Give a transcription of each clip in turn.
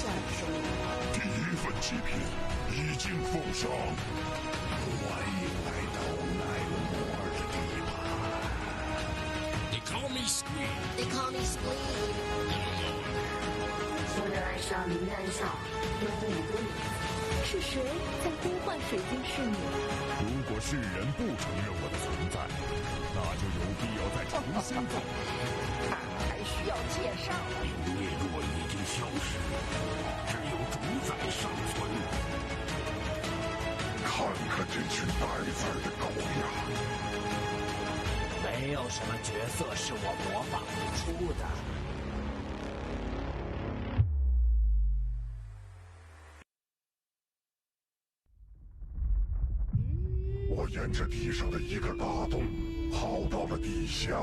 战胜利。第一份极品已经奉上。欢迎来到奈摩尔的地盘。They call me Squid. They call me Squid. 我的爱上林暗笑，有5个你。是谁在呼唤水晶侍女？如果世人不承认我的存在，那就有必要再重新造。还需要介绍？有灭弱已经消失，只有主宰尚存。看看这群待宰的羔羊。没有什么角色是我模仿不出的。我沿着地上的一个大洞跑到了地下。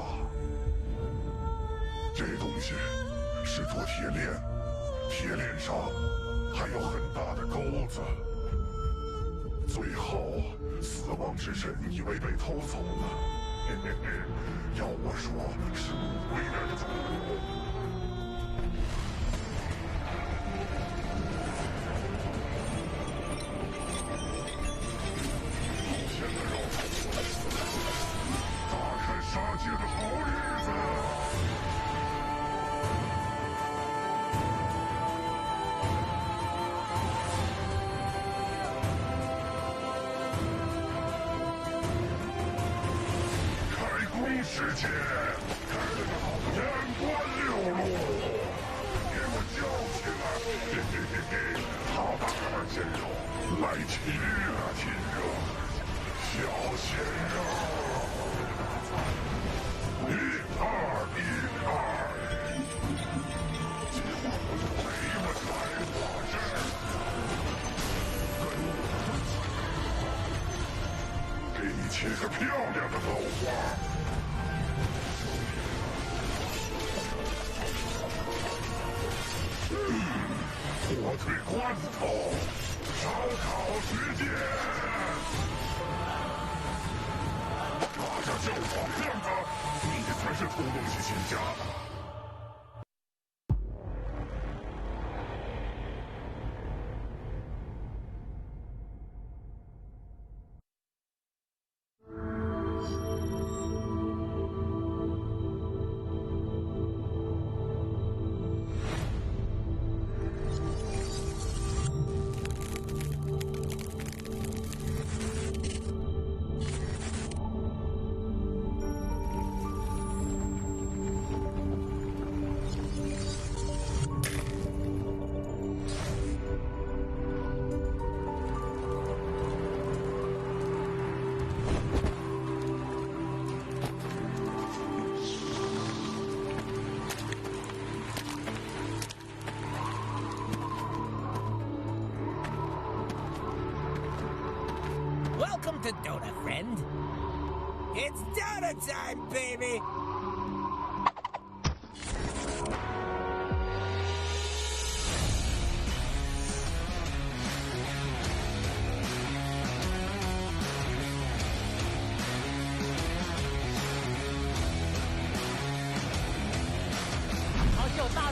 这东西是座铁链，铁链上还有很大的钩子。最后，死亡之神以为被偷走了，嘿嘿嘿，要我说是无为人族。现在让我打开杀戒的好日子。时间，眼观六路，给我叫起来！嘿嘿嘿嘿，好大二鲜肉，来亲热亲热，小鲜肉，1、2、1、2，今晚没们来我这儿，给你切个漂亮的豆花。火腿罐头，烧烤时间！大家叫我骗子，你才是偷东西起家的。Welcome to Donut Friend. It's Donut time, baby!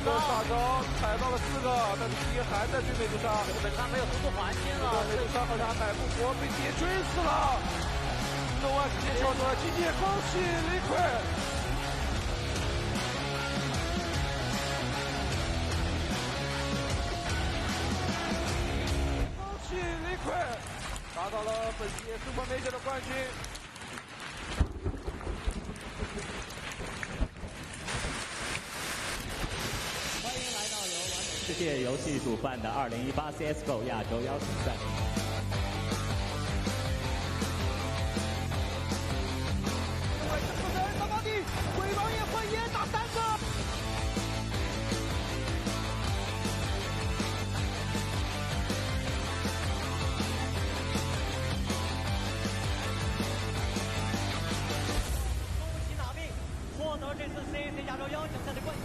大招踩到了4个，但是敌还在对面路上，基本上没有突破环境了。对面路上好像还不活，被铁锤死了。诺瓦直接跳出来，今天恭喜李逵！恭喜李逵，拿到了本届Super Major的冠军。世界游戏主办的2018 CSGO 亚洲邀请赛。大高地，鬼王爷换爷打3个。恭喜拿命，获得这次 CDEC 亚洲邀请赛的冠军。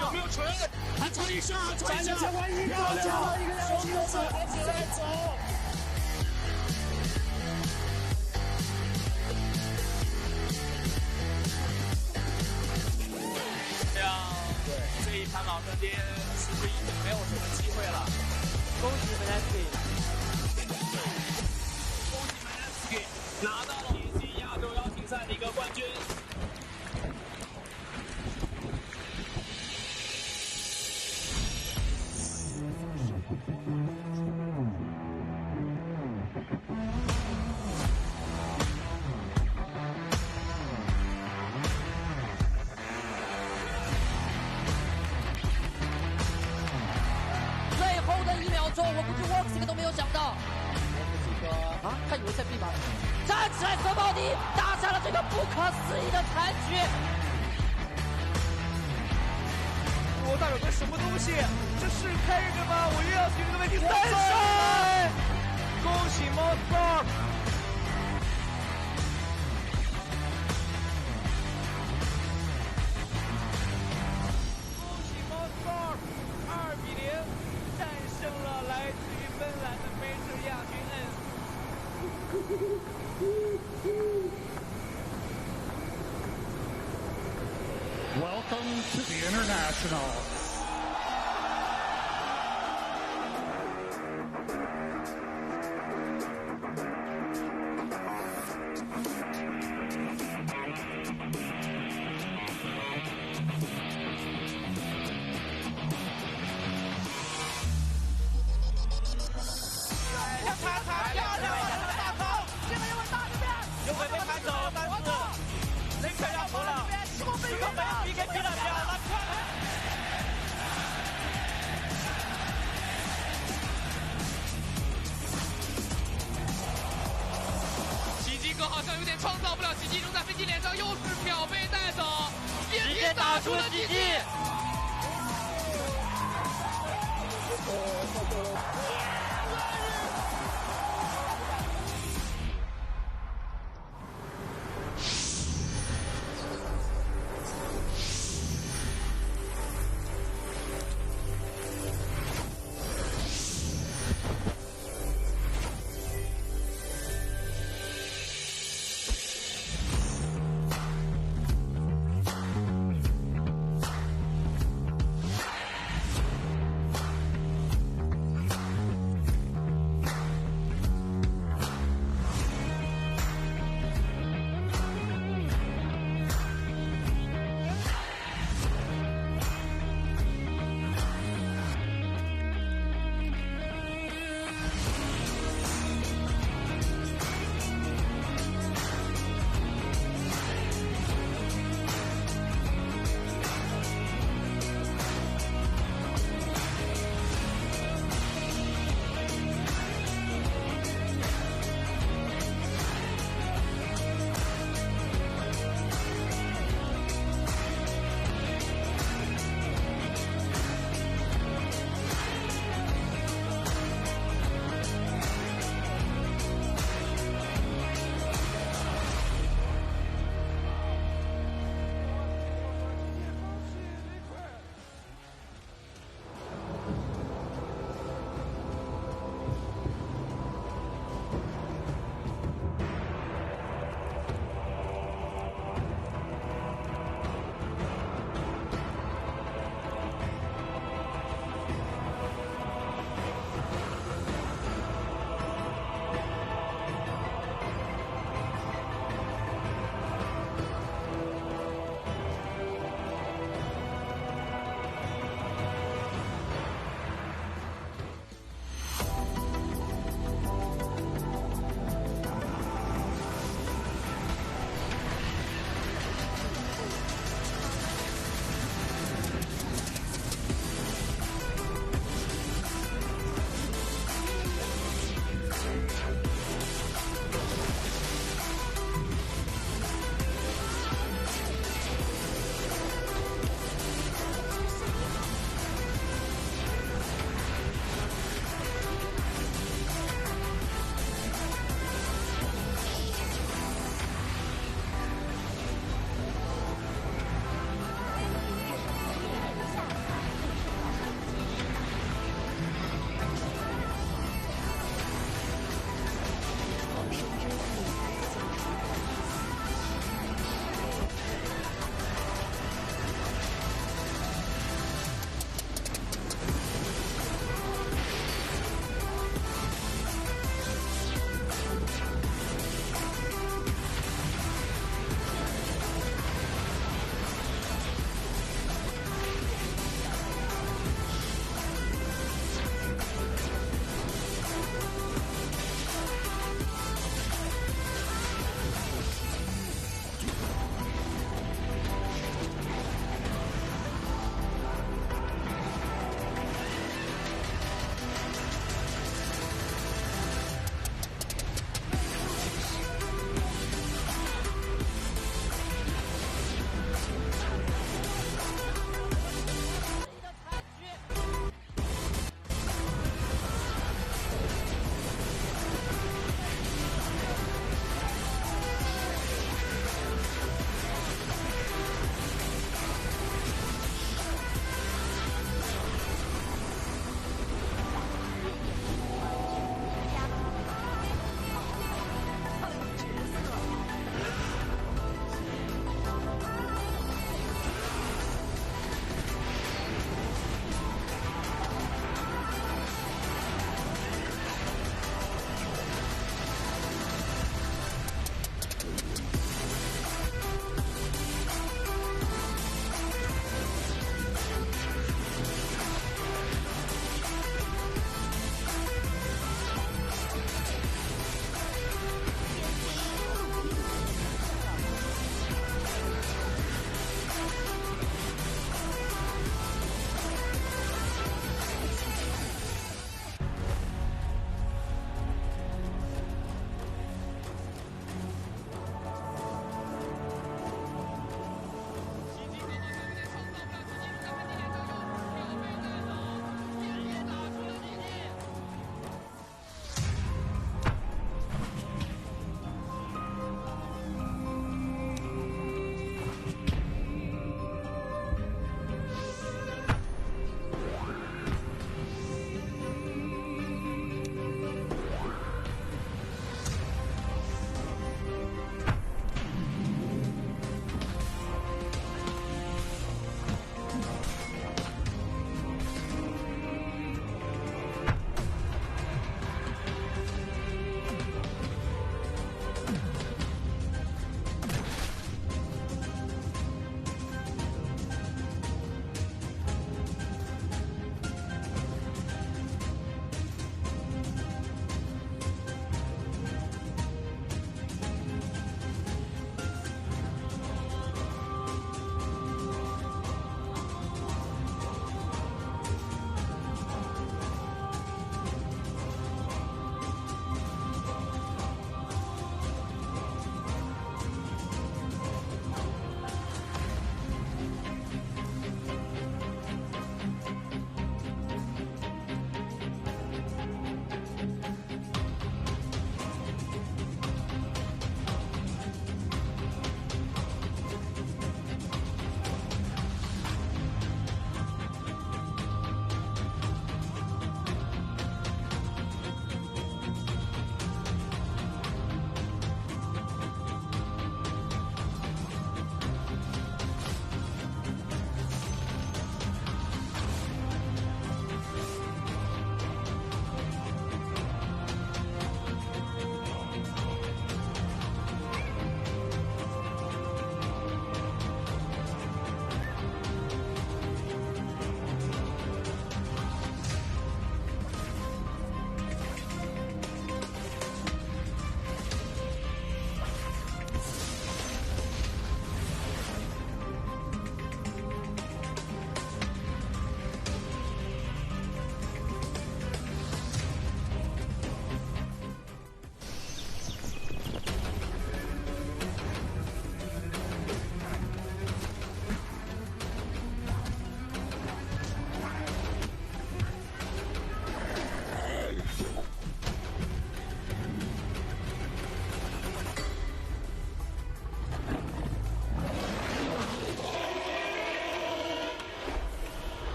有没有锤？还传一下，传一下，漂亮！一个两球走，再走。这样，这一盘老分颠是不是已经没有什么机会了？恭喜你们 SK！ 恭喜你们 SK 拿到了DPC亚洲邀请赛的一个冠军。最后的1秒钟，我估计 Works 这个都没有想到。啊，他以为在闭门，站起来，泽宝迪打下了这个不可思议的残局。我到底有个什么东西？这是开着吗？我又要提这个问题。3胜！恭喜 Monster！ 恭喜 Monster！ 2-0战胜了来自于芬兰的 Major 亚军 N。Welcome to the International.好像有点创造不了奇迹，扔在飞机脸上，又是秒被带走，直接打出了奇迹。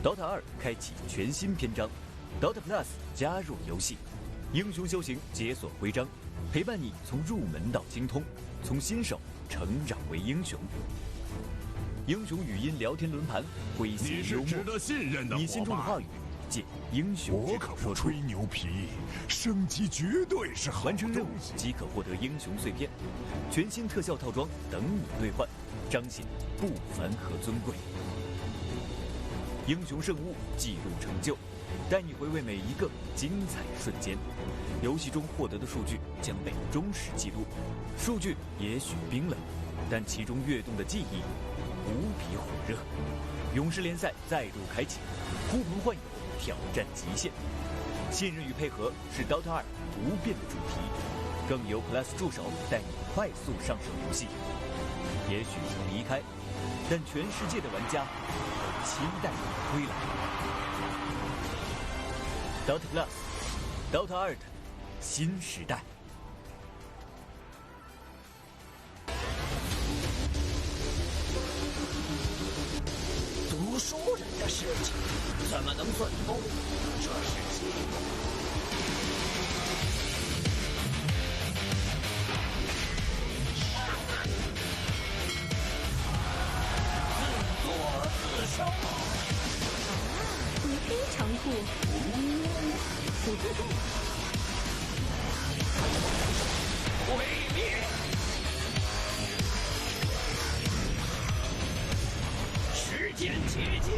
DOTA 2开启全新篇章 ，DOTA Plus 加入游戏，英雄修行解锁徽章，陪伴你从入门到精通，从新手成长为英雄。英雄语音聊天轮盘，诙谐幽默，值得信任的你心中的话语，借英雄我可不吹牛皮，升级绝对是好完成任务即可获得英雄碎片，全新特效套装等你兑换，彰显不凡和尊贵。英雄圣物记录成就，带你回味每一个精彩瞬间。游戏中获得的数据将被忠实记录，数据也许冰冷，但其中跃动的记忆无比火热。勇士联赛再度开启，呼朋唤友，挑战极限。信任与配合是 DOTA 2不变的主题，更有 Plus 助手带你快速上手游戏。也许曾离开，但全世界的玩家都期待你的归来。DOTA Plus，DOTA 2的新时代。读书人的事情怎么能算动这世界？自作自受。你非常酷。毁灭。时间结界，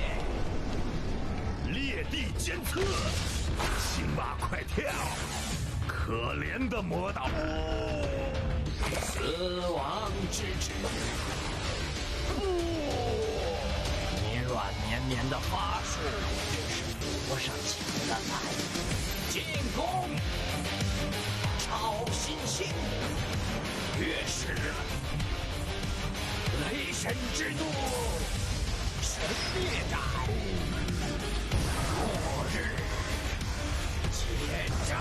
裂地监测，青马快跳！可怜的魔导，死亡之指。你软绵绵的法术，真是浮上情了来。进攻！超新星，月食，雷神之怒。神灭战，末日，剑招，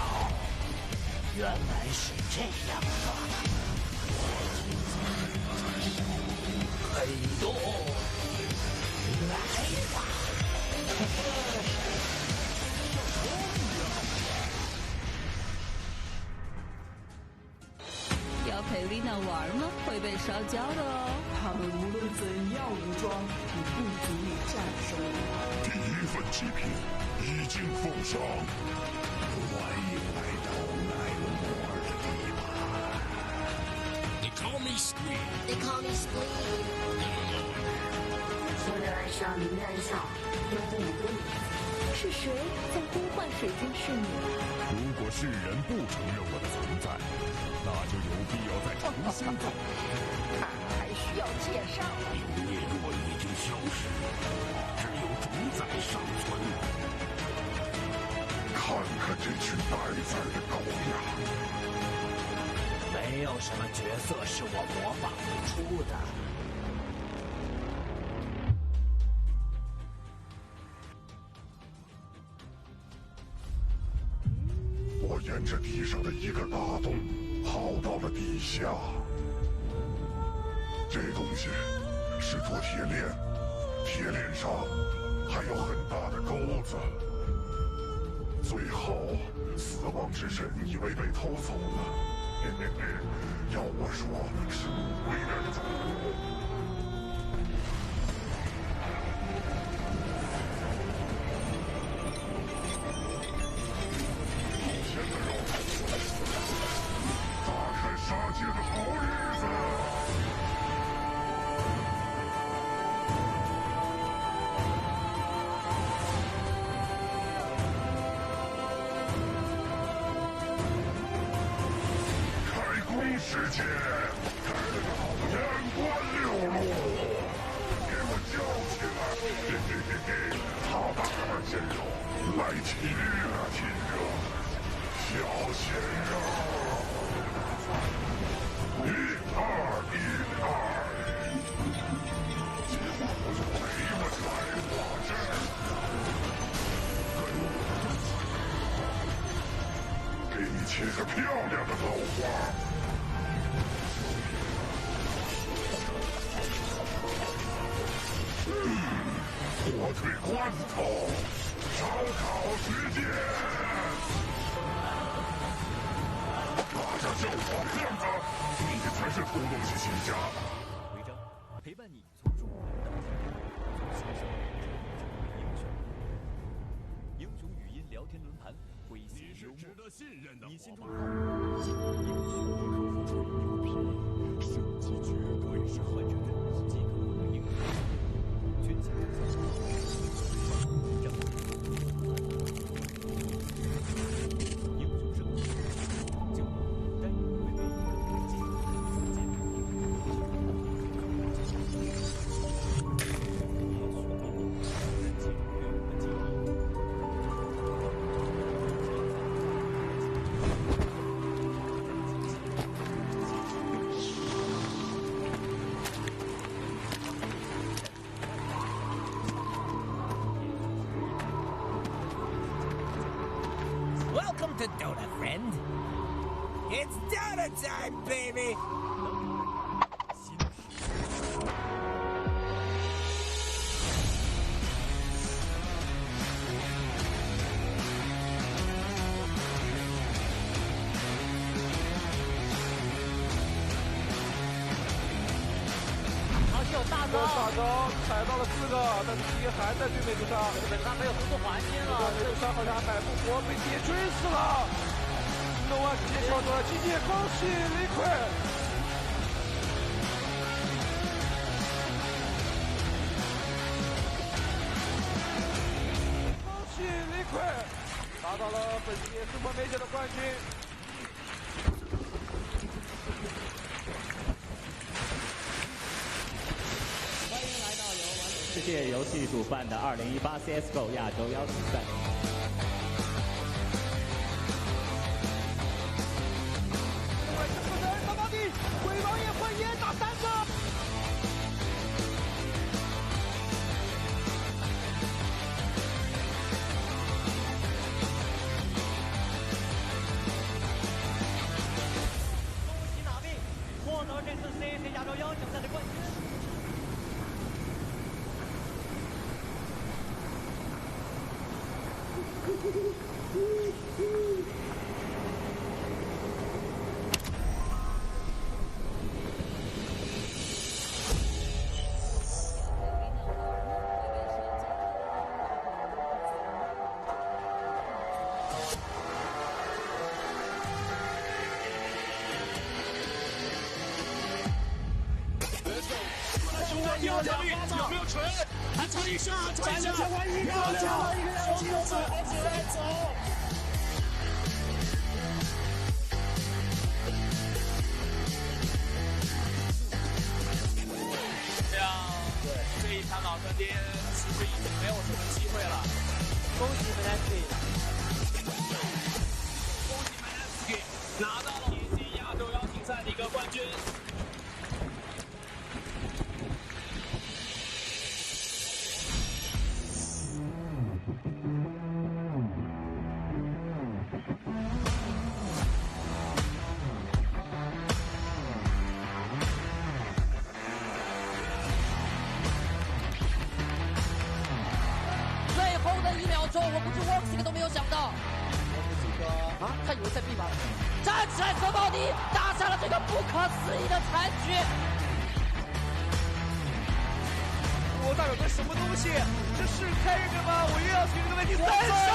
原来是这样的。黑洞，来吧！要陪丽娜玩吗？会被烧焦的哦。他们无论怎样武装，也不足以战胜我。第一份祭品已经奉上。欢迎来到奈罗摩尔的地盘。They call me Scream. They call me Scream. 我的爱上林暗笑，有5个你。是谁在呼唤水晶侍女？如果世人不承认我的存在，那就有必要再重新造。看来还需要介绍。有孽若已经消失，只有主宰尚存。看看这群待宰的狗呀！没有什么角色是我模仿不出的。我沿着地上的一个大洞跑到了地下。这东西是坨铁链，铁链上还有很大的钩子。最后，死亡之神以为被偷走了。嘿嘿嘿，要我说是无为人族。杀戒的好日子！开工时间，开得好，眼观六路，给我叫起来！嘿嘿嘿嘿，好大的鲜肉，来亲热亲热，小鲜肉！1、2、1、2，结果我就陪我来我这儿，给你切个漂亮的豆花。火腿罐头，烧烤时间。大家叫我骗子，你才是土东西起家。徽章陪伴你从入门到成长，英雄语音聊天轮盘，诙谐幽默，你心中的英雄可付出牛皮，升级绝对是换成任务即可获得英雄。全新特效英雄生物就单有为每一个人机Welcome to Donut Friend. It's Donut time, baby. 大招踩到了4个，但是敌还在对面路上，基本上没有合作环境了。对面上好像还不活，被铁锤死了。诺瓦直接跳出了GG，恭喜李逵！恭喜李逵，拿到了本届Super Major的冠军。世界游戏主办的2018 CSGO 亚洲邀请赛。大高地，鬼王也会也打3个。恭喜哪位获得这次 CDEC 亚洲邀请赛的冠军。第二条有没有锤？还差一下，差一下，漂亮！一个要进走，走。这样，这一场老坑爹其实已经没有什么机会了。恭喜 Manesky， 恭喜 Manesky 拿到了DPC亚洲邀请赛的一个冠军。我不是 Works 都没有想到，他以为在闭门，站起来泽保迪打下了这个不可思议的残局。我代表的什么东西？这是开人吗？我又要提一个问题，3胜！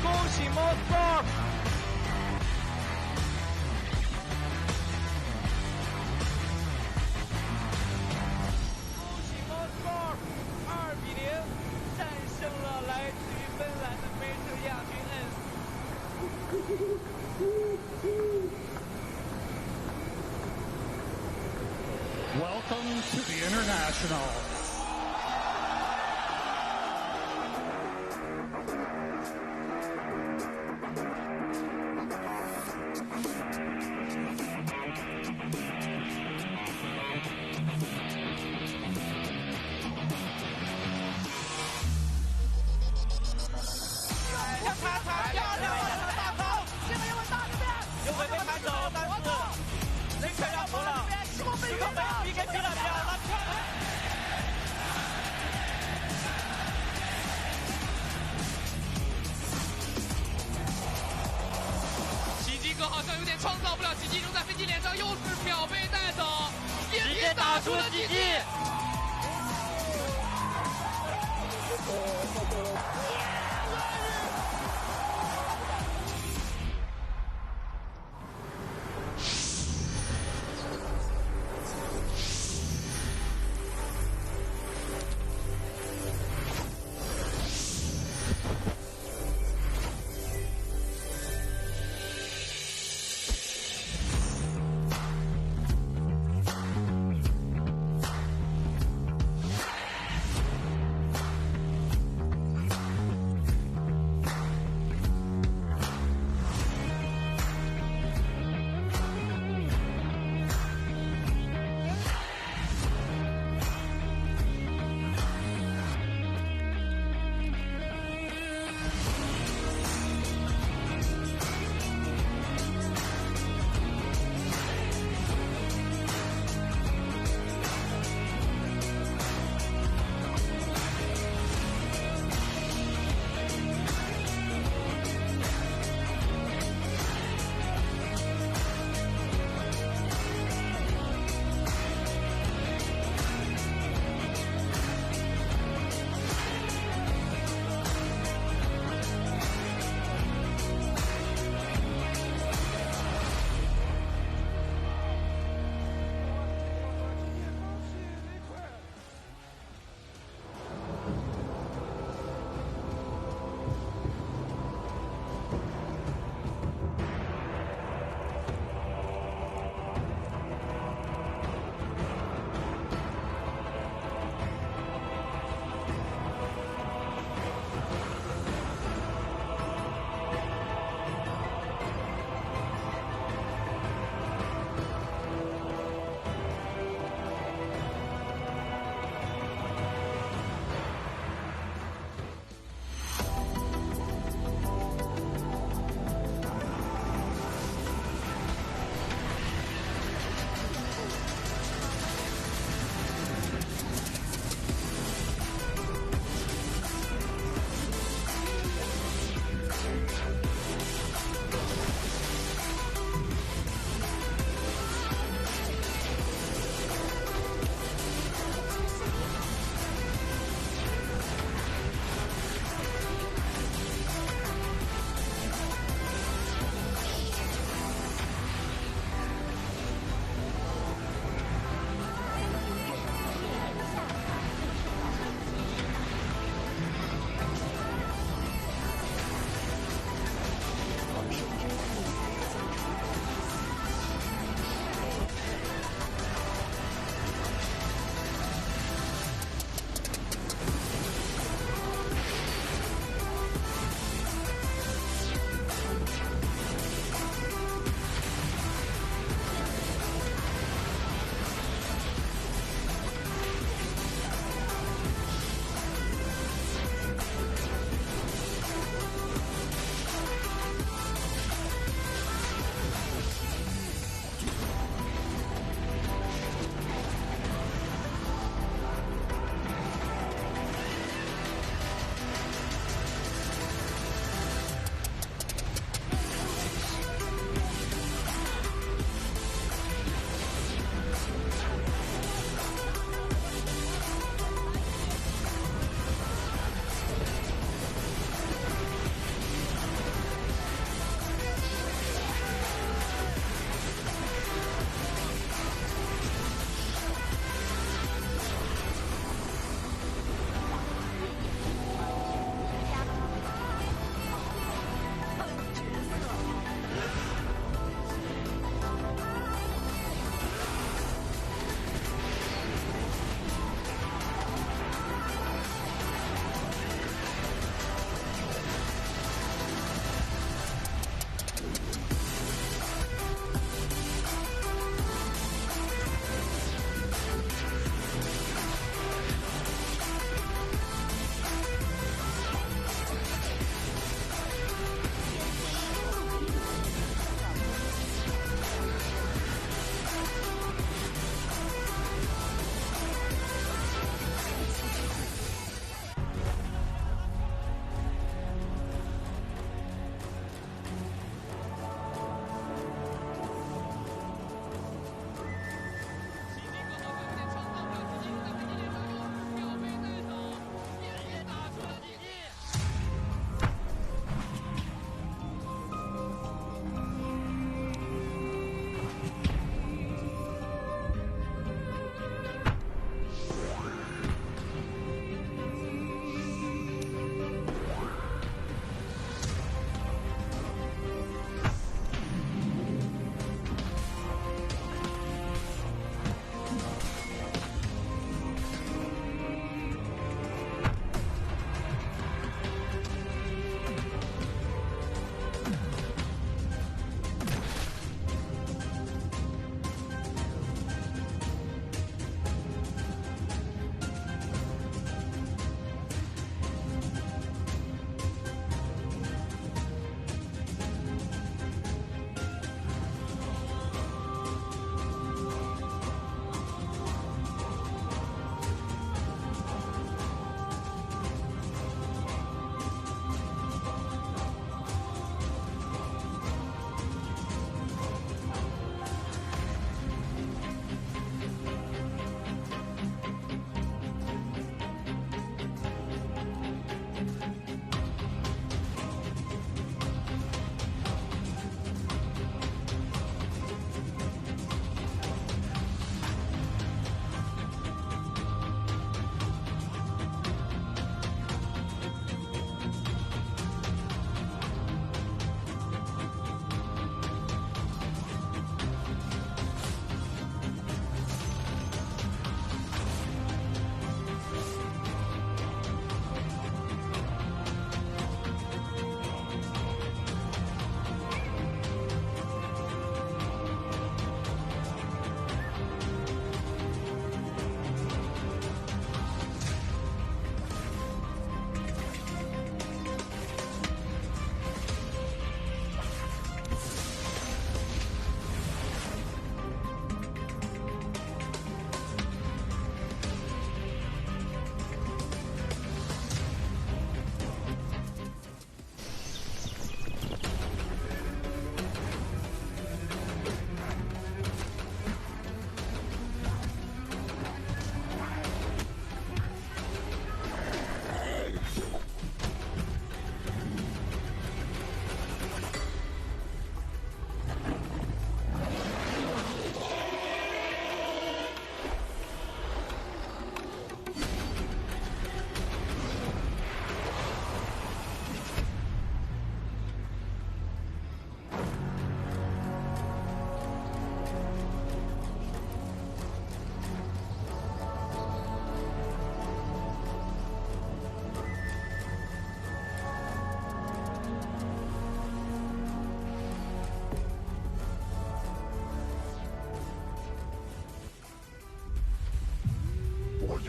恭喜 Monster！ 恭喜 Monster！ 2-0战胜了来自于芬兰的 Major 亚军 Welcome to the International. 好像有点创造不了奇迹，扔在飞机脸上，又是秒被带走，直接打出了奇迹。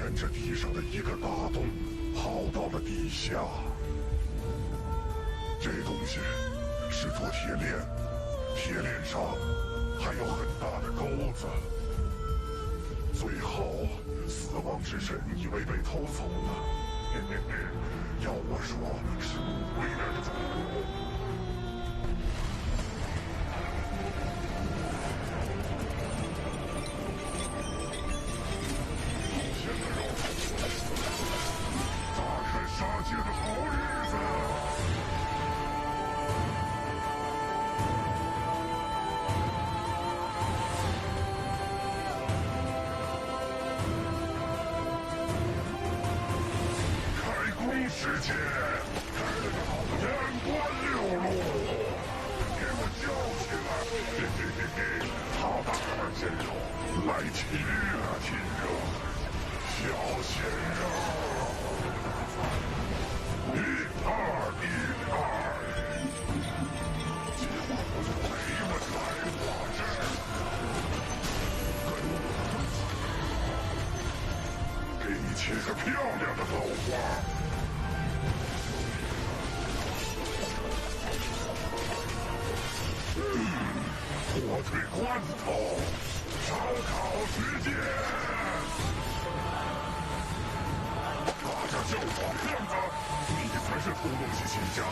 沿着地上的一个大洞跑到了地下。这东西是座铁链，铁链上还有很大的钩子。最后，死亡之神以为被偷走了。嘿嘿嘿，要我说是无为人主。现在让打开杀戒的好日子。时间，眼观六路，给我叫起来！嘿嘿嘿嘿，好大的鲜肉，来亲热亲热，小鲜肉！1、2、1、2，今晚我就陪你们来画质，给你切个漂亮的豆花。火腿罐头，烧烤时间，大家叫我骗子，你才是土东西起家的。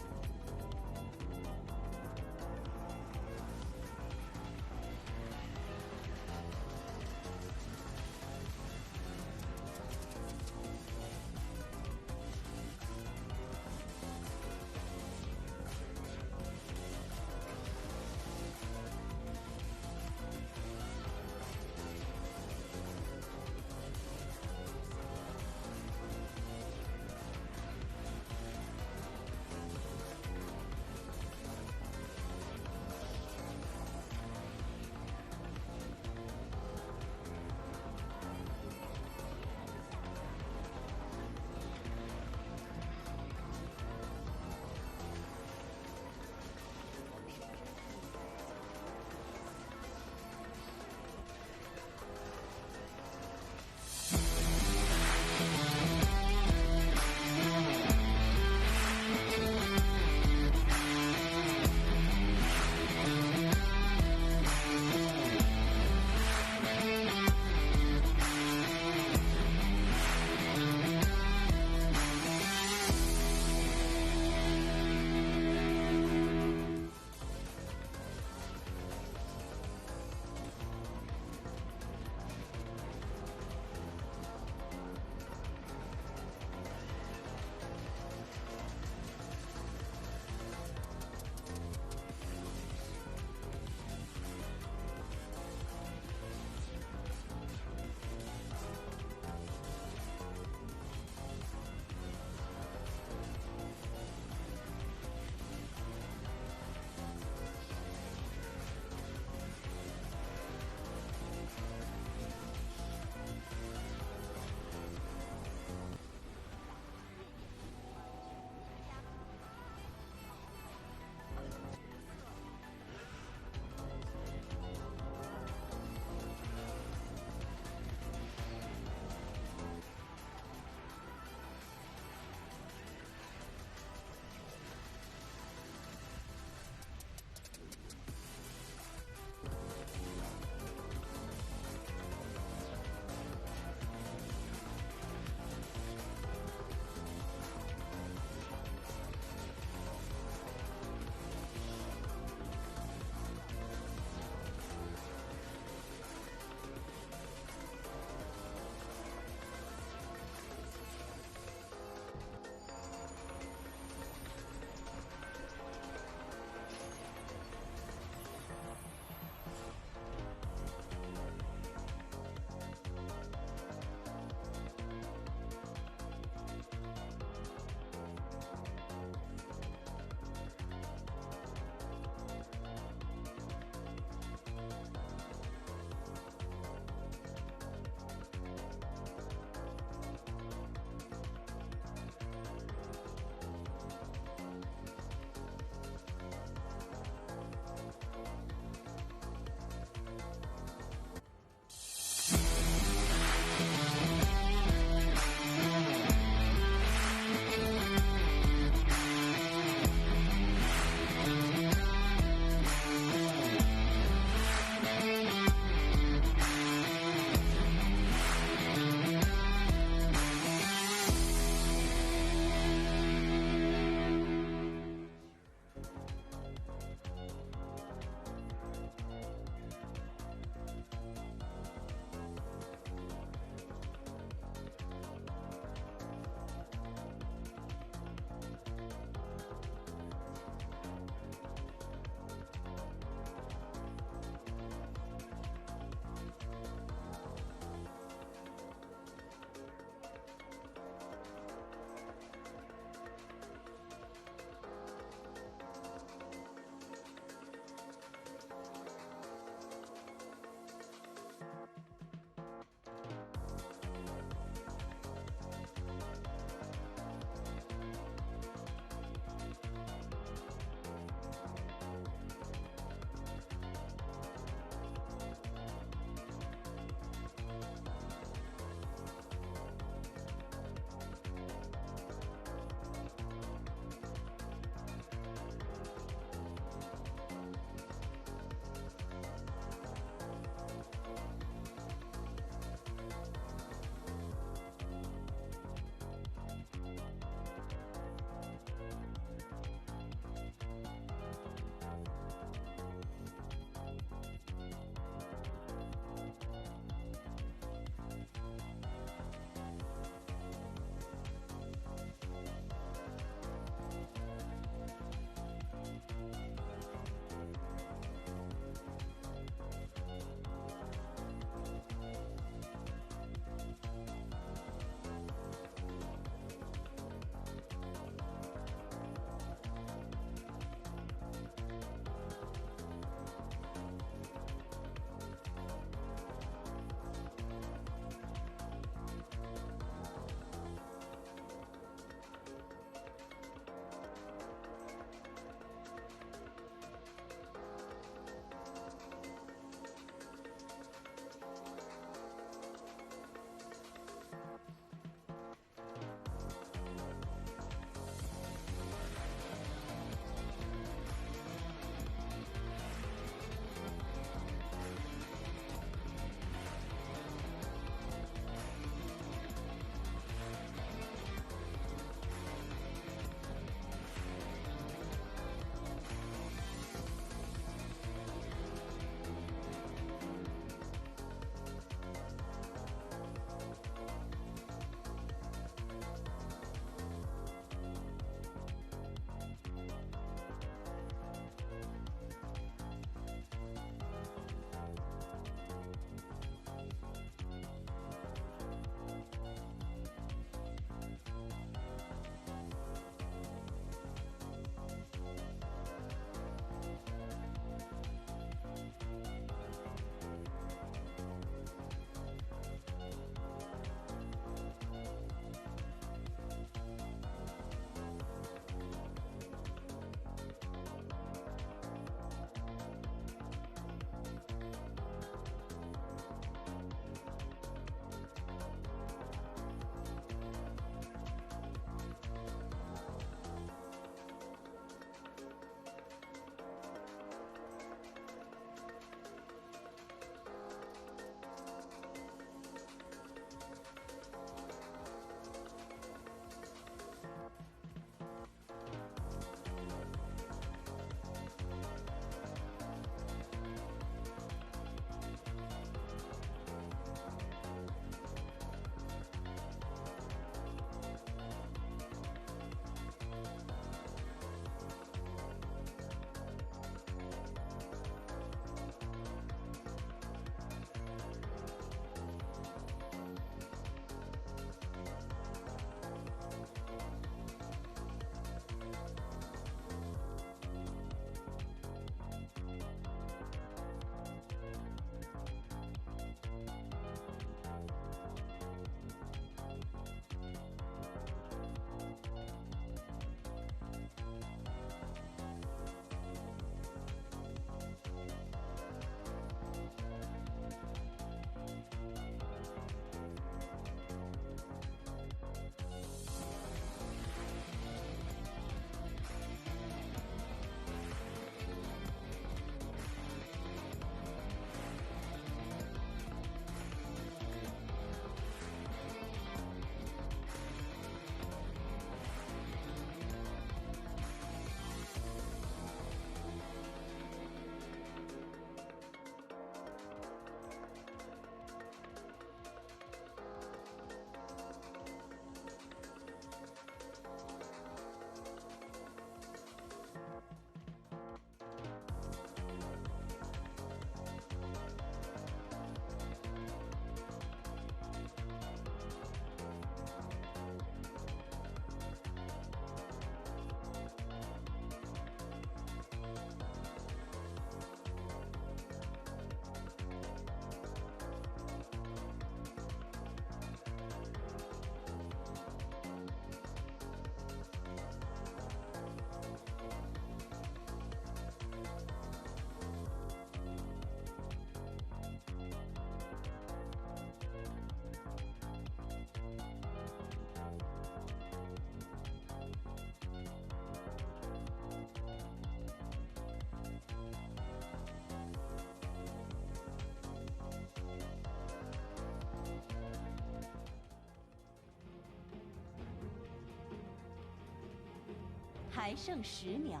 还剩10秒，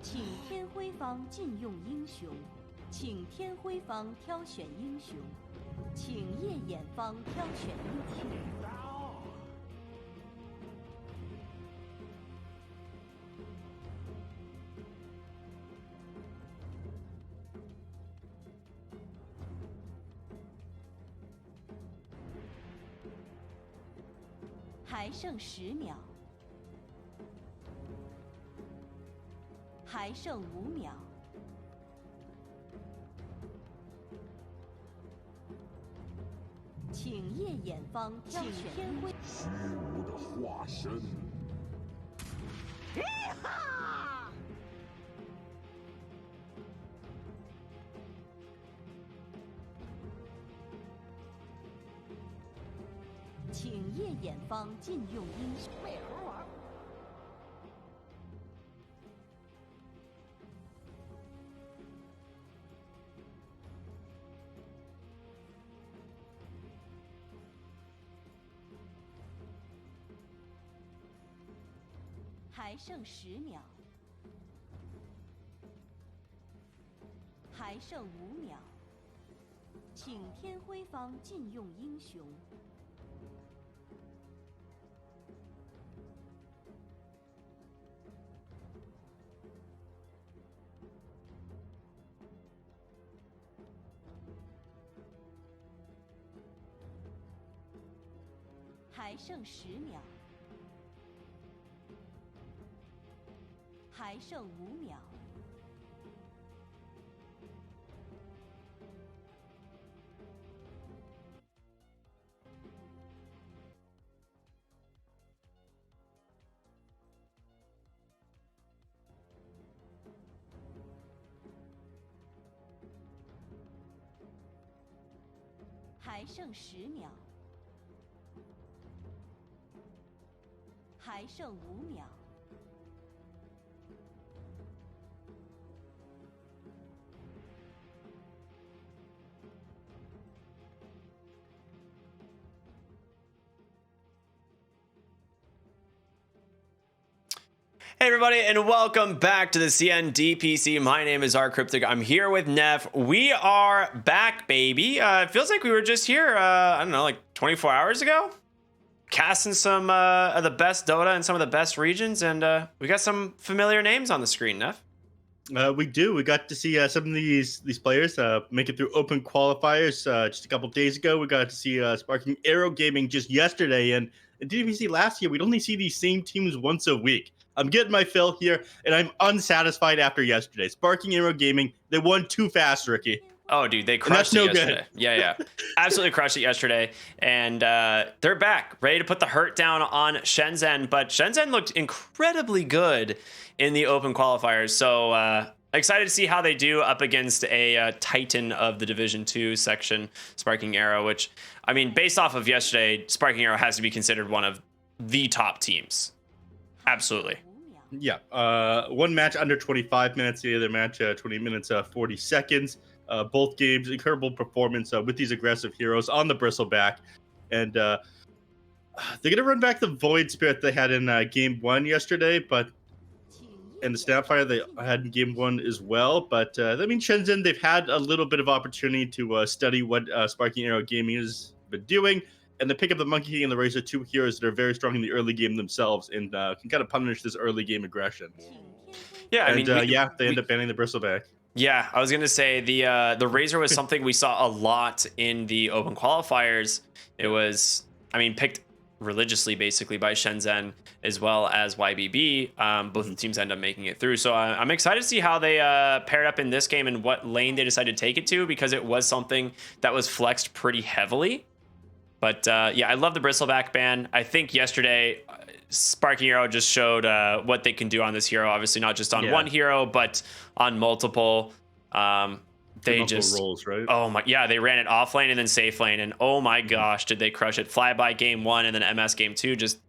请天辉方禁用英雄，请天辉方挑选英雄，请夜眼方挑选英雄。还剩10秒，还剩5秒，请夜眼方挑选天辉。虚无的化身。请夜眼方禁用英雄。美猴王。还剩10秒，还剩5秒，请天辉方禁用英雄。还剩10秒，还剩5秒，还剩10秒。还剩5秒，Hey everybody, and welcome back to the DPC. My name is Cryptic. I'm here with Neff. We are back, baby. It feels like we were just here, I don't know, like 24 hours ago? Casting some of the best Dota in some of the best regions, and we got some familiar names on the screen, Neff. We do. We got to see some of these players make it through open qualifiers just a couple days ago. We got to see Sparking Arrow Gaming just yesterday, and in DPC last year, we'd only see these same teams once a week. I'm getting my fill here, and I'm unsatisfied after yesterday. Sparking Arrow Gaming, they won too fast, Ricky. Oh, dude, they crushed it yesterday. Yeah. Absolutely crushed it yesterday. And they're back, ready to put the hurt down on SHENZHEN. But SHENZHEN looked incredibly good in the open qualifiers. So excited to see how they do up against a titan of the Division 2 section, Sparking Arrow, which, I mean, based off of yesterday, Sparking Arrow has to be considered one of the top teams. Absolutely. Yeah. One match under 25 minutes, the other match 20 minutes, 40 seconds. Both games, incredible performance with these aggressive heroes on the bristleback. And they're going to run back the Void Spirit they had in Game 1 yesterday, but and the Snapfire they had in Game 1 as well. But I mean, SHENZHEN, they've had a little bit of opportunity to study what Sparking Arrow Gaming has been doing. And they pick up the Monkey King and the Razor, two heroes that are very strong in the early game themselves and can kind of punish this early game aggression. Yeah, I mean, they end up banning the bristleback. Yeah, I was gonna say the Razor was something we saw a lot in the open qualifiers. It was, I mean, picked religiously basically by SHENZHEN as well as YBB. Both the teams end up making it through. So I'm excited to see how they paired up in this game and what lane they decided to take it to, because it was something that was flexed pretty heavily. But yeah, I love the bristleback ban. I think yesterday Sparking Arrow just showed what they can do on this hero. Obviously not just on one hero, but on multiple. They just roles, right? Oh my, yeah, they ran it off lane and then safe lane, and oh my gosh, did they crush it. Flyby Game 1 and then MS Game 2 just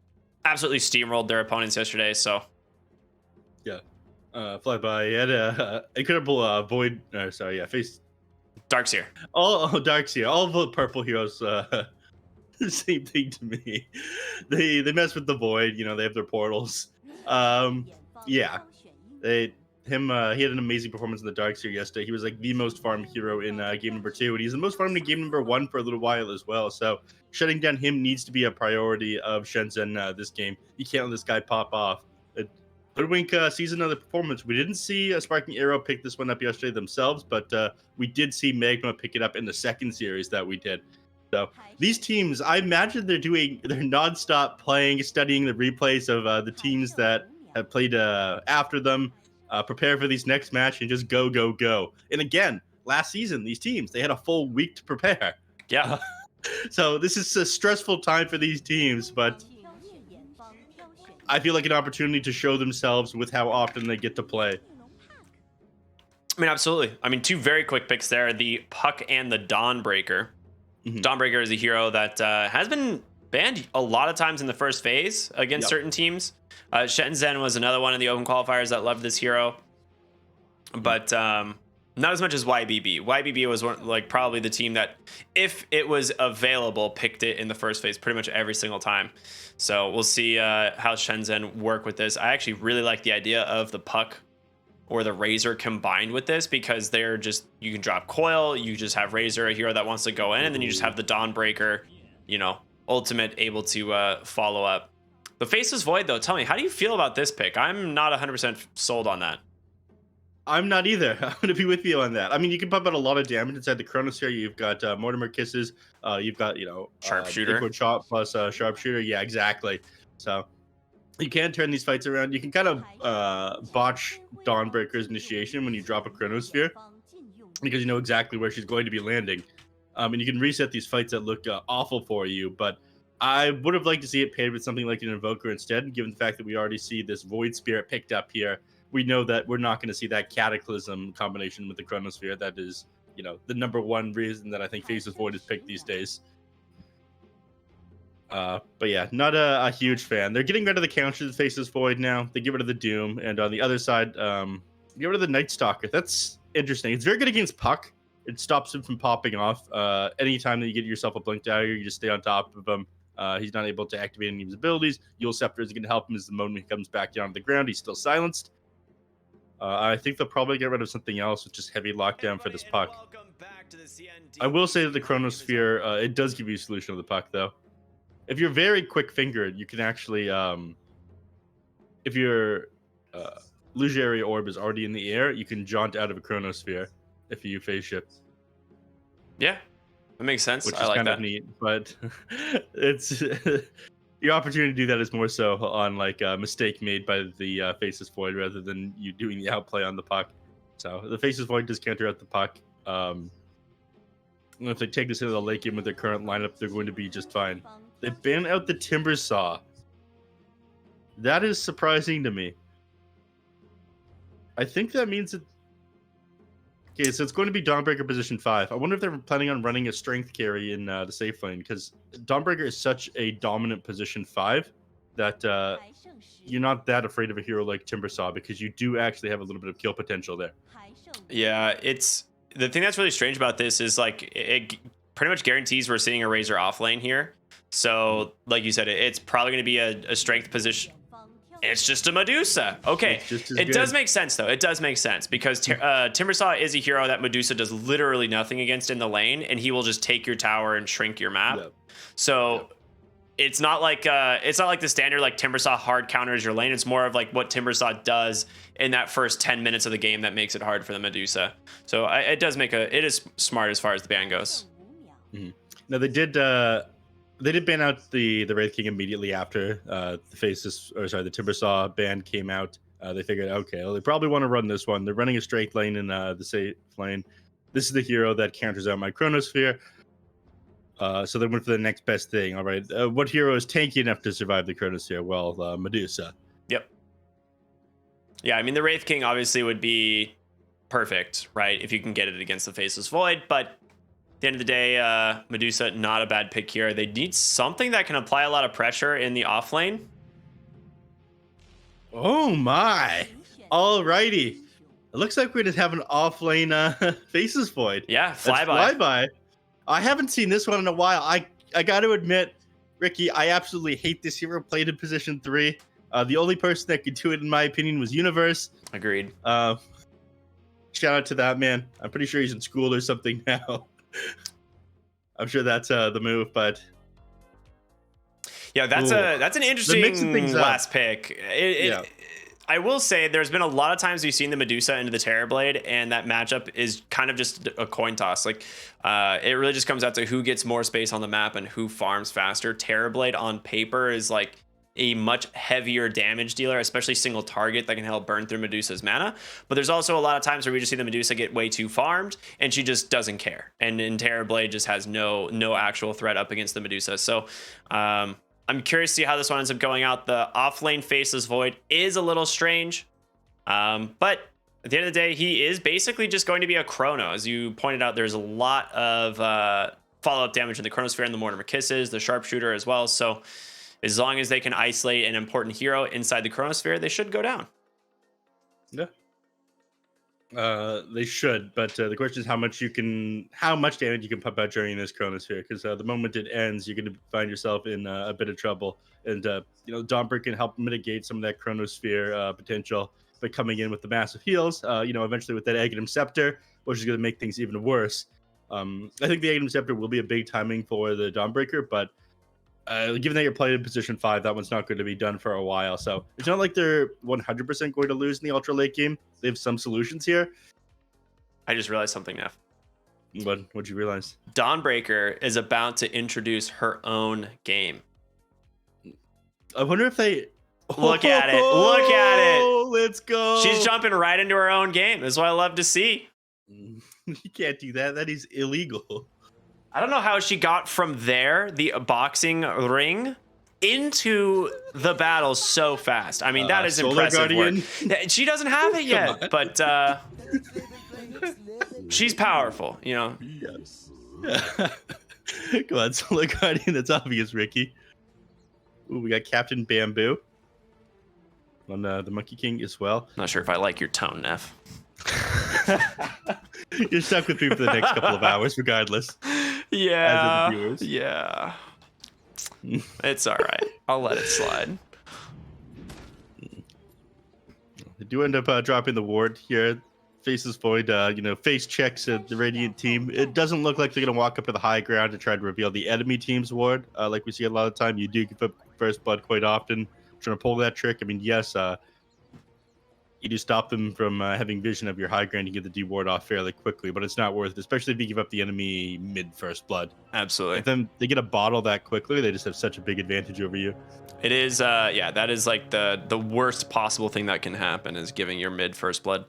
absolutely steamrolled their opponents yesterday. So yeah, Flyby had a incredible Void. Face Darkseer. Darkseer. All the purple heroes. Same thing to me. They mess with the Void. You know, they have their portals. Yeah, he had an amazing performance in the Dark Series yesterday. He was like the most farmed hero in game number 2, and he's the most farmed in game number 1 for a little while as well. So shutting down him needs to be a priority of Shenzhen this game. You can't let this guy pop off. Hoodwink sees another performance. We didn't see a Sparking Arrow pick this one up yesterday themselves, but we did see Magma pick it up in the second series that we did. So these teams, I imagine they're nonstop playing, studying the replays of the teams that have played after them, prepare for these next match, and just go, go, go. And again, last season, these teams, they had a full week to prepare. Yeah. So this is a stressful time for these teams, but I feel like an opportunity to show themselves with how often they get to play. I mean, absolutely. I mean, 2 very quick picks there, the Puck and the Dawnbreaker. Dawnbreaker is a hero that has been banned a lot of times in the first phase against certain teams. Shenzhen was another one of the open qualifiers that loved this hero, but not as much as YBB. YBB was probably the team that, if it was available, picked it in the first phase pretty much every single time. So we'll see how Shenzhen work with this. I actually really like the idea of the Puck or the Razor combined with this, because they're just, you can drop Coil, you just have Razor, a hero that wants to go in, and then you just have the Dawnbreaker, ultimate, able to follow up. The Faceless Void, though, tell me, how do you feel about this pick? I'm not 100% sold on that. I'm not either. I'm going to be with you on that. I mean, you can pump out a lot of damage inside the Chronosphere. You've got Mortimer Kisses. You've got, Sharpshooter. Liquid Chop plus Sharpshooter. Yeah, exactly. So you can turn these fights around. You can kind of botch Dawnbreaker's initiation when you drop a Chronosphere, because you know exactly where she's going to be landing. And you can reset these fights that look awful for you. But I would have liked to see it paired with something like an Invoker instead, given the fact that we already see this Void Spirit picked up here. We know that we're not going to see that Cataclysm combination with the Chronosphere. That is, the number one reason that I think Faceless Void is picked these days. But yeah, not a huge fan. They're getting rid of the counter to the Faceless Void now. They get rid of the Doom. And on the other side, get rid of the Night Stalker. That's interesting. It's very good against Puck. It stops him from popping off. Anytime that you get yourself a Blink Dagger, you just stay on top of him. He's not able to activate any of his abilities. Yule Scepter is going to help him as the moment he comes back down to the ground. He's still silenced. I think they'll probably get rid of something else with just heavy lockdown for this Puck. I will say that the Chronosphere, it does give you a solution of the Puck, though. If you're very quick-fingered, you can actually, if your Illusionary Orb is already in the air, you can jaunt out of a Chronosphere if you phase shift. Yeah, that makes sense. Which I is like kind that. of neat, but it's your opportunity to do that is more so on like a mistake made by the Faceless Void rather than you doing the outplay on the Puck. So the Faceless Void does counter out the Puck. If they take this into the late game with their current lineup, they're going to be just fine. They ban out the Timber Saw. That is surprising to me. I think that means that... Okay, so it's going to be Dawnbreaker position 5. I wonder if they're planning on running a strength carry in the safe lane, because Dawnbreaker is such a dominant position 5 that you're not that afraid of a hero like Timbersaw, because you do actually have a little bit of kill potential there. Yeah, it's... The thing that's really strange about this is, like, it pretty much guarantees we're seeing a Razor off lane here. So, like you said, it's probably going to be a strength position. It's just a Medusa. Okay, it does make sense, though. It does make sense, because Timbersaw is a hero that Medusa does literally nothing against in the lane, and he will just take your tower and shrink your map. Yep. So it's not like the standard like Timbersaw hard counters your lane. It's more of like what Timbersaw does in that first 10 minutes of the game that makes it hard for the Medusa. So it is smart as far as the ban goes. Mm-hmm. Now they did ban out the Wraith King immediately after the Timbersaw ban came out. They figured, okay, well, they probably want to run this one. They're running a straight lane in the safe lane. This is the hero that counters out my Chronosphere. So they went for the next best thing. All right, what hero is tanky enough to survive the Chronosphere? Well, Medusa. Yep. Yeah, I mean, the Wraith King obviously would be perfect, right, if you can get it against the Faceless Void, but at the end of the day, Medusa, not a bad pick here. They need something that can apply a lot of pressure in the off lane. Oh my! Alrighty. It looks like we're just having an off lane Faceless Void. Yeah, flyby. I haven't seen this one in a while. I got to admit, Ricky, I absolutely hate this hero played in position 3. The only person that could do it, in my opinion, was Universe. Agreed. Shout out to that man. I'm pretty sure he's in school or something now. I'm sure that's the move, but yeah, that's an interesting last pick. I will say there's been a lot of times we've seen the Medusa into the Terrorblade, and that matchup is kind of just a coin toss. Like, it really just comes out to who gets more space on the map and who farms faster. Terrorblade on paper is like a much heavier damage dealer, especially single target that can help burn through Medusa's mana. But there's also a lot of times where we just see the Medusa get way too farmed and she just doesn't care. And Terrorblade just has no actual threat up against the Medusa. So I'm curious to see how this one ends up going out. The offlane Faceless Void is a little strange. But at the end of the day, he is basically just going to be a Chrono. As you pointed out, there's a lot of follow-up damage in the Chronosphere and the Mortimer Kisses, the Sharpshooter as well. So as long as they can isolate an important hero inside the Chronosphere, they should go down. Yeah. They should, but the question is how much damage you can pump out during this Chronosphere, because the moment it ends, you're going to find yourself in a bit of trouble. And Dawnbreaker can help mitigate some of that Chronosphere potential by coming in with the massive heals. Eventually with that Aghanim Scepter, which is going to make things even worse. I think the Aghanim Scepter will be a big timing for the Dawnbreaker, but given that you're playing in position 5, that one's not going to be done for a while. So it's not like they're 100% going to lose in the ultra late game. They have some solutions here. I just realized something, Neff. What'd you realize? Dawnbreaker is about to introduce her own game. I wonder if they... Look at it. Look at it. Let's go. She's jumping right into her own game. That's what I love to see. You can't do that. That is illegal. I don't know how she got from there, the boxing ring, into the battle so fast. I mean, that is impressive work. She doesn't have it yet, but she's powerful, Yes. Come on, Solar Guardian. That's obvious, Ricky. Ooh, we got Captain Bamboo on the Monkey King as well. Not sure if I like your tone, Neff. You're stuck with me for the next couple of hours, regardless. Yeah. Yeah. It's all right. I'll let it slide. They do end up dropping the ward here. Faceless Void, face checks at the Radiant team. It doesn't look like they're going to walk up to the high ground to try to reveal the enemy team's ward. Like we see a lot of time, you do give up first blood quite often. Trying to pull that trick. I mean, yes, you do stop them from having vision of your high ground. You get the D ward off fairly quickly, but it's not worth it, especially if you give up the enemy mid first blood. Absolutely. If then they get a bottle that quickly, they just have such a big advantage over you. It is, that is like the worst possible thing that can happen is giving your mid first blood.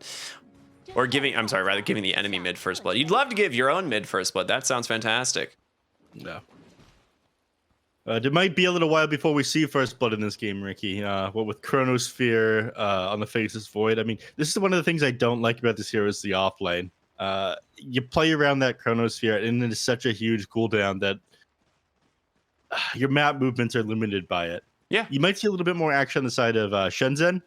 Or giving the enemy mid first blood. You'd love to give your own mid first blood. That sounds fantastic. Yeah. It might be a little while before we see first blood in this game, Ricky. What with Chronosphere on the Faceless Void. I mean, this is one of the things I don't like about this hero is the offlane. You play around that Chronosphere, and it is such a huge cooldown that your map movements are limited by it. Yeah. You might see a little bit more action on the side of SHENZHEN,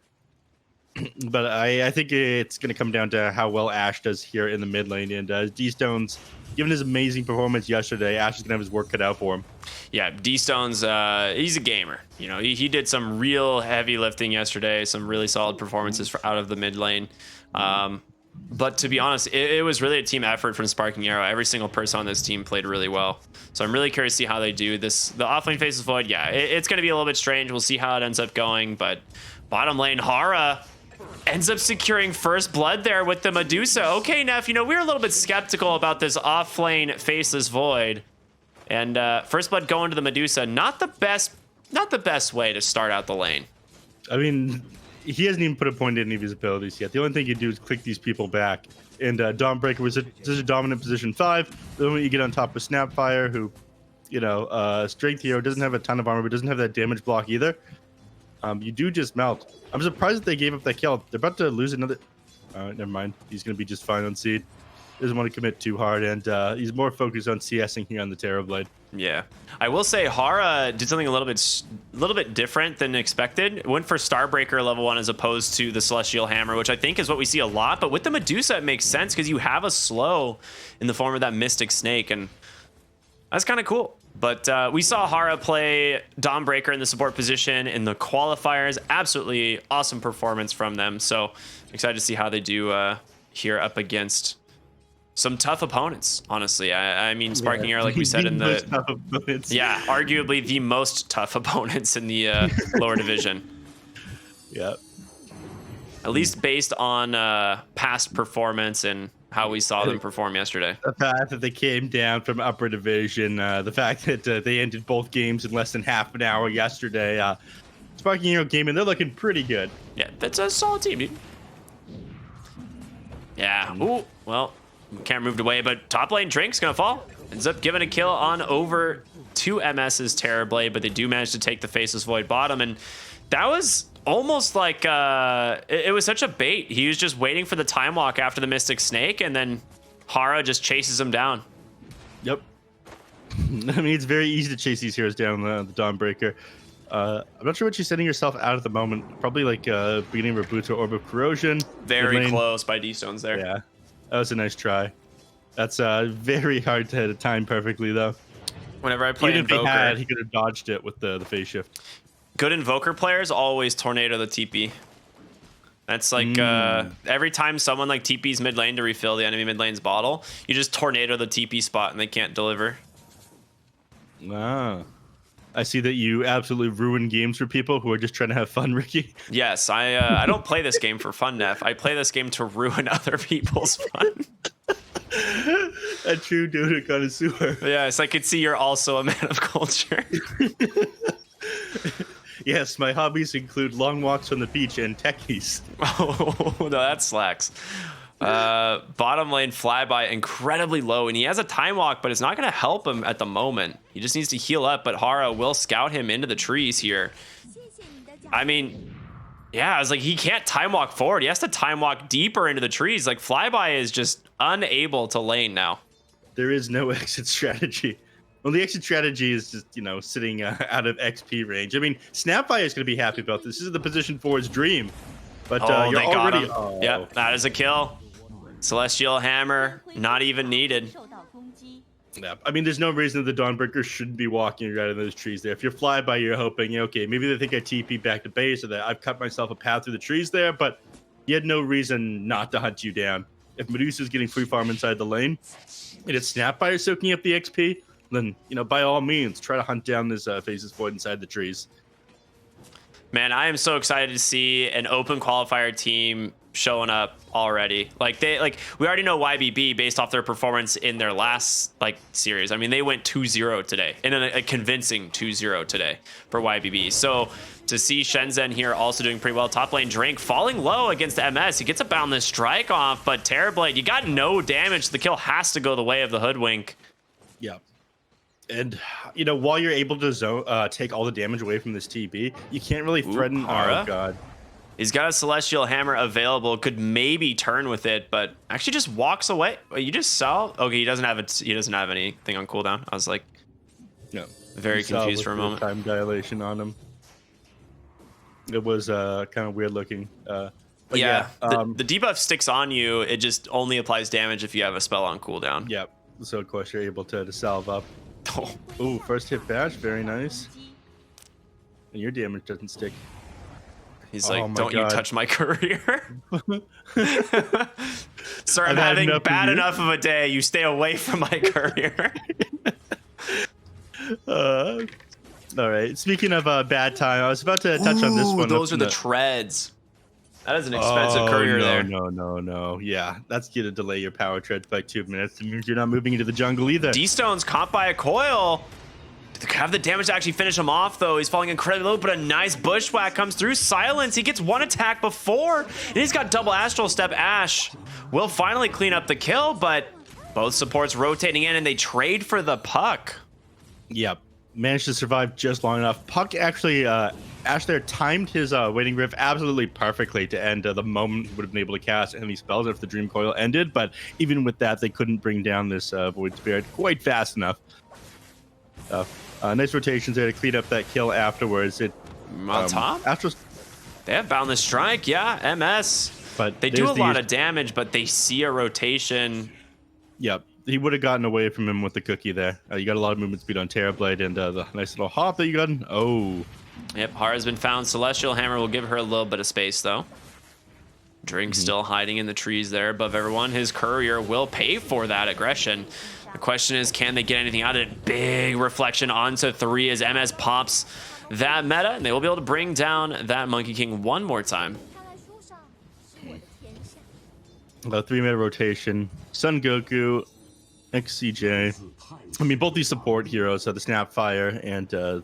but I think it's going to come down to how well Ash does here in the mid lane. And D-Stone's, given his amazing performance yesterday, Ash is going to have his work cut out for him. Yeah, D-Stone's, he's a gamer. He did some real heavy lifting yesterday, some really solid performances out of the mid lane. But to be honest, it was really a team effort from Sparking Arrow. Every single person on this team played really well. So I'm really curious to see how they do this. The offlane Faceless Void, yeah, it's going to be a little bit strange. We'll see how it ends up going. But bottom lane, Hara ends up securing first blood there with the Medusa. Okay, Neff, we were a little bit skeptical about this offlane Faceless Void. And first blood going to the Medusa, not the best way to start out the lane. I mean, he hasn't even put a point in any of his abilities yet. The only thing you do is click these people back. And Dawnbreaker was such a dominant position 5. The moment you get on top of Snapfire, who, strength hero, doesn't have a ton of armor, but doesn't have that damage block either. You do just melt. I'm surprised that they gave up that kill. They're about to lose another... never mind. He's going to be just fine on seed. Doesn't want to commit too hard, and he's more focused on CSing here on the Terrorblade. Yeah, I will say Hara did something a little bit different than expected. Went for Starbreaker level 1 as opposed to the Celestial Hammer, which I think is what we see a lot. But with the Medusa, it makes sense because you have a slow in the form of that Mystic Snake, and that's kind of cool. But we saw Hara play Dawnbreaker in the support position in the qualifiers. Absolutely awesome performance from them. So excited to see how they do here up against some tough opponents, honestly. I mean, Sparking Air, like we said in the... tough opponents. Yeah, arguably the most tough opponents in the lower division. Yep. At least based on past performance and how we saw them perform yesterday. The fact that they came down from upper division, the fact that they ended both games in less than half an hour yesterday. Sparking Hero Gaming, they're looking pretty good. Yeah, that's a solid team, dude. Yeah, ooh, well, camera moved away, but top lane Drink's gonna fall. Ends up giving a kill on over to MS's Terrorblade, but they do manage to take the Faceless Void bottom, and that was almost like it was such a bait. He was just waiting for the time walk after the Mystic Snake, and then Hara just chases him down. Yep. I mean, it's very easy to chase these heroes down the Dawnbreaker. I'm not sure what you're setting yourself out at the moment. Probably like beginning of Reboot or Orb of Corrosion. Very close by D-Stones there. Yeah, that was a nice try. That's very hard to time perfectly, though. Whenever I play Invoker, Invoker, he could have dodged it with the phase shift. Good Invoker players always tornado the TP. That's like every time someone like TP's mid lane to refill the enemy mid lane's bottle, you just tornado the TP spot and they can't deliver. Ah. I see that you absolutely ruin games for people who are just trying to have fun, Ricky. Yes, I don't play this game for fun, Neff. I play this game to ruin other people's fun. A true Dota connoisseur. Yes, I could see you're also a man of culture. Yes, my hobbies include long walks on the beach and techies. Oh, no, that slacks. Bottom lane flyby incredibly low, and he has a time walk, but it's not going to help him at the moment. He just needs to heal up, but Hara will scout him into the trees here. I mean, yeah, I was like, he can't time walk forward. He has to time walk deeper into the trees. Like, flyby is just unable to lane now. There is no exit strategy. Well, the exit strategy is just, you know, sitting out of XP range. I mean, Snapfire is going to be happy about this. This is the position for his dream. But you're already... Oh. Yep, that is a kill. Celestial Hammer, not even needed. Yeah, I mean, there's no reason that the Dawnbreaker shouldn't be walking right in those trees there. If you're flyby, you're hoping, okay, maybe they think I TP back to base or that I've cut myself a path through the trees there, but he had no reason not to hunt you down. If Medusa's getting free farm inside the lane, and it's Snapfire soaking up the XP, then, you know, by all means, try to hunt down this Faceless Void inside the trees. Man, I am so excited to see an open qualifier team showing up already. Like we already know YBB based off their performance in their last series. I mean, they went 2-0 today, in a convincing 2-0 today for YBB. So to see Shenzhen here also doing pretty well. Top lane Drink falling low against the MS. He gets a boundless strike off, but Terrorblade, you got no damage. The kill has to go the way of the Hoodwink. Yeah. And, you know, while you're able to take all the damage away from this TB, you can't really threaten... Hara. Oh, God. He's got a Celestial Hammer available, could maybe turn with it, but actually just walks away. Wait, you just saw? Okay, he doesn't have it. He doesn't have anything on cooldown. I was like, no, very confused for a moment. Time dilation on him. It was kind of weird looking. Yeah, the debuff sticks on you. It just only applies damage if you have a spell on cooldown. Yep. So of course you're able to salve up. Oh, ooh, first hit bash, very nice. And your damage doesn't stick. He's like, don't you touch my career. Sir, I'm having bad enough of a day. You stay away from my career. All right. Speaking of bad time, I was about to touch on this one. Those are the treads. That is an expensive courier there. No. Yeah, that's going to delay your power treads by 2 minutes. It means you're not moving into the jungle either. D-Stone's caught by a coil. Have the damage to actually finish him off, though. He's falling incredibly low, but a nice bushwhack comes through. Silence. He gets one attack before, and he's got double Astral Step. Ash will finally clean up the kill, but both supports rotating in, and they trade for the puck. Yep. Managed to survive just long enough. Puck actually, Ash there timed his waiting riff absolutely perfectly to end the moment he would have been able to cast any spells if the Dream Coil ended, but even with that, they couldn't bring down this Void Spirit quite fast enough. Nice rotations there to clean up that kill afterwards. On top? They have Boundless Strike, yeah, MS. But they do a lot of damage, but they see a rotation. Yep. he would have gotten away from him with the cookie there. You got a lot of movement speed on Terrorblade and the nice little hop that you got. Oh. Yep, Hara's been found. Celestial Hammer will give her a little bit of space, though. Drink still hiding in the trees there above everyone. His courier will pay for that aggression. The question is, can they get anything out of it? Big reflection onto 3 as MS pops that meta, and they will be able to bring down that Monkey King one more time. 3-meta rotation. Sun Goku, XCJ. I mean, both these support heroes, the Snapfire and the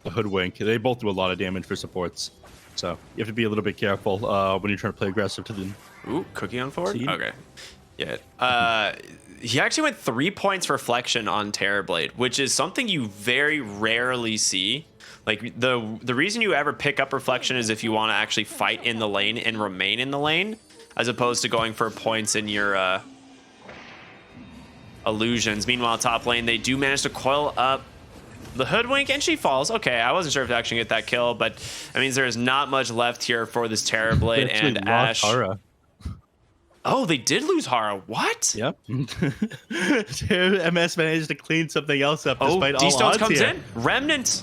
Hoodwink, they both do a lot of damage for supports. So you have to be a little bit careful when you're trying to play aggressive to them. Ooh, cookie on forward? Okay. Yeah. He actually went 3 points reflection on Terrorblade, which is something you very rarely see. Like, the reason you ever pick up reflection is if you want to actually fight in the lane and remain in the lane, as opposed to going for points in your illusions. Meanwhile, top lane, they do manage to coil up the Hoodwink, and she falls. Okay, I wasn't sure if they actually get that kill, but that means there's not much left here for this Terrorblade and Ash. Hara. Oh, they did lose Hara. What? Yep. MS managed to clean something else up despite all D-Stones odds comes here. in. Remnant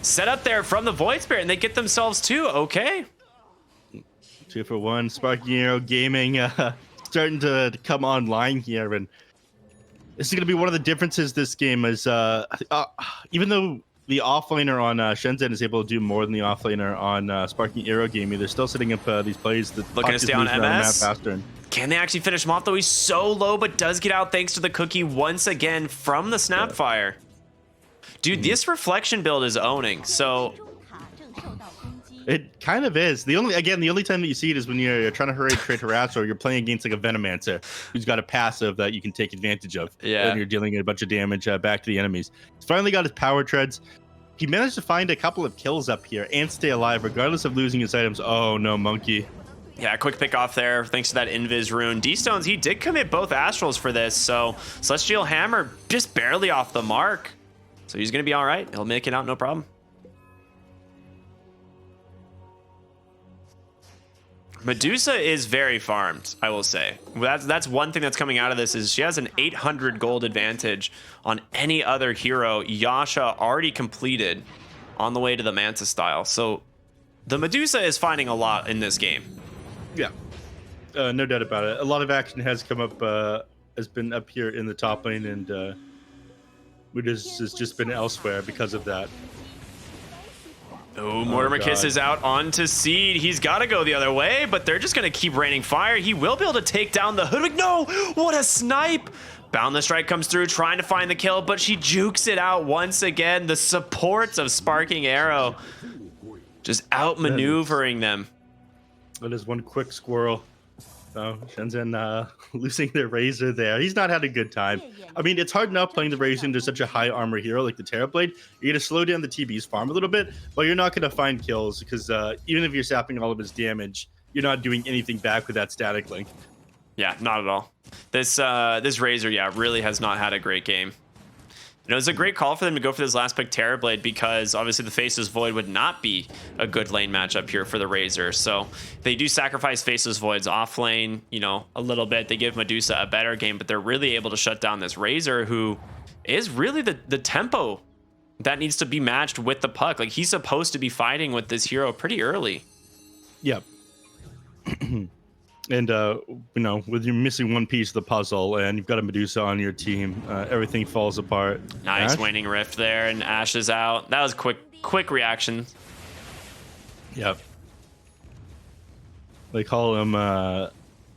set up there from the Void Spirit, and they get themselves 2. Okay. 2 for 1. Sparking Arrow Gaming starting to come online here, and this is going to be one of the differences this game is even though the offlaner on SHENZHEN is able to do more than the offlaner on Sparking Arrow Gaming, they're still setting up these plays that looking to stay on MS. Faster. Can they actually finish him off, though? He's so low, but does get out thanks to the cookie once again from the Snapfire. Dude, this reflection build is owning, so... It kind of is. The only time that you see it is when you're trying to hurry trade harass, or you're playing against like a Venomancer who's got a passive that you can take advantage of. Yeah. When you're dealing a bunch of damage back to the enemies. He's finally got his power treads. He managed to find a couple of kills up here and stay alive regardless of losing his items. Oh no, Monkey. Yeah, quick pick off there thanks to that Invis rune. D-Stones, he did commit both Astrals for this, so Celestial Hammer just barely off the mark. So he's going to be all right. He'll make it out, no problem. Medusa is very farmed, I will say. That's one thing that's coming out of this is she has an 800 gold advantage on any other hero. Yasha already completed on the way to the Manta style. So the Medusa is finding a lot in this game. Yeah, no doubt about it. A lot of action has come up, has been up here in the top lane, and Medusa has just been elsewhere because of that. Oh, Mortimer Kiss is out onto Seed. He's got to go the other way, but they're just going to keep raining fire. He will be able to take down the Hoodwink. No! What a snipe! Boundless Strike comes through, trying to find the kill, but she jukes it out once again. The supports of Sparking Arrow just outmaneuvering them. That is one quick squirrel. So SHENZHEN losing their Razor there. He's not had a good time. I mean, it's hard enough playing the Razor into such a high armor hero like the Terrorblade. You're going to slow down the TB's farm a little bit, but you're not going to find kills because even if you're sapping all of his damage, you're not doing anything back with that static link. Yeah, not at all. This Razor, yeah, really has not had a great game. You know, it's a great call for them to go for this last pick Terrorblade because obviously the Faceless Void would not be a good lane matchup here for the Razor. So they do sacrifice Faceless Voids off lane, you know, a little bit. They give Medusa a better game, but they're really able to shut down this Razor who is really the tempo that needs to be matched with the puck. Like he's supposed to be fighting with this hero pretty early. Yep. And, you know, with you missing one piece of the puzzle and you've got a Medusa on your team, everything falls apart. Nice Ash? Waning Rift there, and Ash is out. That was quick reaction. Yep. They call him, no,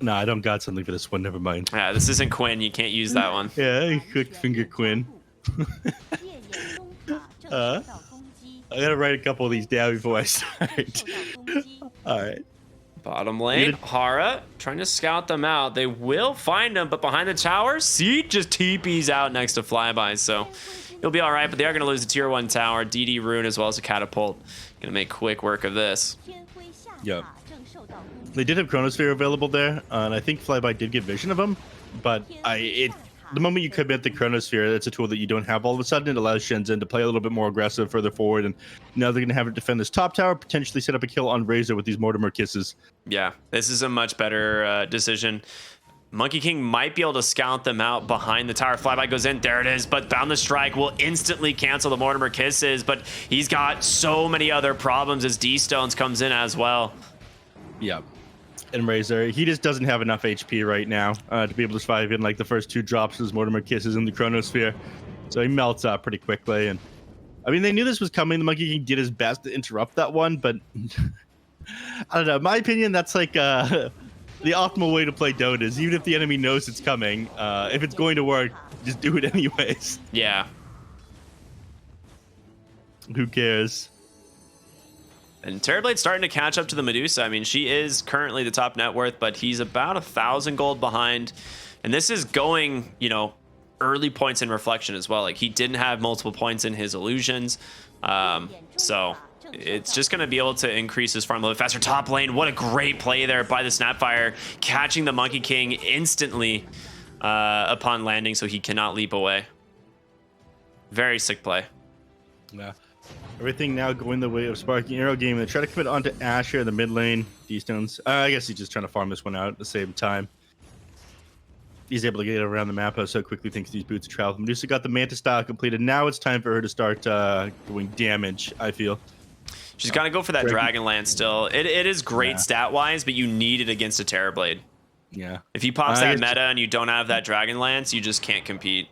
I don't got something for this one, never mind. Yeah, this isn't Quinn. You can't use that one. Yeah, quick finger Quinn. I gotta write a couple of these down before I start. All right. Bottom lane, Hara trying to scout them out. They will find them, but behind the tower, Seed just TP's out next to Flyby, so he'll be all right, but they are going to lose the tier 1 tower. DD Rune as well as a catapult. Going to make quick work of this. Yep. They did have Chronosphere available there, and I think Flyby did get vision of him, but the moment you commit the Chronosphere, it's a tool that you don't have all of a sudden. It allows SHENZHEN to play a little bit more aggressive further forward, and now they're going to have to defend this top tower, potentially set up a kill on Razor with these Mortimer Kisses. Yeah, this is a much better decision. Monkey King might be able to scout them out behind the tower. Flyby goes in. There it is. But Boundless Strike will instantly cancel the Mortimer Kisses. But he's got so many other problems as D-Stones comes in as well. Yeah. And Razor, he just doesn't have enough HP right now to be able to survive in like the first 2 drops as Mortimer Kisses in the Chronosphere. So he melts up pretty quickly. And I mean, they knew this was coming. The Monkey King did his best to interrupt that one. But I don't know. In my opinion, that's like... the optimal way to play Dota is even if the enemy knows it's coming, if it's going to work, just do it anyways. Yeah. Who cares? And Terrorblade's starting to catch up to the Medusa. I mean, she is currently the top net worth, but he's about 1,000 gold behind. And this is going, you know, early points in Reflection as well. Like, he didn't have multiple points in his illusions. So... it's just going to be able to increase his farm a little faster. Top lane, what a great play there by the Snapfire, catching the Monkey King instantly upon landing so he cannot leap away. Very sick play. Yeah. Everything now going the way of Sparking Arrow Game. They try to commit onto Asher in the mid lane. D-Stones. I guess he's just trying to farm this one out at the same time. He's able to get around the map so quickly thanks to these boots of travel. Medusa got the Manta style completed. Now it's time for her to start doing damage, I feel. She's got to go for that Dragonlance still. It is great stat-wise, but you need it against a Terrorblade. Yeah. If he pops that meta and you don't have that Dragonlance, you just can't compete.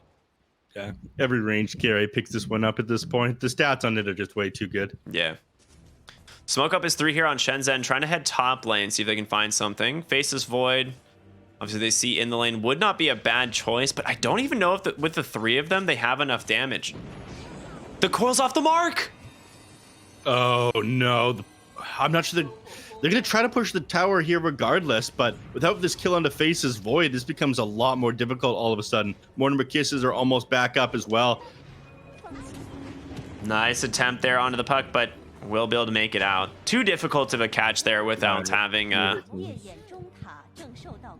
Yeah. Every ranged carry picks this one up at this point. The stats on it are just way too good. Yeah. Smoke up is 3 here on SHENZHEN, trying to head top lane, see if they can find something. Faceless Void. Obviously, they see in the lane would not be a bad choice, but I don't even know if with the 3 of them, they have enough damage. The coil's off the mark! Oh, no. I'm not sure they're going to try to push the tower here regardless, but without this kill on the Faceless Void, this becomes a lot more difficult all of a sudden. Mortimer Kisses are almost back up as well. Nice attempt there onto the puck, but will be able to make it out. Too difficult of a catch there without having an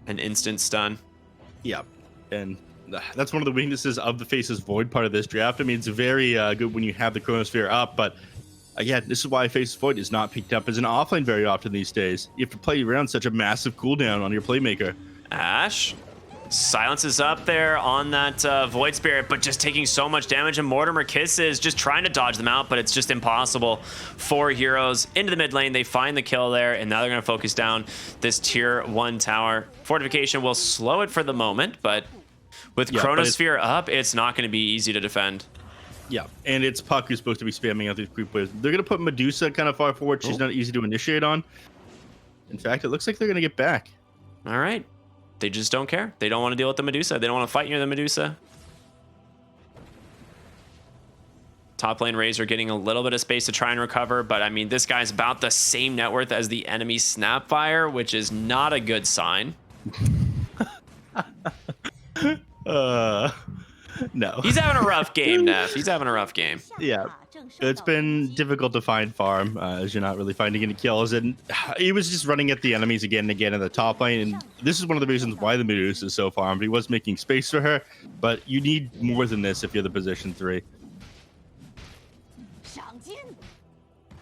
instant stun. Yeah, and that's one of the weaknesses of the Faceless Void part of this draft. I mean, it's very good when you have the Chronosphere up, but again, this is why Faceless Void is not picked up as an offlane very often these days. You have to play around such a massive cooldown on your playmaker. Ash silences up there on that Void Spirit, but just taking so much damage, and Mortimer Kisses just trying to dodge them out, but it's just impossible. 4 heroes into the mid lane. They find the kill there, and now they're going to focus down this tier 1 tower. Fortification will slow it for the moment, but with Chronosphere up, it's not going to be easy to defend. Yeah, and it's Puck who's supposed to be spamming out these creep waves. They're going to put Medusa kind of far forward. She's not easy to initiate on. In fact, it looks like they're going to get back. All right. They just don't care. They don't want to deal with the Medusa. They don't want to fight near the Medusa. Top lane Razor getting a little bit of space to try and recover, but I mean, this guy's about the same net worth as the enemy Snapfire, which is not a good sign. No. He's having a rough game, Neff. He's having a rough game. Yeah. It's been difficult to find farm as you're not really finding any kills, and he was just running at the enemies again and again in the top lane, and this is one of the reasons why the Medusa is so farmed. He was making space for her, but you need more than this if you're the position 3.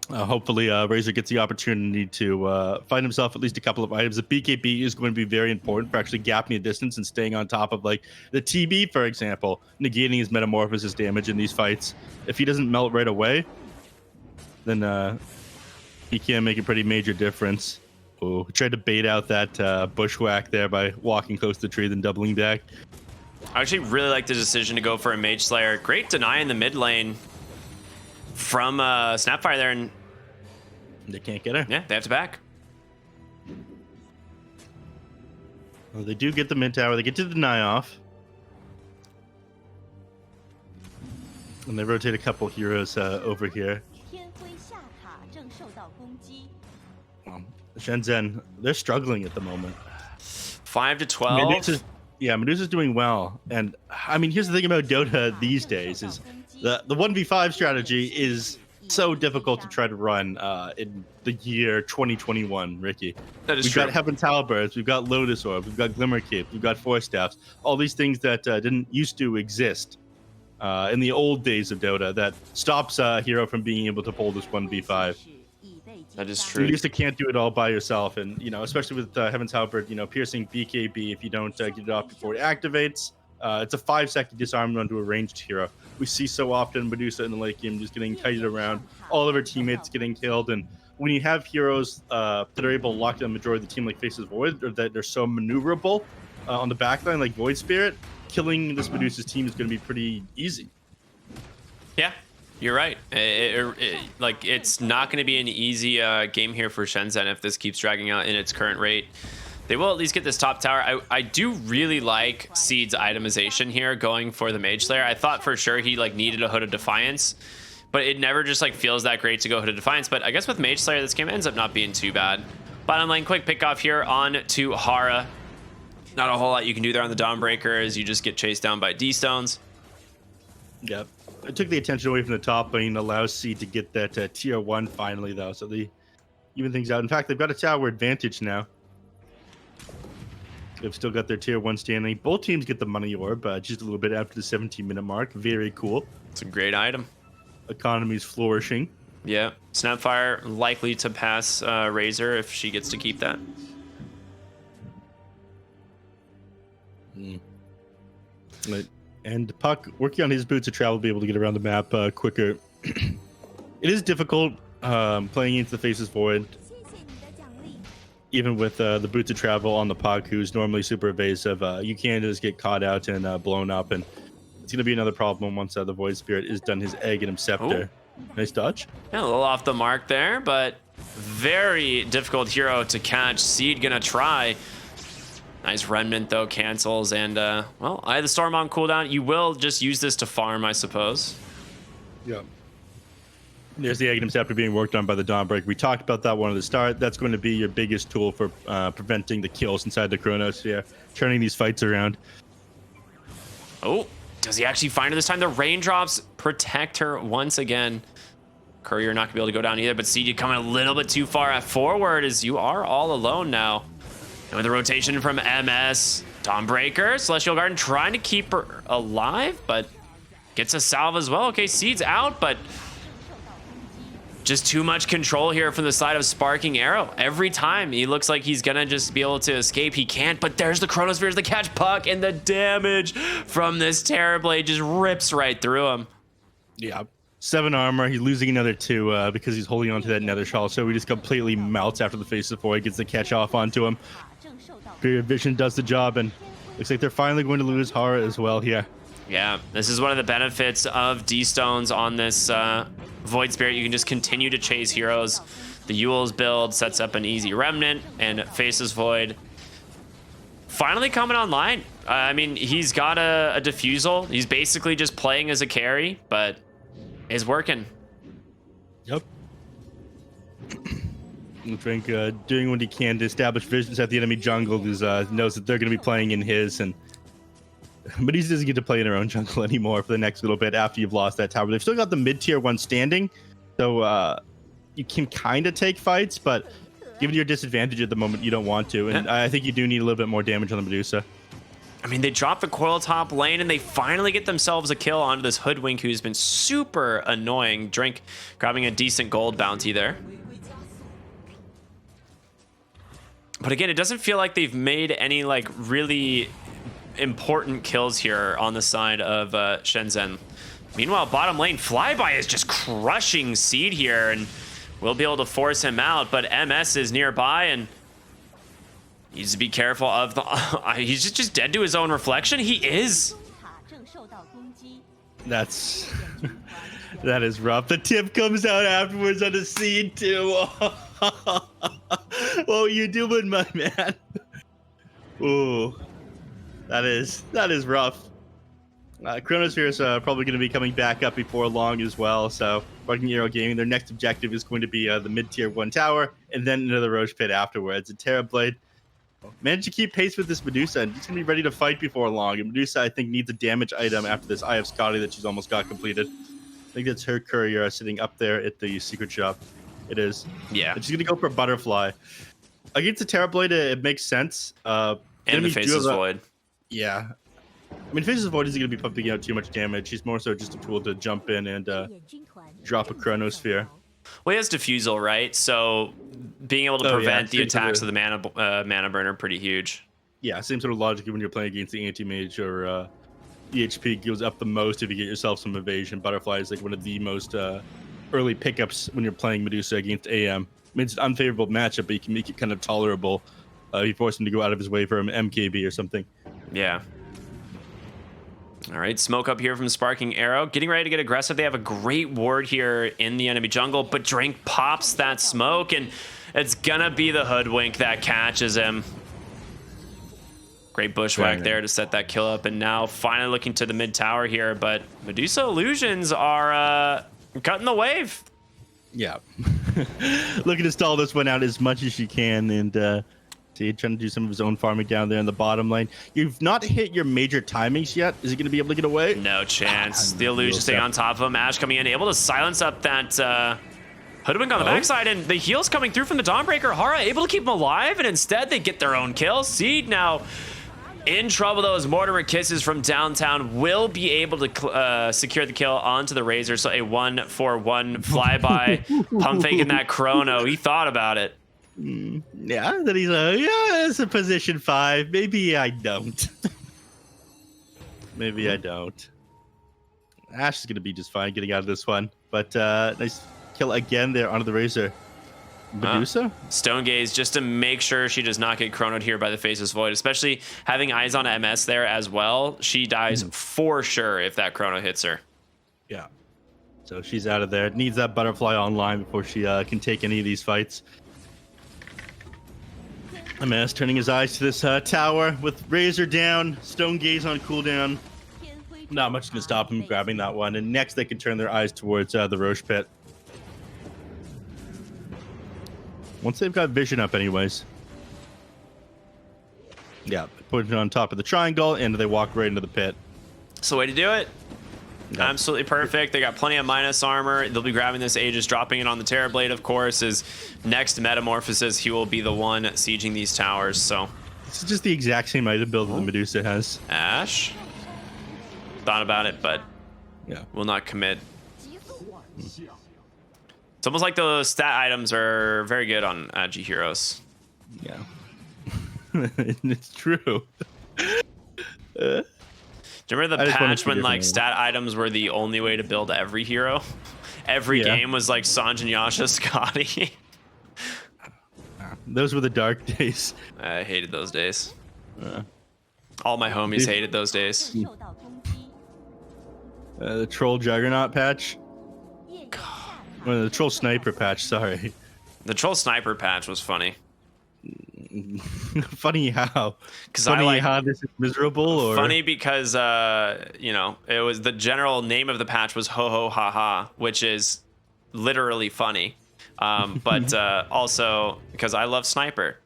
Hopefully Razor gets the opportunity to find himself at least a couple of items. The BKB is going to be very important for actually gapping the distance and staying on top of, like, the TB, for example, negating his Metamorphosis damage in these fights. If he doesn't melt right away, then he can make a pretty major difference. Oh, tried to bait out that bushwhack there by walking close to the tree, then doubling back. I actually really like the decision to go for a Mage Slayer. Great deny in the mid lane from Snapfire there, and they can't get her. Yeah, they have to back. Well, they do get the mid tower. They get to deny off, and they rotate a couple heroes over here. SHENZHEN, they're struggling at the moment. 5 to 12. Medusa's doing well, and I mean, here's the thing about Dota these days is the 1v5 strategy is so difficult to try to run in the year 2021, Ricky. That is we've true. Got Heaven's Halberds, we've got Lotus Orb, we've got Glimmer Cape, we've got Force Staffs, all these things that didn't used to exist in the old days of Dota that stops a hero from being able to pull this 1v5. That is true. Medusa can't do it all by yourself, and especially with Heaven's Halberd, piercing BKB if you don't get it off before it activates. It's a 5-second disarm onto a ranged hero. We see so often Medusa in the late game just getting kited around, all of her teammates getting killed, and when you have heroes that are able to lock down the majority of the team like Faces Void, or that they're so maneuverable on the backline like Void Spirit, killing this Medusa's team is going to be pretty easy. Yeah, you're right. It's not going to be an easy game here for Shenzhen if this keeps dragging out in its current rate. They will at least get this top tower. I do really like Seed's itemization here, going for the Mage Slayer. I thought for sure he needed a Hood of Defiance, but it never just feels that great to go Hood of Defiance. But I guess with Mage Slayer, this game ends up not being too bad. Bottom lane, quick pick off here on to Hara. Not a whole lot you can do there on the Dawnbreaker as you just get chased down by D-Stones. Yep. I took the attention away from the top lane, allows Seed to get that tier 1 finally, though. So they even things out. In fact, they've got a tower advantage now. They've still got their tier 1 standing. Both teams get the money orb just a little bit after the 17-minute mark. Very cool. It's a great item. Economy's flourishing. Yeah. Snapfire likely to pass Razor if she gets to keep that. And Puck, working on his boots of travel, be able to get around the map quicker. It is difficult playing against the Faces Void. Even with the boots of travel on the Puck, who's normally super evasive, you can just get caught out and blown up, and it's going to be another problem once the Void Spirit is done his egg and him scepter. Ooh. Nice dodge. Yeah, a little off the mark there, but very difficult hero to catch. Seed gonna try. Nice Remnant though, cancels, and well, I had the Storm on cooldown. You will just use this to farm, I suppose. Yeah. There's the Aghanim Scepter being worked on by the Dawnbreaker. We talked about that one at the start. That's going to be your biggest tool for preventing the kills inside the Chronosphere, turning these fights around. Oh, does he actually find her this time? The raindrops protect her once again. Courier not going to be able to go down either, but CG coming a little bit too far forward as you are all alone now. And with the rotation from MS, Dawnbreaker, Celestial Garden trying to keep her alive, but gets a salve as well. Okay, Seed's out, but just too much control here from the side of Sparking Arrow. Every time he looks like he's gonna just be able to escape, he can't, but there's the Chronospheres, the catch Puck, and the damage from this Terrorblade just rips right through him. Yeah, 7 armor, he's losing another 2 because he's holding on to that Nether Shawl, so he just completely melts after the Face of Void, gets the catch off onto him. Period Vision does the job, and looks like they're finally going to lose Hara as well here. Yeah, this is one of the benefits of D-Stones on this Void Spirit. You can just continue to chase heroes. The Yule's build sets up an easy Remnant, and Faces Void finally coming online. I mean, he's got a Diffusal. He's basically just playing as a carry, but it's working. Yep. I think doing what he can to establish visions at the enemy jungle, because knows that they're going to be playing in his, but he doesn't get to play in their own jungle anymore for the next little bit after you've lost that tower. They've still got the mid-tier 1 standing, so you can kind of take fights, but given your disadvantage at the moment, you don't want to, and I think you do need a little bit more damage on the Medusa. I mean, they drop the coil top lane, and they finally get themselves a kill onto this Hoodwink, who's been super annoying. Drink grabbing a decent gold bounty there. But again, it doesn't feel like they've made any really important kills here on the side of Shenzhen. Meanwhile, bottom lane, Flyby is just crushing Seed here, and we'll be able to force him out, but MS is nearby, and needs to be careful of the... he's just dead to his own reflection? He is! That's... that is rough. The tip comes out afterwards on the Seed too. What are you doing, my man? Ooh. That is rough. Chronosphere is probably going to be coming back up before long as well. So, Sparking Arrow Gaming, their next objective is going to be the mid-tier 1 tower, and then into the Roche Pit afterwards. And Terrorblade managed to keep pace with this Medusa, and he's going to be ready to fight before long. And Medusa, I think, needs a damage item after this Eye of Scotty that she's almost got completed. I think that's her courier sitting up there at the secret shop. It is. Yeah. And she's going to go for Butterfly. Against the Terrorblade, it makes sense. And the Faces Void. Yeah. I mean, Faces Void isn't going to be pumping out too much damage. She's more so just a tool to jump in and drop a Chronosphere. Well, he has Diffusal, right? So being able to prevent the attacks of the mana burner pretty huge. Yeah, same sort of logic when you're playing against the anti-mage or EHP goes up the most if you get yourself some evasion. Butterfly is like one of the most early pickups when you're playing Medusa against AM. I mean, it's an unfavorable matchup, but you can make it kind of tolerable. You force him to go out of his way for an MKB or something. Yeah. All right, smoke up here from Sparking Arrow. Getting ready to get aggressive. They have a great ward here in the enemy jungle, but Drink pops that smoke, and it's gonna be the Hoodwink that catches him. Great bushwhack there to set that kill up, and now finally looking to the mid tower here, but Medusa Illusions are cutting the wave. Yeah. Looking to stall this one out as much as she can, and trying to do some of his own farming down there in the bottom lane. You've not hit your major timings yet. Is he going to be able to get away? No chance. The Illusion staying on top of him. Ash coming in, able to silence up that Hoodwink on the backside, and the heals coming through from the Dawnbreaker. Hara able to keep him alive, and instead they get their own kill. Seed now in trouble, though, as Mortimer Kisses from downtown will be able to secure the kill onto the Razor. So a 1-for-1 flyby. Pump faking that Chrono. He thought about it. Yeah, then he's like, yeah, it's a position 5. Maybe I don't. Maybe I don't. Ash is going to be just fine getting out of this one. But nice kill again there onto the Razor. Medusa? Stone Gaze just to make sure she does not get chronoed here by the Faceless Void, especially having eyes on MS there as well. She dies for sure if that chrono hits her. Yeah. So she's out of there. Needs that butterfly online before she can take any of these fights. MS turning his eyes to this tower with Razor down, Stone Gaze on cooldown. Not much can stop him grabbing that one. And next they can turn their eyes towards the Roche Pit. Once they've got vision up anyways. Yeah, put it on top of the triangle and they walk right into the pit. That's the way to do it. Absolutely perfect. They got plenty of minus armor. They'll be grabbing this Aegis, dropping it on the Terrorblade, of course. His next Metamorphosis, he will be the one sieging these towers. So this is just the exact same item build that the Medusa has. Ash thought about it, but will not commit. It's almost like the stat items are very good on G heroes. Yeah, it's true. Do you remember the patch when like stat items were the only way to build every hero? Every game was like Sanjin, Yasha, Scotty. Those were the dark days. I hated those days. All my homies hated those days. The Troll Juggernaut patch. Well, the Troll Sniper patch, sorry. The Troll Sniper patch was funny. Funny how? Because I like how this is miserable, or funny because you know, it was the general name of the patch was ho ho ha ha, which is literally funny, but also because I love Sniper.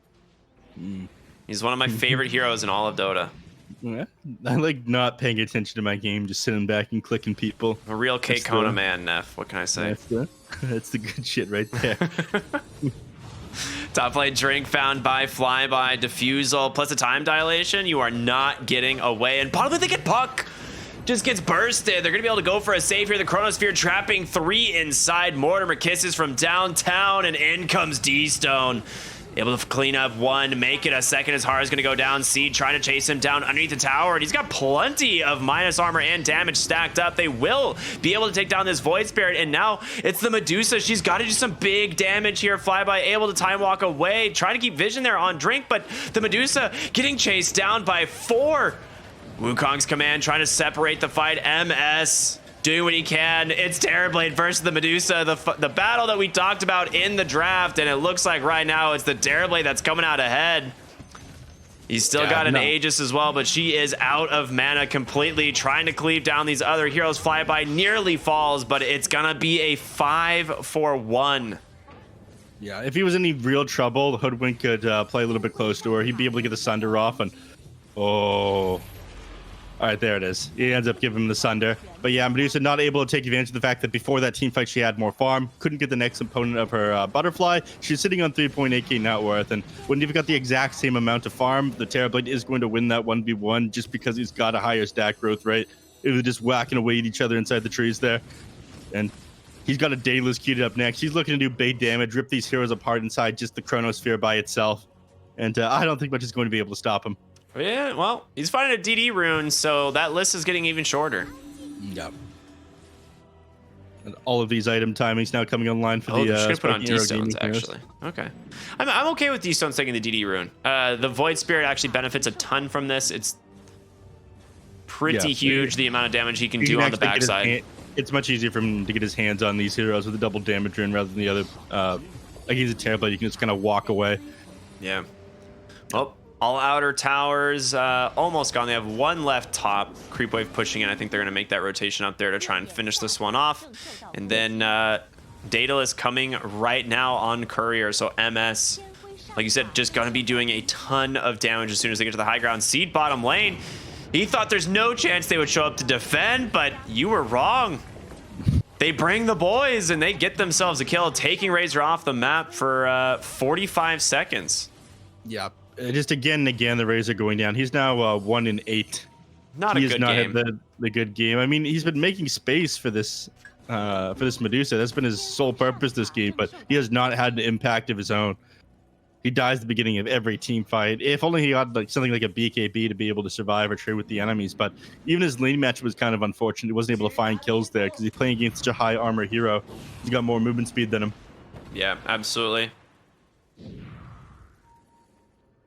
He's one of my favorite heroes in all of Dota. Yeah, I like not paying attention to my game, just sitting back and clicking people. A real K Kona man, Neff. What can I say? That's the good shit right there. Top lane Drink found by Flyby, Diffusal, plus a time dilation. You are not getting away. And bottom lane, they get Puck. Just gets bursted. They're going to be able to go for a save here. The Chronosphere trapping 3 inside. Mortimer Kisses from downtown, and in comes D-Stone. Able to clean up 1, make it a second as Hara's going to go down. Seed trying to chase him down underneath the tower, and he's got plenty of minus armor and damage stacked up. They will be able to take down this Void Spirit, and now it's the Medusa. She's got to do some big damage here. Flyby able to time walk away, trying to keep vision there on Drink, but the Medusa getting chased down by 4. Wukong's command trying to separate the fight. MS doing what he can. It's Terrorblade versus the Medusa, the battle that we talked about in the draft, and it looks like right now it's the Terrorblade that's coming out ahead. He's still got an Aegis as well, but she is out of mana completely, trying to cleave down these other heroes. Flyby nearly falls, but it's gonna be a 5-for-1. Yeah, if he was in any real trouble, the Hoodwink could play a little bit close to her. He'd be able to get the Sunder off, and all right, there it is. He ends up giving him the Sunder. But yeah, Medusa not able to take advantage of the fact that before that team fight, she had more farm. Couldn't get the next component of her Butterfly. She's sitting on 3.8k net worth. And when you've got the exact same amount of farm, the Terrorblade is going to win that 1v1 just because he's got a higher stack growth rate. It was just whacking away at each other inside the trees there. And He's got a Daedalus queued up next. He's looking to do bait damage, rip these heroes apart inside just the Chronosphere by itself. And I don't think much is going to be able to stop him. Yeah, well, he's finding a DD rune, so that list is getting even shorter. Yep. And all of these item timings now coming online for the just gonna put on Sparking Arrow D-Stones, gaming heroes. actually. Okay. I'm okay with D-Stones taking the DD rune. The Void Spirit actually benefits a ton from this. It's pretty huge, the amount of damage he can do on the backside. It's much easier for him to get his hands on these heroes with a double damage rune rather than the other. Like he's a Terrorblade, you can just kind of walk away. Yeah. Oh, all outer towers almost gone. They have one left top. Creep Wave pushing in. I think they're going to make that rotation up there to try and finish this one off. And then Daedalus coming right now on Courier. So MS, like you said, just going to be doing a ton of damage as soon as they get to the high ground. Seed bottom lane. He thought there's no chance they would show up to defend, but you were wrong. They bring the boys and they get themselves a kill, taking Razor off the map for 45 seconds. Yeah. Just again and again, the Razor going down. He's now 1-8. Not a good game. Had the good game. I mean, he's been making space for this Medusa. That's been his sole purpose this game, but he has not had an impact of his own. He dies at the beginning of every team fight. If only he got like something like a BKB to be able to survive or trade with the enemies. But even his lane match was kind of unfortunate. He wasn't able to find kills there because he's playing against such a high armor hero. He's got more movement speed than him. Yeah, absolutely.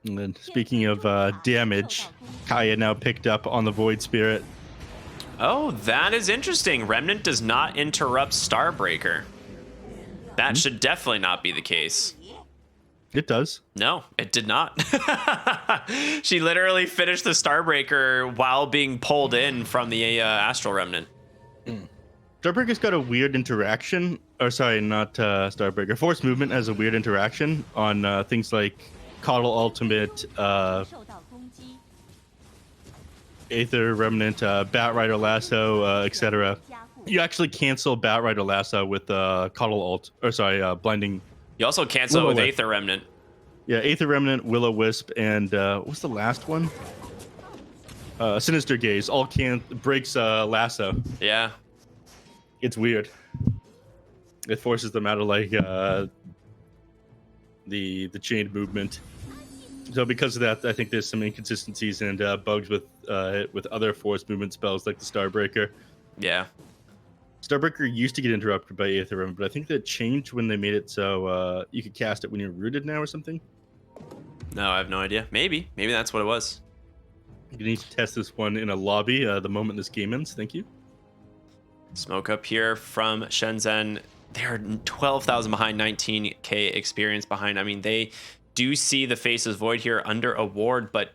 And then speaking of damage, Kaya now picked up on the Void Spirit. Oh, that is interesting. Remnant does not interrupt Starbreaker. That should definitely not be the case. It does. No, it did not. She literally finished the Starbreaker while being pulled in from the Astral Remnant. Starbreaker's got a weird interaction. Or sorry, not Starbreaker. Force Movement has a weird interaction on things like Coddle Ultimate, Aether Remnant, Batrider Lasso, etc. You actually cancel Batrider Lasso with Coddle Ult. Or sorry, Blinding. You also cancel it with Aether Remnant. Yeah, Aether Remnant, Will-O-Wisp, and what's the last one? Sinister Gaze. All breaks Lasso. Yeah. It's weird. It forces them out of like the chained movement. So because of that, I think there's some inconsistencies and bugs with other force movement spells like the Starbreaker. Yeah. Starbreaker used to get interrupted by Aether Remnant, but I think that changed when they made it so you could cast it when you're rooted now or something. No, I have no idea. Maybe that's what it was. You need to test this one in a lobby the moment this game ends. Thank you. Smoke up here from Shenzhen. They're 12,000 behind, 19k experience behind. I mean, they do see the Faceless Void here under a ward, but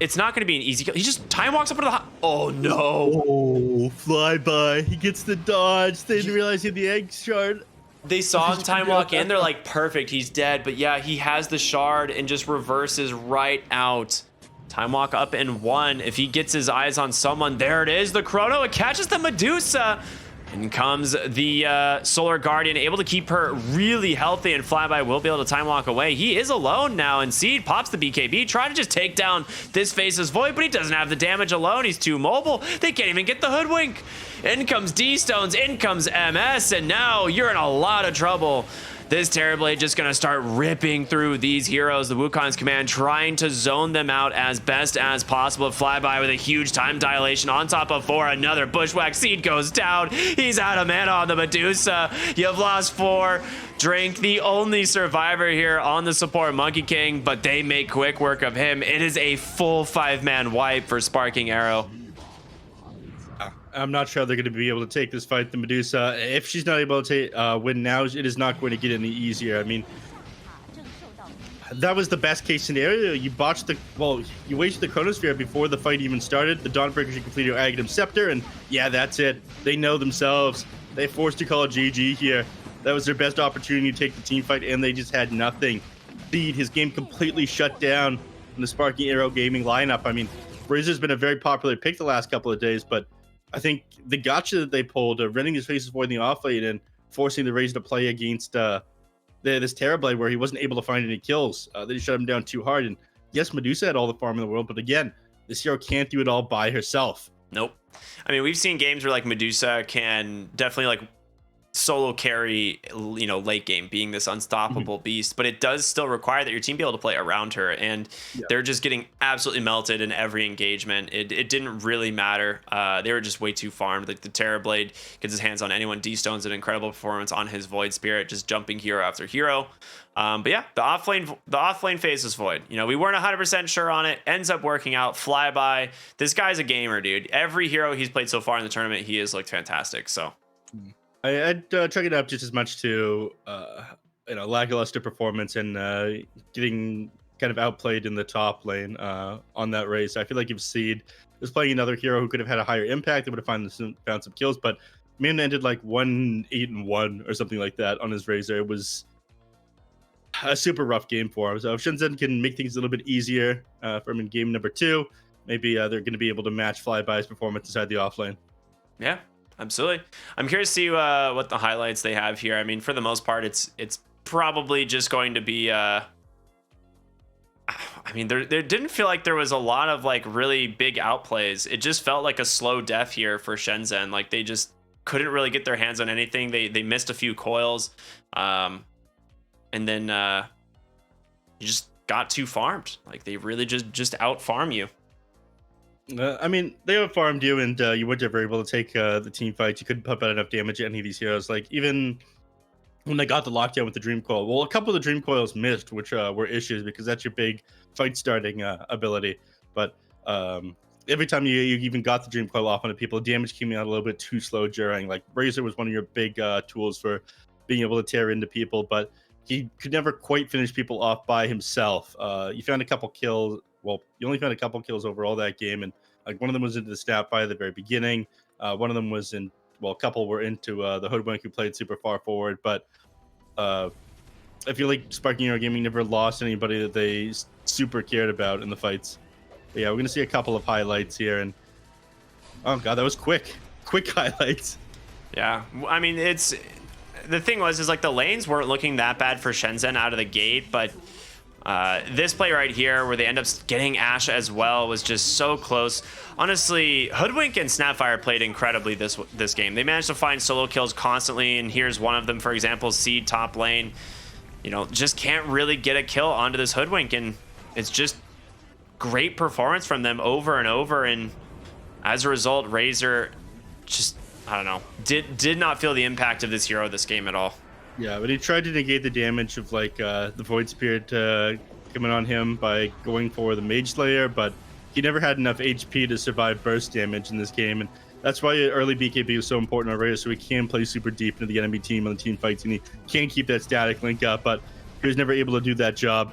it's not going to be an easy kill. He just time walks up into the oh no. Oh, flyby. He gets the dodge. They didn't realize he had the egg shard. They saw him time walk in. They're like, perfect, he's dead. But yeah, he has the shard and just reverses right out. Time walk up in one. If he gets his eyes on someone, there it is. The Chrono, it catches the Medusa. In comes the Solar Guardian, able to keep her really healthy, and Flyby will be able to time walk away. He is alone now, and Seed pops the BKB, trying to just take down this Faceless Void, but he doesn't have the damage alone. He's too mobile. They can't even get the Hoodwink. In comes D-Stones, in comes MS, and now you're in a lot of trouble. This Terrorblade just going to start ripping through these heroes. The Wukong's command trying to zone them out as best as possible. Flyby with a huge time dilation on top of 4. Another Bushwhack. Seed goes down. He's out of mana on the Medusa. You've lost 4. Drink, the only survivor here on the support Monkey King, but they make quick work of him. It is a full 5-man wipe for Sparking Arrow. I'm not sure they're going to be able to take this fight. The Medusa, if she's not able to win now, it is not going to get any easier. I mean, that was the best case scenario. You botched you wasted the Chronosphere before the fight even started. The Dawnbreaker should complete your Aghanim Scepter, and yeah, that's it. They know themselves. They forced to call a GG here. That was their best opportunity to take the team fight, and they just had nothing. Seed, his game completely shut down in the Sparking Arrow gaming lineup. I mean, Razor's been a very popular pick the last couple of days, but I think the gotcha that they pulled, running his Faceless Void in the off lane and forcing the Razor to play against this Terrorblade where he wasn't able to find any kills. They just shut him down too hard. And yes, Medusa had all the farm in the world, but again, this hero can't do it all by herself. Nope. I mean, we've seen games where like Medusa can definitely like solo carry, you know, late game, being this unstoppable beast, but it does still require that your team be able to play around her, and they're just getting absolutely melted in every engagement. It didn't really matter. They were just way too farmed. Like the Terrorblade gets his hands on anyone. D-Stone's an incredible performance on his Void Spirit, just jumping hero after hero. But yeah, the offlane phase is Void. You know, we weren't 100% sure on it. Ends up working out. Flyby. This guy's a gamer, dude. Every hero he's played so far in the tournament, he has looked fantastic. So I'd chalk it up just as much to lackluster performance and getting kind of outplayed in the top lane on that race. I feel like if Seed was playing another hero who could have had a higher impact, they would have found some kills. But man ended like 1-8-1 or something like that on his Razor. It was a super rough game for him. So if Shenzhen can make things a little bit easier for him in game number 2, maybe they're going to be able to match Flyby's performance inside the offlane. Yeah. Absolutely. I'm curious to see what the highlights they have here. I mean, for the most part, it's probably just going to be. I mean, there didn't feel like there was a lot of like really big outplays. It just felt like a slow death here for Shenzhen. Like they just couldn't really get their hands on anything. They missed a few coils, and then you just got too farmed. Like they really just out farm you. I mean, they outfarmed you, and you weren't ever able to take the team fight. You couldn't pump out enough damage to any of these heroes. Like, even when they got the lockdown with the Dream Coil, well, a couple of the Dream Coils missed, which were issues because that's your big fight-starting ability. But every time you even got the Dream Coil off on the people, damage came out a little bit too slow during. Like, Razor was one of your big tools for being able to tear into people, but he could never quite finish people off by himself. You found a couple kills. Well, you only found a couple kills overall that game, and like one of them was into the snap by at the very beginning. One of them was in, well, a couple were into the Hoodwink who played super far forward. But I feel like Sparking Hero Gaming never lost anybody that they super cared about in the fights. But yeah, we're gonna see a couple of highlights here, and oh god, that was quick highlights. Yeah, I mean, it's the thing is like the lanes weren't looking that bad for Shenzhen out of the gate, but this play right here where they end up getting Ashe as well was just so close. Honestly, Hoodwink and Snapfire played incredibly this game. They managed to find solo kills constantly, and here's one of them, for example, Seed top lane. You know, just can't really get a kill onto this Hoodwink, and it's just great performance from them over and over, and as a result, Razor just, I don't know, did not feel the impact of this hero this game at all. Yeah, but he tried to negate the damage of like the Void Spirit coming on him by going for the Mage Slayer, but he never had enough HP to survive burst damage in this game, and that's why early BKB was so important already, so he can play super deep into the enemy team on the team fights, and he can keep that static link up, but he was never able to do that job.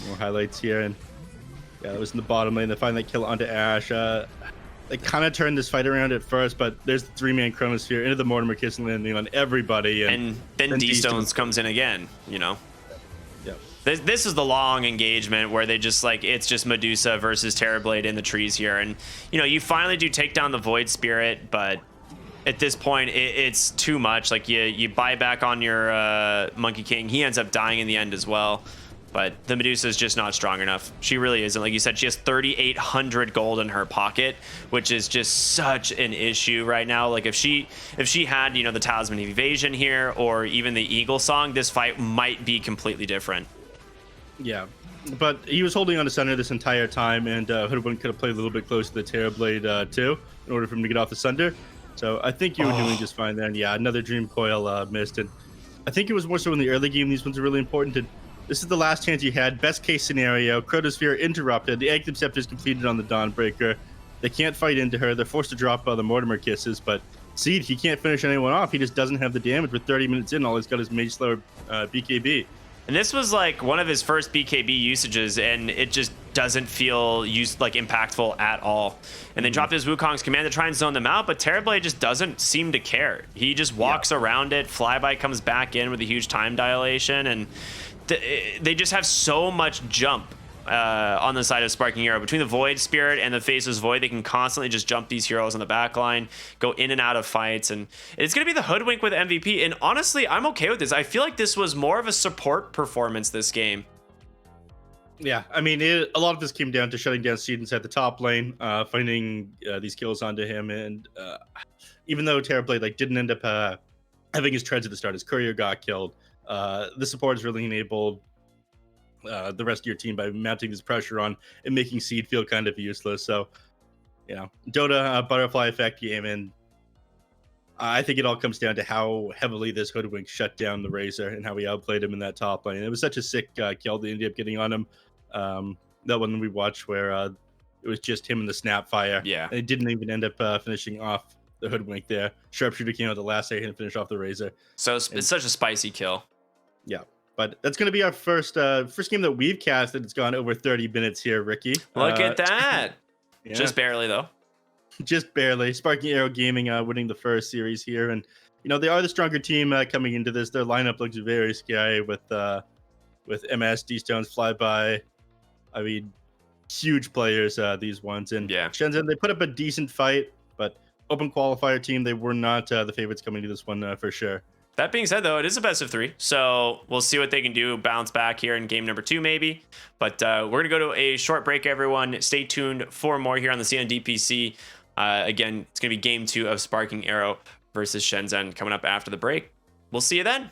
More highlights here, and yeah, it was in the bottom lane. They find that kill onto Ashe. They kind of turned this fight around at first, but there's the 3-man Chronosphere into the Mortimer Kiss landing on everybody. And then D-Stones comes in again, you know? Yeah. This is the long engagement where they just like, it's just Medusa versus Terrorblade in the trees here. And, you know, you finally do take down the Void Spirit, but at this point, it's too much. Like, you buy back on your Monkey King. He ends up dying in the end as well. But the Medusa is just not strong enough. She really isn't. Like you said, she has 3,800 gold in her pocket, which is just such an issue right now. Like if she had, you know, the Talisman of Evasion here, or even the Eagle Song, this fight might be completely different. Yeah, but he was holding on to center this entire time, and Hoodwink could have played a little bit close to the Terrorblade too, in order for him to get off the Sunder. So I think you were doing just fine there. And yeah, another Dream Coil missed, and I think it was more so in the early game. These ones are really important. And this is the last chance you had. Best case scenario, Chronosphere interrupted. The Active Scepter is completed on the Dawnbreaker. They can't fight into her. They're forced to drop the Mortimer Kisses, but Seed, he can't finish anyone off. He just doesn't have the damage. With 30 minutes in, all he's got is Mage Slayer BKB. And this was like one of his first BKB usages, and it just doesn't feel impactful at all. And they dropped his Wukong's command to try and zone them out, but Terrorblade just doesn't seem to care. He just walks around it. Flyby comes back in with a huge time dilation, and they just have so much jump on the side of Sparking Hero. Between the Void Spirit and the Faceless Void, they can constantly just jump these heroes on the back line, go in and out of fights, and it's going to be the Hoodwink with MVP. And honestly, I'm okay with this. I feel like this was more of a support performance this game. Yeah, I mean, a lot of this came down to shutting down Sedens at the top lane, finding these kills onto him, and even though Terrorblade like didn't end up having his treads at the start, his courier got killed. The support has really enabled the rest of your team by mounting this pressure on and making Seed feel kind of useless. So, Dota butterfly effect game, and I think it all comes down to how heavily this Hoodwink shut down the Razor and how we outplayed him in that top lane. It was such a sick kill they ended up getting on him. That one we watched where it was just him and the Snapfire. Yeah. And it didn't even end up finishing off the Hoodwink there. Sharpshooter came out the last second and finished off the Razor. So it's such a spicy kill. Yeah. But that's going to be our first game that we've casted. It's gone over 30 minutes here, Ricky. Look at that. Yeah. Just barely, though. Just barely. Sparking Arrow Gaming winning the first series here. And, they are the stronger team coming into this. Their lineup looks very scary with MS, D-Stones, Flyby. I mean, huge players, these ones. And Shenzhen, they put up a decent fight, but open qualifier team, they were not the favorites coming to this one for sure. That being said, though, it is a best of 3, so we'll see what they can do. Bounce back here in game number 2, maybe. But we're going to go to a short break, everyone. Stay tuned for more here on the CDEC. Again, it's going to be game 2 of Sparking Arrow versus Shenzhen coming up after the break. We'll see you then.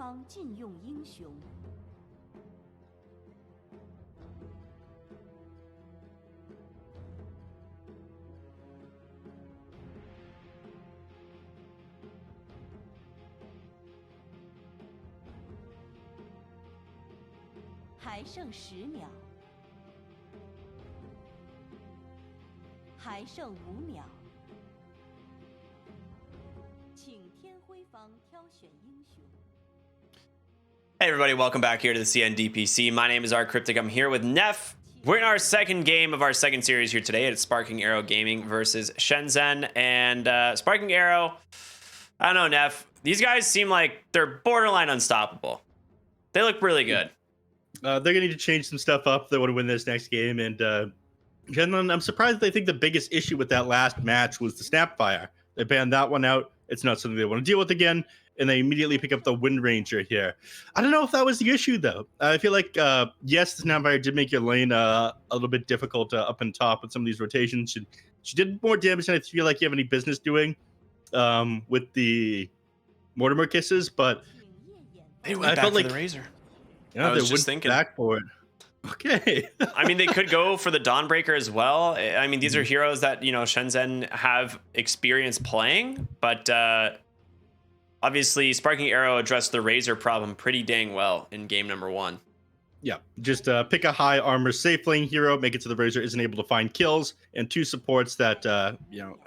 方禁用英雄。还剩10秒，还剩5秒，请天辉方挑选英雄。 Hey everybody, welcome back here to the CDEC. My name is Cryptic. I'm here with Neff. We're in our second game of our second series here today. It's Sparking Arrow Gaming versus SHENZHEN. And Sparking Arrow, I don't know, Neff. These guys seem like they're borderline unstoppable. They look really good. They're going to need to change some stuff up if they want to win this next game. And SHENZHEN, I'm surprised they think the biggest issue with that last match was the Snapfire. They banned that one out. It's not something they want to deal with again. And they immediately pick up the Wind Ranger here. I don't know if that was the issue, though. I feel like, yes, the Snapfire did make your lane a little bit difficult up and top with some of these rotations. She did more damage than I feel like you have any business doing with the Mortimer kisses, but they went back for the Razor. Yeah, I was just thinking. Back for it. Okay. I mean, they could go for the Dawnbreaker as well. I mean, these are heroes that, you know, SHENZHEN have experience playing, but obviously Sparking Arrow addressed the Razor problem pretty dang well in game number 1. Yeah, just pick a high armor safe lane hero, make it so the Razor isn't able to find kills, and 2 supports that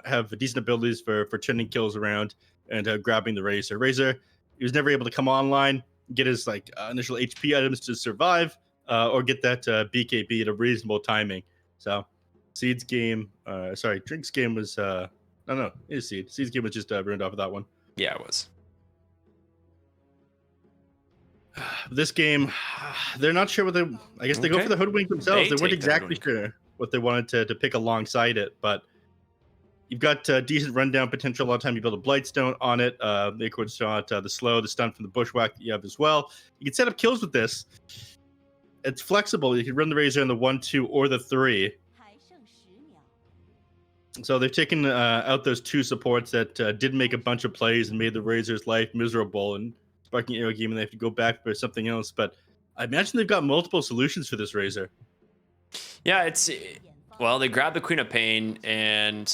have decent abilities for turning kills around and grabbing the Razor. Razor, he was never able to come online, get his initial HP items to survive, or get that BKB at a reasonable timing. So Drink's game was it is Seed. Seed's game was just ruined off of that one. Yeah, it was. This game, they're not sure what they. I guess they go for the Hoodwink themselves. They weren't exactly sure what they wanted to pick alongside it, but you've got decent rundown potential. A lot of time you build a Blightstone on it. The Acorn Shot, the slow, the stun from the Bushwhack that you have as well. You can set up kills with this. It's flexible. You can run the Razor in the 1, 2, or the 3. So they've taken out those 2 supports that did make a bunch of plays and made the Razor's life miserable. And Sparking Arrow Game, and they have to go back for something else. But I imagine they've got multiple solutions for this Razor. Yeah, well, they grab the Queen of Pain and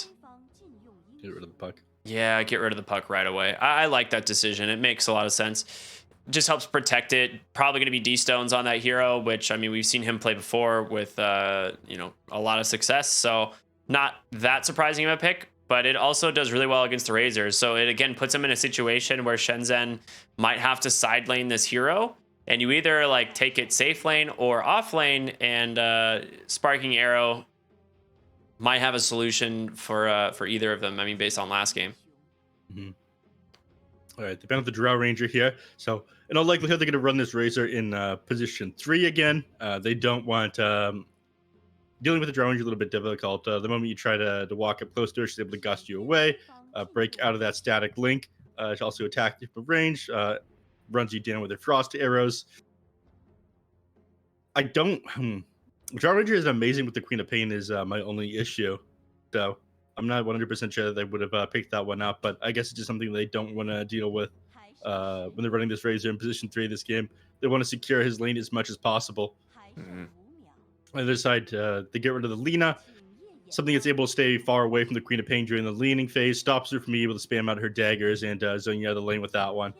get rid of the puck. Yeah, get rid of the puck right away. I like that decision. It makes a lot of sense. Just helps protect it. Probably going to be D-Stones on that hero, which, I mean, we've seen him play before with, a lot of success. So not that surprising of a pick, but it also does really well against the Razors. So it, again, puts him in a situation where SHENZHEN might have to side lane this hero. And you either, take it safe lane or off lane, and Sparking Arrow might have a solution for either of them. I mean, based on last game. Mm-hmm. All right, they banned the Drow Ranger here. So in all likelihood, they're going to run this Razor in position 3 again. They don't want... dealing with the Drow Ranger a little bit difficult. The moment you try to walk up close to her, she's able to gust you away, break out of that static link. She also attacks you from range, runs you down with her frost arrows. Drow Ranger is amazing with the Queen of Pain is my only issue. So I'm not 100% sure that they would have picked that one up, but I guess it's just something they don't want to deal with when they're running this Razor in position 3 of this game. They want to secure his lane as much as possible. Mm-hmm. On the other side, they get rid of the Lina, something that's able to stay far away from the Queen of Pain during the leaning phase, stops her from being able to spam out her daggers and zone you out of the lane with that one.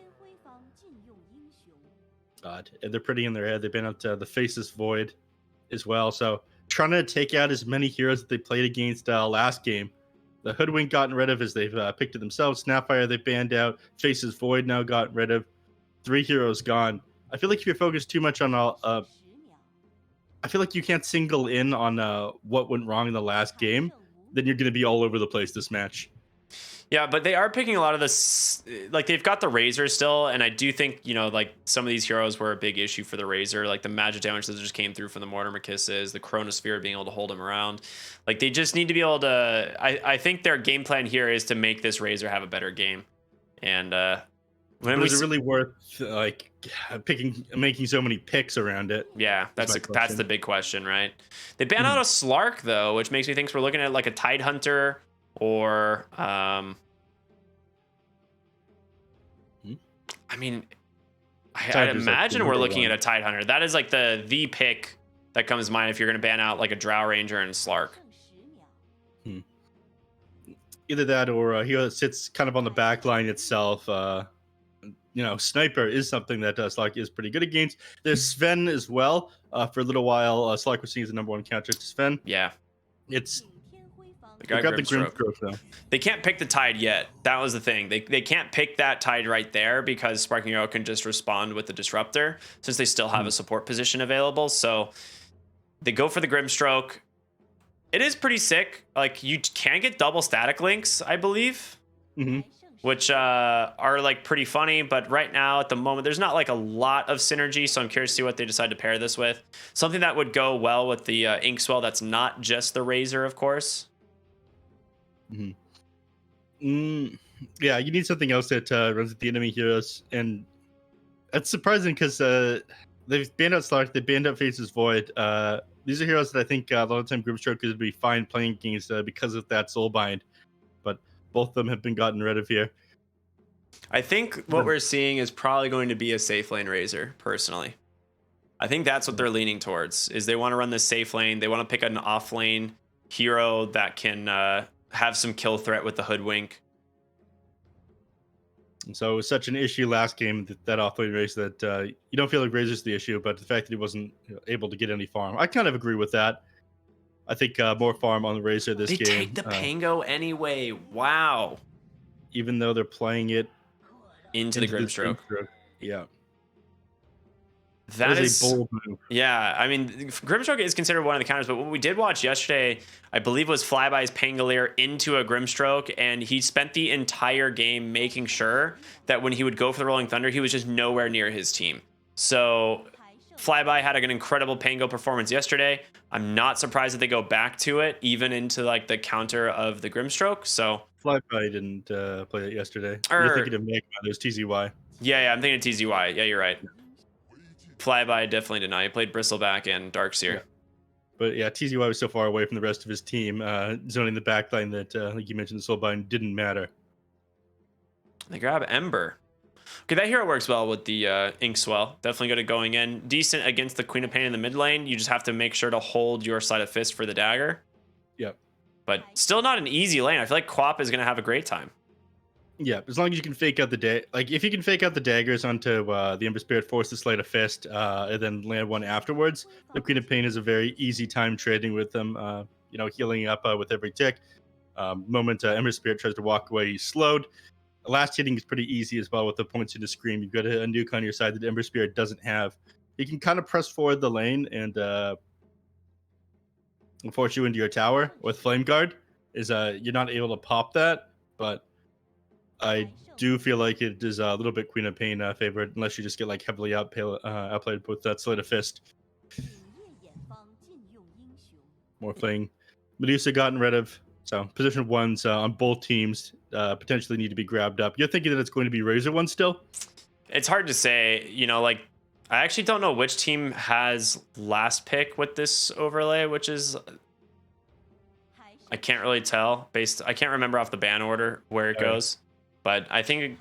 God, and they're pretty in their head. They've been out the Faceless Void as well, so trying to take out as many heroes that they played against last game. The Hoodwink gotten rid of as they've picked it themselves. Snapfire they banned out. Faceless Void now gotten rid of. 3 heroes gone. I feel like if you're focused too much on I feel like you can't single in on what went wrong in the last game, then you're going to be all over the place this match. Yeah, but they are picking a lot of this, they've got the Razor still, and I do think, some of these heroes were a big issue for the Razor, like the magic damage that just came through from the Mortimer Kisses, the Chronosphere being able to hold him around. They just need to be able to, I think their game plan here is to make this Razor have a better game. And is it really worth making so many picks around it? Yeah, that's the big question, right? They ban out a Slark though, which makes me think we're looking at a Tidehunter or I mean, I'd imagine we're looking at a Tidehunter. That is like the pick that comes to mind if you're going to ban out like a Drow Ranger and Slark. Either that or he sits kind of on the back line itself. Sniper is something that Slark is pretty good against. There's Sven as well. For a little while, Slark was seen as the #1 counter to Sven. Yeah. It's... They got the Grimstroke though. They can't pick the Tide yet. That was the thing. They can't pick that Tide right there because Sparking Arrow can just respond with the Disruptor since they still have a support position available. So they go for the Grimstroke. It is pretty sick. Like, you can get double static links, I believe, which are like pretty funny. But right now, at the moment, there's not like a lot of synergy. So I'm curious to see what they decide to pair this with. Something that would go well with the Inkswell that's not just the Razor, of course. Yeah, you need something else that runs at the enemy heroes, and that's surprising because they've banned out Slark, they banned out Faces Void. These are heroes that I think a lot of time Grimstroke could be fine playing against because of that Soulbind, but both of them have been gotten rid of here. I think what we're seeing is probably going to be a safe lane Razor, personally. I think that's what they're leaning towards, is they want to run this safe lane. They want to pick an off lane hero that can have some kill threat with the Hoodwink. And so it was such an issue last game, that off-lane race, that you don't feel like Razor's the issue, but the fact that he wasn't able to get any farm. I kind of agree with that. I think more farm on the Razor this game. They take the Pango anyway. Wow. Even though they're playing it into the Grimstroke. Yeah. That is a bold move. Yeah, I mean, Grimstroke is considered one of the counters, but what we did watch yesterday, I believe, was Flyby's Pangolier into a Grimstroke, and he spent the entire game making sure that when he would go for the Rolling Thunder, he was just nowhere near his team. So Flyby had an incredible Pango performance yesterday. I'm not surprised that they go back to it, even into like the counter of the Grimstroke. So Flyby didn't play it yesterday. You're thinking of Magma. There's TZY. Yeah, I'm thinking of TZY. Yeah, you're right. Flyby definitely did not. He played Bristleback and Darkseer. Yeah. But yeah, TZY was so far away from the rest of his team, zoning the backline that, like you mentioned, the Soulbind didn't matter. They grab Ember. Okay, that hero works well with the Inkswell. Definitely good at going in. Decent against the Queen of Pain in the mid lane. You just have to make sure to hold your sleight of fist for the dagger. Yep. But still not an easy lane. I feel like Quap is going to have a great time. Yeah, as long as you can fake out the if you can fake out the daggers onto the Ember Spirit, force the Sleight of Fist, and then land one afterwards, the Queen of Pain is a very easy time trading with them. Healing up with every tick. Moment Ember Spirit tries to walk away, he's slowed. Last hitting is pretty easy as well with the points into Scream. You've got a nuke on your side that Ember Spirit doesn't have. You can kind of press forward the lane and force you into your tower with Flame Guard. You're not able to pop that, but I do feel like it is a little bit Queen of Pain favored, unless you just get like heavily outplayed with that Sleight of Fist. More Fling. Medusa gotten rid of. So position ones on both teams potentially need to be grabbed up. You're thinking that it's going to be Razor one still? It's hard to say. I actually don't know which team has last pick with this overlay, which is... I can't really tell. I can't remember off the ban order where it goes. But I think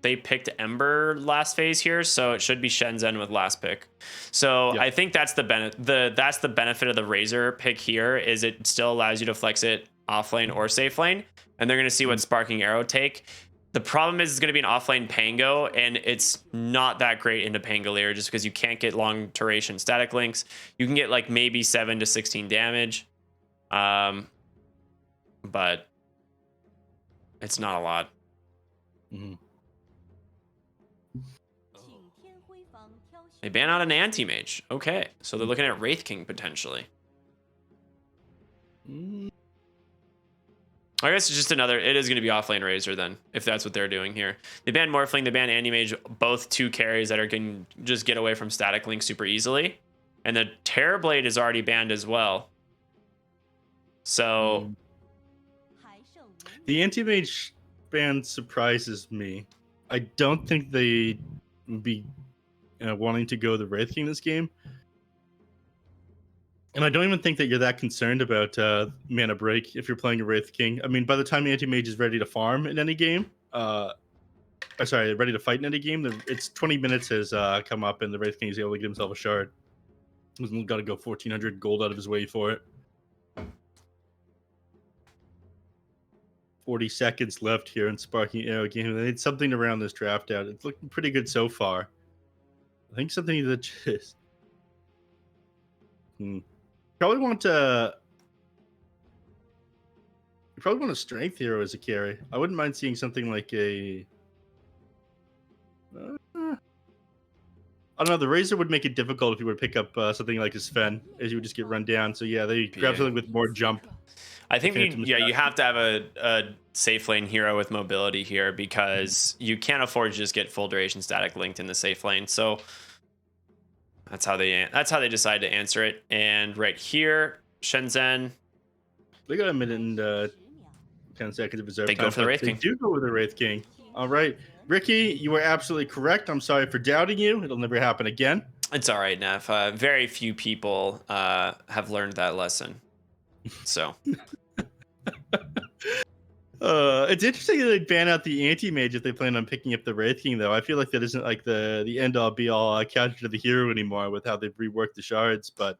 they picked Ember last phase here, so it should be Shenzhen with last pick. So I think that's the benefit of the Razor pick here, is it still allows you to flex it off lane or safe lane, and they're going to see what Sparking Arrow take. The problem is it's going to be an offlane Pango, and it's not that great into Pangolier just because you can't get long duration static links. You can get like maybe 7 to 16 damage, but it's not a lot. They ban out an anti-mage. Okay, so they're looking at Wraith King potentially. I guess it's just it is going to be offlane Razor then, if that's what they're doing here. They ban Morphling, they ban anti-mage, both two carries that can just get away from static link super easily. And the Terrorblade is already banned as well. So... The anti-mage ban surprises me. I don't think they would be wanting to go the Wraith King this game. And I don't even think that you're that concerned about mana break if you're playing a Wraith King. I mean, by the time the anti-mage is ready to farm in any game, sorry, ready to fight in any game. It's 20 minutes has come up, and the Wraith King is able to get himself a shard. He's got to go 1,400 gold out of his way for it. 40 seconds left here in Sparking Arrow game. They need something to round this draft out. It's looking pretty good so far. I think something that just probably want to. You probably want a strength hero as a carry. I wouldn't mind seeing something like a. I don't know. The Razor would make it difficult if you were to pick up something like a Sven, as you would just get run down. So yeah, they grab something with more jump. I think you have to have a safe lane hero with mobility here because you can't afford to just get full duration static linked in the safe lane. So that's how they decide to answer it. And right here, SHENZHEN. They got a minute and 10 seconds of reserve time. They go for the Wraith King. They do go with the Wraith King. All right. Ricky, you were absolutely correct. I'm sorry for doubting you. It'll never happen again. It's all right, Neff. Very few people have learned that lesson. So. It's interesting that they ban out the anti-mage if they plan on picking up the Wraith King, though. I feel like that isn't like the end-all be-all counter to the hero anymore with how they've reworked the shards. But,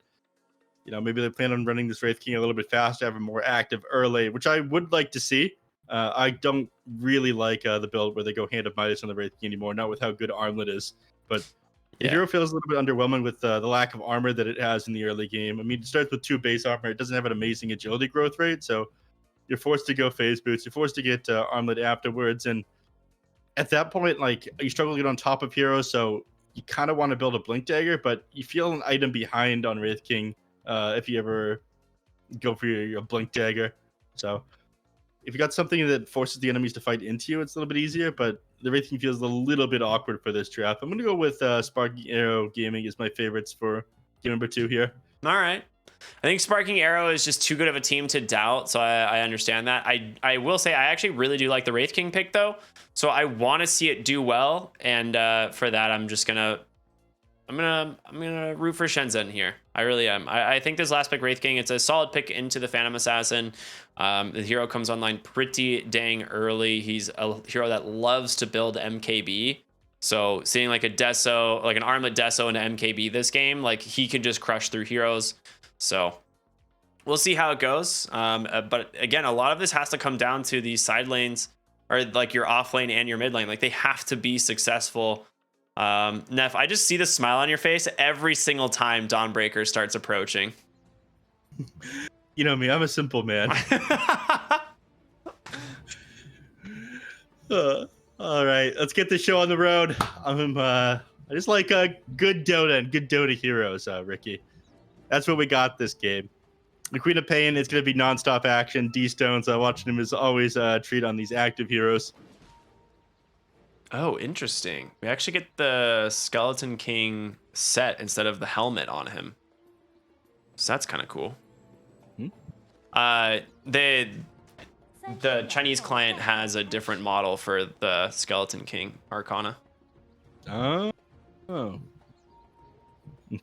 you know, maybe they plan on running this Wraith King a little bit faster, have a more active early, which I would like to see. I don't really like the build where they go Hand of Midas on the Wraith King anymore, not with how good Armlet is. But the hero feels a little bit underwhelming with the lack of armor that it has in the early game. I mean, it starts with 2 base armor. It doesn't have an amazing agility growth rate, so you're forced to go phase boots. You're forced to get armlet afterwards. And at that point, like, you struggle to get on top of heroes, so you kind of want to build a Blink Dagger, but you feel an item behind on Wraith King if you ever go for your Blink Dagger. So if you got something that forces the enemies to fight into you, it's a little bit easier, but the Wraith King feels a little bit awkward for this draft. I'm going to go with Sparking Arrow Gaming as my favorites for game number 2 here. All right. I think Sparking Arrow is just too good of a team to doubt, so I understand that. I will say I actually really do like the Wraith King pick, though, so I want to see it do well, and for that I'm gonna root for SHENZHEN here. I really am. I think this last pick, Wraith King, it's a solid pick into the Phantom Assassin. The hero comes online pretty dang early. He's a hero that loves to build MKB. So seeing like a Deso, like an Armlet Deso into MKB this game, like he can just crush through heroes. So we'll see how it goes. But again, a lot of this has to come down to these side lanes, or like your off lane and your mid lane. Like they have to be successful. Neff, I just see the smile on your face every single time Dawnbreaker starts approaching. You know me, I'm a simple man. All right, let's get the show on the road. I just like good Dota and good Dota heroes, Ricky. That's what we got this game. The Queen of Pain is going to be nonstop action. D-Stones, watching him is always a treat on these active heroes. Oh, interesting. We actually get the Skeleton King set instead of the helmet on him. So that's kind of cool. The Chinese client has a different model for the Skeleton King Arcana. Oh.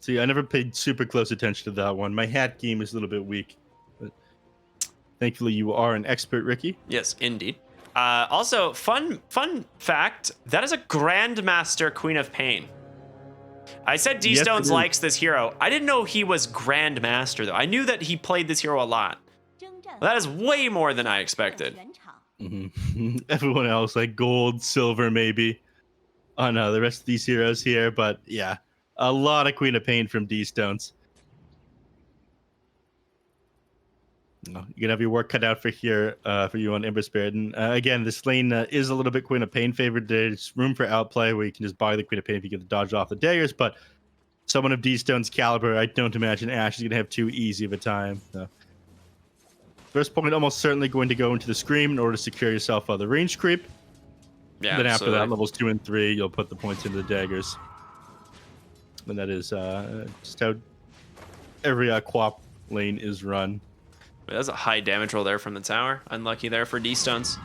See, I never paid super close attention to that one. My hat game is a little bit weak. But thankfully, you are an expert, Ricky. Yes, indeed. Also, fun fact, that is a Grandmaster Queen of Pain. I said D-Stones likes this hero. I didn't know he was Grandmaster, though. I knew that he played this hero a lot. That is way more than I expected. Mm-hmm. Everyone else, like gold, silver, maybe. Oh, no, the rest of these heroes here. But, yeah, a lot of Queen of Pain from D-Stones. You're going to have your work cut out for here for you on Ember Spirit. And again, this lane is a little bit Queen of Pain favored. There's room for outplay where you can just buy the Queen of Pain if you get the dodge off the daggers. But someone of D-Stone's caliber, I don't imagine Ash is going to have too easy of a time. So. First point, almost certainly going to go into the Scream in order to secure yourself the range creep. Yeah, then after that, levels 2 and 3, you'll put the points into the daggers. And that is just how every QoP lane is run. That's a high damage roll there from the tower. Unlucky there for D-Stones.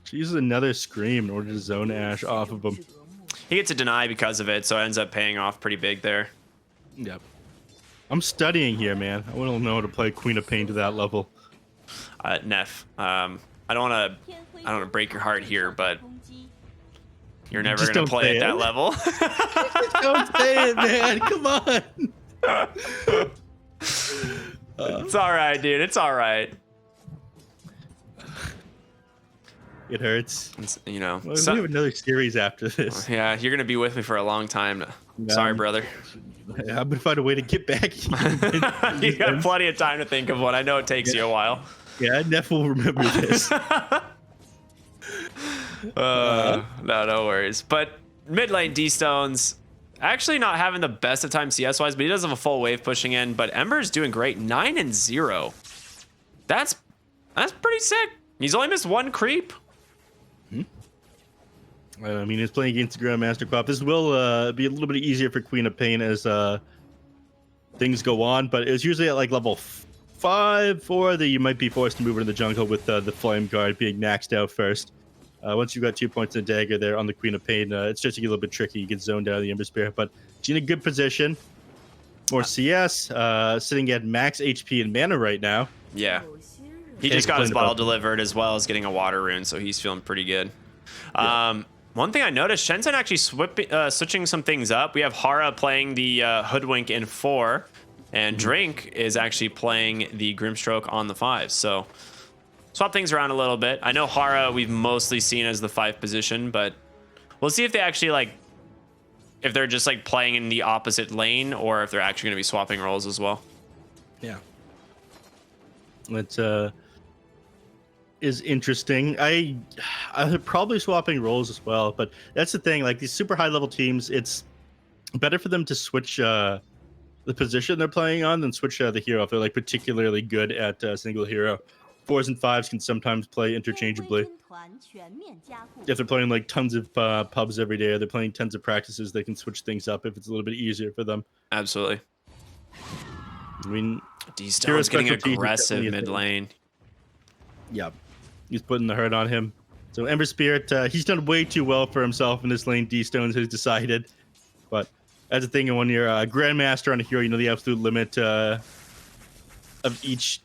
She uses another Scream in order to zone Ash off of him. He gets a deny because of it, so it ends up paying off pretty big there. Yep. I'm studying here, man. I want to know how to play Queen of Pain to that level. Neff, I I don't want to break your heart here, but you're never Just going to don't play say at that it. level. Just don't say it, man. Come on. It's all right, dude. It's all right. It hurts. You know. Well, we have another series after this. Yeah, you're gonna be with me for a long time. Sorry, brother. I'm gonna find a way to get back. You got plenty of time to think of one. I know it takes you a while. Yeah, Neff will remember this. No worries. But mid lane D-Stones actually not having the best of time CS wise, but he does have a full wave pushing in. But Ember's doing great, 9-0. That's pretty sick. He's only missed one creep. I mean, he's playing against the Grandmaster Quap. This will be a little bit easier for Queen of Pain as things go on, but it's usually at like level 5, 4 that you might be forced to move into the jungle with the Flame Guard being maxed out first. Once you've got 2 points in Dagger there on the Queen of Pain, it starts to get a little bit tricky. You get zoned out of the Ember Spirit, but she's in a good position. More CS, sitting at max HP and mana right now. Yeah. He just got his bottle delivered as well as getting a water rune, so he's feeling pretty good. Yeah. One thing I noticed, SHENZHEN actually switching some things up. We have Hara playing the Hoodwink in 4, and Drink is actually playing the Grimstroke on the 5. So swap things around a little bit. I know Hara we've mostly seen as the 5 position, but we'll see if they actually if they're just playing in the opposite lane or if they're actually going to be swapping roles as well. Yeah. It's is interesting. I'm probably swapping roles as well, but that's the thing. Like these super high level teams, it's better for them to switch the position they're playing on than switch the hero if they're particularly good at a single hero. 4s and 5s can sometimes play interchangeably. If they're playing tons of pubs every day, or they're playing tons of practices, they can switch things up if it's a little bit easier for them. Absolutely. I mean, D-Stone's getting aggressive mid lane. Yeah. He's putting the hurt on him. So Ember Spirit, he's done way too well for himself in this lane. D-Stones has decided. But that's the thing when you're a Grandmaster on a hero, you know the absolute limit of each...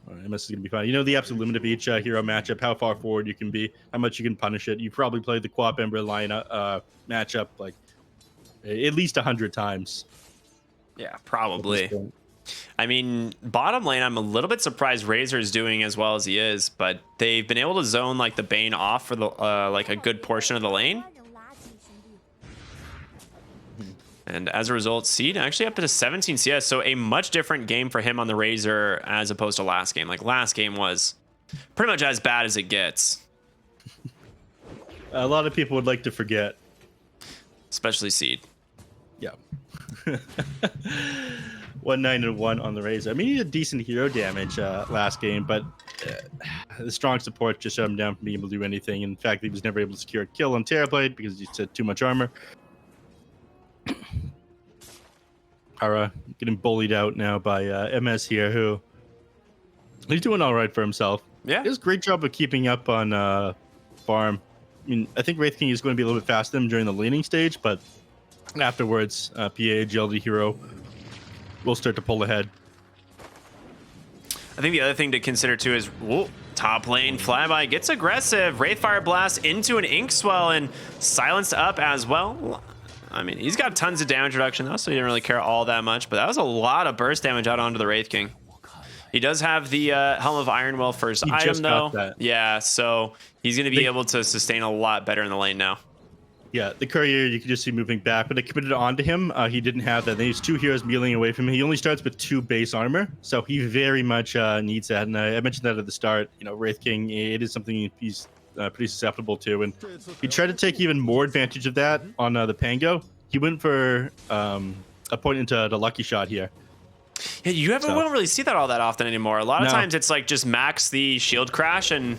MS is going to be fine. You know the absolute limit of each hero matchup, how far forward you can be, how much you can punish it. You probably played the Quap Ember line matchup at least 100 times. Yeah, probably. I mean, bottom lane, I'm a little bit surprised Razor is doing as well as he is, but they've been able to zone the Bane off for the a good portion of the lane. And as a result, Seed actually up to 17 CS, so a much different game for him on the Razor as opposed to last game. Last game was pretty much as bad as it gets. A lot of people would like to forget. Especially Seed. Yeah. 1-9-1 on the Razor. I mean, he did decent hero damage last game, but the strong support just shut him down from being able to do anything. In fact, he was never able to secure a kill on Terrorblade because he had too much armor. Hara getting bullied out now by MS here, who he's doing all right for himself. Yeah, he does a great job of keeping up on farm. I mean, I think Wraith King is going to be a little bit faster than him during the laning stage, but afterwards, PA agility hero will start to pull ahead. I think the other thing to consider too is top lane Flyby gets aggressive. Wraithfire Blast into an Inkswell and silenced up as well. I mean, he's got tons of damage reduction though, so he didn't really care all that much, but that was a lot of burst damage out onto the Wraith King. He does have the Helm of Ironwell first item though. Yeah, so he's going to be able to sustain a lot better in the lane now. Yeah, the courier you can just see moving back, but they committed onto him. He didn't have that. There's 2 heroes mealing away from him. He only starts with 2 base armor, so he very much needs that. And I mentioned that at the start. You know, Wraith King, it is something he's pretty susceptible to, and he tried to take even more advantage of that on the Pango. He went for a point into the lucky shot here. Yeah, you won't really see that all that often anymore. A lot of times it's just max the shield crash and...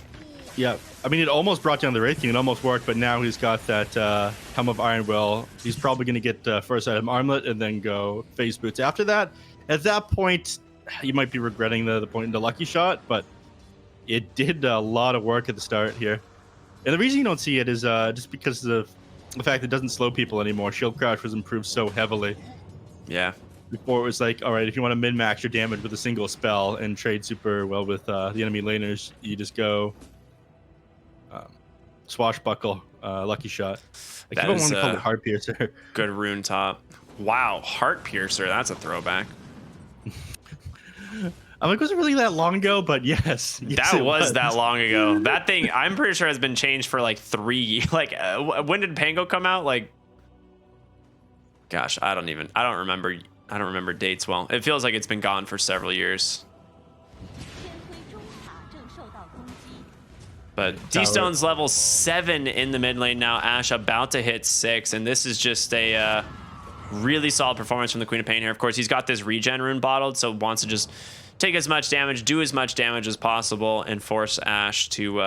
Yeah, I mean, it almost brought down the Wraith King. It almost worked, but now he's got that Helm of Ironwell. He's probably going to get first item Armlet and then go Phase Boots after that. At that point, you might be regretting the point in the lucky shot, but it did a lot of work at the start here. And the reason you don't see it is just because of the fact that it doesn't slow people anymore. Shield Crash was improved so heavily. Yeah. Before it was all right, if you want to min-max your damage with a single spell and trade super well with the enemy laners, you just go swashbuckle, lucky shot. I That keep on is wanting to call it heart piercer. Good rune top. Wow, heart piercer. That's a throwback. I'm like, was it really that long ago? But yes, That was that long ago. That thing, I'm pretty sure has been changed for like 3. Like, when did Pango come out? Like, gosh, I don't remember dates well. It feels like it's been gone for several years. But D-Stone's level 7 in the mid lane now. Ashe about to hit 6, and this is just a really solid performance from the Queen of Pain here. Of course, he's got this regen rune bottled, so wants to just take as much damage, do as much damage as possible, and force Ashe to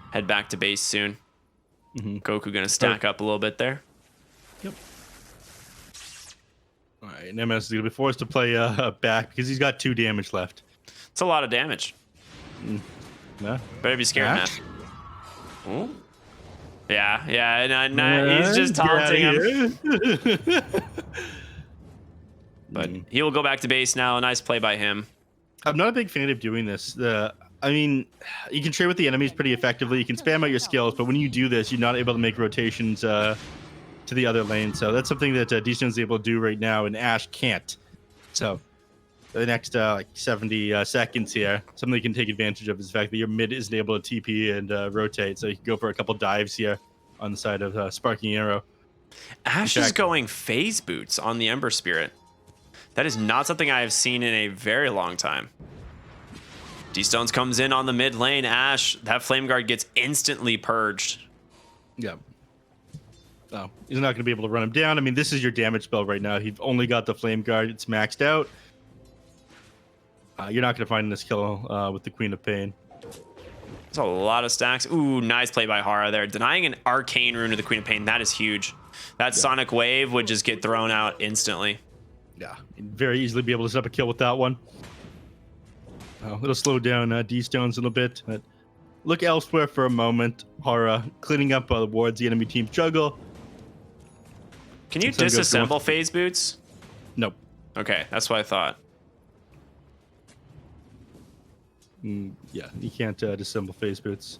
head back to base soon. Goku gonna stack up a little bit there. Yep. All right, MS is gonna be forced to play back because he's got 2 damage left. It's a lot of damage. Yeah. Better be scared, man. Ooh. Yeah, no, he's just taunting him. But he will go back to base now. Nice play by him. I'm not a big fan of doing this. I mean, you can trade with the enemies pretty effectively. You can spam out your skills, but when you do this, you're not able to make rotations to the other lane. So that's something that D-Stone's able to do right now, and Ashe can't. So the next like 70 seconds here, something you can take advantage of is the fact that your mid isn't able to TP and rotate. So you can go for a couple dives here on the side of Sparking Arrow. Ashe is going phase boots on the Ember Spirit. That is not something I have seen in a very long time. D-Stones comes in on the mid lane. Ashe, that Flame Guard gets instantly purged. Yeah. Oh, he's not going to be able to run him down. I mean, this is your damage spell right now. You've only got the Flame Guard. It's maxed out. You're not going to find this kill with the Queen of Pain. There's a lot of stacks. Ooh, nice play by Hara there. Denying an Arcane Rune to the Queen of Pain. That is huge. That Sonic Wave would just get thrown out instantly. Yeah, very easily be able to set up a kill with that one. It'll slow down D-Stones a little bit. But look elsewhere for a moment. Hara cleaning up the wards the enemy team juggle. Can you disassemble phase boots? Nope. Okay, that's what I thought. Yeah, you can't disassemble phase boots.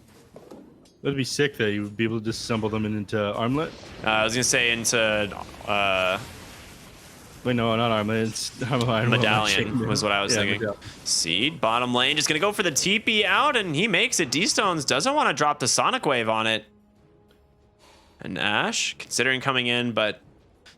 That'd be sick that you would be able to disassemble them into armlet. I was gonna say into wait, no, not armlet. It's medallion was what I was thinking. Medallion. Seed bottom lane just gonna go for the TP out, and he makes it. D-Stones doesn't want to drop the Sonic Wave on it. And Ashe considering coming in, but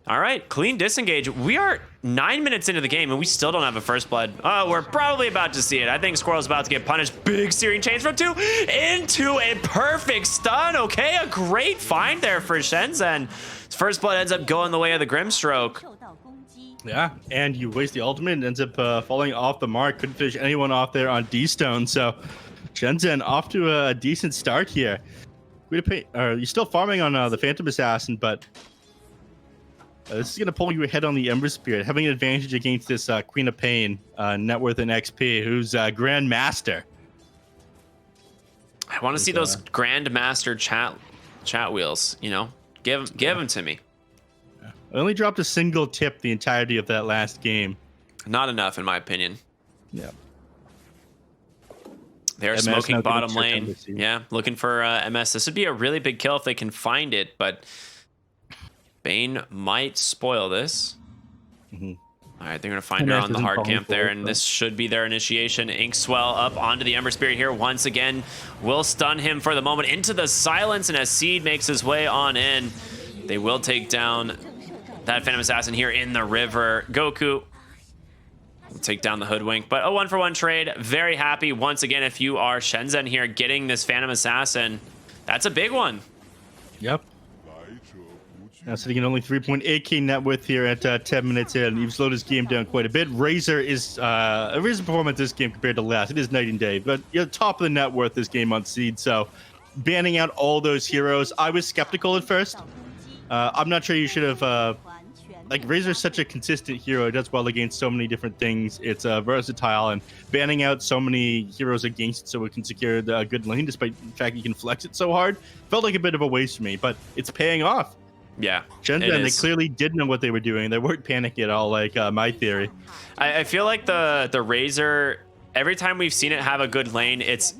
all right, clean disengage. We are 9 minutes into the game, and we still don't have a first blood. We're probably about to see it. I think Squirrel's about to get punished. Big searing chains from 2 into a perfect stun. Okay, a great find there for SHENZHEN. First blood ends up going the way of the Grimstroke. Yeah, and you waste the ultimate and ends up falling off the mark. Couldn't finish anyone off there on D-Stone. So SHENZHEN off to a decent start here. You're still farming on the Phantom Assassin, but this is going to pull you ahead on the Ember Spirit, having an advantage against this Queen of Pain, net worth and XP, who's Grand Master. I want to see those Grand Master chat wheels, you know? Give them to me. I only dropped a single tip the entirety of that last game. Not enough, in my opinion. Yeah. They're MS smoking bottom lane. Yeah, looking for MS. This would be a really big kill if they can find it, but Bane might spoil this. All right, they're going to find her on the hard camp there, and this should be their initiation. Inkswell up onto the Ember Spirit here once again. Will stun him for the moment into the silence, and as Seed makes his way on in, they will take down that Phantom Assassin here in the river. Goku will take down the Hoodwink, but a 1-for-1 trade. Very happy once again if you are SHENZHEN here getting this Phantom Assassin. That's a big one. Yep. Now sitting at only 3.8k net worth here at 10 minutes in. You've slowed his game down quite a bit. Razor is Razor's performance this game compared to last, it is night and day. But you're top of the net worth this game on Seed, so banning out all those heroes, I was skeptical at first. I'm not sure you should have. Like, Razor's such a consistent hero. It does well against so many different things. It's versatile, and banning out so many heroes against it so it can secure the good lane, despite the fact you can flex it so hard, felt like a bit of a waste for me. But it's paying off. Yeah, SHENZHEN, they clearly did know what they were doing. They weren't panicking at all, like my theory. I feel like the Razor, every time we've seen it have a good lane, it's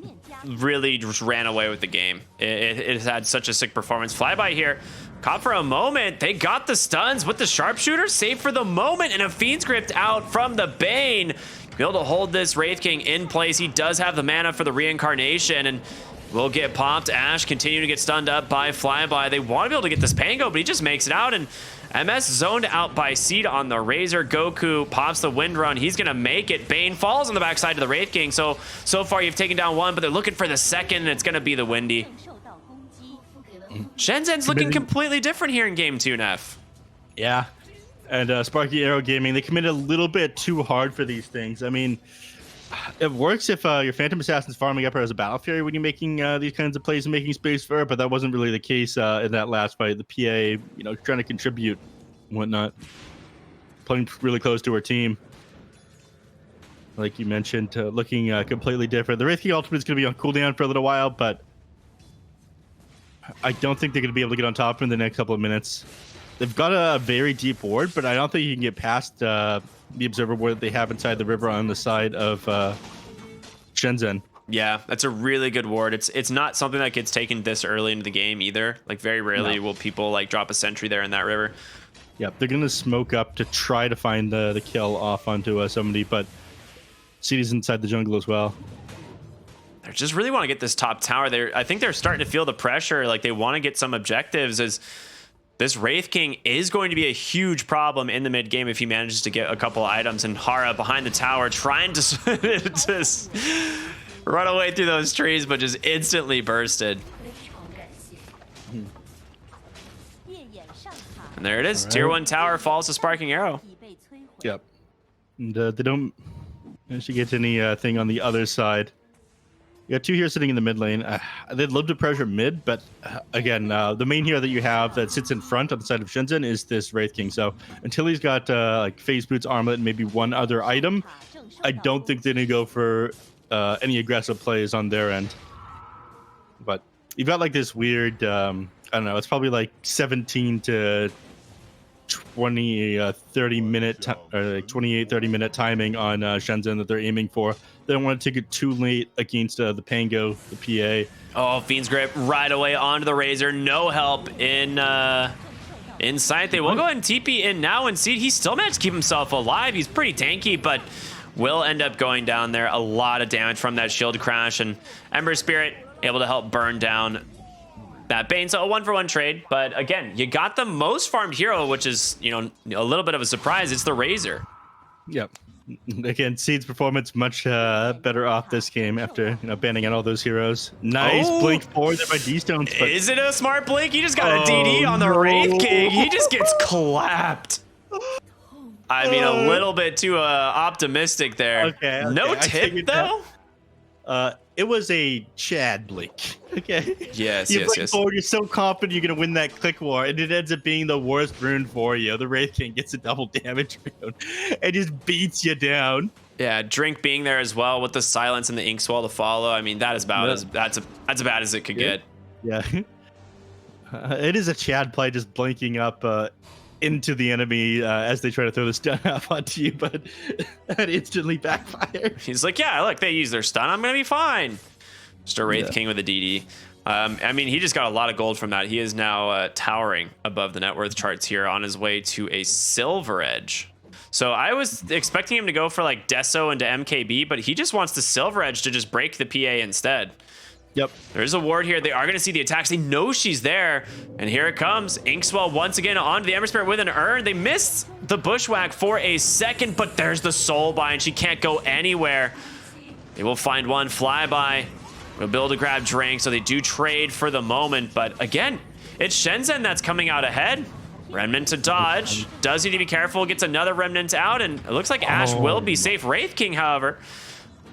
really just ran away with the game. It had such a sick performance. Flyby here, caught for a moment. They got the stuns with the sharpshooter, safe for the moment, and a Fiend's Grip out from the Bane. Be able to hold this Wraith King in place. He does have the mana for the reincarnation, and will get popped. Ash continuing to get stunned up by Flyby. They want to be able to get this Pango, but he just makes it out, and MS zoned out by Seed on the Razor. Goku pops the Wind Run. He's going to make it. Bane falls on the backside of the Wraith King. So far you've taken down one, but they're looking for the second, and it's going to be the Windy. Shenzhen's looking completely different here in Game 2, Neff. Yeah. And Sparky Arrow Gaming, they committed a little bit too hard for these things. I mean, it works if your Phantom Assassin's farming up her as a Battle Fury when you're making these kinds of plays and making space for her, but that wasn't really the case in that last fight. The PA, you know, trying to contribute and whatnot, playing really close to her team. Like you mentioned, looking completely different. The Wraith King ultimate is going to be on cooldown for a little while, but I don't think they're going to be able to get on top in the next couple of minutes. They've got a very deep ward, but I don't think you can get past the observer ward that they have inside the river on the side of Shenzhen. Yeah, that's a really good ward. It's not something that gets taken this early into the game either. Like, very rarely will people like drop a sentry there in that river. Yep, they're going to smoke up to try to find the kill off onto somebody, but CD's inside the jungle as well. They just really want to get this top tower. I think they're starting to feel the pressure. Like, they want to get some objectives. As this Wraith King is going to be a huge problem in the mid game if he manages to get a couple items. And Hara behind the tower trying to just run away through those trees, but just instantly bursted. And there it is. Right. Tier 1 tower falls to Sparking Arrow. Yep. And they don't actually get anything on the other side. You got two here sitting in the mid lane. They'd love to pressure mid, but again, the main hero that you have that sits in front on the side of Shenzhen is this Wraith King. So until he's got like Phase Boots, Armlet, and maybe one other item, I don't think they're going to go for any aggressive plays on their end. But you've got like this weird, I don't know, it's probably like 17 to 20, 30 minute, or like 28, 30 minute timing on Shenzhen that they're aiming for. They don't want to take it too late against the Pango, the PA. Oh, Fiend's Grip right away onto the Razor. No help in sight. They will go ahead and TP in now, and Seed, he still managed to keep himself alive. He's pretty tanky, but will end up going down there. A lot of damage from that shield crash, and Ember Spirit able to help burn down that Bane. So a 1-for-1 trade. But again, you got the most farmed hero, which is, you know, a little bit of a surprise. It's the Razor. Yep. Again, Seed's performance much better off this game after, you know, banning out all those heroes. Nice blink forward there by D-Stones. But... Is it a smart blink? He just got a DD on the Wraith King. He just gets clapped. I mean, a little bit too optimistic there. Okay. No tip, though? It was a Chad blink. Okay. Yes, you blink forward, you're so confident you're going to win that click war, and it ends up being the worst rune for you. The Wraith King gets a double damage rune and just beats you down. Yeah, Drink being there as well with the silence and the ink swell to follow. I mean, that is about that's as bad as it could get. Yeah. It is a Chad play, just blinking up into the enemy as they try to throw the stun up onto you, but that instantly backfires. He's like, yeah, look, they use their stun. I'm going to be fine. Just a Wraith King with a DD. I mean, he just got a lot of gold from that. He is now towering above the net worth charts here on his way to a Silver Edge. So I was expecting him to go for like Deso into MKB, but he just wants the Silver Edge to just break the PA instead. Yep. There's a ward here. They are going to see the attacks. They know she's there. And here it comes. Inkswell once again onto the Ember Spirit with an urn. They missed the Bushwhack for a second, but there's the Soul Bind. She can't go anywhere. They will find one Flyby. We'll be able to grab Drink, so they do trade for the moment. But again, it's Shenzhen that's coming out ahead. Remnant to dodge. Does need to be careful. Gets another Remnant out, and it looks like Ash will be safe. Wraith King, however,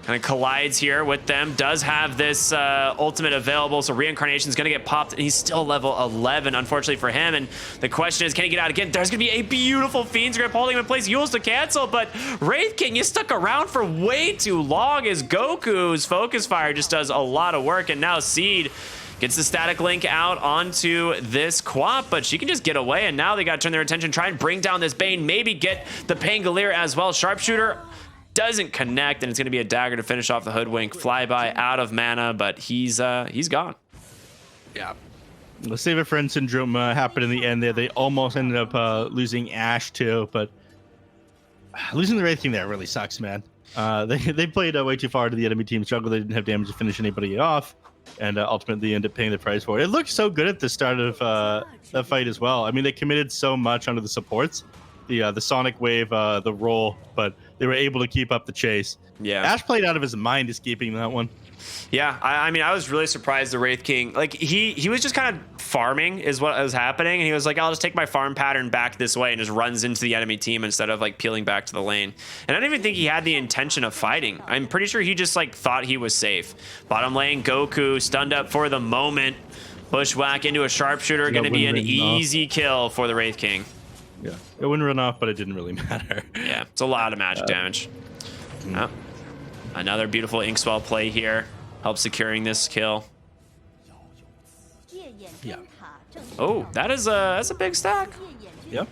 kind of collides here with them. Does have this ultimate available, so Reincarnation is going to get popped, and he's still level 11, unfortunately for him. And the question is, can he get out again? There's going to be a beautiful Fiend's Grip holding him in place. Yules to cancel, but Wraith King, you stuck around for way too long as Goku's Focus Fire just does a lot of work. And now Seed gets the static link out onto this Quap, but she can just get away. And now they got to turn their attention, try and bring down this Bane, maybe get the Pangolier as well. Sharpshooter doesn't connect, and it's going to be a dagger to finish off the Hoodwink. Flyby out of mana, but he's gone. Yeah. The Save It Friend syndrome happened in the end there. They almost ended up losing Ash too, but losing the Wraith King there really sucks, man. They played way too far to the enemy team's jungle. They didn't have damage to finish anybody off, and ultimately ended up paying the price for it. It looked so good at the start of the fight as well. I mean, they committed so much onto the supports, the Sonic Wave, the roll, but they were able to keep up the chase. Yeah. Ash played out of his mind escaping that one. Yeah, I mean, I was really surprised the Wraith King, like, he was just kind of farming is what was happening, and he was like, I'll just take my farm pattern back this way, and just runs into the enemy team instead of, like, peeling back to the lane. And I don't even think he had the intention of fighting. I'm pretty sure he just, like, thought he was safe. Bottom lane, Goku, stunned up for the moment. Bushwhack into a sharpshooter, going to be an easy kill for the Wraith King. Yeah, it wouldn't run off, but it didn't really matter. Yeah, it's a lot of magic damage. Oh. Another beautiful Inkswell play here. Help securing this kill. Yeah. Oh, that's a big stack. Yep.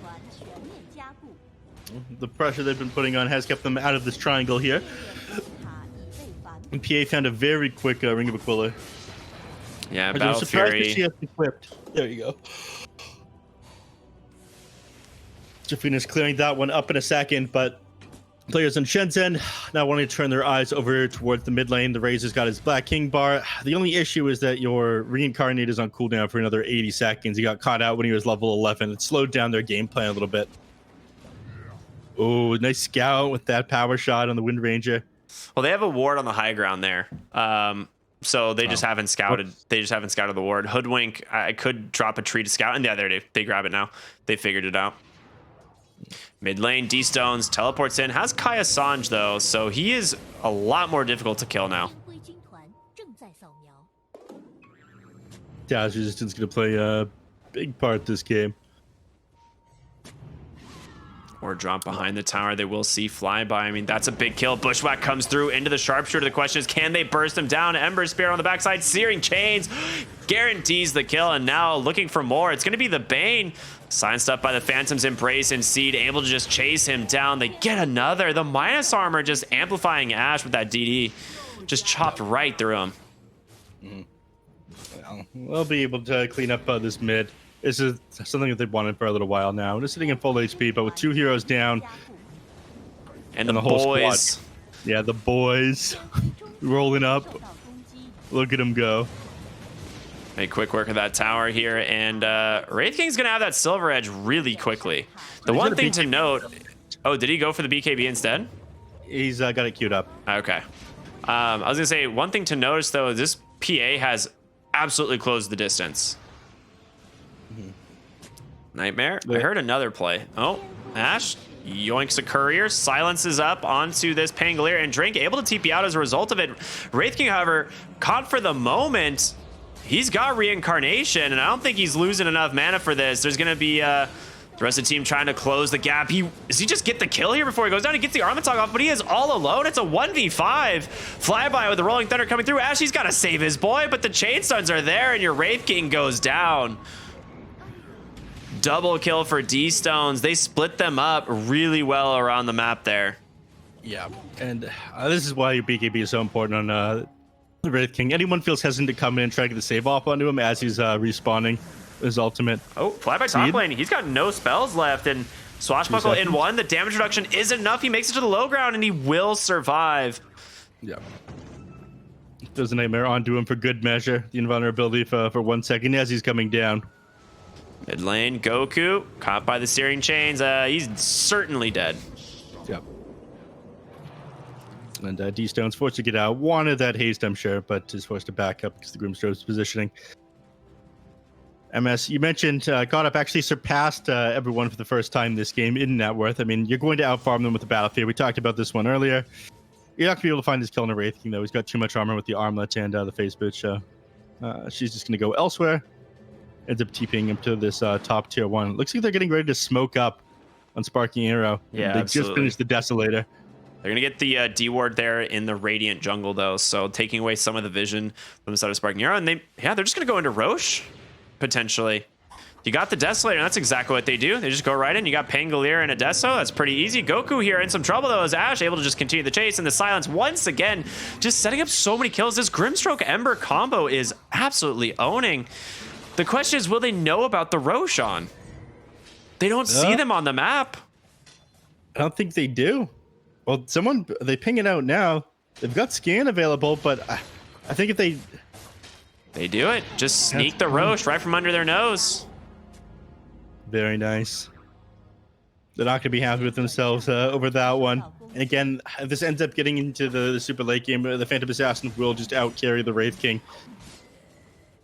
The pressure they've been putting on has kept them out of this triangle here. And PA found a very quick Ring of Aquila. Yeah, Battle Fury. She has equipped. There you go. Jafina's clearing that one up in a second, but players in Shenzhen now wanting to turn their eyes over towards the mid lane. The Razor's got his Black King bar. The only issue is that your Reincarnate is on cooldown for another 80 seconds. He got caught out when he was level 11. It slowed down their game plan a little bit. Oh, nice scout with that power shot on the Wind Ranger. Well, they have a ward on the high ground there. So they just haven't scouted. They just haven't scouted the ward. Hoodwink, I could drop a tree to scout. And yeah, there they grab it now. They figured it out. Mid lane, D-Stones teleports in. Has Kaya Sanj though, so he is a lot more difficult to kill now. Dash resistance going to play a big part this game. Or drop behind the tower. They will see Flyby. I mean, that's a big kill. Bushwhack comes through into the sharpshooter. The question is, can they burst him down? Ember Spear on the backside. Searing Chains guarantees the kill. And now looking for more. It's going to be the Bane. Silenced up by the Phantom's Embrace, and Seed able to just chase him down. They get another. The minus armor just amplifying Ash with that DD. Just chopped right through him. Well, they'll be able to clean up this mid. This is something that they've wanted for a little while now. They're sitting in full HP, but with 2 heroes down. And the whole boys. Squad. Yeah, the boys rolling up. Look at them go. Make quick work of that tower here, and Wraith King's gonna have that Silver Edge really quickly. The one thing to note, oh, did he go for the BKB instead? He's got it queued up. Okay. I was gonna say, one thing to notice though is this PA has absolutely closed the distance. Nightmare. I heard another play. Oh, Ash yoinks a courier, silences up onto this Pangolier, and Drink able to TP out as a result of it. Wraith King, however, caught for the moment. He's got Reincarnation, and I don't think he's losing enough mana for this. There's going to be the rest of the team trying to close the gap. Does he just get the kill here before he goes down? He gets the Armatog off, but he is all alone. It's a 1v5. Flyby with the Rolling Thunder coming through. Ashley's got to save his boy, but the Chain Stuns are there, and your Wraith King goes down. Double kill for D-Stones. They split them up really well around the map there. Yeah, and this is why your BKB is so important on the Wraith King. Anyone feels hesitant to come in and try to get the save off onto him as he's respawning his ultimate. Oh, Flyby top lane. He's got no spells left, and Swashbuckle in one. The damage reduction isn't enough. He makes it to the low ground, and he will survive. Yeah. Does a Nightmare onto him for good measure. The invulnerability for 1 second as he's coming down. Mid lane, Goku, caught by the Searing Chains. He's certainly dead. Yep. And D-Stone's forced to get out. Wanted that haste, I'm sure, but is forced to back up because the Grimstroke's positioning. MS, you mentioned God Up actually surpassed everyone for the first time this game in net worth. I mean, you're going to outfarm them with the Battlefield. We talked about this one earlier. You're not going to be able to find this kill in a Wraith King, though. He's got too much armor with the armlet and the face boot. She's just going to go elsewhere. Ends up TPing him to this top tier 1. Looks like they're getting ready to smoke up on Sparking Arrow. Yeah, they absolutely. just finished the Desolator. They're going to get the D-Ward there in the Radiant jungle, though, so taking away some of the vision from the side of Sparking Arrow. And they're just going to go into Roche, potentially. You got the Desolator, and that's exactly what they do. They just go right in. You got Pangolier and a Deso. That's pretty easy. Goku here in some trouble, though, as Ash able to just continue the chase, and the Silence once again just setting up so many kills. This Grimstroke Ember combo is absolutely owning. The question is, will they know about the Roshan? They don't see them on the map. I don't think they do. Well, they ping it out now. They've got scan available, but I think if they do it, just sneak the Roche right from under their nose. Very nice. They're not going to be happy with themselves over that one. And again, if this ends up getting into the super late game, the Phantom Assassin will just out carry the Wraith King.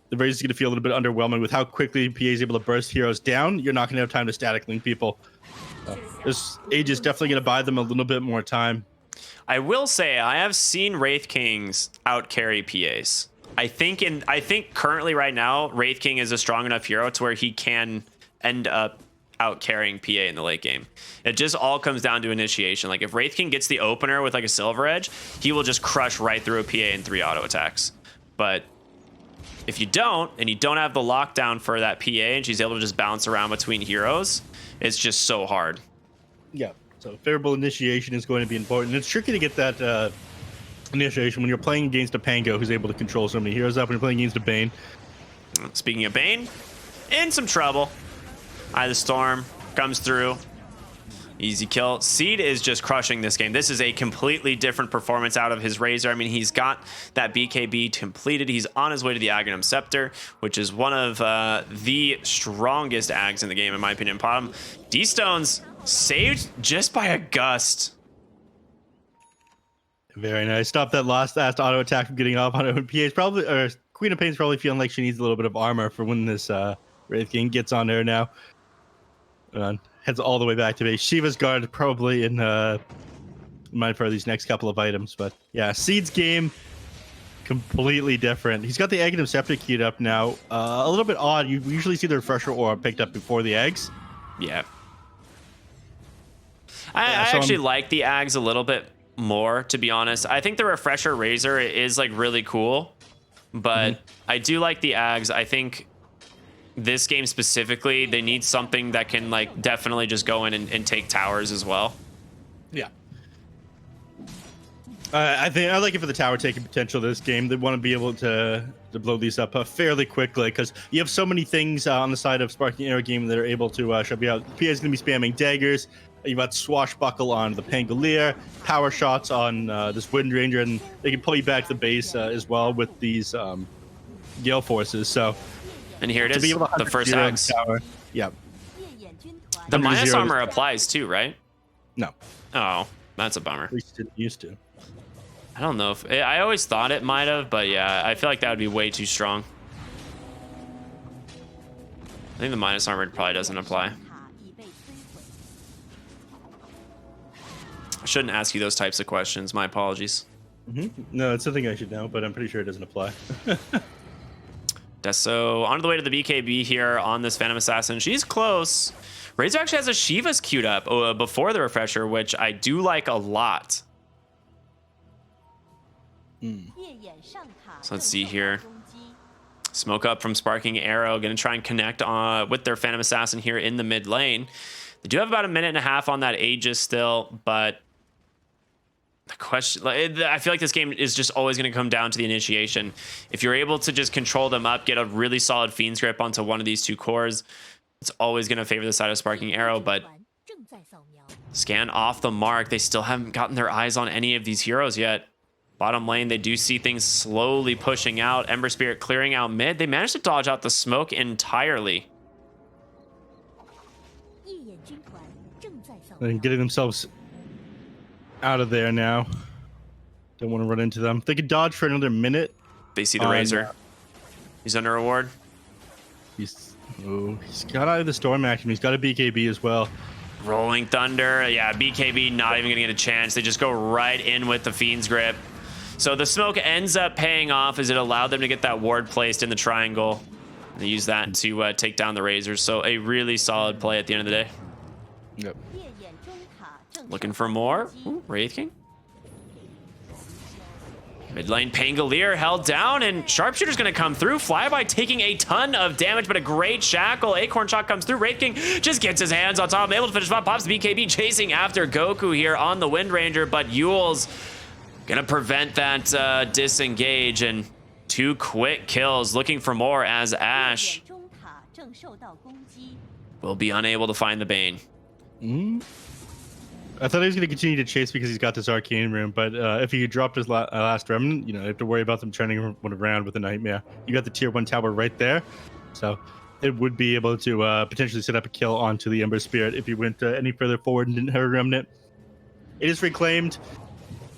The Wraith is going to feel a little bit underwhelming with how quickly PA is able to burst heroes down. You're not going to have time to static link people. This age is definitely going to buy them a little bit more time. I will say I have seen Wraith Kings out carry PAs. I think currently right now Wraith King is a strong enough hero to where he can end up out carrying PA in the late game. It just all comes down to initiation. Like if Wraith King gets the opener with like a Silver Edge, he will just crush right through a PA in 3 auto attacks. But if you don't, and you don't have the lockdown for that PA, and she's able to just bounce around between heroes, it's just so hard. Yeah. So favorable initiation is going to be important. It's tricky to get that initiation when you're playing against a Pango who's able to control so many heroes up when you're playing against a Bane. Speaking of Bane, in some trouble. Eye of the Storm comes through. Easy kill. Seed is just crushing this game. This is a completely different performance out of his Razor. I mean, he's got that BKB completed. He's on his way to the Aghanim Scepter, which is one of the strongest Ags in the game, in my opinion. Bottom D-Stones saved just by a gust. Very nice. Stop that last auto attack from getting off on it. PA's probably, or Queen of Pain's probably feeling like she needs a little bit of armor for when this Wraith King gets on there now. Heads all the way back to base. Shiva's guard probably in mind for these next couple of items, but yeah, Seed's game completely different. He's got the Aghanim Scepter queued up now. A little bit odd. You usually see the Refresher Orb picked up before the eggs. Yeah. I actually like the Ags a little bit more, to be honest. I think the Refresher Razor is like really cool, but I do like the Ags. I think this game specifically, they need something that can like definitely just go in and take towers as well. Yeah. I think I like it for the tower taking potential of this game. They want to be able to blow these up fairly quickly because you have so many things on the side of Sparking Arrow game that are able to shove you out. PA is going to be spamming daggers. You've got Swashbuckle on the Pangolier, power shots on this Wind Ranger, and they can pull you back to the base as well with these Gale Forces. So, and here it is, the first axe. Yeah. The minus armor applies too, right? No. Oh, that's a bummer. At least it used to. I don't know if I always thought it might have, but yeah, I feel like that would be way too strong. I think the minus armor probably doesn't apply. I shouldn't ask you those types of questions. My apologies. No, it's something I should know, but I'm pretty sure it doesn't apply. So on the way to the BKB here on this Phantom Assassin. She's close. Razor actually has a Shiva's queued up before the refresher, which I do like a lot. So let's see here. Smoke up from Sparking Arrow. Going to try and connect with their Phantom Assassin here in the mid lane. They do have about 1.5 minutes on that Aegis still, but the question, I feel like this game is just always going to come down to the initiation. If you're able to just control them up, get a really solid Fiend's Grip onto one of these two cores, it's always going to favor the side of Sparking Arrow, but scan off the mark. They still haven't gotten their eyes on any of these heroes yet. Bottom lane, they do see things slowly pushing out. Ember Spirit clearing out mid. They managed to dodge out the smoke entirely. And getting themselves out of there now. Don't want to run into them. They could dodge for another minute. They see the Razor. He's under reward. He's got out of the Storm action. He's got a BKB as well. Rolling Thunder. Yeah, BKB not even going to get a chance. They just go right in with the Fiend's Grip. So the smoke ends up paying off as it allowed them to get that ward placed in the triangle. They use that to take down the Razors. So a really solid play at the end of the day. Yep. Looking for more. Ooh, Wraith King. Mid lane Pangolier held down, and Sharpshooter's gonna come through. Flyby taking a ton of damage, but a great shackle. Acorn shot comes through. Wraith King just gets his hands on top of him, able to finish off. Pops the BKB, chasing after Goku here on the Wind Ranger, but Yule's gonna prevent that disengage, and 2 quick kills, looking for more as Ash will be unable to find the Bane. I thought he was going to continue to chase because he's got this arcane room, but if he dropped his last remnant, you know, you have to worry about them turning one around with a nightmare. You got the tier 1 tower right there, so it would be able to potentially set up a kill onto the Ember Spirit if he went any further forward and didn't hurt a remnant. It is reclaimed.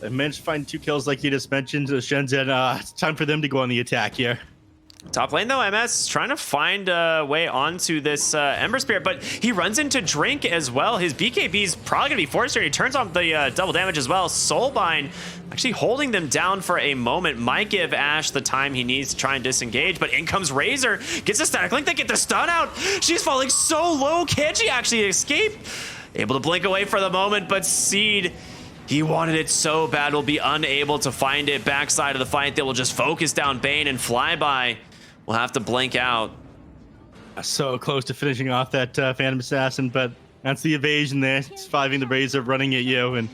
I managed to find 2 kills like you just mentioned. Shenzhen, it's time for them to go on the attack here. Top lane though, MS trying to find a way onto this Ember Spirit, but he runs into Drink as well. His BKB's probably gonna be forced here. He turns on the double damage as well. Soulbind actually holding them down for a moment. Might give Ash the time he needs to try and disengage, but in comes Razor. Gets a static link, they get the stun out. She's falling so low, can she actually escape? Able to blink away for the moment, but Seed, he wanted it so bad, will be unable to find it. Backside of the fight, they will just focus down Bane, and Flyby will have to blink out. So close to finishing off that Phantom Assassin, but that's the evasion there. Surviving the Razor running at you, and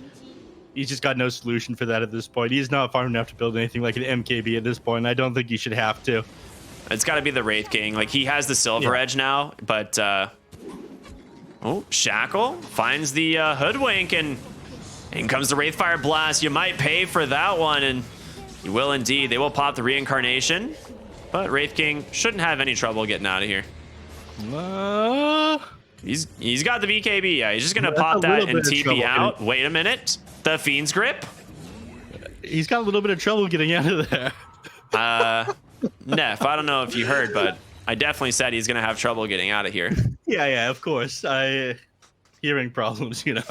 he's just got no solution for that at this point. He's not far enough to build anything like an MKB at this point, and I don't think he should have to. It's got to be the Wraith King. Like, he has the Silver Edge now, but oh, Shackle finds the Hoodwink, and in comes the Wraithfire Blast. You might pay for that one, and you will indeed. They will pop the Reincarnation, but Wraith King shouldn't have any trouble getting out of here. He's got the BKB. Yeah, he's just gonna pop that and TP out. Wait a minute, the Fiend's Grip. He's got a little bit of trouble getting out of there. Neff, I don't know if you heard, but I definitely said he's gonna have trouble getting out of here. Yeah, of course. Hearing problems, you know.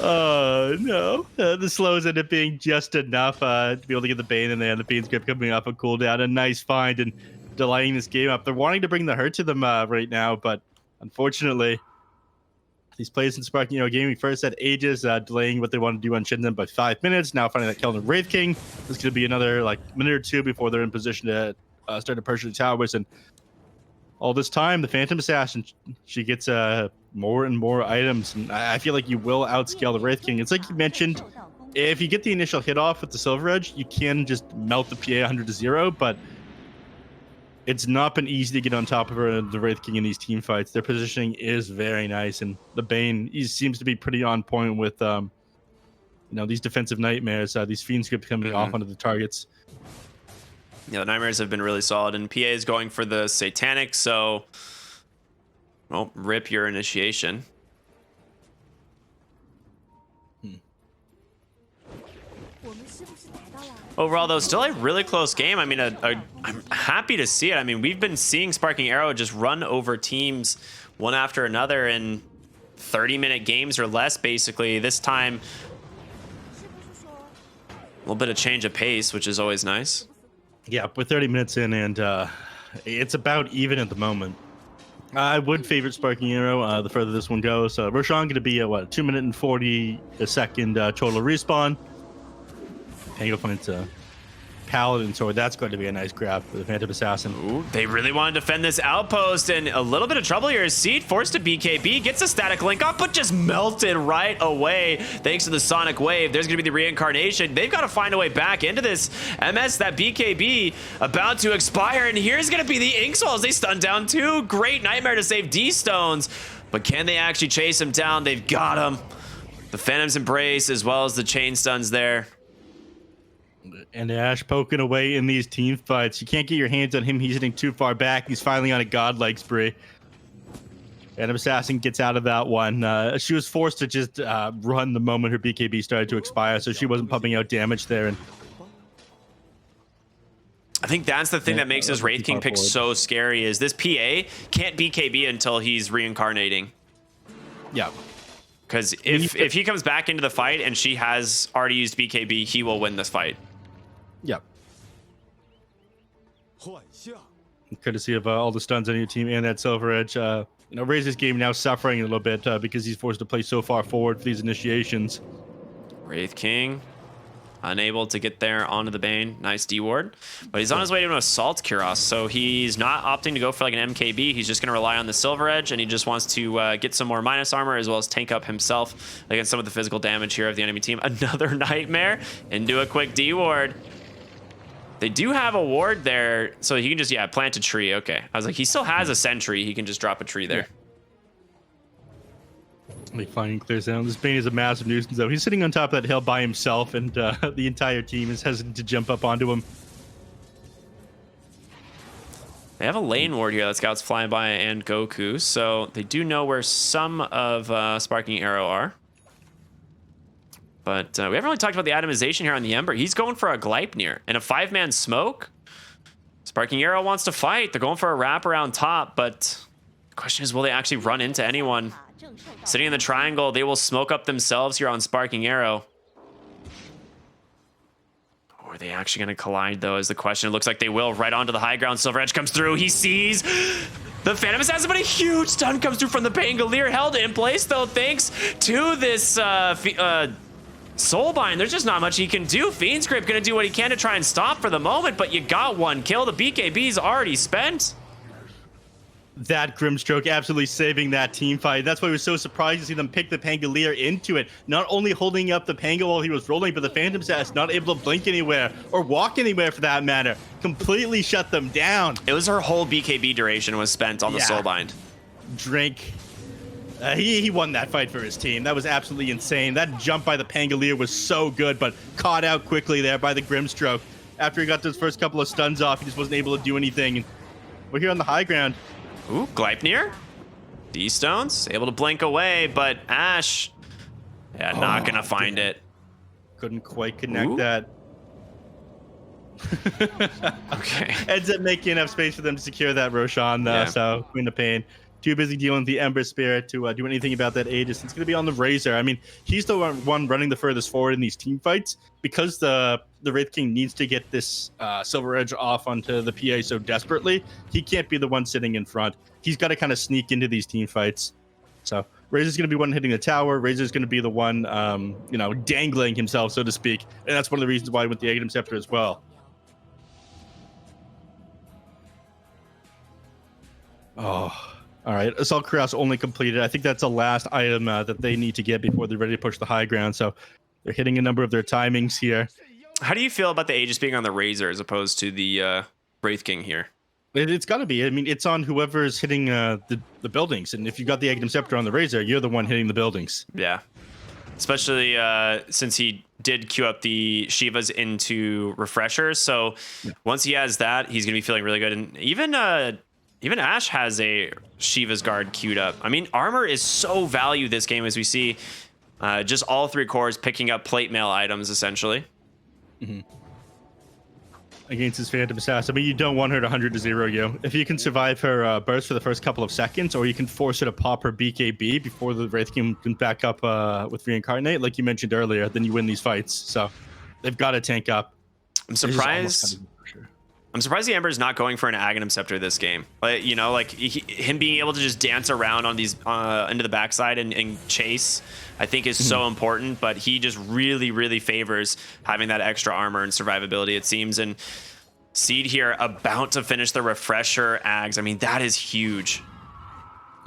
Oh no, the slows end up being just enough to be able to get the Bane in there. The Fiend's Grip coming off a cooldown. A nice find and delaying this game up. They're wanting to bring the hurt to them right now, but unfortunately, these players in Sparking Arrow Gaming first had ages, delaying what they want to do on Shenzhen by 5 minutes. Now finding that kill on Wraith King. It's going to be another minute or 2 before they're in position to start to purchase the towers. And all this time, the Phantom Assassin, she gets more and more items, and I feel like you will outscale the Wraith King. It's like you mentioned, if you get the initial hit off with the Silver Edge, you can just melt the PA 100 to 0, but it's not been easy to get on top of her, the Wraith King, in these team fights. Their positioning is very nice, and the Bane, he seems to be pretty on point with these defensive nightmares, these Fiend Script coming off onto the targets. Yeah, the Nightmares have been really solid, and PA is going for the Satanic, so well, rip your initiation. Overall, though, still a really close game. I mean, I'm happy to see it. I mean, we've been seeing Sparking Arrow just run over teams one after another in 30-minute games or less, basically. This time, a little bit of change of pace, which is always nice. Yeah, we're 30 minutes in, and it's about even at the moment. I would favorite Sparking Arrow the further this one goes. Roshan going to be a 2 minute and 40 second total respawn. Tango finds a Paladin Sword. That's going to be a nice grab for the Phantom Assassin. Ooh, they really want to defend this outpost, and a little bit of trouble here. Seed forced to BKB, gets a static link up, but just melted right away thanks to the Sonic Wave. There's going to be the Reincarnation. They've got to find a way back into this. MS, that BKB about to expire, and here's going to be the Ink Swallows. They stun down 2. Great Nightmare to save D-Stones, but can they actually chase him down? They've got him. The Phantom's Embrace as well as the Chain Stuns there. And Ash poking away in these team fights. You can't get your hands on him. He's hitting too far back. He's finally on a godlike spree. Phantom Assassin gets out of that one. She was forced to just run the moment her BKB started to expire, so she wasn't pumping out damage there. And I think that's the thing that makes this Wraith King pick so scary, is this PA can't BKB until he's reincarnating. Yeah. Because if he comes back into the fight and she has already used BKB, he will win this fight. Yep. Courtesy of all the stuns on your team and that Silver Edge. Razor's game now suffering a little bit because he's forced to play so far forward for these initiations. Wraith King Unable to get there onto the Bane. Nice D ward. But he's on his way to an Assault Kuros, so he's not opting to go for like an MKB. He's just going to rely on the Silver Edge, and he just wants to get some more minus armor as well as tank up himself against some of the physical damage here of the enemy team. Another Nightmare into a quick D ward. They do have a ward there, so he can just, yeah, plant a tree. Okay. I was like, he still has a sentry. He can just drop a tree there. He finally clears down. This Bane is a massive nuisance, though. He's sitting on top of that hill by himself, and the entire team is hesitant to jump up onto him. They have a lane ward here that Scout's flying by and Goku, so they do know where some of Sparking Arrow are. But we haven't really talked about the itemization here on the Ember. He's going for a Gleipnir and a 5-man smoke. Sparking Arrow wants to fight. They're going for a wrap around top, but the question is, will they actually run into anyone? Sitting in the triangle, they will smoke up themselves here on Sparking Arrow. Or are they actually going to collide, though, is the question. It looks like they will. Right onto the high ground. Silver Edge comes through. He sees the Phantom Assassin, but a huge stun comes through from the Pangolier. Held in place, though, thanks to this Soulbind. There's just not much he can do. Fiend's Grip going to do what he can to try and stop for the moment, but you got one kill. The BKB's already spent. That Grimstroke absolutely saving that team fight. That's why we were so surprised to see them pick the Pangolier into it. Not only holding up the Pango while he was rolling, but the Phantom Assassin not able to blink anywhere or walk anywhere for that matter. Completely shut them down. It was her whole BKB duration was spent on the Soulbind. Drink. He won that fight for his team. That was absolutely insane. That jump by the Pangolier was so good, but caught out quickly there by the Grimstroke. After he got those first couple of stuns off, he just wasn't able to do anything. We're here on the high ground. Ooh, Gleipnir. D-Stones, able to blink away, but Ash, yeah, not gonna find it. Couldn't quite connect that. Okay. Ends up making enough space for them to secure that Roshan, so Queen of Pain. Too busy dealing with the Ember Spirit to do anything about that Aegis. It's going to be on the Razor. I mean, he's the one running the furthest forward in these team fights because the Wraith King needs to get this Silver Edge off onto the PA so desperately. He can't be the one sitting in front. He's got to kind of sneak into these team fights. So Razor's going to be one hitting the tower. Razor's going to be the one, dangling himself, so to speak. And that's one of the reasons why I went the Aghanim Scepter as well. Oh. All right, Assault Kuros only completed. I think that's the last item that they need to get before they're ready to push the high ground. So they're hitting a number of their timings here. How do you feel about the Aegis being on the Razor as opposed to the Wraith King here? It's got to be. I mean, it's on whoever's hitting the buildings. And if you got the Aghanim Scepter on the Razor, you're the one hitting the buildings. Yeah, especially since he did queue up the Shivas into Refreshers. So once he has that, he's going to be feeling really good. And even Ash has a Shiva's Guard queued up. I mean, armor is so valued this game, as we see just all 3 cores picking up plate mail items, essentially. Against his Phantom Assassin, but you don't want her to 100 to 0 you. If you can survive her burst for the first couple of seconds, or you can force her to pop her BKB before the Wraith King can back up with Reincarnate, like you mentioned earlier, then you win these fights. So they've got to tank up. I'm surprised the Ember is not going for an Aghanim Scepter this game. But, him being able to just dance around on these into the backside and chase, I think is so important. But he just really, really favors having that extra armor and survivability, it seems. And Seed here about to finish the Refresher Ags. I mean, that is huge.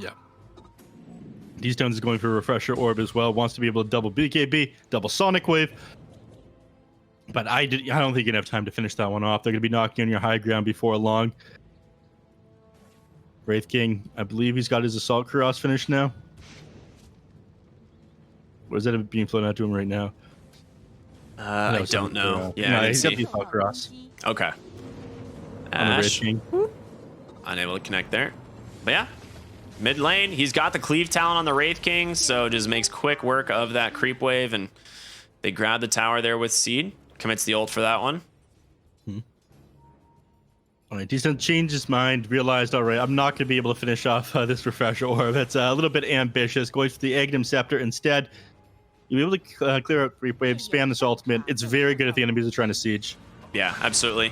Yeah. D-Stones is going for a Refresher Orb as well. Wants to be able to double BKB, double Sonic Wave. But I don't think you have time to finish that one off. They're going to be knocking on your high ground before long. Wraith King, I believe he's got his Assault Kuros finished now. Or is that being flown out to him right now? I don't know. Yeah, he's got the Assault Kuros. Okay. Ash, unable to connect there. But yeah, mid lane, he's got the Cleave Talon on the Wraith King, so just makes quick work of that creep wave, and they grab the tower there with Seed. Commits the ult for that one. All right, Decent changed his mind, realized, all right, I'm not going to be able to finish off this Refresher Orb. That's a little bit ambitious. Going for the Aghanim Scepter instead. You'll be able to clear out Creep Wave, spam this ultimate. It's very good if the enemies are trying to siege. Yeah, absolutely.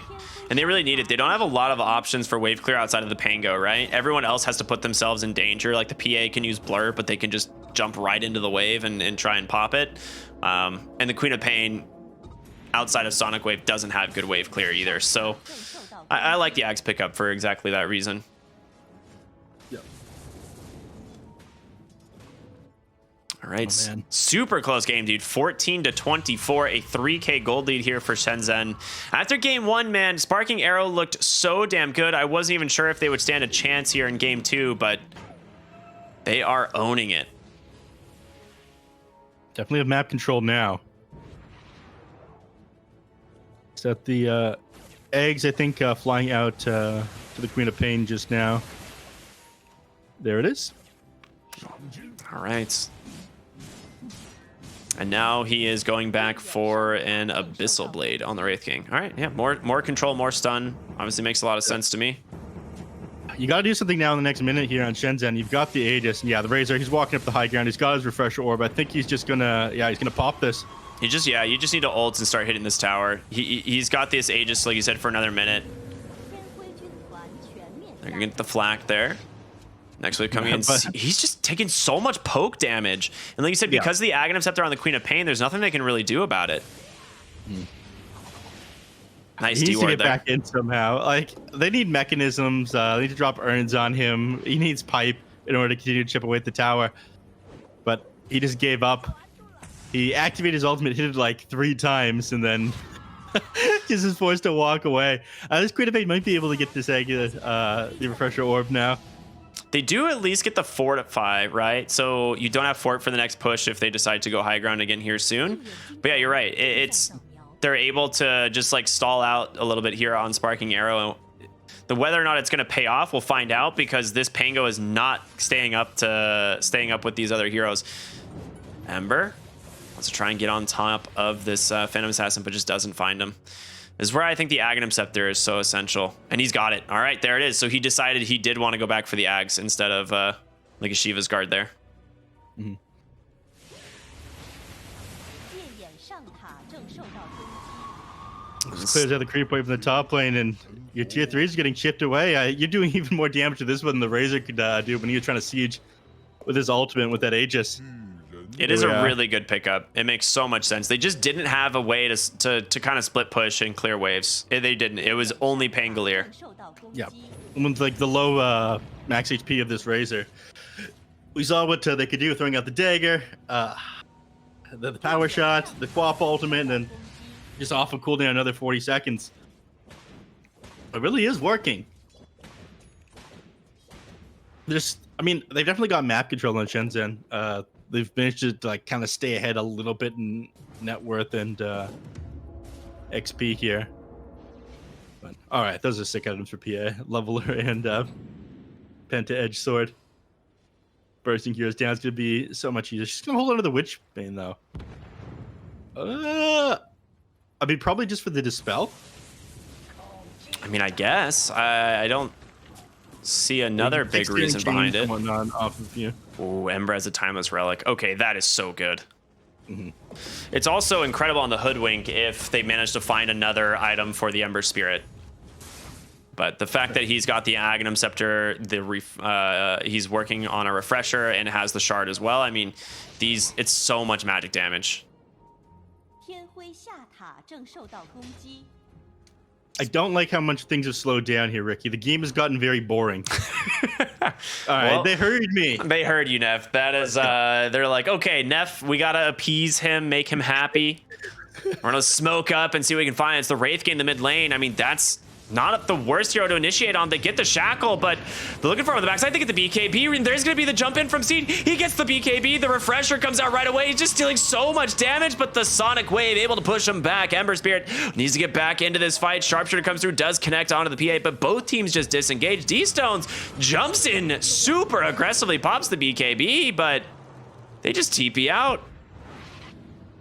And they really need it. They don't have a lot of options for wave clear outside of the Pango, right? Everyone else has to put themselves in danger. Like the PA can use Blur, but they can just jump right into the wave and try and pop it. And the Queen of Pain outside of Sonic Wave doesn't have good wave clear either. So I like the Axe pickup for exactly that reason. All right, super close game, dude. 14-24, a 3K gold lead here for Shenzhen. After game 1, man, Sparking Arrow looked so damn good. I wasn't even sure if they would stand a chance here in game 2, but they are owning it. Definitely have map control now. Set the eggs, I think, flying out to the Queen of Pain just now. There it is. All right. And now he is going back for an Abyssal Blade on the Wraith King. All right, yeah, more control, more stun. Obviously makes a lot of sense to me. You got to do something now in the next minute here on Shenzhen. You've got the Aegis, and yeah, the Razor, he's walking up the high ground. He's got his Refresher Orb. I think he's just gonna, he's gonna pop this. You just need to ult and start hitting this tower. He's got this Aegis, like you said, for another minute. They're gonna get the flak there. Next wave coming in. He's just taking so much poke damage. And like you said, because of the Aghanim Scepter on the Queen of Pain, there's nothing they can really do about it. Nice he needs to get there. back in somehow. Like, they need mechanisms. They need to drop urns on him. He needs pipe in order to continue to chip away at the tower. But he just gave up. He activated his ultimate, hit it like 3 times, and then just is forced to walk away. This Queen of Pain might be able to get this egg, the Refresher Orb now. They do at least get the fort at 5, right? So you don't have fort for the next push if they decide to go high ground again here soon. But yeah, you're right. They're able to just like stall out a little bit here on Sparking Arrow. The whether or not it's going to pay off, we'll find out, because this Pango is not staying up with these other heroes. Ember wants to try and get on top of this Phantom Assassin, but just doesn't find him. This is where I think the Aghanim Scepter is so essential. And he's got it. All right, there it is. So he decided he did want to go back for the Ags instead of like a Shiva's Guard there. Mm-hmm. This clears out the creep wave from the top lane, and your tier 3 is getting chipped away. You're doing even more damage to this one than the Razor could do when he was trying to siege with his ultimate with that Aegis. It is a really good pickup. It makes so much sense. They just didn't have a way to kind of split push and clear waves. They didn't. It was only Pangolier. Yeah. With like the low max HP of this Razor. We saw what they could do throwing out the dagger, the power shot, the Quap ultimate, and then just off of cooldown another 40 seconds. It really is working. They've definitely got map control on Shenzhen. They've managed to like kind of stay ahead a little bit in net worth and XP here. But all right, those are sick items for PA. Leveler and Penta Edge Sword. Bursting heroes down is going to be so much easier. She's going to hold on to the Witch Bane though. Probably just for the Dispel. I guess. I don't see another big reason behind it. Off of you. Ooh, Ember as a Timeless Relic. Okay, that is so good. It's also incredible on the Hoodwink if they manage to find another item for the Ember Spirit. But the fact that he's got the Aghanim Scepter, he's working on a Refresher and has the Shard as well. It's so much magic damage. I don't like how much things have slowed down here, Ricky. The game has gotten very boring. All right, they heard me. They heard you, Neff. That is, they're like, okay, Neff, we gotta appease him, make him happy. We're gonna smoke up and see what we can find. It's the Wraith King in the mid lane. That's not the worst hero to initiate on. They get the Shackle, but they're looking for him on the backside. They get the BKB. There's going to be the jump in from Seed. He gets the BKB. The Refresher comes out right away. He's just dealing so much damage, but the Sonic Wave able to push him back. Ember Spirit needs to get back into this fight. Sharpshooter comes through, does connect onto the PA, but both teams just disengage. D-Stones jumps in super aggressively, pops the BKB, but they just TP out.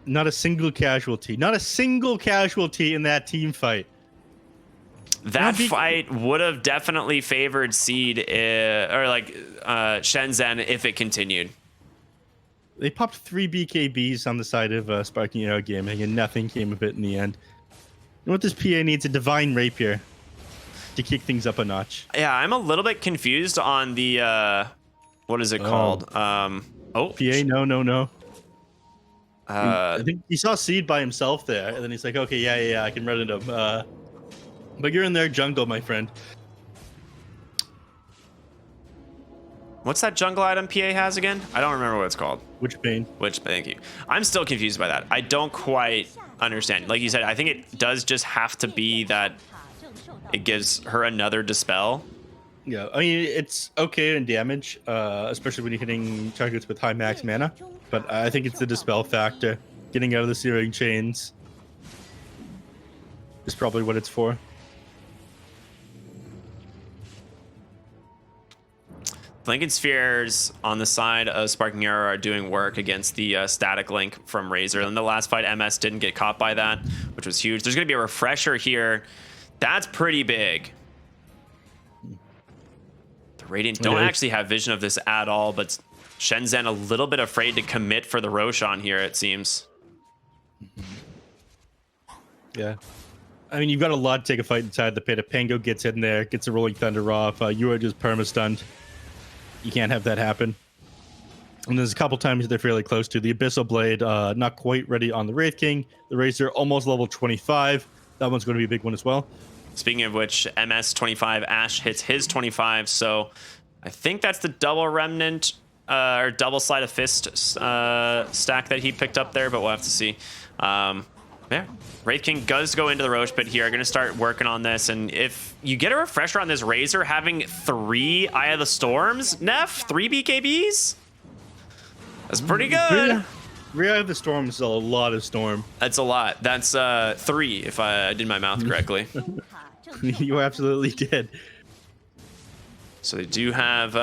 Not a single casualty. Not a single casualty in that team fight. That fight would have definitely favored Seed Shenzhen if it continued. They popped 3 BKBs on the side of Sparking Arrow Gaming, and nothing came of it in the end. You know what this PA needs? A Divine Rapier to kick things up a notch. Yeah, I'm a little bit confused on the what is it called? PA, no. I think he saw Seed by himself there, and then he's like, okay, yeah, I can run into him. But you're in their jungle, my friend. What's that jungle item PA has again? I don't remember what it's called. Witch Bane. Thank you. I'm still confused by that. I don't quite understand. Like you said, I think it does just have to be that it gives her another dispel. Yeah, I mean, it's okay in damage, especially when you're hitting targets with high max mana. But I think it's the dispel factor. Getting out of the searing chains is probably what it's for. Blanket Spheres on the side of Sparking Arrow are doing work against the static link from Razor. In the last fight, MS didn't get caught by that, which was huge. There's going to be a refresher here. That's pretty big. The Radiant don't actually have vision of this at all, but Shenzhen a little bit afraid to commit for the Roshan here, it seems. Yeah. I mean, you've got a lot to take a fight inside the pit. If Pango gets in there, gets a Rolling Thunder off, you are just perma-stunned. You can't have that happen. And there's a couple times they're fairly close to. The Abyssal Blade, not quite ready on the Wraith King. The Razor, almost level 25. That one's going to be a big one as well. Speaking of which, MS 25, Ash hits his 25, so I think that's the double Remnant or double Sleight of Fist stack that he picked up there, but we'll have to see. Yeah, Wraith King does go into the Roche pit here. Going to start working on this, and if you get a refresher on this Razor having 3 Eye of the Storms, Neff, 3 BKBs, that's pretty good. 3 Eye of the Storm is a lot of Storm. That's a lot. That's 3 if I did my math correctly. You absolutely did. So they do have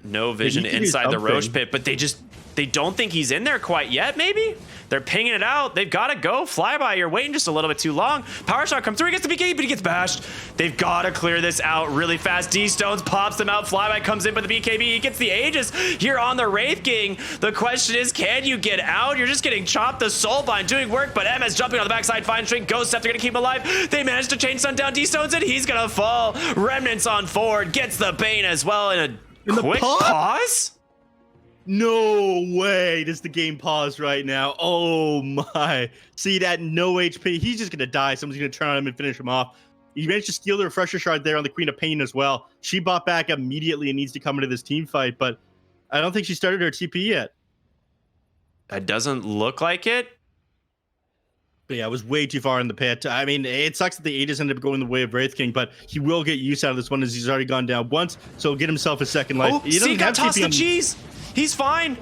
no vision inside the Roche pit, but they don't think he's in there quite yet, maybe? They're pinging it out. They've got to go. Flyby, you're waiting just a little bit too long. Power shot comes through. He gets the BKB, but he gets bashed. They've got to clear this out really fast. D-Stones pops them out. Flyby comes in with the BKB. He gets the Aegis here on the Wraith King. The question is, can you get out? You're just getting chopped. The Soulbind doing work, but MS jumping on the backside. Fine String. Ghost Step. They're going to keep him alive. They managed to chain Sun down D-Stones, and he's going to fall. Remnants on forward. Gets the Bane as well in a quick pause. No way does the game pause right now. Oh my. See that no HP. He's just going to die. Someone's going to turn on him and finish him off. He managed to steal the refresher shard there on the Queen of Pain as well. She bought back immediately and needs to come into this team fight, but I don't think she started her TP yet. That doesn't look like it. But yeah, it was way too far in the pit. I mean, it sucks that the Aegis ended up going the way of Wraith King, but he will get use out of this one as he's already gone down once, so he'll get himself a second life. Oh, see, got tossed the cheese. He's fine.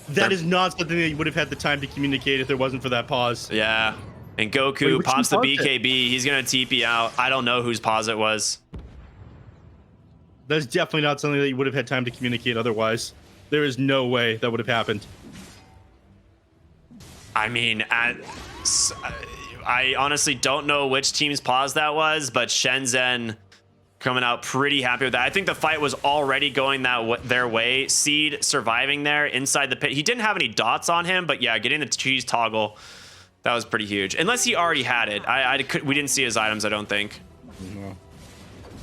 That is not something that you would have had the time to communicate if there wasn't for that pause. Yeah. And Goku pops the BKB. He's going to TP out. I don't know whose pause it was. That's definitely not something that you would have had time to communicate otherwise. There is no way that would have happened. I mean, I honestly don't know which team's pause that was, but Shenzhen coming out pretty happy with that. I think the fight was already going their way. Seed surviving there inside the pit. He didn't have any dots on him, but yeah, getting the cheese toggle, that was pretty huge. Unless he already had it. We didn't see his items, I don't think.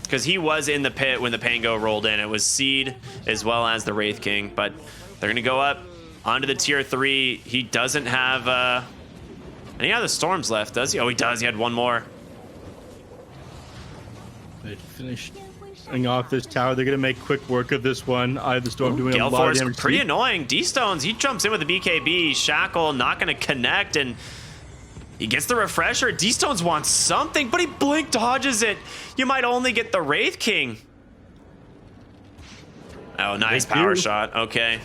Because he was in the pit when the Pango rolled in. It was Seed as well as the Wraith King, but they're going to go up onto the tier 3. He doesn't have any other storms left, does he? Oh, he does. He had one more. They finished off this tower. They're going to make quick work of this one. Eye of the Storm doing a lot of damage. Pretty annoying. D-Stones, he jumps in with the BKB. Shackle not going to connect, and he gets the refresher. D-Stones wants something, but he blink dodges it. You might only get the Wraith King. Oh, nice power shot. Okay.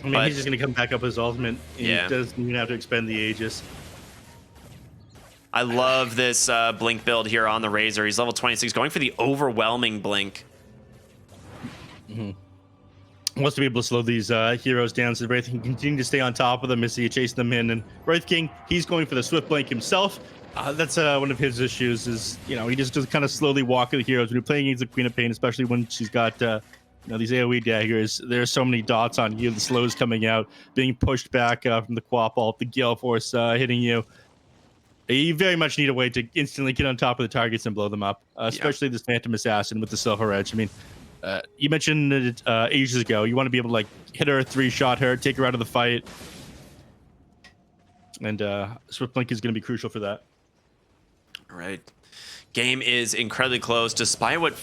I mean, he's just going to come back up his ultimate. Yeah. He doesn't even have to expend the Aegis. I love this blink build here on the Razor. He's level 26, going for the overwhelming blink. Wants to be able to slow these heroes down so Wraith can continue to stay on top of them as he chases them in. And Wraith King, he's going for the Swift Blink himself. That's one of his issues is, you know, he just kind of slowly walking the heroes. When you're playing against the Queen of Pain, especially when she's got, you know, these AoE daggers, there's so many dots on you. The slows coming out, being pushed back from the Quap Ult, the Gale Force hitting you. You very much need a way to instantly get on top of the targets and blow them up, especially this Phantom Assassin with the Silver Edge. I mean, You mentioned it ages ago. You want to be able to like hit her, 3-shot her, take her out of the fight. And Swift Blink is going to be crucial for that. All right. Game is incredibly close, despite what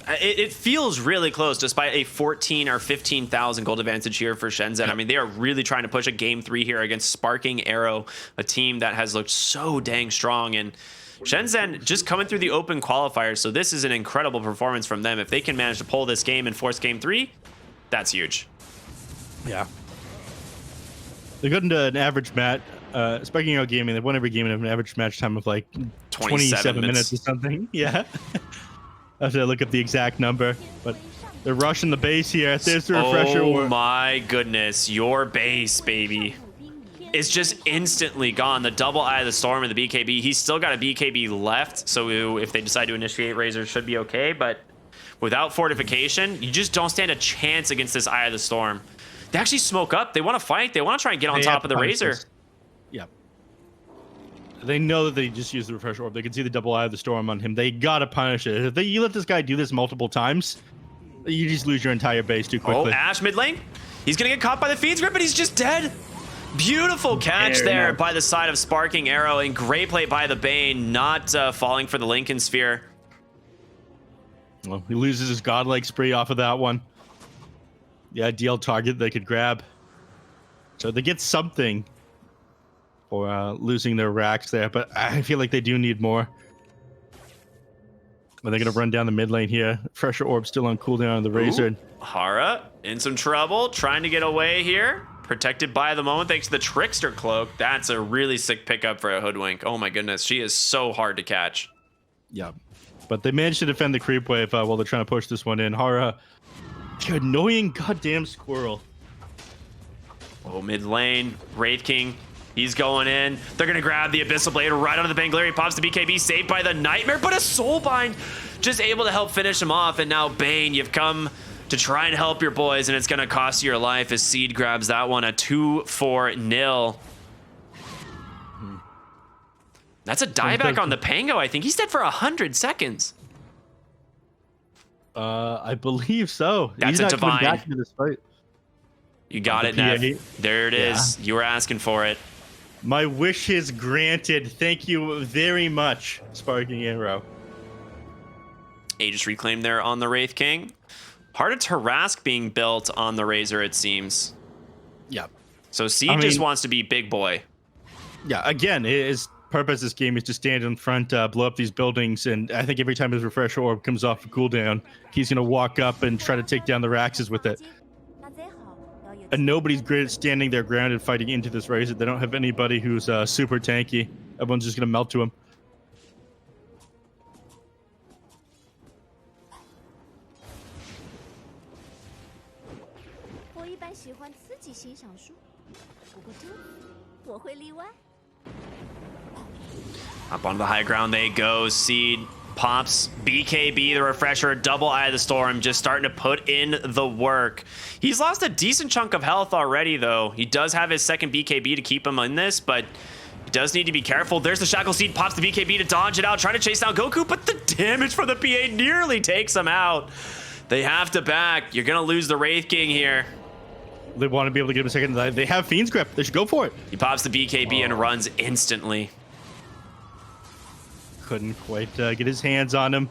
it feels really close, despite a 14 or 15,000 gold advantage here for Shenzhen. I mean, they are really trying to push a game 3 here against Sparking Arrow, a team that has looked so dang strong. And Shenzhen just coming through the open qualifiers, so this is an incredible performance from them. If they can manage to pull this game and force game 3, that's huge. Yeah. They got into an average match. Sparking Arrow Gaming, they won every game in an average match time of like 27 minutes or something. Yeah. I have to look up the exact number, but they're rushing the base here. There's the refresher. Oh my goodness, your base, baby. It's just instantly gone. The double Eye of the Storm and the BKB. He's still got a BKB left, so if they decide to initiate, Razor should be okay, but without fortification, you just don't stand a chance against this Eye of the Storm. They actually smoke up. They want to fight. They want to try and get on top of the Razor. Yeah. They know that they just use the refresh orb. They can see the double Eye of the Storm on him. They gotta punish it. If you let this guy do this multiple times, you just lose your entire base too quickly. Oh, Ash mid lane. He's gonna get caught by the Fiend's Grip, but he's just dead. Beautiful catch there by the side of Sparking Arrow, and great play by the Bane, not falling for the Lincoln Sphere. Well, he loses his godlike spree off of that one. The ideal target they could grab. So they get something for losing their racks there, but I feel like they do need more. Are they going to run down the mid lane here? Fresher Orb still on cooldown on the Razor. Ooh, Hara in some trouble, trying to get away here. Protected by the moment thanks to the Trickster Cloak. That's a really sick pickup for a Hoodwink. Oh my goodness, she is so hard to catch. Yeah, but they managed to defend the creep wave while they're trying to push this one in. Hara, the annoying goddamn squirrel. Oh, mid lane, Wraith King. He's going in. They're going to grab the Abyssal Blade right onto the Bangalore. He pops the BKB, saved by the Nightmare, but a Soulbind just able to help finish him off. And now, Bane, you've come to try and help your boys, and it's going to cost you your life as Seed grabs that one, a 2-4-0. That's a dieback on the Pango, I think. He's dead for 100 seconds. I believe so. That's a Divine. Back into this fight. You got it, Nev. There it is. You were asking for it. My wish is granted. Thank you very much, Sparking Arrow. Aegis Reclaim there on the Wraith King. Heart of Tarask being built on the Razor, it seems. Yeah. So Seed just wants to be big boy. Yeah, again, his purpose this game is to stand in front, blow up these buildings, and I think every time his Refresher Orb comes off a cooldown, he's going to walk up and try to take down the Raxes with it. And nobody's great at standing their ground and fighting into this Razor. They don't have anybody who's super tanky. Everyone's just going to melt to him. Up onto the high ground they go. Seed pops BKB, the Refresher, double Eye of the Storm, just starting to put in the work. He's lost a decent chunk of health already, though. He does have his second BKB to keep him in this, but he does need to be careful. There's the Shackle Seed, pops the BKB to dodge it out, trying to chase down Goku, but the damage from the PA nearly takes him out. They have to back. You're going to lose the Wraith King here. They want to be able to get him a second. They have Fiend's Grip. They should go for it. He pops the BKB and runs instantly. Couldn't quite get his hands on him.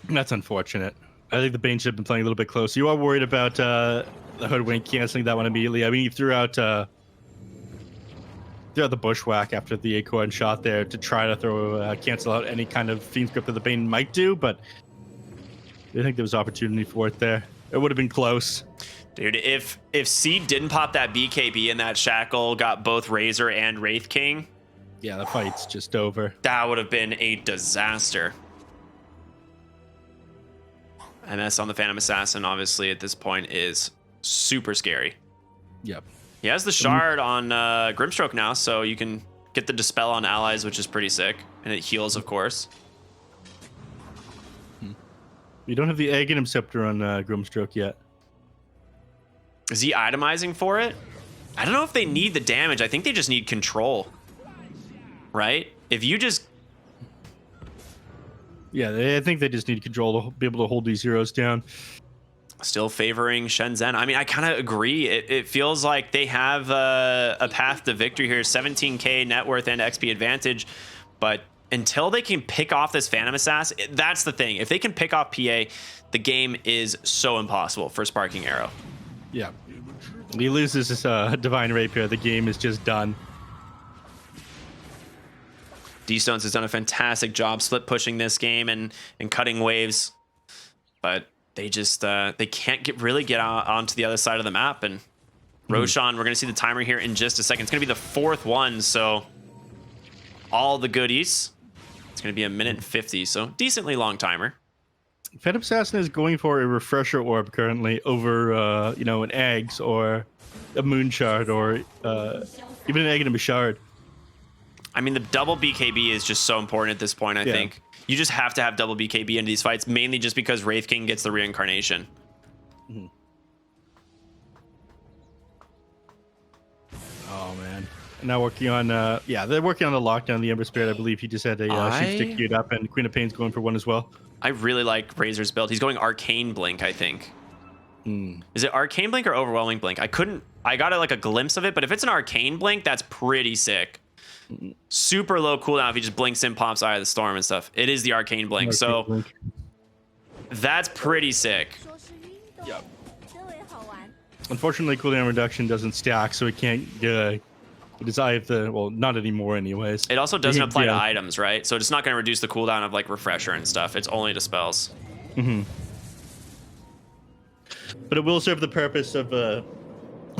That's unfortunate. I think the Bane should have been playing a little bit closer. You are worried about the Hoodwink canceling that one immediately. I mean, he threw out the Bushwhack after the Acorn shot there to try to cancel out any kind of Fiend's Grip that the Bane might do, but I think there was opportunity for it there. It would have been close. Dude, if Seed didn't pop that BKB and that Shackle got both Razor and Wraith King, yeah, the fight's just over. That would have been a disaster. MS on the Phantom Assassin, obviously, at this point is super scary. Yep. He has the Shard on Grimstroke now, so you can get the Dispel on allies, which is pretty sick. And it heals, of course. You don't have the Aghanim Scepter on Grimstroke yet. Is he itemizing for it? I don't know if they need the damage. I think they just need control. Right? If you just... Yeah, I think they just need control to be able to hold these heroes down. Still favoring SHENZHEN. I mean, I kind of agree. It feels like they have a path to victory here. 17k net worth and XP advantage. But until they can pick off this Phantom Assassin, that's the thing. If they can pick off PA, the game is so impossible for Sparking Arrow. Yeah. He loses this Divine Rapier. The game is just done. D-Stones has done a fantastic job split pushing this game and cutting waves. But they just they can't really get onto the other side of the map. And Roshan, we're going to see the timer here in just a second. It's going to be the 4th one, so all the goodies. It's going to be 1 minute and 50, so decently long timer. Phantom Assassin is going for a refresher orb currently over, you know, an eggs or a moon shard or even an egg and a shard. I mean, the double BKB is just so important at this point, I think. You just have to have double BKB into these fights, mainly just because Wraith King gets the reincarnation. Oh, man. Now working on, yeah, they're working on the lockdown, the Ember Spirit. I believe he just had a shoot stick queued up, and Queen of Pain's going for one as well. I really like Razor's build. He's going Arcane Blink, I think. Is it Arcane Blink or Overwhelming Blink? I got like a glimpse of it, but if it's an Arcane Blink, that's pretty sick. Super low cooldown if he just blinks in, pops Eye of the Storm and stuff. It is the Arcane Blink, so that's pretty sick. Yep. Unfortunately, cooldown reduction doesn't stack, so it can't it is Eye of the, well, not anymore anyways. It also doesn't apply to items, right? So it's not going to reduce the cooldown of like Refresher and stuff. It's only to spells. But it will serve the purpose of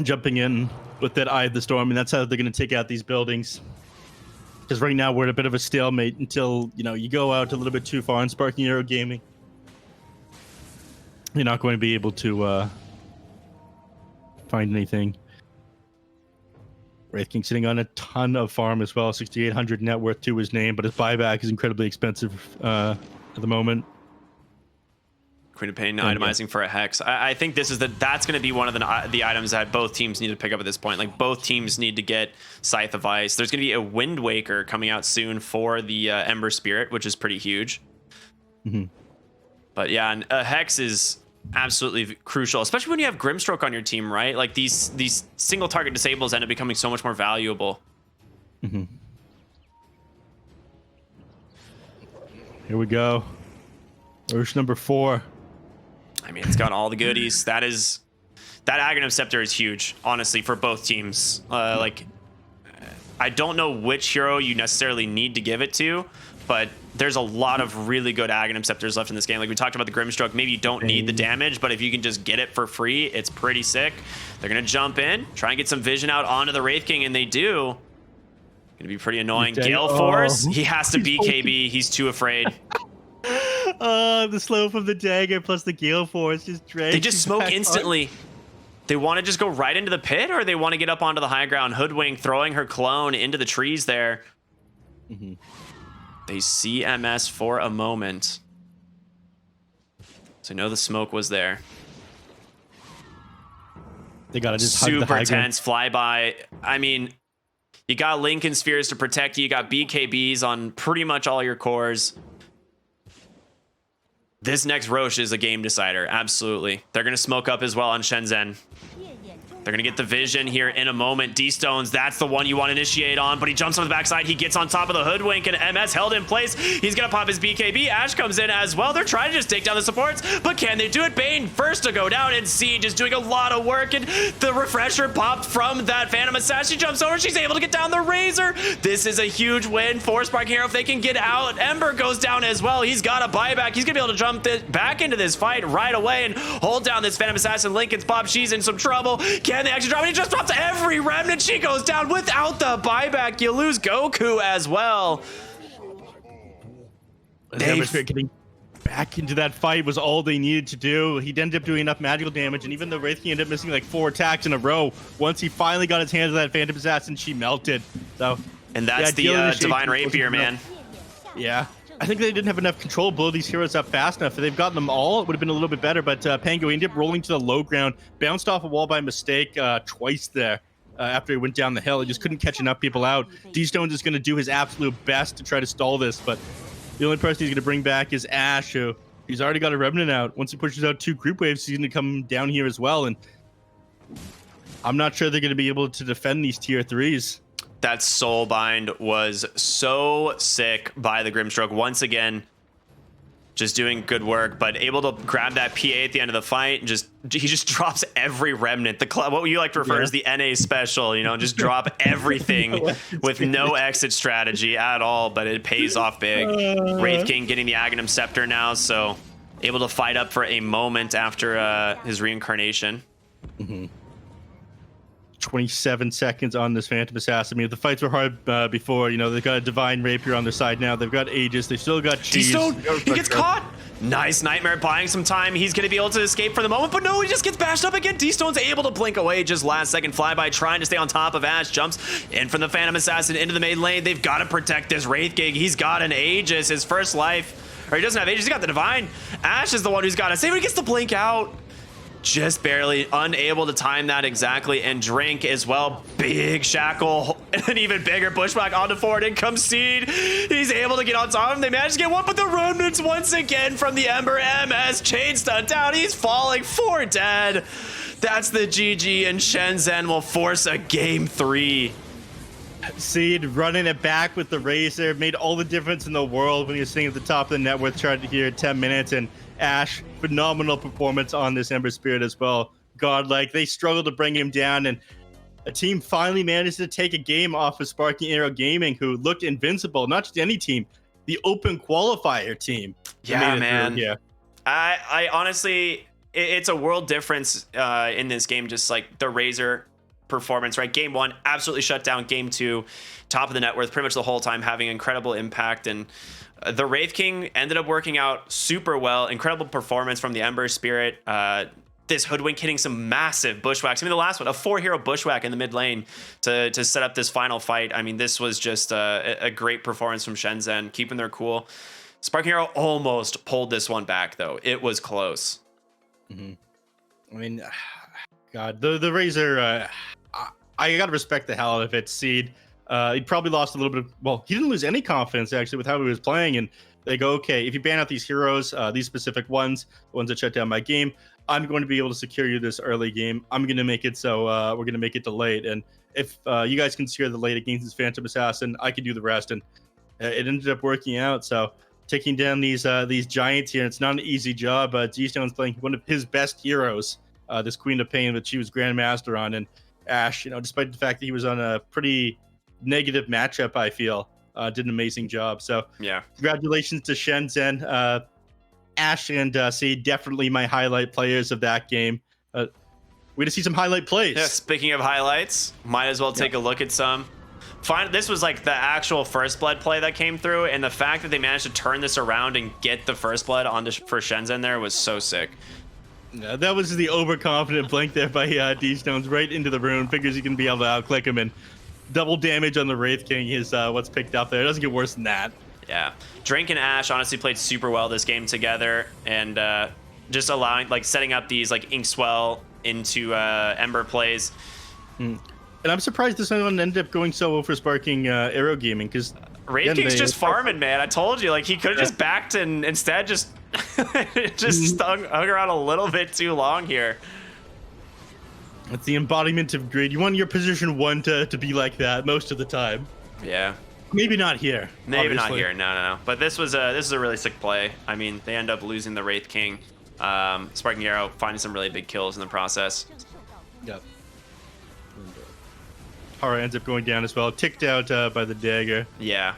jumping in with that Eye of the Storm, and that's how they're going to take out these buildings. Because right now we're at a bit of a stalemate until, you know, you go out a little bit too far in Sparking Arrow Gaming. You're not going to be able to find anything. Wraith King sitting on a ton of farm as well, 6,800 net worth to his name, but his buyback is incredibly expensive at the moment. Queen of Pain itemizing for a Hex. I think this is that's going to be one of the items that both teams need to pick up at this point. Like, both teams need to get Scythe of Ice. There's going to be a Wind Waker coming out soon for the Ember Spirit, which is pretty huge. But yeah, and a Hex is absolutely crucial, especially when you have Grimstroke on your team, right? Like, these single target disables end up becoming so much more valuable. Here we go. Verse number 4. I mean, it's got all the goodies. That Aghanim Scepter is huge, honestly, for both teams. Like, I don't know which hero you necessarily need to give it to, but there's a lot of really good Aghanim Scepters left in this game. Like we talked about the Grimstroke, maybe you don't need the damage, but if you can just get it for free, it's pretty sick. They're going to jump in, try and get some vision out onto the Wraith King, and they do. Going to be pretty annoying. Gale Force, he has to BKB. He's too afraid. The slope of the dagger plus the Gale Force just drags. They just smoke instantly. They want to just go right into the pit, or they want to get up onto the high ground. Hoodwink throwing her clone into the trees there. They see MS for a moment. So I know the smoke was there. They gotta just hug the high super tense flyby. I mean, you got Lincoln Spheres to protect you. You got BKBs on pretty much all your cores. This next Roche is a game decider. Absolutely. They're going to smoke up as well on SHENZHEN. They're going to get the vision here in a moment. D-Stones, that's the one you want to initiate on, but he jumps on the backside. He gets on top of the Hoodwink, and MS held in place. He's going to pop his BKB. Ash comes in as well. They're trying to just take down the supports, but can they do it? Bane first to go down, and Siege is doing a lot of work, and the refresher popped from that Phantom Assassin. She jumps over. She's able to get down the Razor. This is a huge win for Sparking Arrow if they can get out. Ember goes down as well. He's got a buyback. He's going to be able to jump back into this fight right away and hold down this Phantom Assassin. Lincoln's pop. She's in some trouble. Can they actually drop it? He just drops every remnant. She goes down without the buyback. You lose Goku as well. Getting back into that fight was all they needed to do. He ended up doing enough magical damage, and even the Wraith King ended up missing like 4 attacks in a row. Once he finally got his hands on that Phantom Assassin, she melted. So, and that's the Divine Rapier, man. Yeah. I think they didn't have enough control to blow these heroes up fast enough. If they've gotten them all, it would have been a little bit better. But Pango ended up rolling to the low ground, bounced off a wall by mistake twice there after he went down the hill. He just couldn't catch enough people out. D-Stones is going to do his absolute best to try to stall this, but The only person he's going to bring back is Ash, who he's already got a Remnant out. Once he pushes out 2 creep waves, he's going to come down here as well. And I'm not sure they're going to be able to defend these tier 3s. That Soulbind was so sick by the Grimstroke. Once again, just doing good work, but able to grab that PA at the end of the fight. And he just drops every Remnant. What you like to refer as the NA special, you know, just drop everything with no exit strategy at all, but it pays off big. Wraith King getting the Aghanim Scepter now, so able to fight up for a moment after his reincarnation. 27 seconds on this Phantom Assassin. I mean, if the fights were hard before, you know, they've got a Divine Rapier on their side now. They've got Aegis. They've still got Cheese. D-Stone, he gets caught. Nice Nightmare buying some time. He's going to be able to escape for the moment, but no, he just gets bashed up again. D-Stone's able to blink away. Just last second flyby, trying to stay on top of Ash. Jumps in from the Phantom Assassin into the main lane. They've got to protect this Wraith King. He's got an Aegis, his first life. Or he doesn't have Aegis, he's got the Divine. Ash is the one who's got to save, but he gets to blink out. Just barely, unable to time that exactly, and Drink as well. Big shackle, and an even bigger pushback onto forward. In comes Seed. He's able to get on top of him. They manage to get one, but the Remnants once again from the Ember MS. Chain stun down. He's falling, 4 dead. That's the GG, and Shenzhen will force a game 3. Seed running it back with the Razor made all the difference in the world when you're sitting at the top of the net worth chart here 10 minutes, and Ash, phenomenal performance on this Ember Spirit as well. Godlike, they struggled to bring him down, and a team finally managed to take a game off of Sparking Arrow Gaming, who looked invincible. Not just any team, the open qualifier team. Yeah, man. Yeah, I honestly, it's a world difference in this game. Just like the Razor performance, right? Game 1 absolutely shut down. Game 2, top of the net worth pretty much the whole time, having incredible impact. And the Wraith King ended up working out super well. Incredible performance from the Ember Spirit. This Hoodwink hitting some massive bushwhacks. I mean, the last one, a 4-hero bushwhack in the mid lane to set up this final fight. I mean, this was just a great performance from Shenzhen, keeping their cool. Sparking Arrow almost pulled this one back, though. It was close. I mean, God, the Razor, I gotta respect the hell out of it. Seed, he probably lost a little bit of, well, he didn't lose any confidence actually with how he was playing, and they go, okay, if you ban out these heroes, these specific ones, the ones that shut down my game, I'm going to be able to secure you this early game. I'm going to make it so we're going to make it delayed, and if you guys can secure the late against this Phantom Assassin, I can do the rest, and it ended up working out. So taking down these giants here, it's not an easy job. D-Stone's playing one of his best heroes, this Queen of Pain, that she was Grandmaster on, and Ash, you know, despite the fact that he was on a pretty negative matchup, I feel, did an amazing job. So yeah, congratulations to Shenzhen. Ash and Seed, definitely my highlight players of that game. We just see some highlight plays. Yeah, speaking of highlights, might as well take a look at some. This was like the actual first blood play that came through, and the fact that they managed to turn this around and get the first blood for Shenzhen there was so sick. Yeah, that was the overconfident blink there by D-Stones right into the rune. Figures he can be able to outclick him, and double damage on the Wraith King is what's picked up there. It doesn't get worse than that. Yeah, Drink and Ash honestly played super well this game together, and just allowing, like, setting up these like Inkswell into Ember plays. And I'm surprised this one ended up going so well for Sparking Arrow Gaming, because Wraith King's just farming, man. I told you, like, he could have just backed and instead just hung around a little bit too long here. It's the embodiment of greed. You want your position 1 to be like that most of the time. Yeah. Maybe not here. Maybe obviously. not here. No. But this was a really sick play. I mean, they end up losing the Wraith King. Sparking Arrow finding some really big kills in the process. Yep. Hara ends up going down as well. Ticked out by the dagger. Yeah.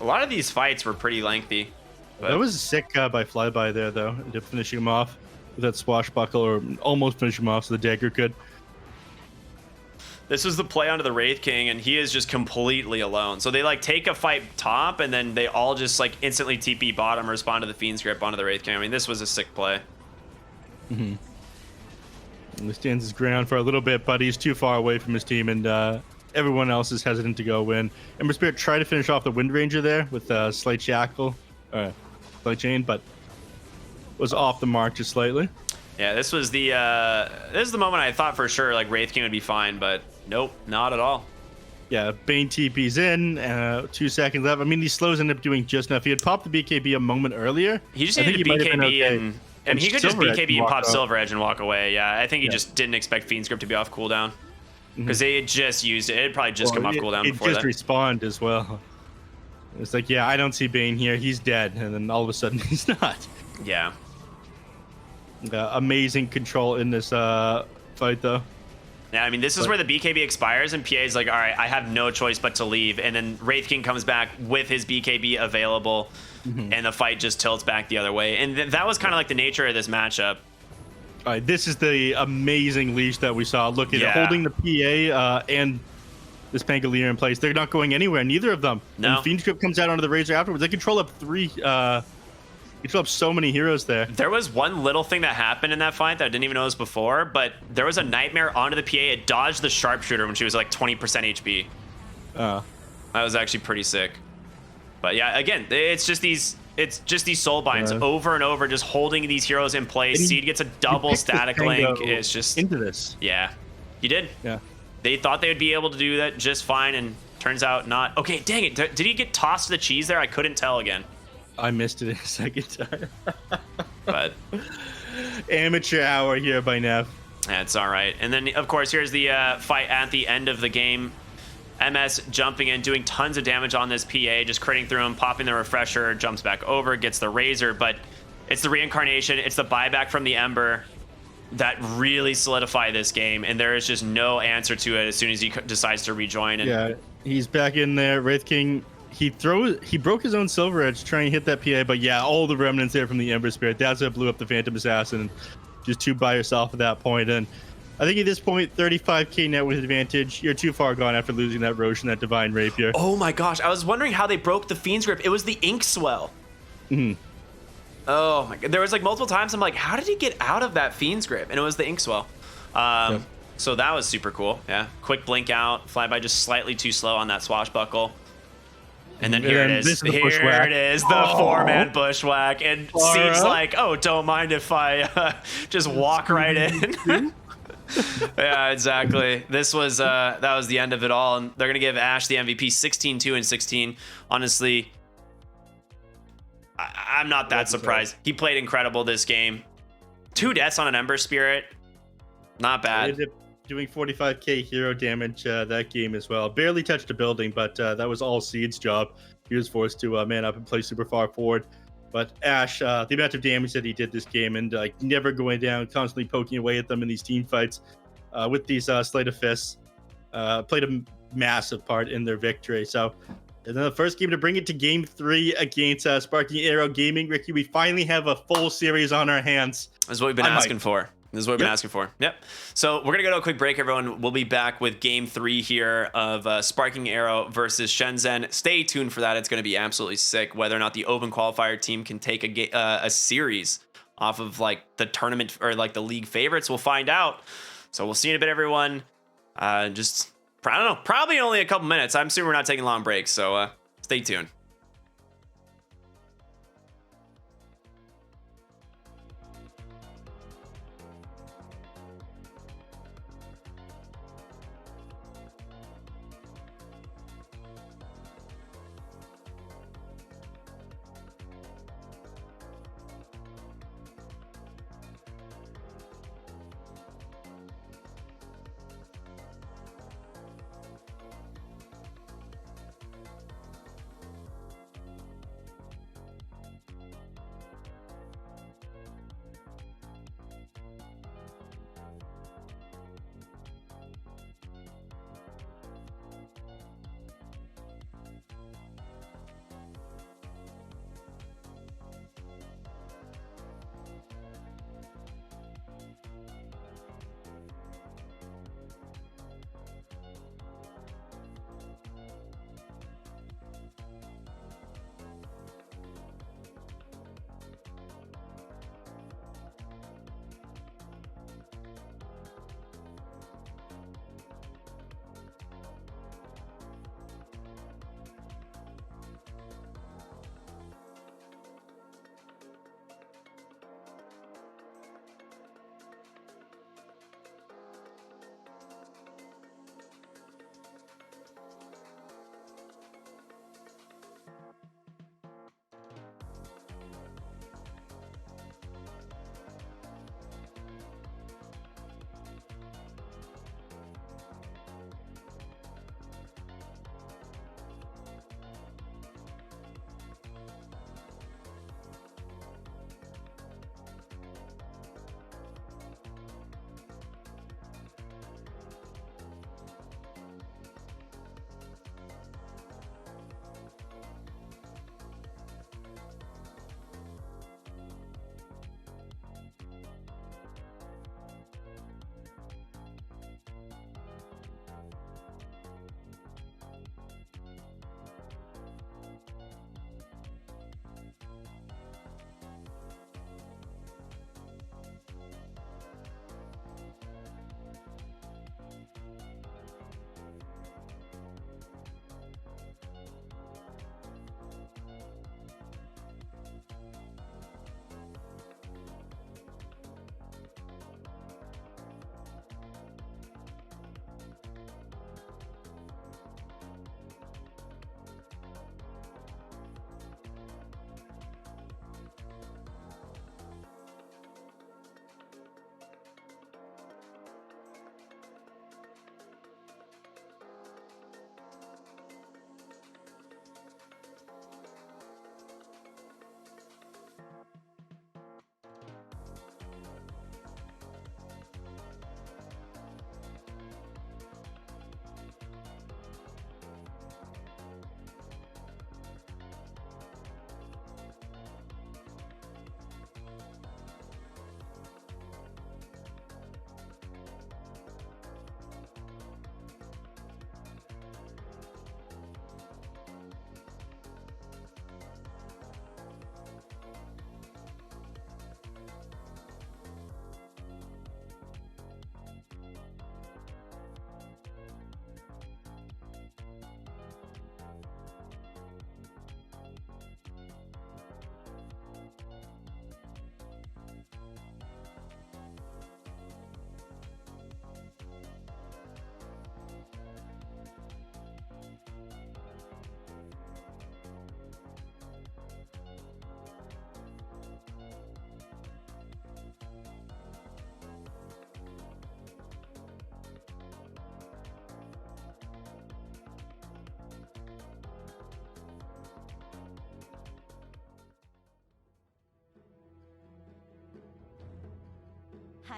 A lot of these fights were pretty lengthy. But that was sick by Flyby there, though. Ended up finishing him off with that swashbuckle, or almost finish him off so the dagger could. This was the play onto the Wraith King, and he is just completely alone. So they like take a fight top, and then they all just like instantly TP bottom, respond to the Fiend's Grip onto the Wraith King. I mean, this was a sick play. And he stands his ground for a little bit, but he's too far away from his team, and everyone else is hesitant to go win. Ember Spirit tried to finish off the Wind Ranger there with Slight Shackle, Slight Chain, but was off the mark just slightly. Yeah, this was the moment I thought for sure like Wraith King would be fine, but nope, not at all. Yeah, Bane TP's in. 2 seconds left. I mean, these slows end up doing just enough. He had popped the BKB a moment earlier. He just needed to BKB and he could just BKB and pop Silver Edge and walk away. Yeah, I think he just didn't expect Fiend's Grip to be off cooldown. Because they had just used it. It had probably just come off cooldown before that. It just respawned as well. It's like, yeah, I don't see Bane here. He's dead. And then all of a sudden, he's not. Yeah. Amazing control in this fight, though. Yeah, I mean, this is where the BKB expires, and PA is like, all right, I have no choice but to leave. And then Wraith King comes back with his BKB available, and the fight just tilts back the other way. And that was kind of like the nature of this matchup. All right, this is the amazing leash that we saw. Look at it, holding the PA and this Pangolier in place. They're not going anywhere, neither of them. No. When Fiend's Grip comes out onto the Razor afterwards, they control up control up so many heroes there. There was one little thing that happened in that fight that I didn't even notice before, but there was a Nightmare onto the PA. It dodged the Sharpshooter when she was like 20% HP. That was actually pretty sick. But yeah, again, it's just these soul binds over and over, just holding these heroes in place. Seed gets a double static link. It's just into this. Yeah, he did. Yeah, they thought they would be able to do that just fine, and turns out not. Okay, dang it! Did he get tossed to the cheese there? I couldn't tell again. I missed it a second time. But amateur hour here by Nev. That's all right. And then, of course, here's the fight at the end of the game. MS jumping in, doing tons of damage on this PA, just critting through him, popping the refresher, jumps back over, gets the Razor, but it's the reincarnation, it's the buyback from the Ember that really solidify this game, and there is just no answer to it as soon as he decides to rejoin. And yeah, he's back in there. Wraith King, he broke his own Silver Edge trying to hit that PA, but yeah, all the remnants there from the Ember Spirit. That's what blew up the Phantom Assassin, and just 2 by yourself at that point. And I think at this point, 35k net with advantage. You're too far gone after losing that Roche and that Divine Rapier. Oh my gosh, I was wondering how they broke the Fiend's Grip. It was the Ink Swell. Oh my god, there was like multiple times I'm like, how did he get out of that Fiend's Grip? And it was the Ink Swell. So that was super cool. Yeah, quick blink out, flyby just slightly too slow on that swashbuckle. And then here it is. Here it is, the 4-man bushwhack. And Seed's like, oh, don't mind if I just walk right in. Yeah, exactly. This was that was the end of it all, and they're gonna give Ash the MVP. 16-2 and 16. Honestly, I'm not that surprised. He played incredible this game. 2 deaths on an Ember Spirit, not bad. He ended up doing 45k hero damage that game as well. Barely touched a building, but that was all Seed's job. He was forced to man up and play super far forward. But Ash, the amount of damage that he did this game, and like never going down, constantly poking away at them in these team fights with these Slate of Fists, played a massive part in their victory. So, and then the first game to bring it to game 3 against Sparking Arrow Gaming. Ricky, we finally have a full series on our hands. That's what we've been asking for. This is what we've been asking for. Yep. So we're going to go to a quick break, everyone. We'll be back with game 3 here of Sparking Arrow versus Shenzhen. Stay tuned for that. It's going to be absolutely sick. Whether or not the Open Qualifier team can take a series off of like the tournament or like the league favorites, we'll find out. So we'll see you in a bit, everyone. Just, I don't know, probably only a couple minutes. I'm assuming we're not taking long breaks. So stay tuned.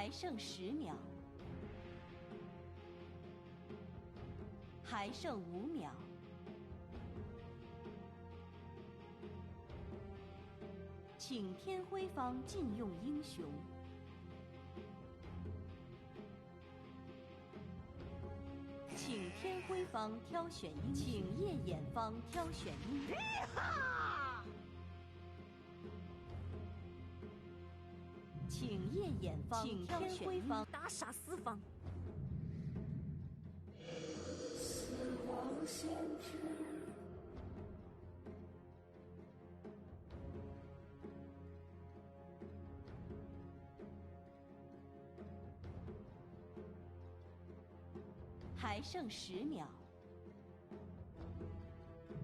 还剩10秒，还剩5秒。请天辉方禁用英雄。请天辉方挑选英雄，请夜眼方挑选英雄。请夜眼方挑选英雄，打傻四方。死亡先知。还剩10秒，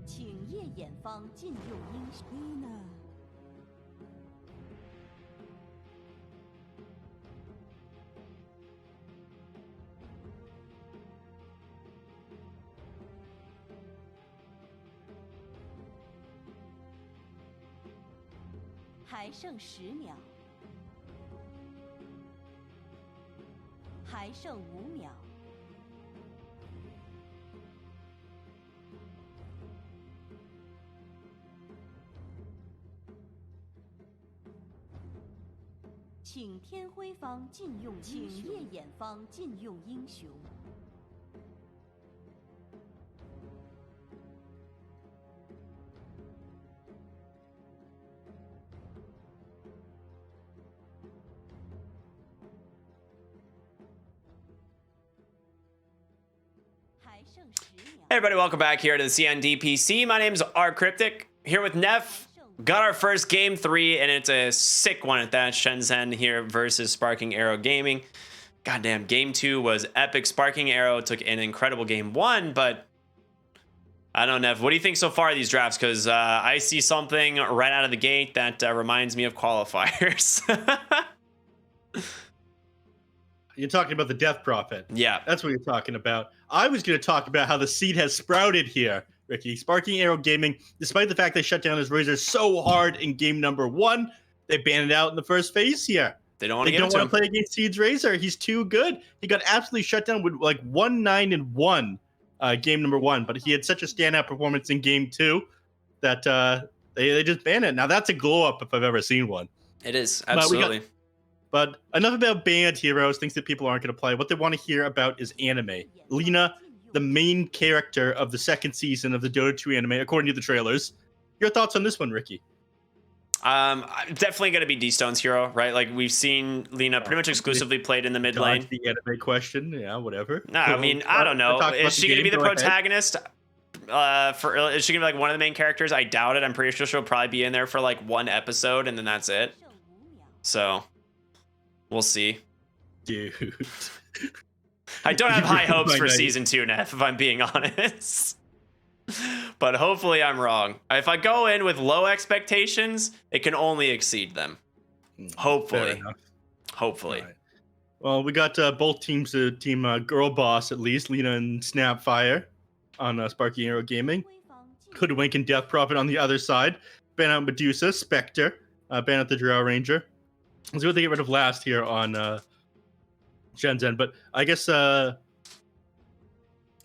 请夜眼方禁用英雄。还剩10秒，还剩5秒。请天辉方禁用，请夜眼方禁用英雄。Hey everybody, welcome back here to the DPC. My name is Cryptic, here with Neff. Got our first game 3, and it's a sick one at that. SHENZHEN here versus Sparking Arrow Gaming. Goddamn, game 2 was epic. Sparking Arrow took an incredible game 1, but I don't know, Neff. What do you think so far of these drafts? Because I see something right out of the gate that reminds me of qualifiers. You're talking about the Death Prophet. Yeah. That's what you're talking about. I was going to talk about how the seed has sprouted here, Ricky. Sparking Arrow Gaming, despite the fact they shut down his Razor so hard in game number 1, they banned it out in the first phase here. They don't want to play against Seed's Razor. He's too good. He got absolutely shut down with like 1-9-1 game number 1, but he had such a standout performance in game 2 that they just banned it. Now that's a glow up if I've ever seen one. It is, absolutely. But enough about banned heroes, things that people aren't going to play. What they want to hear about is anime. Lina, the main character of the second season of the Dota 2 anime, according to the trailers. Your thoughts on this one, Ricky? Definitely going to be D-Stone's hero, right? Like, we've seen Lina pretty much exclusively played in the mid lane. The anime question, yeah, whatever. No, I mean, I don't know. Is she going to be the protagonist? Is she going to be like one of the main characters? I doubt it. I'm pretty sure she'll probably be in there for like 1 episode, and then that's it. So, we'll see. Dude. I don't have high hopes for season 2, Neff, if I'm being honest. But hopefully I'm wrong. If I go in with low expectations, it can only exceed them. Hopefully. Hopefully. Right. Well, we got both teams, team Girl Boss at least, Lina and Snapfire on Sparking Arrow Gaming. Hoodwink and Death Prophet on the other side. Ban out Medusa, Spectre, ban out the Drow Ranger. Let's see what they get rid of last here on SHENZHEN. But I guess it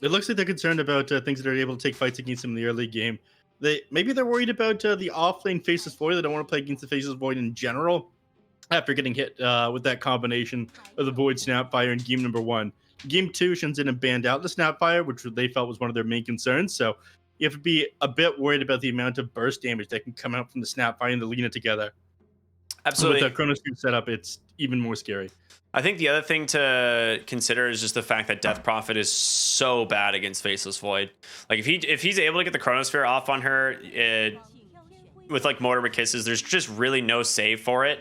looks like they're concerned about things that are able to take fights against them in the early game. Maybe they're worried about the offlane Faceless Void. They don't want to play against the Faceless Void in general after getting hit with that combination of the Void Snapfire in game number 1. Game 2, SHENZHEN had banned out the Snapfire, which they felt was one of their main concerns. So you have to be a bit worried about the amount of burst damage that can come out from the Snapfire and the Lina together. Absolutely. With the Chronosphere setup, it's even more scary. I think the other thing to consider is just the fact that Death Prophet is so bad against Faceless Void. Like, if he's able to get the Chronosphere off on her with like Mortimer Kisses, there's just really no save for it.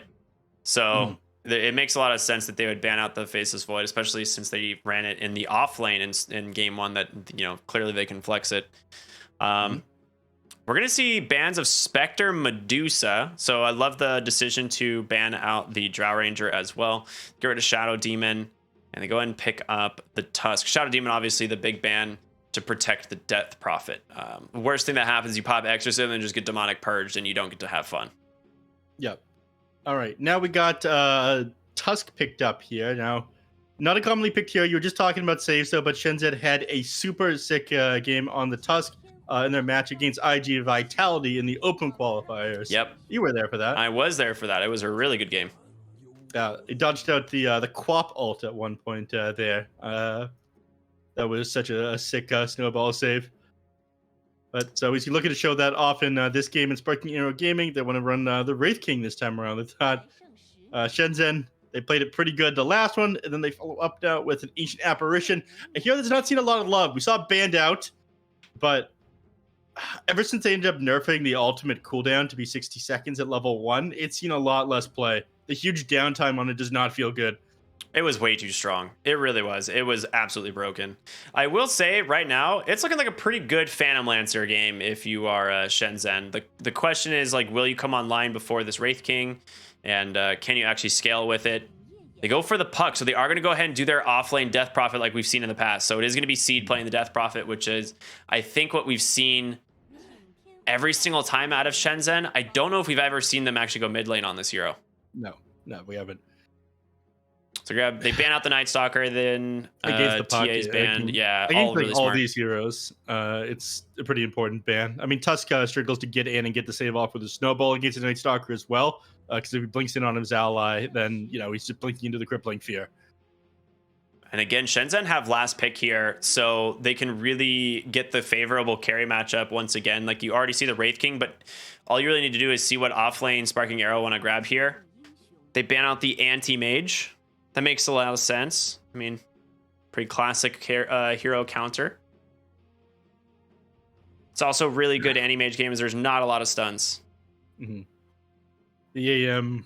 So it makes a lot of sense that they would ban out the Faceless Void, especially since they ran it in the off lane in game 1 that, you know, clearly they can flex it. We're going to see bans of Spectre, Medusa. So I love the decision to ban out the Drow Ranger as well. Get rid of Shadow Demon. And they go ahead and pick up the Tusk. Shadow Demon, obviously, the big ban to protect the Death Prophet. The worst thing that happens, you pop Exorcism and just get Demonic Purged, and you don't get to have fun. Yep. All right. Now we got Tusk picked up here. Now, not a commonly picked hero. You were just talking about saves, though, but SHENZHEN had a super sick game on the Tusk in their match against IG Vitality in the Open qualifiers. Yep. You were there for that. I was there for that. It was a really good game. He dodged out the Quap ult at one point there. That was such a sick snowball save. But so he's looking to show that off in this game in Sparking Arrow Gaming. They want to run the Wraith King this time around. They thought SHENZHEN, they played it pretty good the last one, and then they follow up now with an Ancient Apparition. A hero that's not seen a lot of love. We saw it banned out, but ever since they ended up nerfing the ultimate cooldown to be 60 seconds at level 1, it's seen a lot less play. The huge downtime on it does not feel good. It was way too strong. It really was. It was absolutely broken. I will say right now, it's looking like a pretty good Phantom Lancer game if you are SHENZHEN. The question is, like, will you come online before this Wraith King? And can you actually scale with it? They go for the puck, so they are going to go ahead and do their offlane Death Prophet like we've seen in the past. So it is going to be Seed playing the Death Prophet, which is, I think, what we've seen every single time out of SHENZHEN. I don't know if we've ever seen them actually go mid lane on this hero. No, we haven't. So they ban out the Night Stalker, then against the puck, TA's banned. Yeah, against really all these heroes, it's a pretty important ban. I mean, Tusk struggles to get in and get the save off with a snowball against the Night Stalker as well, because if he blinks in on his ally, then he's just blinking into the crippling fear. And again, SHENZHEN have last pick here, so they can really get the favorable carry matchup once again. Like, you already see the Wraith King, but all you really need to do is see what offlane Sparking Arrow want to grab here. They ban out the Anti-Mage. That makes a lot of sense. I mean, pretty classic hero counter. It's also really good anti-mage games. There's not a lot of stuns. Mm-hmm. The AM,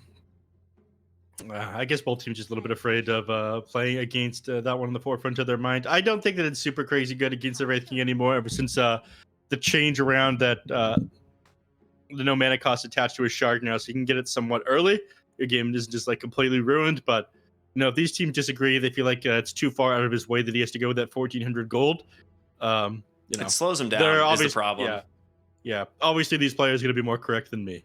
I guess both teams just a little bit afraid of playing against that one on the forefront of their mind. I don't think that it's super crazy good against the Wraith King anymore, ever since the change around that the no mana cost attached to his shard now, so you can get it somewhat early. Your game isn't just like completely ruined, but if these teams disagree, they feel like it's too far out of his way that he has to go with that 1,400 gold. It slows him down. Is the problem? Yeah. Obviously, these players are going to be more correct than me.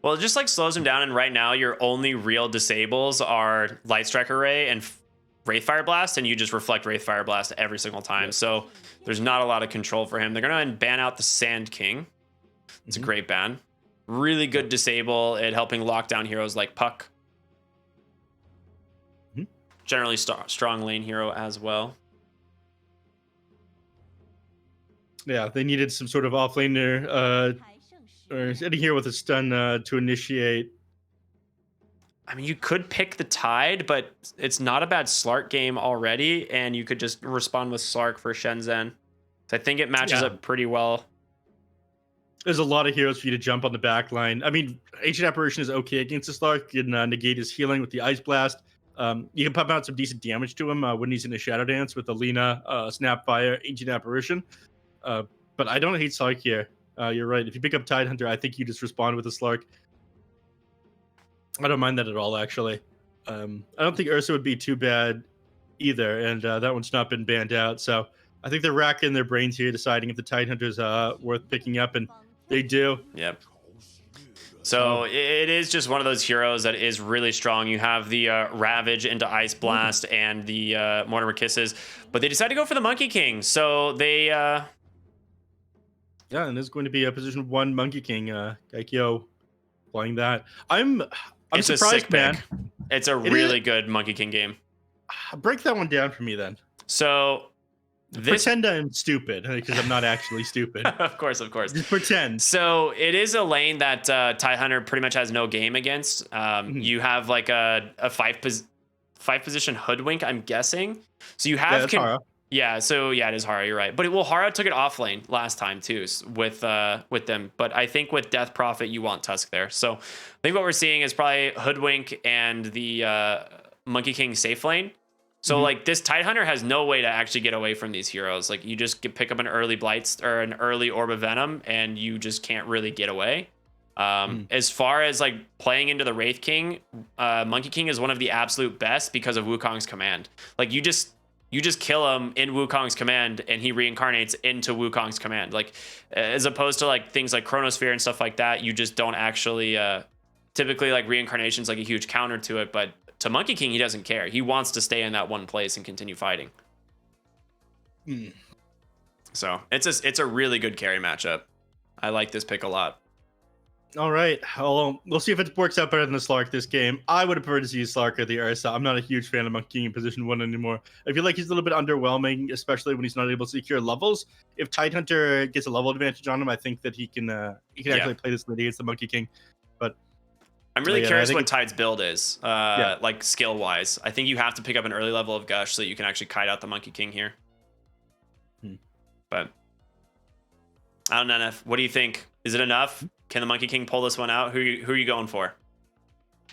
Well, it just like slows him down, and right now your only real disables are Light Strike Array and Wraithfire Blast, and you just reflect Wraithfire Blast every single time. So there's not a lot of control for him. They're going to ban out the Sand King. It's a great ban. Really good disable at helping lock down heroes like Puck. Generally strong lane hero as well. Yeah, they needed some sort of offlaner or any hero with a stun to initiate. I mean, you could pick the Tide, but it's not a bad Slark game already, and you could just respond with Slark for SHENZHEN. So I think it matches up pretty well. There's a lot of heroes for you to jump on the back line. I mean, Ancient Apparition is okay against the Slark. You can negate his healing with the Ice Blast. You can pump out some decent damage to him when he's in the Shadow Dance with Alina, Snapfire, Ancient Apparition. But I don't hate Slark here. You're right. If you pick up Tidehunter, I think you just respond with a Slark. I don't mind that at all, actually. I don't think Ursa would be too bad either, and that one's not been banned out. So I think they're racking their brains here, deciding if the Tidehunter's worth picking up, and they do. Yep. So it is just one of those heroes that is really strong. You have the Ravage into Ice Blast and the Mortimer Kisses, but they decided to go for the Monkey King. So they... Yeah, and there's going to be a position 1 Monkey King. Gaikyo playing that. I'm it's surprised, a sick man. Pick. It's a really good Monkey King game. Break that one down for me, then. So... Pretend I'm stupid, because I'm not actually stupid. Of course. Just pretend. So it is a lane that Tidehunter pretty much has no game against. You have like a five position Hoodwink, I'm guessing. So you have... Hara. Yeah, so yeah, it is Hara, you're right. But Hara took it off lane last time too with them. But I think with Death Prophet, you want Tusk there. So I think what we're seeing is probably Hoodwink and the Monkey King safe lane. So like this Tidehunter has no way to actually get away from these heroes. Like you just pick up an early Blight or an early Orb of Venom, and you just can't really get away. As far as like playing into the Wraith King, Monkey King is one of the absolute best because of Wukong's command. Like you just kill him in Wukong's command, and he reincarnates into Wukong's command. Like as opposed to like things like Chronosphere and stuff like that, you just don't actually. Typically, like reincarnation's like a huge counter to it, but To Monkey King, he doesn't care. He wants to stay in that one place and continue fighting. So it's a really good carry matchup. I like this pick a lot. All right. Well, we'll see if it works out better than the Slark this game. I would have preferred to see Slark or the Ursa. I'm not a huge fan of Monkey King in position 1 anymore. I feel like he's a little bit underwhelming, especially when he's not able to secure levels. If Tidehunter gets a level advantage on him, I think that he can actually play this late against the Monkey King. But I'm really curious what Tide's build is, like skill-wise. I think you have to pick up an early level of Gush so that you can actually kite out the Monkey King here. But I don't know, Neff. What do you think? Is it enough? Can the Monkey King pull this one out? Who are you going for?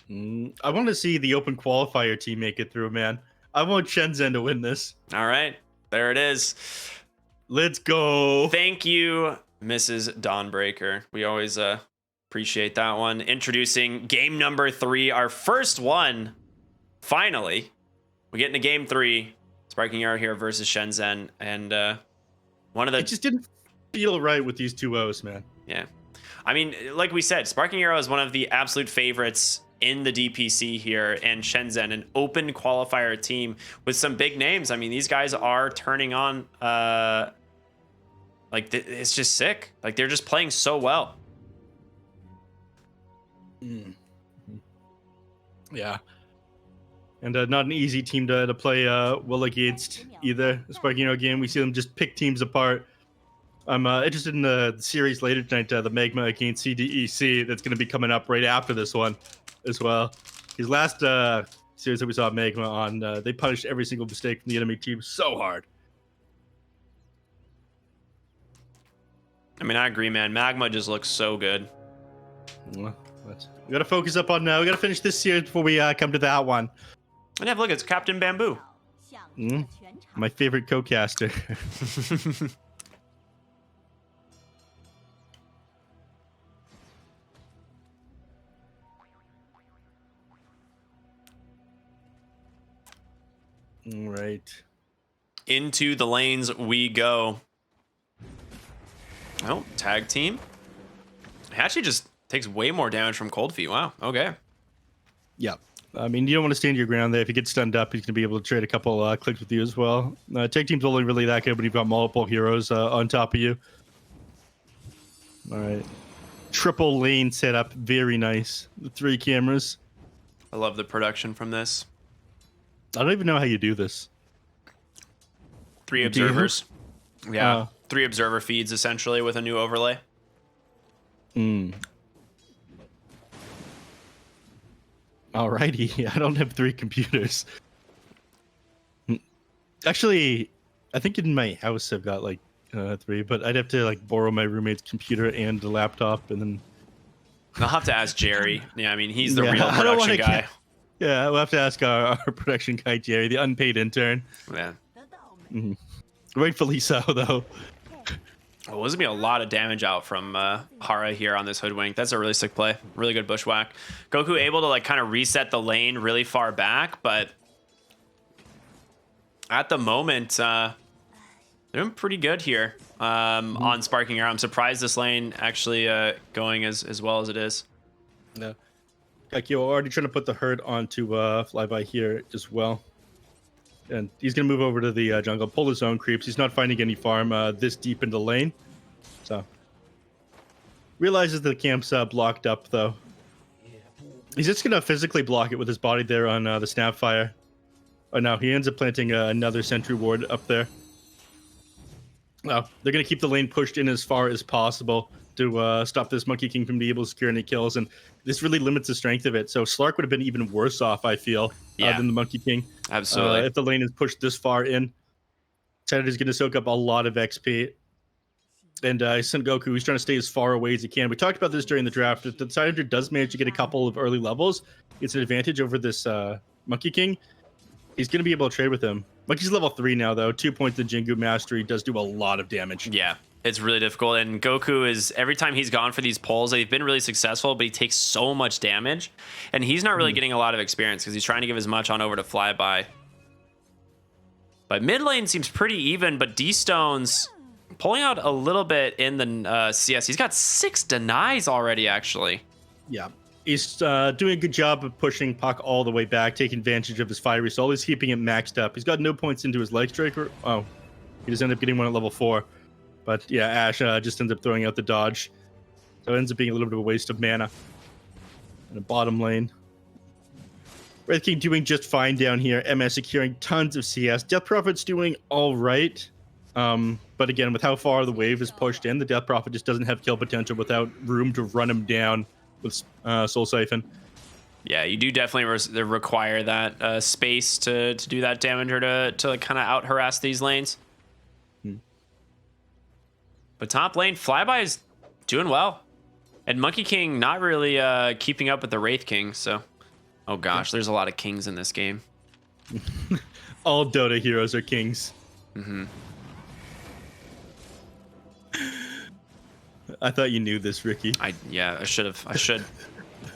I want to see the open qualifier team make it through, man. I want SHENZHEN to win this. All right. There it is. Let's go. Thank you, Mrs. Dawnbreaker. We always appreciate that one. Introducing game number 3, our first one. Finally, we get into game 3. Sparking Arrow here versus SHENZHEN, and one of the. It just didn't feel right with these 2-0s, man. Yeah, I mean, like we said, Sparking Arrow is one of the absolute favorites in the DPC here, and SHENZHEN, an open qualifier team with some big names. I mean, these guys are turning on. Like it's just sick. Like they're just playing so well. Yeah. And not an easy team to play well against either. The Sparking Arrow game, we see them just pick teams apart. I'm interested in the series later tonight, the Magma against CDEC, that's going to be coming up right after this one as well. His last series that we saw Magma on, they punished every single mistake from the enemy team so hard. I mean, I agree, man. Magma just looks so good. We got to focus up on, we got to finish this series before we come to that one. And have a look, it's Captain Bamboo. My favorite co-caster. All right. Into the lanes we go. Oh, tag team. It actually just takes way more damage from Cold Feet. Wow. Okay. Yeah. I mean, you don't want to stand your ground there. If you get stunned up, he's going to be able to trade a couple clicks with you as well. Tag team's only really that good when you've got multiple heroes on top of you. All right. Triple lane setup. Very nice. 3 cameras. I love the production from this. I don't even know how you do this. 3 observers. Yeah. 3 observer feeds, essentially, with a new overlay. Alrighty, I don't have 3 computers. Actually, I think in my house I've got like 3, but I'd have to like borrow my roommate's computer and the laptop, and then I'll have to ask Jerry. Yeah, I mean, he's the real production guy. Yeah, we'll have to ask our production guy, Jerry, the unpaid intern. Yeah. Rightfully so, though. Oh, there's gonna be a lot of damage out from Hara here on this Hoodwink. That's a really sick play. Really good bushwhack. Goku able to like kind of reset the lane really far back, but at the moment, they're doing pretty good here on Sparking Arrow. I'm surprised this lane actually going as well as it is. Yeah. Kakyo already trying to put the hurt onto Flyby here as well. And he's going to move over to the jungle, pull his own creeps. He's not finding any farm this deep into lane. So, realizes the camp's blocked up, though. He's just going to physically block it with his body there on the Snapfire. Oh, no, he ends up planting another sentry ward up there. Oh, they're going to keep the lane pushed in as far as possible to stop this Monkey King from being able to secure any kills, and this really limits the strength of it. So Slark would have been even worse off, I feel, than the Monkey King. Absolutely. If the lane is pushed this far in, Tenet is going to soak up a lot of XP. And Son Goku, who's trying to stay as far away as he can. We talked about this during the draft. If the Tidehunter does manage to get a couple of early levels, it's an advantage over this Monkey King. He's going to be able to trade with him. Monkey's level 3 now, though. 2 points in Jingu Mastery does do a lot of damage. Yeah. It's really difficult, and Goku is, every time he's gone for these pulls, they've been really successful, but he takes so much damage, and he's not really getting a lot of experience because he's trying to give as much on over to Flyby. But mid lane seems pretty even, but D-Stone's pulling out a little bit in the CS. He's got 6 denies already, actually. Yeah. He's doing a good job of pushing Puck all the way back, taking advantage of his fiery soul. He's keeping it maxed up. He's got no points into his leg striker. Oh, he just ended up getting one at level 4. But yeah, Ash just ends up throwing out the dodge. So it ends up being a little bit of a waste of mana in the bottom lane. Wraith King doing just fine down here. MS securing tons of CS. Death Prophet's doing all right. But again, with how far the wave is pushed in, the Death Prophet just doesn't have kill potential without room to run him down with Soul Siphon. Yeah, you do definitely require that space to do that damage or to kind of out harass these lanes. But top lane, Flyby is doing well. And Monkey King not really keeping up with the Wraith King, so... Oh gosh, there's a lot of kings in this game. All Dota heroes are kings. Mm-hmm. I thought you knew this, Ricky. Yeah, I should have. I should.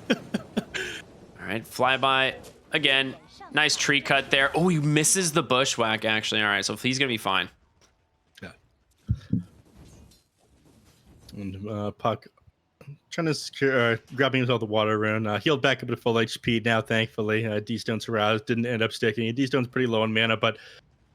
All right, Flyby again. Nice tree cut there. Oh, he misses the bushwhack, actually. All right, so he's going to be fine. Yeah. And Puck trying to secure, grabbing himself the water rune. Healed back up to full HP now, thankfully. D-Stone's harass didn't end up sticking. D-Stone's pretty low on mana, but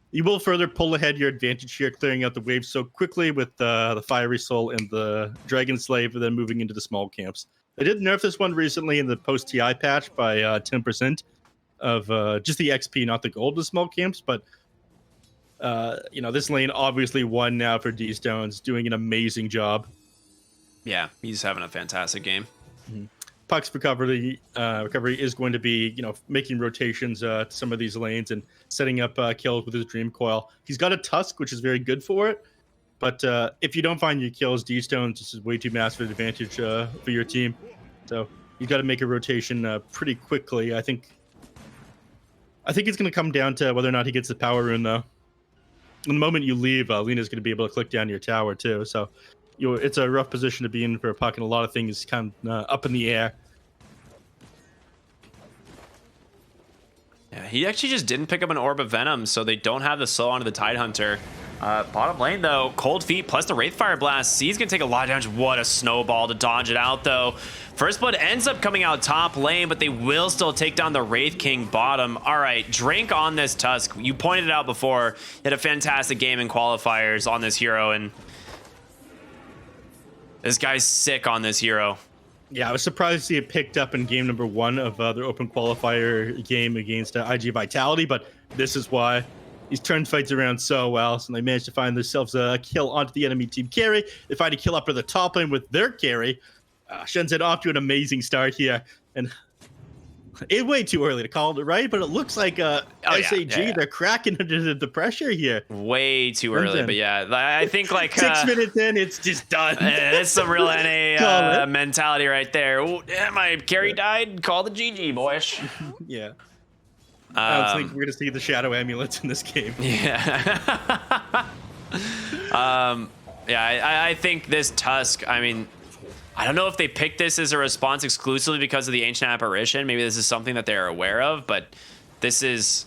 you will further pull ahead your advantage here, clearing out the waves so quickly with the Fiery Soul and the Dragon Slave, and then moving into the small camps. They did nerf this one recently in the post-TI patch by 10% of just the XP, not the gold, of small camps, but this lane obviously won now for D-Stones, doing an amazing job. Yeah, he's having a fantastic game. Mm-hmm. Puck's recovery is going to be, making rotations to some of these lanes and setting up kills with his Dream Coil. He's got a Tusk, which is very good for it. But if you don't find your kills, D-Stones, this is way too massive advantage for your team. So you got to make a rotation pretty quickly. I think it's going to come down to whether or not he gets the power rune, though. The moment you leave, Lena's going to be able to click down your tower, too. So it's a rough position to be in for a Puck, and a lot of things kind of up in the air. Yeah, he actually just didn't pick up an Orb of Venom, so they don't have the slow onto the Tidehunter. Bottom lane, though, Cold Feet plus the Wraithfire Blast. He's going to take a lot of damage. What a snowball to dodge it out, though. First Blood ends up coming out top lane, but they will still take down the Wraith King bottom. All right, Drink on this Tusk. You pointed it out before. He had a fantastic game in qualifiers on this hero, and this guy's sick on this hero. Yeah, I was surprised to see it picked up in game number 1 of their open qualifier game against IG Vitality, but this is why. He's turned fights around so well, so they managed to find themselves a kill onto the enemy team carry. They find a kill up to the top lane with their carry. SHENZHEN off to an amazing start here, and it's way too early to call it, right? But it looks like SAG, they're cracking under the pressure here. Way too early, but yeah, I think like 6 minutes in, it's just done. It's some real NA mentality right there. Ooh, my carry died. Call the GG, boys. Yeah. I don't think we're gonna see the shadow amulets in this game. Yeah. I think this Tusk, I mean, I don't know if they picked this as a response exclusively because of the Ancient Apparition. Maybe this is something that they're aware of, but it's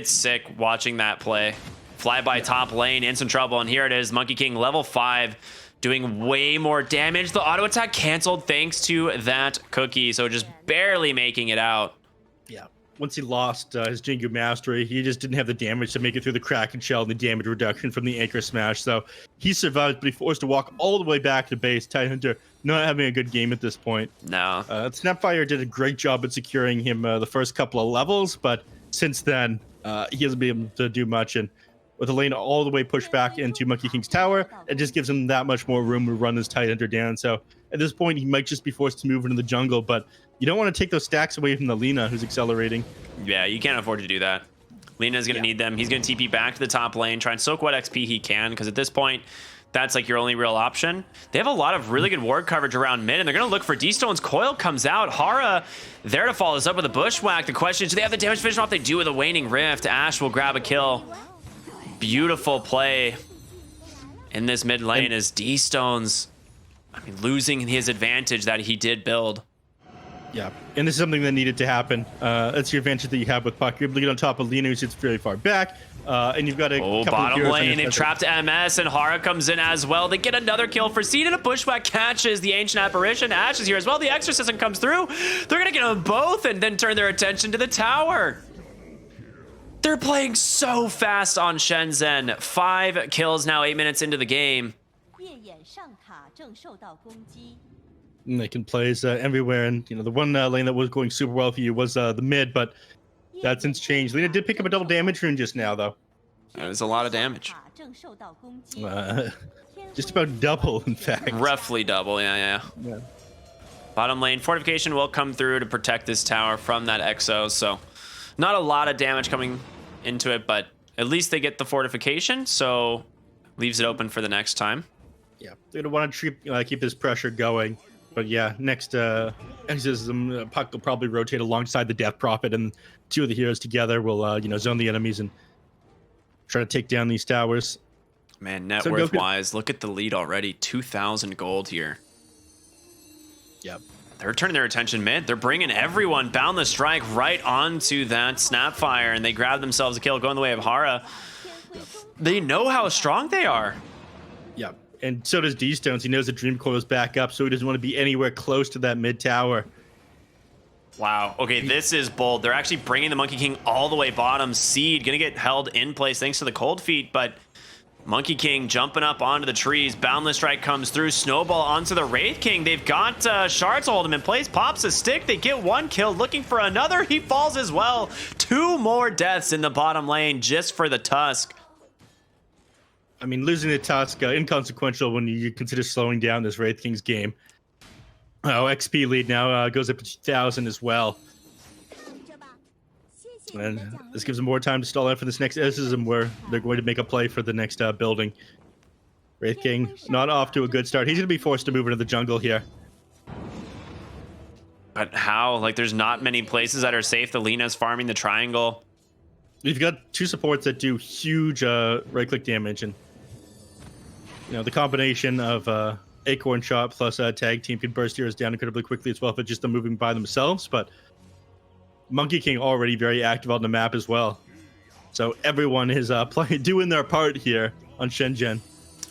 sick watching that play. Flyby top lane, in some trouble, and here it is, Monkey King level 5, doing way more damage. The auto attack canceled thanks to that cookie, so just barely making it out. Yeah. Once he lost his Jingu Mastery, he just didn't have the damage to make it through the Kraken Shell and the damage reduction from the Anchor Smash. So he survived, but he forced to walk all the way back to base. Tidehunter not having a good game at this point. No. Snapfire did a great job at securing him the first couple of levels, but since then, he hasn't been able to do much. And with the lane all the way pushed back into Monkey King's tower, it just gives him that much more room to run his Tidehunter down. So at this point, he might just be forced to move into the jungle, but you don't want to take those stacks away from the Lina, who's accelerating. Yeah, you can't afford to do that. Lina's going to need them. He's going to TP back to the top lane, try and soak what XP he can, because at this point, that's like your only real option. They have a lot of really good ward coverage around mid, and they're going to look for D-Stone's Coil comes out. Hara there to follow this up with a Bushwhack. The question is, do they have the damage finish off? They do with a Waning Rift. Ashe will grab a kill. Beautiful play in this mid lane as D-Stone's, losing his advantage that he did build. Yeah, and this is something that needed to happen. That's your advantage that you have with puck. You're able to get on top of Lina, who sits very far back, and you've got a couple bottom of lane. They've trapped MS, and Hara comes in as well. They get another kill for Seed, and a bushwhack catches the Ancient Apparition. Ash is here as well. The Exorcism comes through. They're gonna get them both, and then turn their attention to the tower. They're playing so fast on Shenzhen. 5 kills now, 8 minutes into the game. And they can play everywhere, and the one lane that was going super well for you was the mid, but that's since changed. Lina did pick up a double damage rune just now, though. That was a lot of damage. Just about double, in fact. Roughly double, yeah. Bottom lane fortification will come through to protect this tower from that Exo, so not a lot of damage coming into it, but at least they get the fortification, so leaves it open for the next time. Yeah, they're gonna want to keep this pressure going. But yeah, next Exorcism, puck will probably rotate alongside the Death Prophet, and 2 of the heroes together will zone the enemies and try to take down these towers. Man, net worth wise, look at the lead already. 2,000 gold here. Yep. They're turning their attention mid. They're bringing everyone Boundless Strike right onto that Snapfire, and they grab themselves a kill going the way of Hara. They know how strong they are. Yeah. And so does D-Stones. He knows the Dream Coil's back up, so he doesn't want to be anywhere close to that mid tower. Wow. Okay, this is bold. They're actually bringing the Monkey King all the way bottom. Seed gonna get held in place thanks to the cold feet, but Monkey King jumping up onto the trees. Boundless Strike comes through. Snowball onto the Wraith King. They've got shards to hold him in place. Pops a stick. They get 1 kill. Looking for another. He falls as well. 2 more deaths in the bottom lane just for the Tusk. I mean, losing the Tusk, inconsequential when you consider slowing down this Wraith King's game. Oh, XP lead now goes up to 2,000 as well. And this gives them more time to stall out for this next Exorcism, where they're going to make a play for the next building. Wraith King not off to a good start. He's going to be forced to move into the jungle here. But how? Like, there's not many places that are safe. The Lina's farming the triangle. You've got 2 supports that do huge right-click damage, and the combination of Acorn Shot plus Tag Team can burst heroes down incredibly quickly as well if it's just them moving by themselves. But Monkey King already very active on the map as well. So everyone is doing their part here on Shenzhen.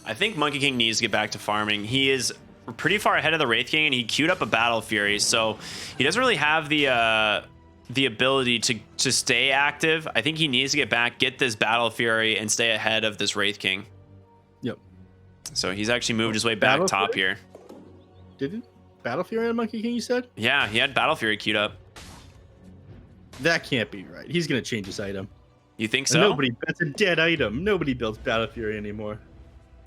I think Monkey King needs to get back to farming. He is pretty far ahead of the Wraith King, and he queued up a Battle Fury, so he doesn't really have the ability to stay active. I think he needs to get back, get this Battle Fury, and stay ahead of this Wraith King. Yep. So he's actually moved his way back Battle top Fury? here. Did it? Battle Fury on Monkey King, you said? Yeah, he had Battle Fury queued up. That can't be right. He's going to change his item. You think so? That's a dead item. Nobody builds Battle Fury anymore.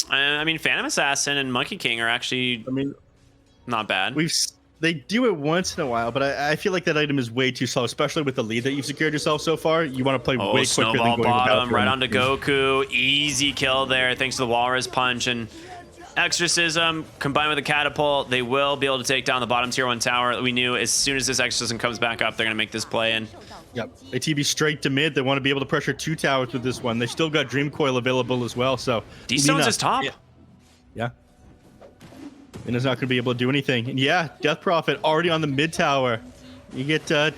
I mean, Phantom Assassin and Monkey King are actually not bad. They do it once in a while, but I feel like that item is way too slow, especially with the lead that you've secured yourself so far. You want to play way quicker Snowball than going bottom, right onto Goku. Easy kill there, thanks to the Walrus Punch. And Exorcism, combined with the Catapult, they will be able to take down the bottom tier 1 tower. We knew as soon as this Exorcism comes back up, they're going to make this play in. Yep, ATB straight to mid. They want to be able to pressure 2 towers with this one. They still got Dream Coil available as well, so... D-Stone's is top. Yeah. And is not going to be able to do anything. And yeah, Death Prophet already on the mid tower. You get, 2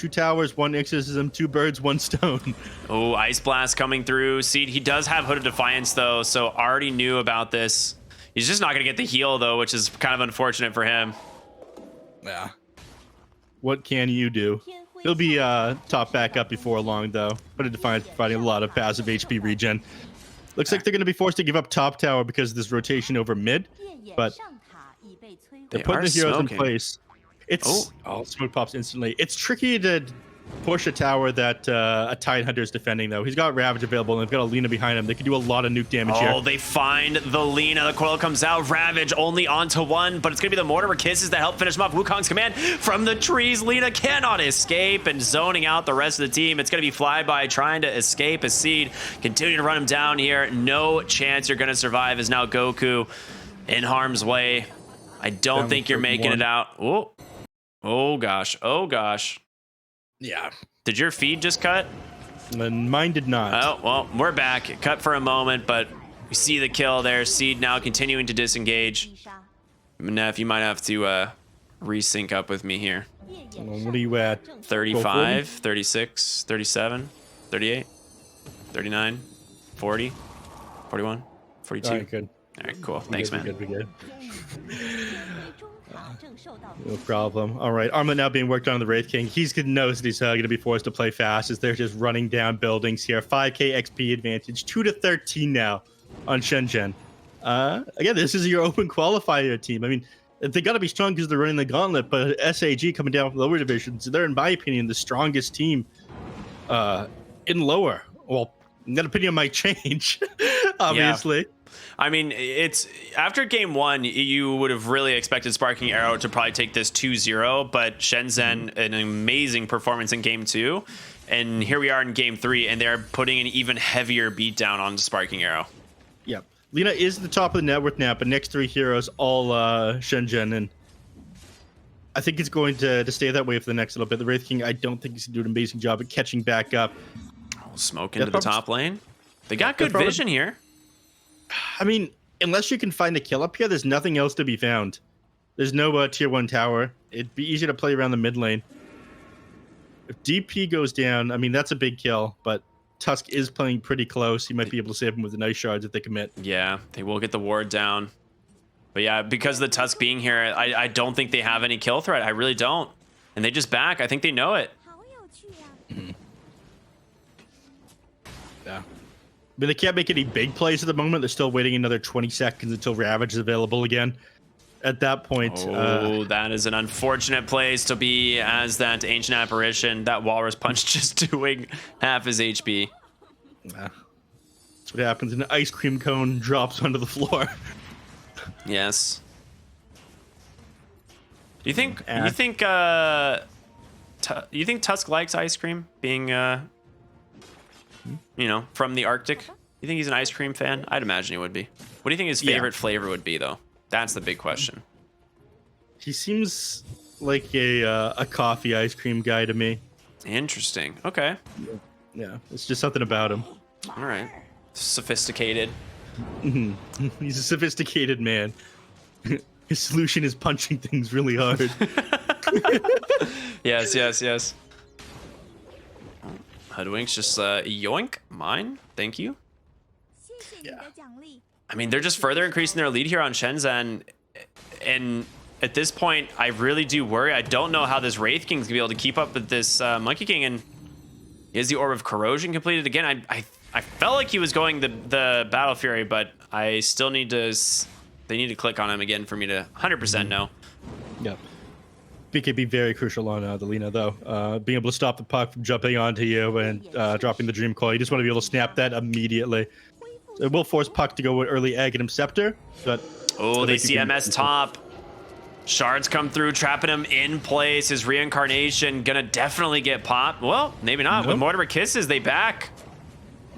towers, 1 Exorcism, 2 birds, 1 stone. Oh, Ice Blast coming through. Seed, he does have Hood of Defiance, though, so already knew about this. He's just not going to get the heal, though, which is kind of unfortunate for him. Yeah. What can you do? He'll be top back up before long, though. But Hood of Defiance providing a lot of passive HP regen. Looks like they're going to be forced to give up top tower because of this rotation over mid, but they're putting the heroes in place. It's smoke pops instantly. It's tricky to push a tower that a Tidehunter is defending, though. He's got Ravage available, and they've got a Lina behind him. They can do a lot of nuke damage here. Oh, they find the Lina. The coil comes out. Ravage only onto 1, but it's going to be the Mortimer Kisses that help finish him off. Wukong's command from the trees. Lina cannot escape, and zoning out the rest of the team. It's going to be Flyby trying to escape as Seed. Continue to run him down here. No chance you're going to survive as now Goku in harm's way. I don't think you're making it out. Oh, gosh. Oh, gosh. Yeah. Did your feed just cut? Mine did not. Oh, well, we're back. It cut for a moment, but we see the kill there. Seed now continuing to disengage. Neff, you might have to resync up with me here. What are you at? 35, 36, 37, 38, 39, 40, 41, 42. All right, good. All right, cool. Thanks, man. We're good. No problem. All right, Armlet now being worked on the Wraith King. He's gonna know that he's gonna be forced to play fast as they're just running down buildings here. 5k XP advantage, 2-13 now on SHENZHEN. Again, this is your open qualifier team. I mean, they got to be strong because they're running the gauntlet, but SAG coming down from lower divisions, they're, in my opinion, the strongest team in lower. Well, that opinion might change, obviously. Yeah. I mean, it's after game 1, you would have really expected Sparking Arrow to probably take this 2-0, but SHENZHEN, an amazing performance in game 2. And here we are in game 3, and they're putting an even heavier beatdown on Sparking Arrow. Yep. Lina is the top of the network now, but next 3 heroes all SHENZHEN, and I think it's going to stay that way for the next little bit. The Wraith King, I don't think he's going to do an amazing job at catching back up. Oh, smoke into the top lane. They got good vision here. I mean, unless you can find a kill up here, there's nothing else to be found. There's no tier 1 tower. It'd be easier to play around the mid lane. If DP goes down, I mean, that's a big kill, but Tusk is playing pretty close. He might be able to save him with the nice shards if they commit. Yeah, they will get the ward down. But yeah, because of the Tusk being here, I don't think they have any kill threat. I really don't. And they just back. I think they know it. Yeah. But they can't make any big plays at the moment. They're still waiting another 20 seconds until Ravage is available again. At that point... Oh, that is an unfortunate place to be as that Ancient Apparition, that Walrus Punch just doing half his HP. Yeah. That's what happens. An ice cream cone drops onto the floor. Yes. Do you think you think Tusk likes ice cream, being you know, from the Arctic? You think he's an ice cream fan? I'd imagine he would be. What do you think his favorite flavor would be, though? That's the big question. He seems like a coffee ice cream guy to me. Interesting. Okay. Yeah, it's just something about him. All right. Sophisticated. He's a sophisticated man. His solution is punching things really hard. Yes, yes, yes. Hoodwink's just yoink. Mine. Thank you. Yeah. I mean, they're just further increasing their lead here on SHENZHEN. And at this point, I really do worry. I don't know how this Wraith King's gonna be able to keep up with this Monkey King. And is the Orb of Corrosion completed again? I felt like he was going the Battle Fury, but I still need to... They need to click on him again for me to 100% know. Yep. BKB very crucial on the Lina, though. Being able to stop the puck from jumping onto you and dropping the Dream Coil. You just want to be able to snap that immediately. It will force Puck to go with early Egg and him Scepter, but... Oh, they see MS top. Shards come through, trapping him in place. His Reincarnation gonna definitely get popped. Well, maybe not. With Mortimer Kisses, they back.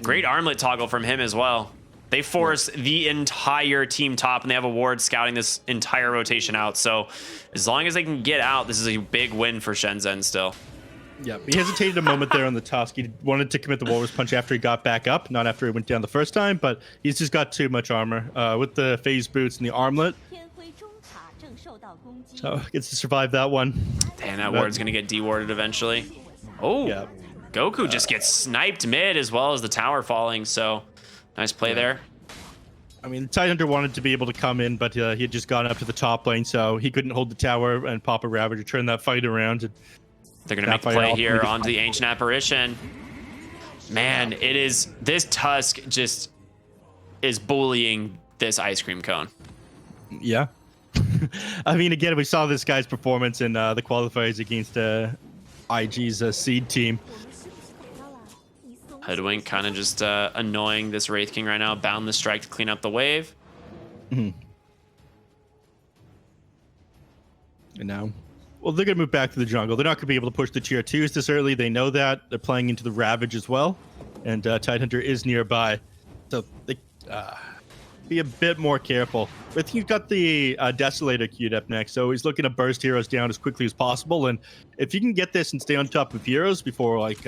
Great armlet toggle from him as well. They force the entire team top, and they have a ward scouting this entire rotation out. So as long as they can get out, this is a big win for SHENZHEN still. Yeah, he hesitated a moment there on the Tusk. He wanted to commit the Walrus Punch after he got back up, not after he went down the first time, but he's just got too much armor with the phase boots and the armlet. So gets to survive that one. Damn, that ward's going to get dewarded eventually. Oh, yeah. Goku just gets sniped mid as well as the tower falling, so nice play there. I mean, Tidehunter wanted to be able to come in, but he had just gone up to the top lane, so he couldn't hold the tower and pop a Ravager, turn that fight around. And they're going to make the play here onto the Ancient Apparition. Man, it is... This Tusk just is bullying this ice cream cone. Yeah. I mean, again, we saw this guy's performance in the qualifiers against IG's seed team. Hoodwink kind of just annoying this Wraith King right now. Bound the strike to clean up the wave. And now... Well, they're going to move back to the jungle. They're not going to be able to push the tier 2s this early. They know that. They're playing into the Ravage as well. And Tidehunter is nearby. So they be a bit more careful. I think he's got the Desolator queued up next. So he's looking to burst heroes down as quickly as possible. And if you can get this and stay on top of heroes before like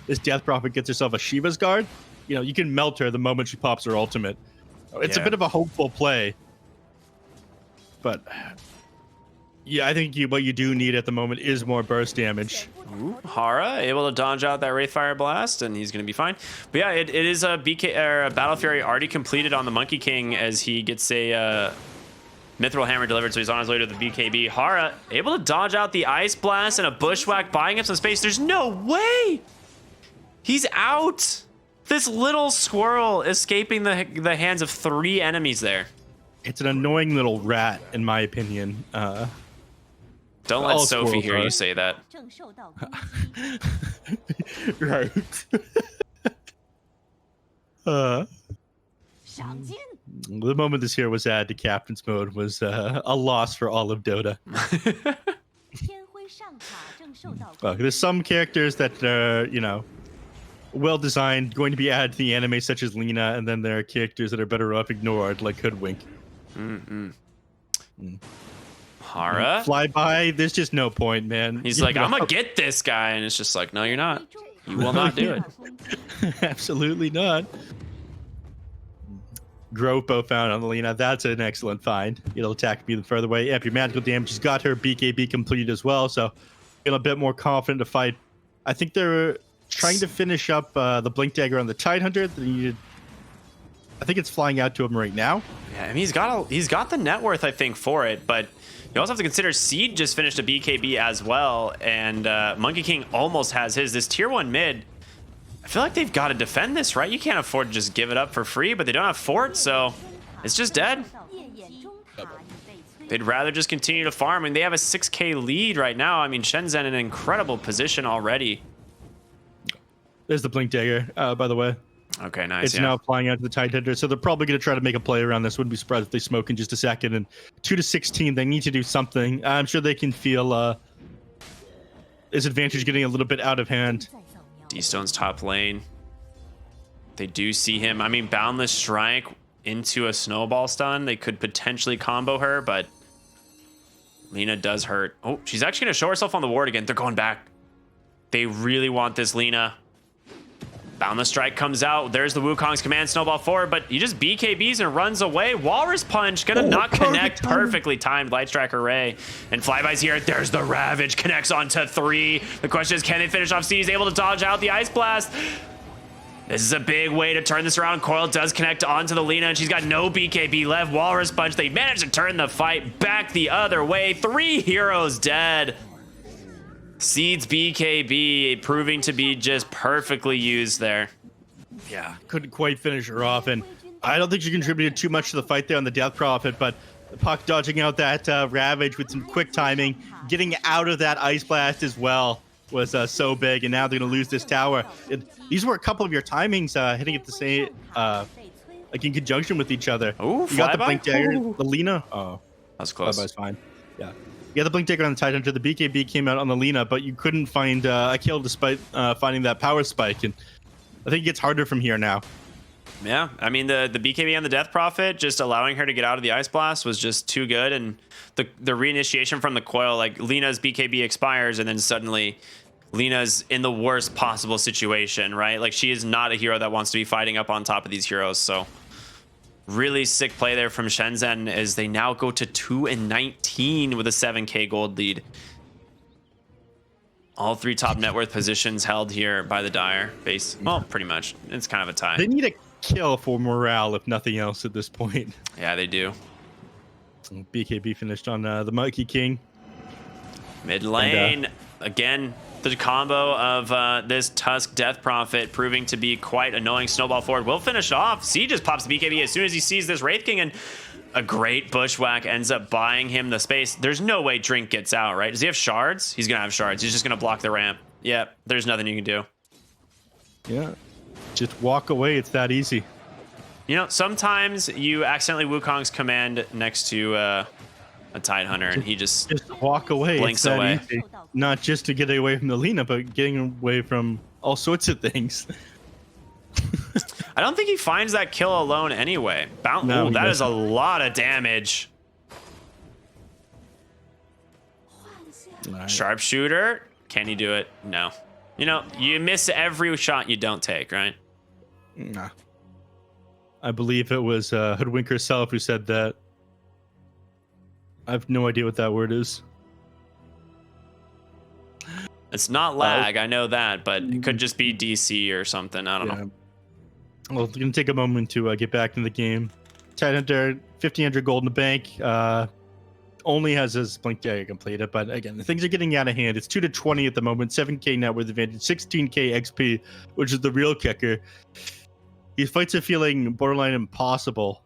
this Death Prophet gets herself a Shiva's Guard, you know, you can melt her the moment she pops her ultimate. It's a bit of a hopeful play. But... Yeah, I think what you do need at the moment is more burst damage. Ooh, Hara able to dodge out that Wraithfire Blast, and he's going to be fine. But yeah, it is a BK or a Battle Fury already completed on the Monkey King as he gets a Mithril Hammer delivered, so he's on his way to the BKB. Hara able to dodge out the Ice Blast and a Bushwhack, buying him some space. There's no way! He's out! This little squirrel escaping the hands of 3 enemies there. It's an annoying little rat, in my opinion. Don't let Sophie hear you say that. Right. The moment this hero was added to Captain's Mode was a loss for all of Dota. There's some characters that are, you know, well designed, going to be added to the anime, such as Lina, and then there are characters that are better off ignored, like Hoodwink. Hara? Flyby, there's just no point, man. He's like, I'm gonna get this guy, and it's just like, no, you're not. You will not do it. Absolutely not. Gropo found on Lina. That's an excellent find. It'll attack me further away. Yep, your magical damage has got her BKB completed as well, so feel a bit more confident to fight. I think they're trying to finish up the Blink Dagger on the Tidehunter. I think it's flying out to him right now. Yeah, I mean, he's got the net worth, I think, for it, but you also have to consider Seed just finished a BKB as well, and Monkey King almost has his. This tier 1 mid, I feel like they've got to defend this, right? You can't afford to just give it up for free, but they don't have fort, so it's just dead. They'd rather just continue to farm, and they have a 6k lead right now. I mean, SHENZHEN in an incredible position already. There's the Blink Dagger, by the way. Okay, nice. It's now flying out to the Tidehunter, so they're probably going to try to make a play around this. Wouldn't be surprised if they smoke in just a second. And 2-16, they need to do something. I'm sure they can feel his advantage getting a little bit out of hand. D-Stone's top lane. They do see him. I mean, Boundless Strike into a snowball stun. They could potentially combo her, but Lina does hurt. Oh, she's actually going to show herself on the ward again. They're going back. They really want this Lina. Boundless Strike comes out. There's the Wukong's command snowball forward, but he just BKBs and runs away. Walrus Punch gonna not connect. Perfectly timed Light Strike Array. And Flyby's here. There's the Ravage. Connects onto 3. The question is, can they finish off C? He's able to dodge out the Ice Blast. This is a big way to turn this around. Coil does connect onto the Lina, and she's got no BKB left. Walrus Punch. They managed to turn the fight back the other way. 3 heroes dead. Seed's BKB proving to be just perfectly used there. Yeah, couldn't quite finish her off, and I don't think she contributed too much to the fight there on the Death Prophet, but Puck dodging out that Ravage with some quick timing, getting out of that Ice Blast as well was so big, and now they're going to lose this tower. These were a couple of your timings hitting at the same, like in conjunction with each other. Ooh, you got the Blink Dagger, the Lina. Oh, that's close. Flyby's fine. Yeah. Yeah, the Blink Dagger on the Tidehunter, the BKB came out on the Lina, but you couldn't find a kill despite finding that power spike, and I think it gets harder from here now. Yeah, I mean, the BKB on the Death Prophet, just allowing her to get out of the Ice Blast was just too good, and the reinitiation from the Coil, like Lina's BKB expires, and then suddenly Lina's in the worst possible situation, right? Like, she is not a hero that wants to be fighting up on top of these heroes, so really sick play there from SHENZHEN as they now go to 2-19 with a 7k gold lead. All 3 top net worth positions held here by the Dire base. Well, pretty much. It's kind of a tie. They need a kill for morale, if nothing else, at this point. Yeah, they do. BKB finished on the Monkey King. Mid lane, again, the combo of this Tusk Death Prophet proving to be quite annoying. Snowball forward will finish off. C just pops the BKB as soon as he sees this Wraith King, and a great Bushwhack ends up buying him the space. There's no way Drink gets out, right? Does he have shards? He's gonna have shards. He's just gonna block the ramp. Yeah, there's nothing you can do. Yeah, just walk away. It's that easy. You know, sometimes you accidentally Wukong's command next to a Tidehunter, and he just walk away. Blinks away. Easy. Not just to get away from the Lina, but getting away from all sorts of things. I don't think he finds that kill alone anyway. No, ooh, that is a lot of damage. Right. Sharpshooter. Can he do it? No. You know, you miss every shot you don't take, right? Nah. I believe it was Hoodwink herself who said that. I have no idea what that word is. It's not lag, I know that, but it could just be DC or something. I don't know. Well, it's going to take a moment to get back in the game. Tidehunter, 1,500 gold in the bank. Only has his Blink Dagger completed, but again, things are getting out of hand. It's 2-20 at the moment, 7k net worth advantage, 16k XP, which is the real kicker. These fights are feeling borderline impossible.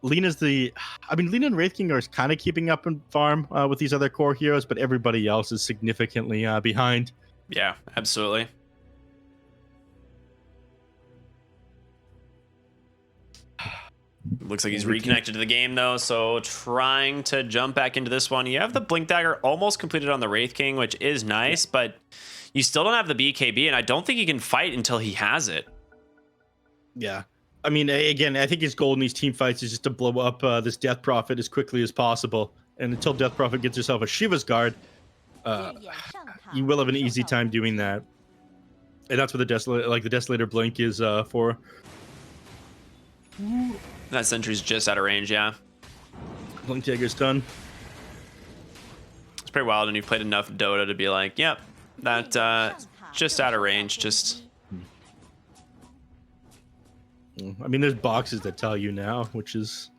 Lina and Wraith King are kind of keeping up in farm with these other core heroes, but everybody else is significantly behind. Yeah, absolutely. Looks like he's reconnected to the game, though, so trying to jump back into this one. You have the Blink Dagger almost completed on the Wraith King, which is nice, but you still don't have the BKB, and I don't think he can fight until he has it. Yeah. I mean, again, I think his goal in these team fights is just to blow up this Death Prophet as quickly as possible. And until Death Prophet gets herself a Shiva's Guard, you will have an easy time doing that. And that's what the Desolator Blink is for. That sentry's just out of range, yeah. Blink Dagger's done. It's pretty wild, and you've played enough Dota to be like, yep, that just out of range, just... I mean, there's boxes that tell you now, which is...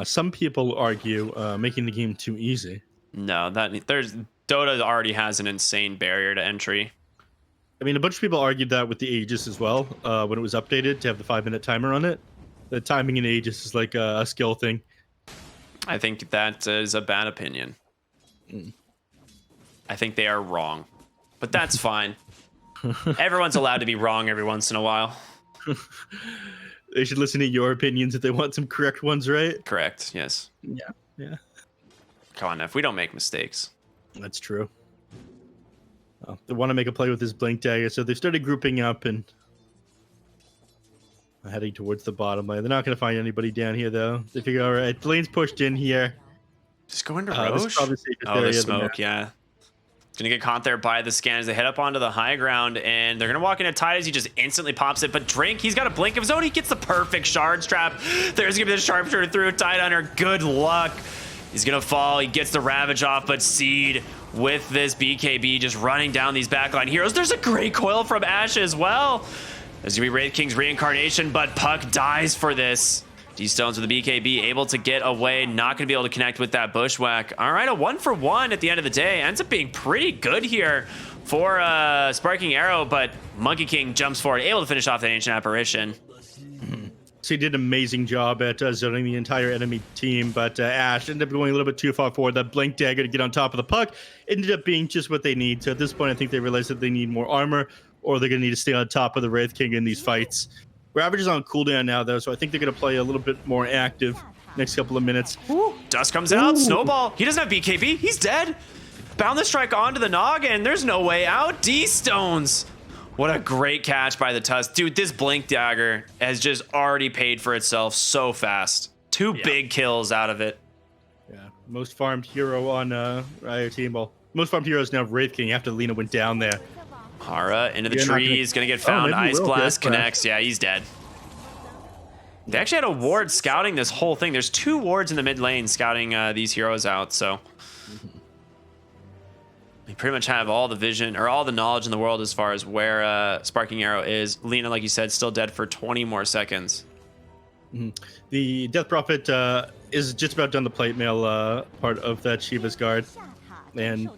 some people argue making the game too easy. No, Dota already has an insane barrier to entry. I mean, a bunch of people argued that with the Aegis as well, when it was updated to have the 5-minute timer on it. The timing in Aegis is like a skill thing. I think that is a bad opinion. I think they are wrong, but that's fine. Everyone's allowed to be wrong every once in a while. They should listen to your opinions if they want some correct ones, right? Correct, yes. Yeah. Come on, Neff, we don't make mistakes. That's true. Well, they want to make a play with this Blink Dagger, so they started grouping up and heading towards the bottom lane. They're not going to find anybody down here, though. They figure, all right, Blaine's pushed in here. Just go into Roche? The smoke, yeah. Gonna get caught there by the scans. They head up onto the high ground, and they're gonna walk into Tide as he just instantly pops it. But Drink, he's got a blink of his own. He gets the perfect shard trap. There's gonna be the sharpshooter through Tidehunter. Good luck. He's gonna fall. He gets the Ravage off, but Seed with this BKB just running down these backline heroes. There's a great coil from Ashe as well. There's gonna be Wraith King's reincarnation, but Puck dies for this. D-Stones with the BKB, able to get away, not going to be able to connect with that Bushwhack. All right, a 1-for-1 at the end of the day. Ends up being pretty good here for Sparking Arrow, but Monkey King jumps forward, able to finish off that Ancient Apparition. So he did an amazing job at zoning the entire enemy team, but Ashe ended up going a little bit too far forward. That Blink Dagger to get on top of the Puck ended up being just what they need. So at this point, I think they realized that they need more armor, or they're going to need to stay on top of the Wraith King in these fights. Ravage is on cooldown now, though, so I think they're going to play a little bit more active next couple of minutes. Ooh, Dust comes out. Snowball. He doesn't have BKB. He's dead. Boundless Strike onto the noggin. There's no way out. D-Stones. What a great catch by the Tusk. Dude, this Blink Dagger has just already paid for itself so fast. Two big kills out of it. Yeah, most farmed hero on Riot team. Well, most farmed heroes now Wraith King after Lina went down there. Hara into the tree. He's going to get found. Ice Blast connects. Yeah, he's dead. They actually had a ward scouting this whole thing. There's 2 wards in the mid lane scouting these heroes out, so they pretty much have all the vision or all the knowledge in the world as far as where Sparking Arrow is. Lina, like you said, still dead for 20 more seconds. The Death Prophet is just about done the plate mail part of that Shiva's Guard, and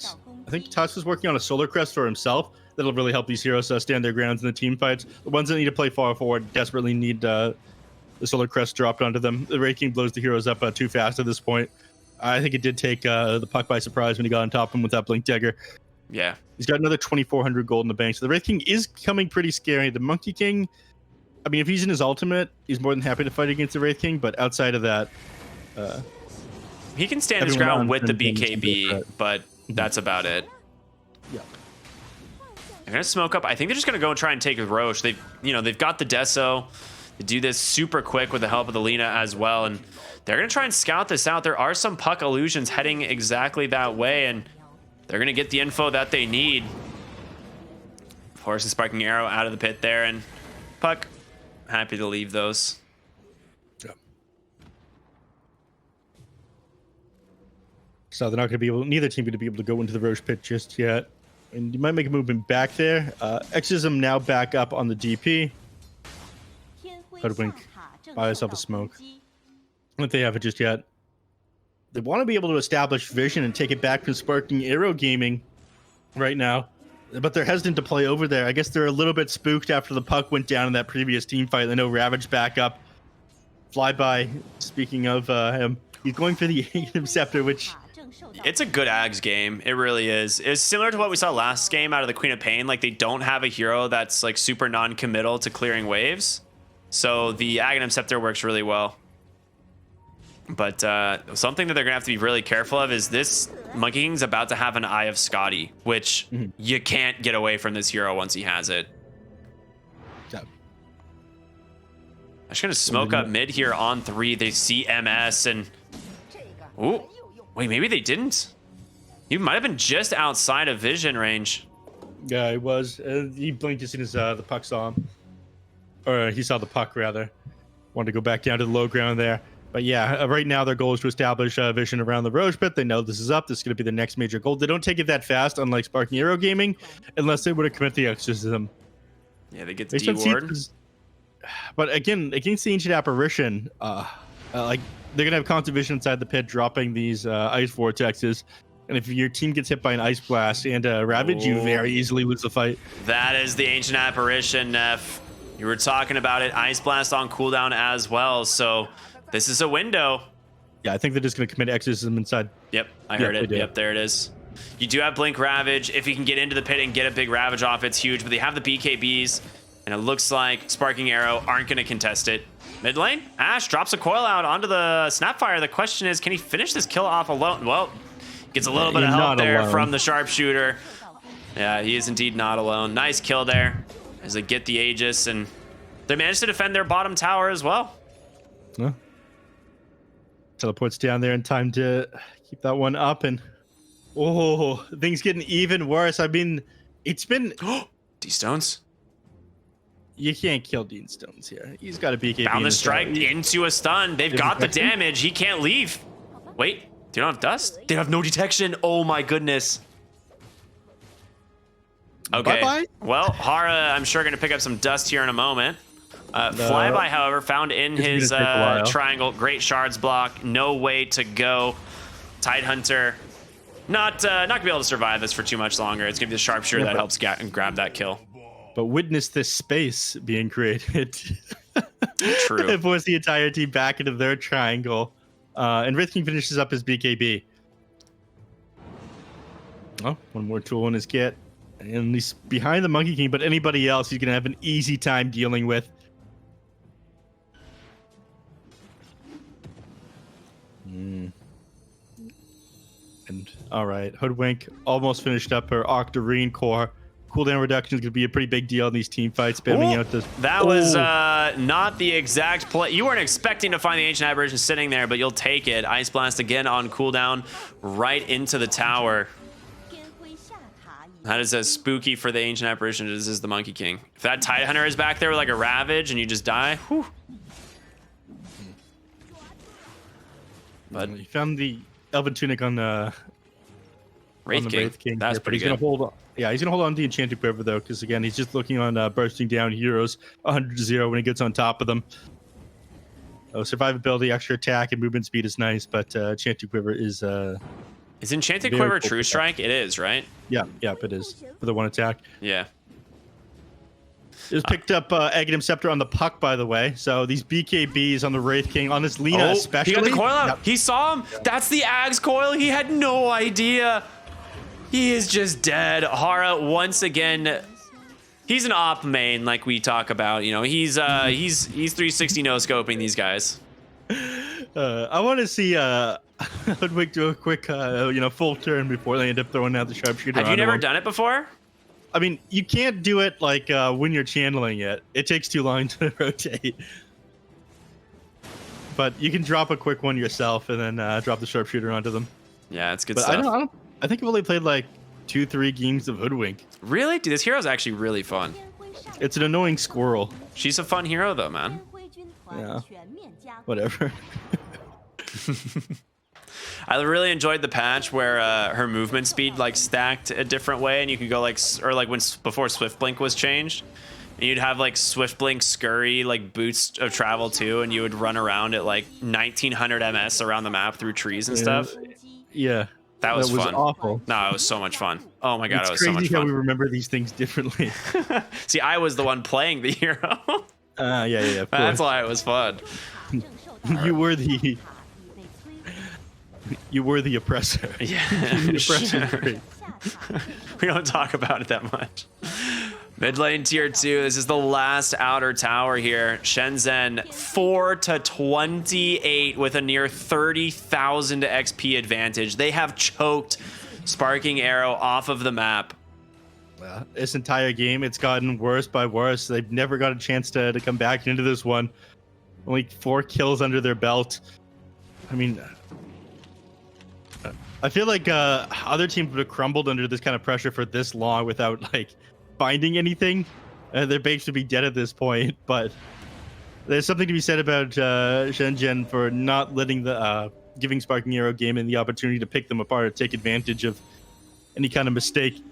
I think Tusk is working on a Solar Crest for himself. That'll really help these heroes stand their grounds in the team fights. The ones that need to play far forward desperately need the Solar Crest dropped onto them. The Wraith King blows the heroes up too fast at this point. I think it did take the Puck by surprise when he got on top of him with that Blink Dagger. Yeah. He's got another 2,400 gold in the bank. So the Wraith King is coming pretty scary. The Monkey King, I mean, if he's in his ultimate, he's more than happy to fight against the Wraith King. But outside of that... he can stand his ground with the BKB, but that's about it. Yeah. They're gonna smoke up. I think they're just gonna go and try and take with Roche. They've got the Deso. They do this super quick with the help of the Lina as well, and they're gonna try and scout this out. There are some Puck illusions heading exactly that way, and they're gonna get the info that they need. Of course, the Sparking Arrow out of the pit there, and Puck happy to leave those. Yeah. So they're not gonna be able. Neither team going to be able to go into the Roche pit just yet. And you might make a movement back there. Exorcism now back up on the DP. Hoodwink. Buy yourself a smoke. I don't think they have it just yet. They want to be able to establish vision and take it back from Sparking Arrow Gaming right now. But they're hesitant to play over there. I guess they're a little bit spooked after the puck went down in that previous team fight. They know Ravage back up. Flyby, speaking of him, he's going for the Aghanim Scepter, which... It's a good Ags game. It really is. It's similar to what we saw last game out of the Queen of Pain. Like, they don't have a hero that's like super non-committal to clearing waves. So the Aghanim Scepter works really well. But something that they're gonna have to be really careful of is this Monkey King's about to have an Eye of Scotty, which you can't get away from this hero once he has it. Yeah. I'm just gonna smoke up mid here on 3. They see MS and ooh, wait, maybe they didn't. He might have been just outside of vision range. Yeah, he was. He blinked as soon as the puck saw him, or he saw the puck rather. Wanted to go back down to the low ground there. But yeah, right now their goal is to establish vision around the Roche pit. They know this is up. This is going to be the next major goal. They don't take it that fast, unlike Sparking Arrow Gaming, unless they would have commit the Exorcism. Yeah, they get the D-Ward. But again, against the Ancient Apparition, like they're going to have constant vision inside the pit, dropping these ice vortexes. And if your team gets hit by an Ice Blast and Ravage, you very easily lose the fight. That is the Ancient Apparition, Neff. You were talking about it. Ice Blast on cooldown as well, so... This is a window. Yeah, I think they're just going to commit Exorcism inside. Yep, I heard it. Yep, there it is. You do have Blink Ravage. If you can get into the pit and get a big Ravage off, it's huge. But they have the BKBs, and it looks like Sparking Arrow aren't going to contest it. Mid lane, Ash drops a coil out onto the Snapfire. The question is, can he finish this kill off alone? Well, gets a little bit of help there from the Sharpshooter. Yeah, he is indeed not alone. Nice kill there as they get the Aegis, and they managed to defend their bottom tower as well. Huh? Teleports down there in time to keep that one up, and oh, things getting even worse. I mean, it's been D-Stones. You can't kill Dean Stones here. He's got a BKB. Found the strike into a stun. They've got the damage. He can't leave. Wait, they don't have dust? They have no detection. Oh my goodness. Okay. Bye-bye. Well, Hara, I'm sure, going to pick up some dust here in a moment. Flyby, however, found in his triangle. Great shards block. No way to go. Tidehunter, not gonna be able to survive this for too much longer. It's gonna be the Sharpshooter that helps grab that kill. But witness this space being created. True. It forced the entire team back into their triangle. And Wraith King finishes up his BKB. Oh, one more tool in his kit. And he's behind the Monkey King, but anybody else he's gonna have an easy time dealing with. And all right, Hoodwink almost finished up her Octarine core. Cooldown reduction is going to be a pretty big deal in these team fights. Spamming out this. That was not the exact play. You weren't expecting to find the Ancient Apparition sitting there, but you'll take it. Ice Blast again on cooldown, right into the tower. That is as spooky for the Ancient Apparition as is the Monkey King. If that Tidehunter is back there with like a Ravage and you just die, whew. But he found the Elven Tunic on Wraith King. That's pretty good. Gonna hold on. Yeah, he's gonna hold on to the Enchanted Quiver though, because again, he's just looking on bursting down heroes 100-0 when he gets on top of them. Survivability, extra attack, and movement speed is nice, but Enchanted Quiver is. Is Enchanted Quiver True Strike? It is, right? Yeah, it is for the one attack. Yeah. It was picked up Aghanim Scepter on the puck, by the way. So these BKBs on the Wraith King, on this Lina especially. He got the coil out. Yep. He saw him. That's the Ag's coil. He had no idea. He is just dead. Hara, once again, he's an op main like we talk about. You know, he's 360 no-scoping these guys. I want to see Hoodwink do a quick, full turn before they end up throwing out the Sharpshooter. Have you never done it before? I mean, you can't do it like when you're channeling it. It takes too long to rotate. But you can drop a quick one yourself and then drop the Sharpshooter onto them. Yeah, it's good stuff. I think I've only played like 2-3 games of Hoodwink. Really? Dude, this hero's actually really fun. It's an annoying squirrel. She's a fun hero though, man. Yeah. Whatever. I really enjoyed the patch where her movement speed like stacked a different way, and you could go like, or like when before Swift Blink was changed, and you'd have like Swift Blink scurry like boots of travel too, and you would run around at like 1900 ms around the map through trees and stuff. Yeah. That was fun. Awful. No, it was so much fun. Oh my god, it was so much crazy fun. how we remember these things differently. See, I was the one playing the hero. Yeah. Of course. That's why it was fun. You were the oppressor. Yeah. The oppressor. We don't talk about it that much. Mid lane tier 2. This is the last outer tower here. Shenzhen 4-28 with a near 30,000 XP advantage. They have choked Sparking Arrow off of the map. This entire game, it's gotten worse by worse. They've never got a chance to come back into this one. Only 4 kills under their belt. I mean, I feel like other teams would have crumbled under this kind of pressure for this long without like finding anything. Their base would be dead at this point. But there's something to be said about SHENZHEN for not letting the giving Sparking Arrow game and the opportunity to pick them apart or take advantage of any kind of mistake.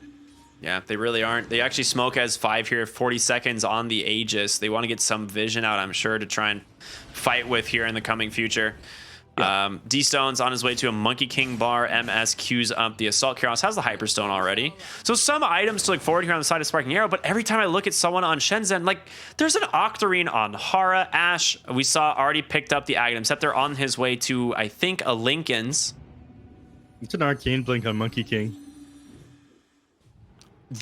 Yeah, they really aren't. They actually smoke as 5 here, 40 seconds on the Aegis. They want to get some vision out, I'm sure, to try and fight with here in the coming future. Yeah. D-Stone's on his way to a Monkey King bar. MS queues up the Assault Kyros, has the Hyperstone already. So some items to look forward here on the side of Sparking Arrow, but every time I look at someone on Shenzhen, like there's an Octarine on Hara. Ashe, we saw already picked up the Aghanim Scepter on his way to, I think, a Lincoln's. It's an Arcane Blink on Monkey King.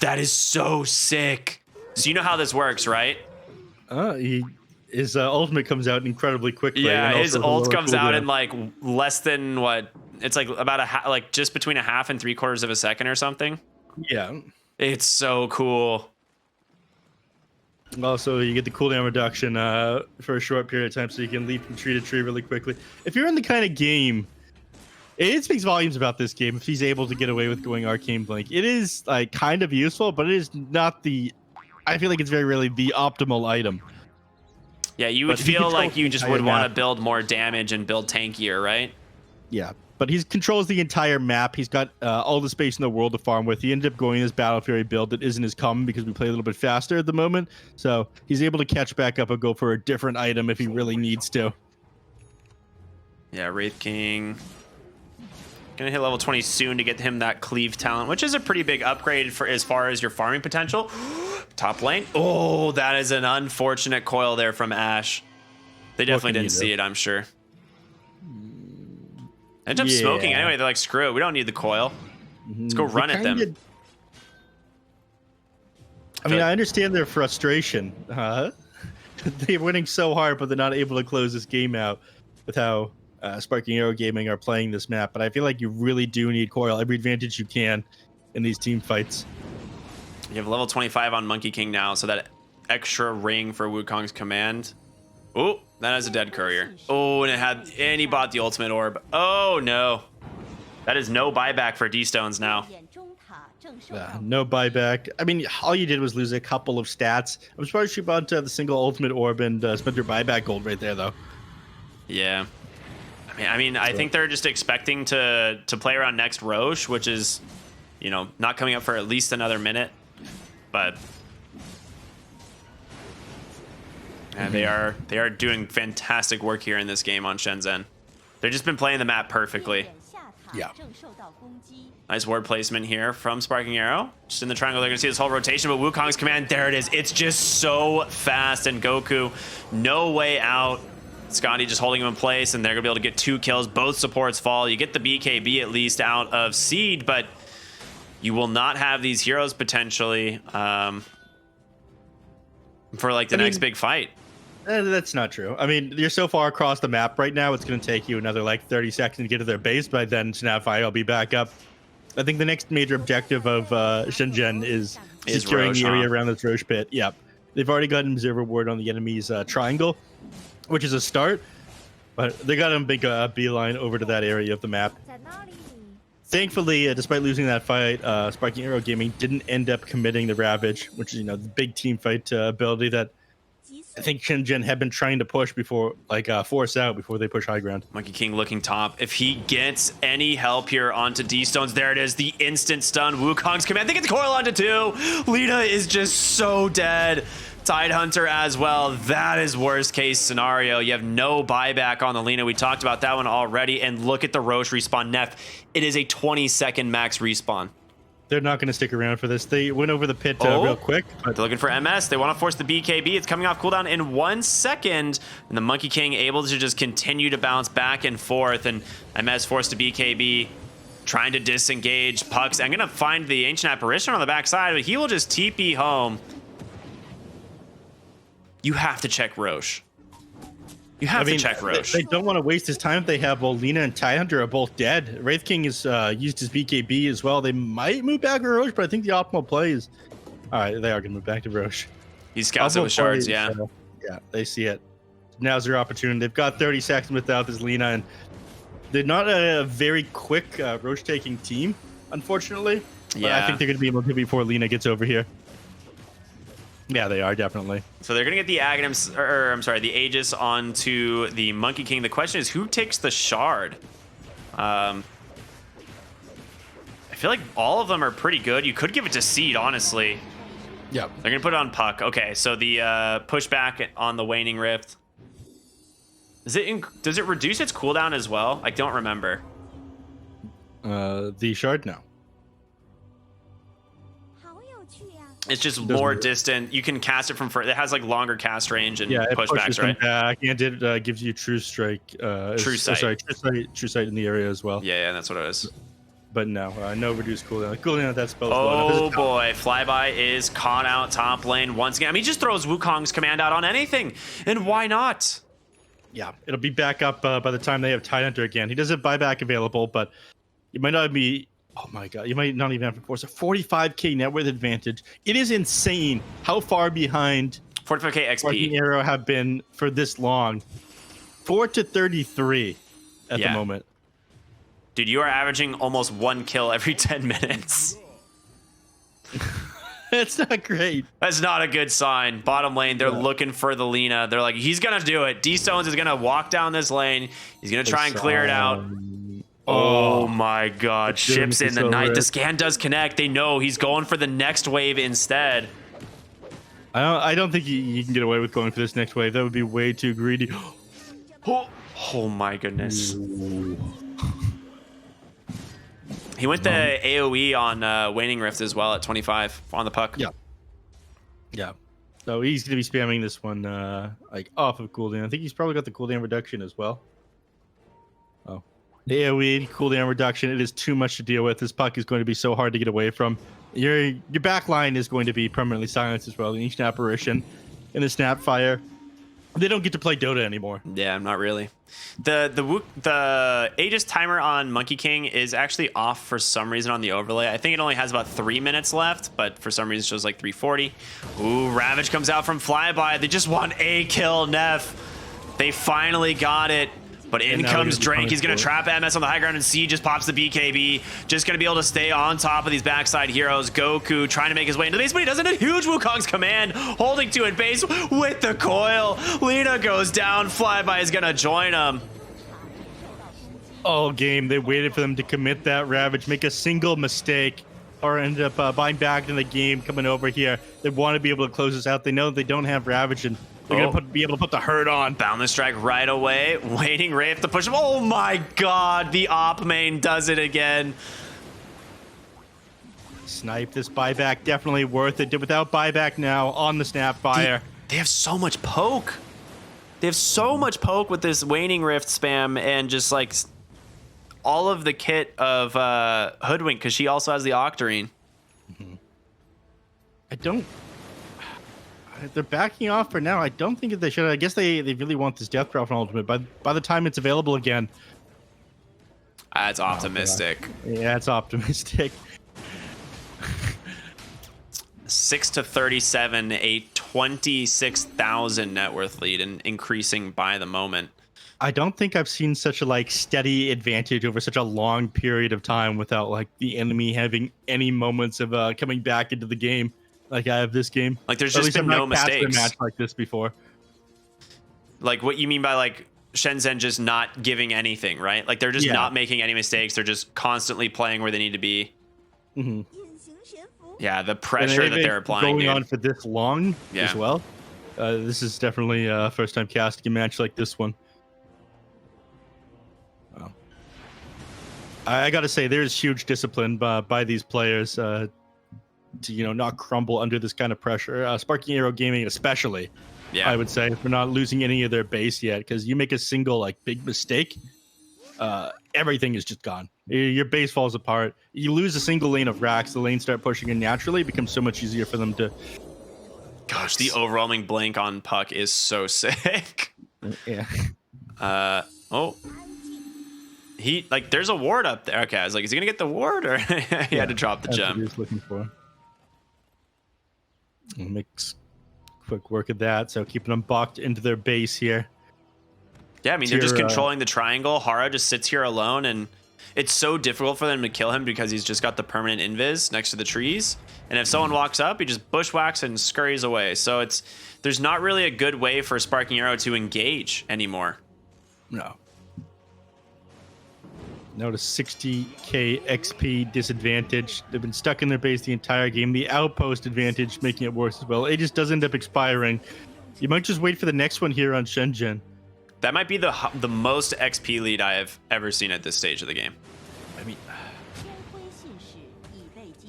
That is so sick. So you know how this works, right? His ultimate comes out incredibly quickly. Yeah, his ult comes out in cooldown. like less than what? It's like about like just between a half and 3/4 of a second or something. Yeah. It's so cool. Also, you get the cooldown reduction for a short period of time, so you can leap from tree to tree really quickly. If you're in the kind of game, it speaks volumes about this game if he's able to get away with going Arcane Blink. It is like kind of useful, but it is not the. I feel like it's very rarely the optimal item. Yeah, you would feel like you just would want to build more damage and build tankier, right? Yeah, but he controls the entire map. He's got all the space in the world to farm with. He ended up going this Battle Fury build that isn't as common because we play a little bit faster at the moment. So he's able to catch back up and go for a different item if he really needs to. Yeah, Wraith King. Gonna hit level 20 soon to get him that cleave talent, which is a pretty big upgrade for as far as your farming potential. Top lane. Oh, that is an unfortunate coil there from Ashe. They definitely didn't see it, I'm sure. Ended up smoking anyway. They're like, screw it. We don't need the coil. Let's go run at them. I understand their frustration. They're winning so hard, but they're not able to close this game out with how Sparking Arrow Gaming are playing this map. But I feel like you really do need coil every advantage you can in these team fights. You have level 25 on Monkey King now, so that extra ring for Wukong's command. Oh, that has a dead courier. Oh, and he bought the ultimate orb. Oh no, that is no buyback for D-Stones now. No buyback. I mean, all you did was lose a couple of stats. I'm surprised she bought the single ultimate orb and spent her buyback gold right there, though. Yeah. I think they're just expecting to play around next Roche, which is, you know, not coming up for at least another minute. But they are doing fantastic work here in this game on Shenzhen. They've just been playing the map perfectly. Yeah. Nice ward placement here from Sparking Arrow. Just in the triangle, they're gonna see this whole rotation, but Wukong's command, there it is. It's just so fast, and Goku, no way out. Scotty just holding him in place, and they're gonna be able to get 2 kills. Both supports fall. You get the BKB at least out of Seed, but you will not have these heroes potentially for like the next big fight. That's not true. I mean, you're so far across the map right now, it's going to take you another like 30 seconds to get to their base. By then, Snapfire will be back up. I think the next major objective of SHENZHEN is securing the area around this Roche pit. Yep. They've already got an observer ward on the enemy's triangle, which is a start, but they got to make a beeline over to that area of the map. Thankfully, despite losing that fight, Sparking Arrow Gaming didn't end up committing the Ravage, which is, you know, the big team fight ability that I think SHENZHEN had been trying to push before, like force out before they push high ground. Monkey King looking top. If he gets any help here onto D-Stones, there it is. The instant stun. Wukong's command. They get the coil onto 2. Lina is just so dead. Tidehunter as well. That is worst case scenario. You have no buyback on the Lina. We talked about that one already. And look at the Roche respawn. Neff, it is a 20-second max respawn. They're not going to stick around for this. They went over the pit real quick. But they're looking for MS. They want to force the BKB. It's coming off cooldown in 1 second. And the Monkey King able to just continue to bounce back and forth. And MS forced to BKB. Trying to disengage Pucks. I'm going to find the Ancient Apparition on the backside, but he will just TP home. You have to check Roche. You have to check Roche. They don't want to waste his time if they have both Lina and Tidehunter are both dead. Wraith King has used his BKB as well. They might move back to Roche, but I think the optimal play is... All right, they are going to move back to Roche. He scouts it with shards, yeah. Yeah, they see it. Now's their opportunity. They've got 30 seconds without this Lina, and they're not a very quick Roche-taking team, unfortunately. But I think they're going to be able to before Lina gets over here. Yeah, they are, definitely. So they're going to get the Aghanims, or I'm sorry, the Aegis onto the Monkey King. The question is, who takes the Shard? I feel like all of them are pretty good. You could give it to Seed, honestly. Yep. They're going to put it on Puck. Okay, so the pushback on the Waning Rift. Does it reduce its cooldown as well? I don't remember. The Shard, no. It's just more distant. You can cast it from further. It has like longer cast range and pushbacks, right? Back, and it gives you True Strike. True Sight. True Sight in the area as well. Yeah, that's what it is. But no reduced cooldown. Cooldown, that spell. Oh boy, Flyby is caught out top lane once again. I mean, he just throws Wukong's command out on anything, and why not? Yeah, it'll be back up by the time they have Tidehunter again. He does have buyback available, but you might not be. Oh my god, you might not even have to force a 45k net worth advantage. It is insane how far behind 45k XP Arrow have been for this long. 4 to 33 at the moment. Dude, you are averaging almost 1 kill every 10 minutes. That's not great. That's not a good sign. Bottom lane, they're looking for the Lina. They're like, he's gonna do it. D-Stones is gonna walk down this lane. He's gonna try and clear it out. Oh my god, ships in the night. The scan does connect. They know he's going for the next wave instead. I don't think you can get away with going for this next wave. That would be way too greedy. Oh my goodness. He went to AoE on Waning Rift as well at 25 on the Puck. Yeah. So he's going to be spamming this one like off of cooldown. I think he's probably got the cooldown reduction as well. Oh. AoE, cooldown reduction. It is too much to deal with. This Puck is going to be so hard to get away from. Your back line is going to be permanently silenced as well. The Ancient Apparition and the Snapfire. They don't get to play Dota anymore. Yeah, not really. The Aegis timer on Monkey King is actually off for some reason on the overlay. I think it only has about 3 minutes left, but for some reason it shows like 3:40. Ooh, Ravage comes out from Flyby. They just want a kill, Neff. They finally got it. But in comes Drake. He's going to trap MS on the high ground, and C just pops the BKB. Just going to be able to stay on top of these backside heroes. Goku trying to make his way into the base, but he doesn't. A huge Wukong's command, holding to it base with the coil. Lina goes down. Flyby is going to join him. All game, they waited for them to commit that Ravage, make a single mistake, or end up buying back in the game, coming over here. They want to be able to close this out. They know they don't have Ravage, and they're going to be able to put the hurt on. Boundless Strike right away. Waiting Wraith to push him. Oh my god. The op main does it again. Snipe this buyback. Definitely worth it. Without buyback now on the Snapfire. They have so much poke. They have so much poke with this Waning Rift spam and just like all of the kit of Hoodwink because she also has the Octarine. They're backing off for now. I don't think that they should. I guess they really want this Death Prophet ultimate. By the time it's available again. That's optimistic. Yeah, it's optimistic. 6 to 37, a 26,000 net worth lead and increasing by the moment. I don't think I've seen such a steady advantage over such a long period of time without the enemy having any moments of coming back into the game. Like I have this game. Like there's just been no mistakes. A match like this before. Like what you mean by like Shenzhen just not giving anything, right? Like they're just not making any mistakes. They're just constantly playing where they need to be. Mm-hmm. Yeah, the pressure that they're applying going on for this long as well. This is definitely first time casting a match like this one. I got to say, there's huge discipline by these players to not crumble under this kind of pressure. Sparking Arrow Gaming especially, I would say, for not losing any of their base yet, because you make a single like big mistake, everything is just gone. Your base falls apart. You lose a single lane of racks, the lanes start pushing in naturally. It becomes so much easier for them to. Gosh, the overwhelming blink on Puck is so sick. Yeah. He like there's a ward up there. Okay, I was like, is he gonna get the ward or he had to drop the gem? What he was looking for. Makes quick work of that. So keeping them blocked into their base here. Yeah, I mean they're just controlling the triangle. Hara just sits here alone, and it's so difficult for them to kill him because he's just got the permanent invis next to the trees. And if someone walks up, he just bushwhacks and scurries away. So there's not really a good way for Sparking Arrow to engage anymore. No. Notice 60k XP disadvantage. They've been stuck in their base the entire game. The outpost advantage making it worse as well. It just does end up expiring. You might just wait for the next one here on Shenzhen. That might be the most XP lead I have ever seen at this stage of the game. I mean,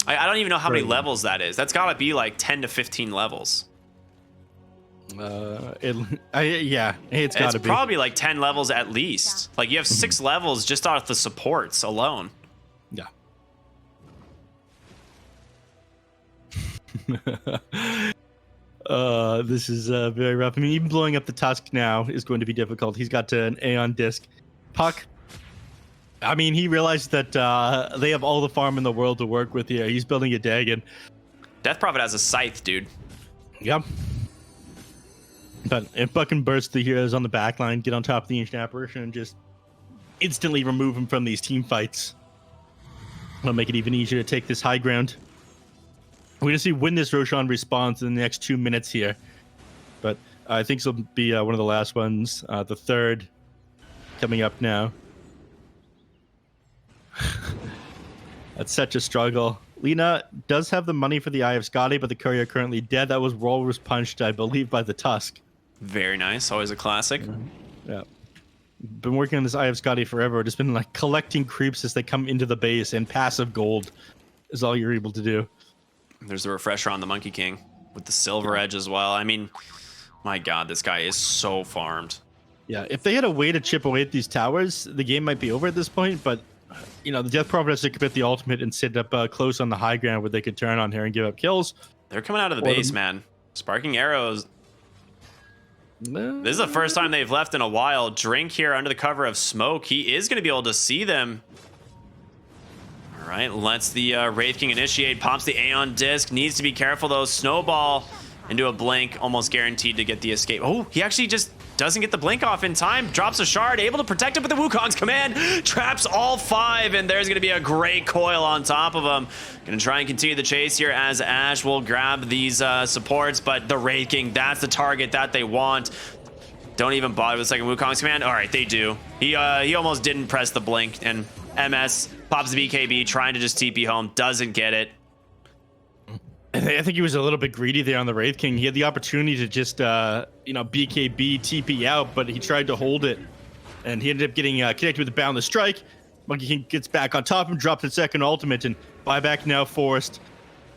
I don't even know how many levels that is. That's got to be like 10 to 15 levels. It's got to be. Probably like 10 levels at least. Like you have 6 levels just off the supports alone. Yeah. This is very rough. I mean, even blowing up the Tusk now is going to be difficult. He's got an Aeon disc. Puck, I mean, he realized that they have all the farm in the world to work with here. He's building a Dagon. Death Prophet has a scythe, dude. Yep. But if Puck can burst the heroes on the backline, get on top of the Ancient Apparition, and just instantly remove him from these team fights, it'll make it even easier to take this high ground. We're going to see when this Roshan responds in the next 2 minutes here. But I think this will be one of the last ones. The third coming up now. That's such a struggle. Lena does have the money for the Eye of Scotty, but the courier currently dead. That was Walrus punched, I believe, by the Tusk. Very nice. Always a classic. Yeah. Been working on this Eye of Scotty forever. Just been like collecting creeps as they come into the base, and passive gold is all you're able to do. There's the refresher on the Monkey King with the silver edge as well. I mean, my God, this guy is so farmed. Yeah, if they had a way to chip away at these towers, the game might be over at this point, but the Death Prophet has to commit the ultimate and sit up close on the high ground where they could turn on here and give up kills. They're coming out of the base, man. Sparking Arrows. This is the first time they've left in a while. Drink here under the cover of smoke. He is going to be able to see them. All right, lets the Wraith King initiate. Pops the Aeon Disc. Needs to be careful, though. Snowball into a blink. Almost guaranteed to get the escape. Oh, he actually just doesn't get the blink off in time. Drops a shard. Able to protect it with the Wukong's command. Traps all 5, and there's going to be a great coil on top of him. Going to try and continue the chase here as Ash will grab these supports, but the Wraith King, that's the target that they want. Don't even bother with the second Wukong's command. All right, they do. He almost didn't press the blink, and MS pops the BKB, trying to just TP home. Doesn't get it. I think he was a little bit greedy there on the Wraith King. He had the opportunity to just, BKB, TP out, but he tried to hold it. And he ended up getting connected with the Boundless Strike. Monkey King gets back on top of him, drops his second ultimate, and buyback now forced.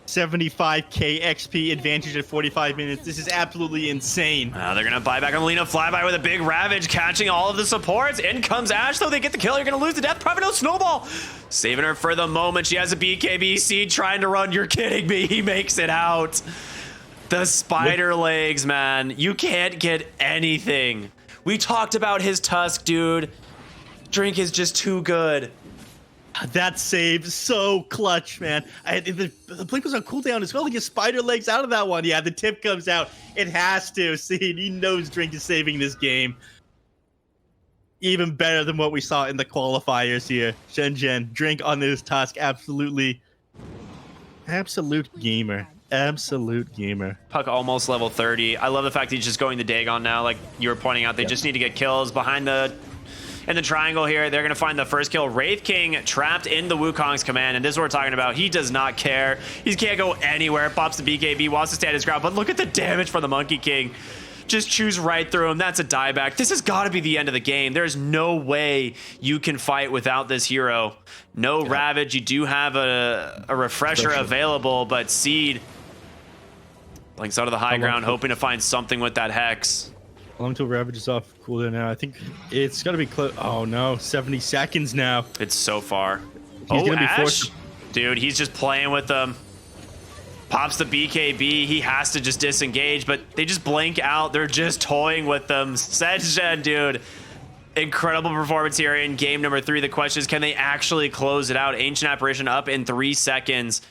75k XP advantage at 45 minutes. This is absolutely insane. They're going to buy back on Lena. Flyby with a big Ravage, catching all of the supports. In comes Ash, though. They get the kill. You're going to lose the Death Prophet. No Snowball. Saving her for the moment. She has a BKB seed trying to run. You're kidding me. He makes it out. The spider legs, man. You can't get anything. We talked about his Tusk, dude. Drink is just too good. That save, so clutch, man. The blink was on cooldown as well. He gets spider legs out of that one. Yeah, the tip comes out. It has to. See, he knows Drink is saving this game. Even better than what we saw in the qualifiers here. Shenzhen, Drink on this Tusk, absolute gamer. absolute gamer. Puck almost level 30. I love the fact that he's just going the Dagon now. Like you were pointing out, they just need to get kills behind in the triangle here. They're going to find the first kill. Wraith King trapped in the Wukong's command, and this is what we're talking about. He does not care. He can't go anywhere. Pops the BKB, wants to stand his ground, but look at the damage from the Monkey King. Just choose right through him. That's a dieback. This has got to be the end of the game. There's no way you can fight without this hero. No Ravage. You do have a refresher available, but Seed blinks out of the high ground, hoping to find something with that Hex. How long until Ravage is off cooldown now? I think it's got to be close. Oh no, 70 seconds now. It's so far. He's gonna be forced. Dude, he's just playing with them. Pops the BKB. He has to just disengage, but they just blink out. They're just toying with them. SHENZHEN, dude. Incredible performance here in game number 3. The question is, can they actually close it out? Ancient Apparition up in 3 seconds.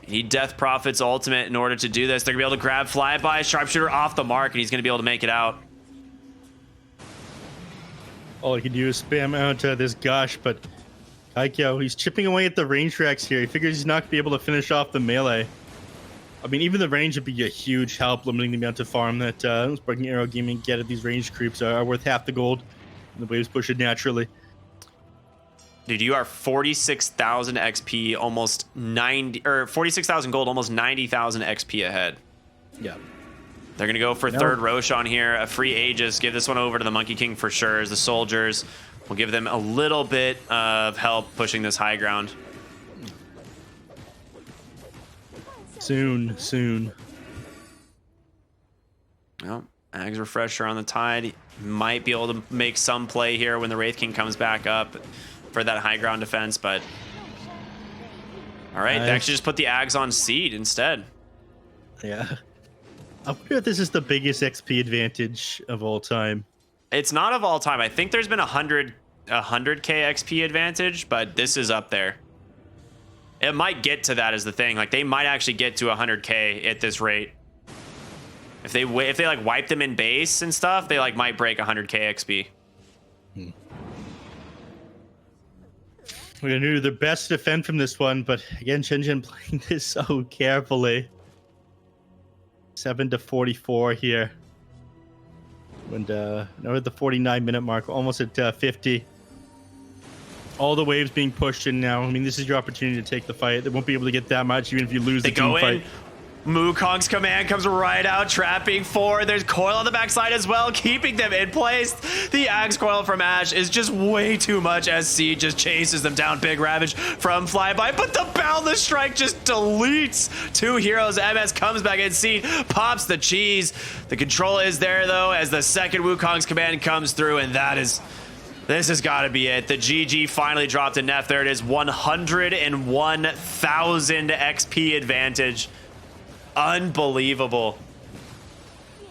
Need Death Prophet's ultimate in order to do this. They're going to be able to grab Flyby. Sharpshooter off the mark, and he's going to be able to make it out. All he can do is spam out this Gush, but Kaikyo, he's chipping away at the range tracks here. He figures he's not going to be able to finish off the melee. I mean, even the range would be a huge help, limiting the amount of farm that Sparking Arrow Gaming get at these range creeps are worth half the gold. And the waves push it naturally. Dude, you are 46,000 XP, almost 90, or 46,000 gold, almost 90,000 XP ahead. Yeah. They're going to go for third Roshan here, a free Aegis. Give this one over to the Monkey King for sure, as the soldiers will give them a little bit of help pushing this high ground. Soon. Well, Ag's refresher on the tide. Might be able to make some play here when the Wraith King comes back up for that high ground defense, but all right, they actually just put the Ags on Seed instead. Yeah. I wonder if this is the biggest XP advantage of all time. It's not of all time. I think there's been a 100k XP advantage, but this is up there. It might get to that as the thing. Like they might actually get to 100k at this rate. If they like wipe them in base and stuff, they like might break 100k XP. We're gonna do their best to defend from this one, but again, SHENZHEN playing this so carefully. 7-44 here. And now at the 49-minute mark, almost at 50. All the waves being pushed in now. I mean, this is your opportunity to take the fight. They won't be able to get that much, even if you lose the team fight. Wukong's command comes right out, trapping 4. There's Coil on the backside as well, keeping them in place. The Axe Coil from Ash is just way too much as Seed just chases them down. Big Ravage from Flyby, but the Boundless Strike just deletes 2 heroes. MS comes back in, Seed pops the cheese. The control is there, though, as the second Wukong's command comes through, and this has got to be it. The GG finally dropped a Neff. There it is, 101,000 XP advantage. Unbelievable.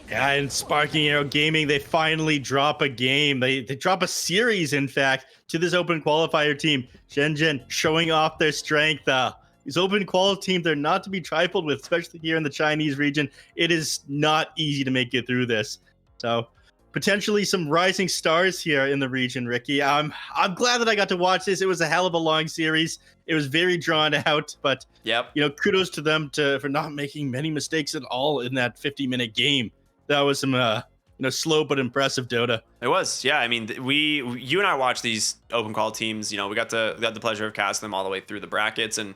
Yeah, and Sparking Arrow Gaming, they finally drop a game. They drop a series, in fact, to this open qualifier team. SHENZHEN showing off their strength. These open qual teams, they're not to be trifled with, especially here in the Chinese region. It is not easy to make it through this. So potentially some rising stars here in the region, Ricky. I'm glad that I got to watch this. It was a hell of a long series. It was very drawn out, but kudos to them for not making many mistakes at all in that 50-minute game. That was some slow but impressive Dota. It was, yeah. I mean, you and I watched these open call teams. We got the pleasure of casting them all the way through the brackets, and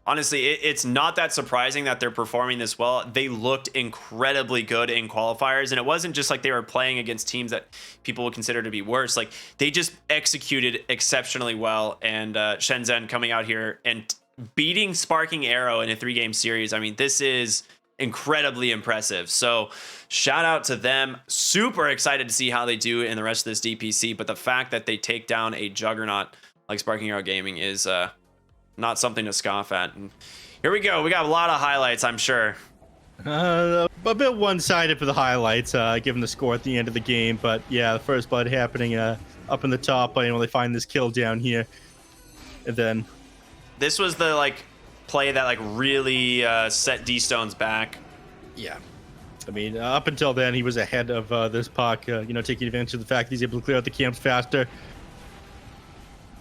honestly, it's not that surprising that they're performing this well. They looked incredibly good in qualifiers, and it wasn't just like they were playing against teams that people would consider to be worse. Like, they just executed exceptionally well, and SHENZHEN coming out here and beating Sparking Arrow in a 3-game series. I mean, this is incredibly impressive. So shout out to them. Super excited to see how they do in the rest of this DPC, but the fact that they take down a juggernaut like Sparking Arrow Gaming is not something to scoff at. And here we go. We got a lot of highlights, I'm sure. A bit one-sided for the highlights, given the score at the end of the game. But yeah, the first blood happening up in the top. They find this kill down here, and then this was the play that really set D-Stone's back. Yeah. I mean, up until then, he was ahead of this puck, taking advantage of the fact that he's able to clear out the camps faster.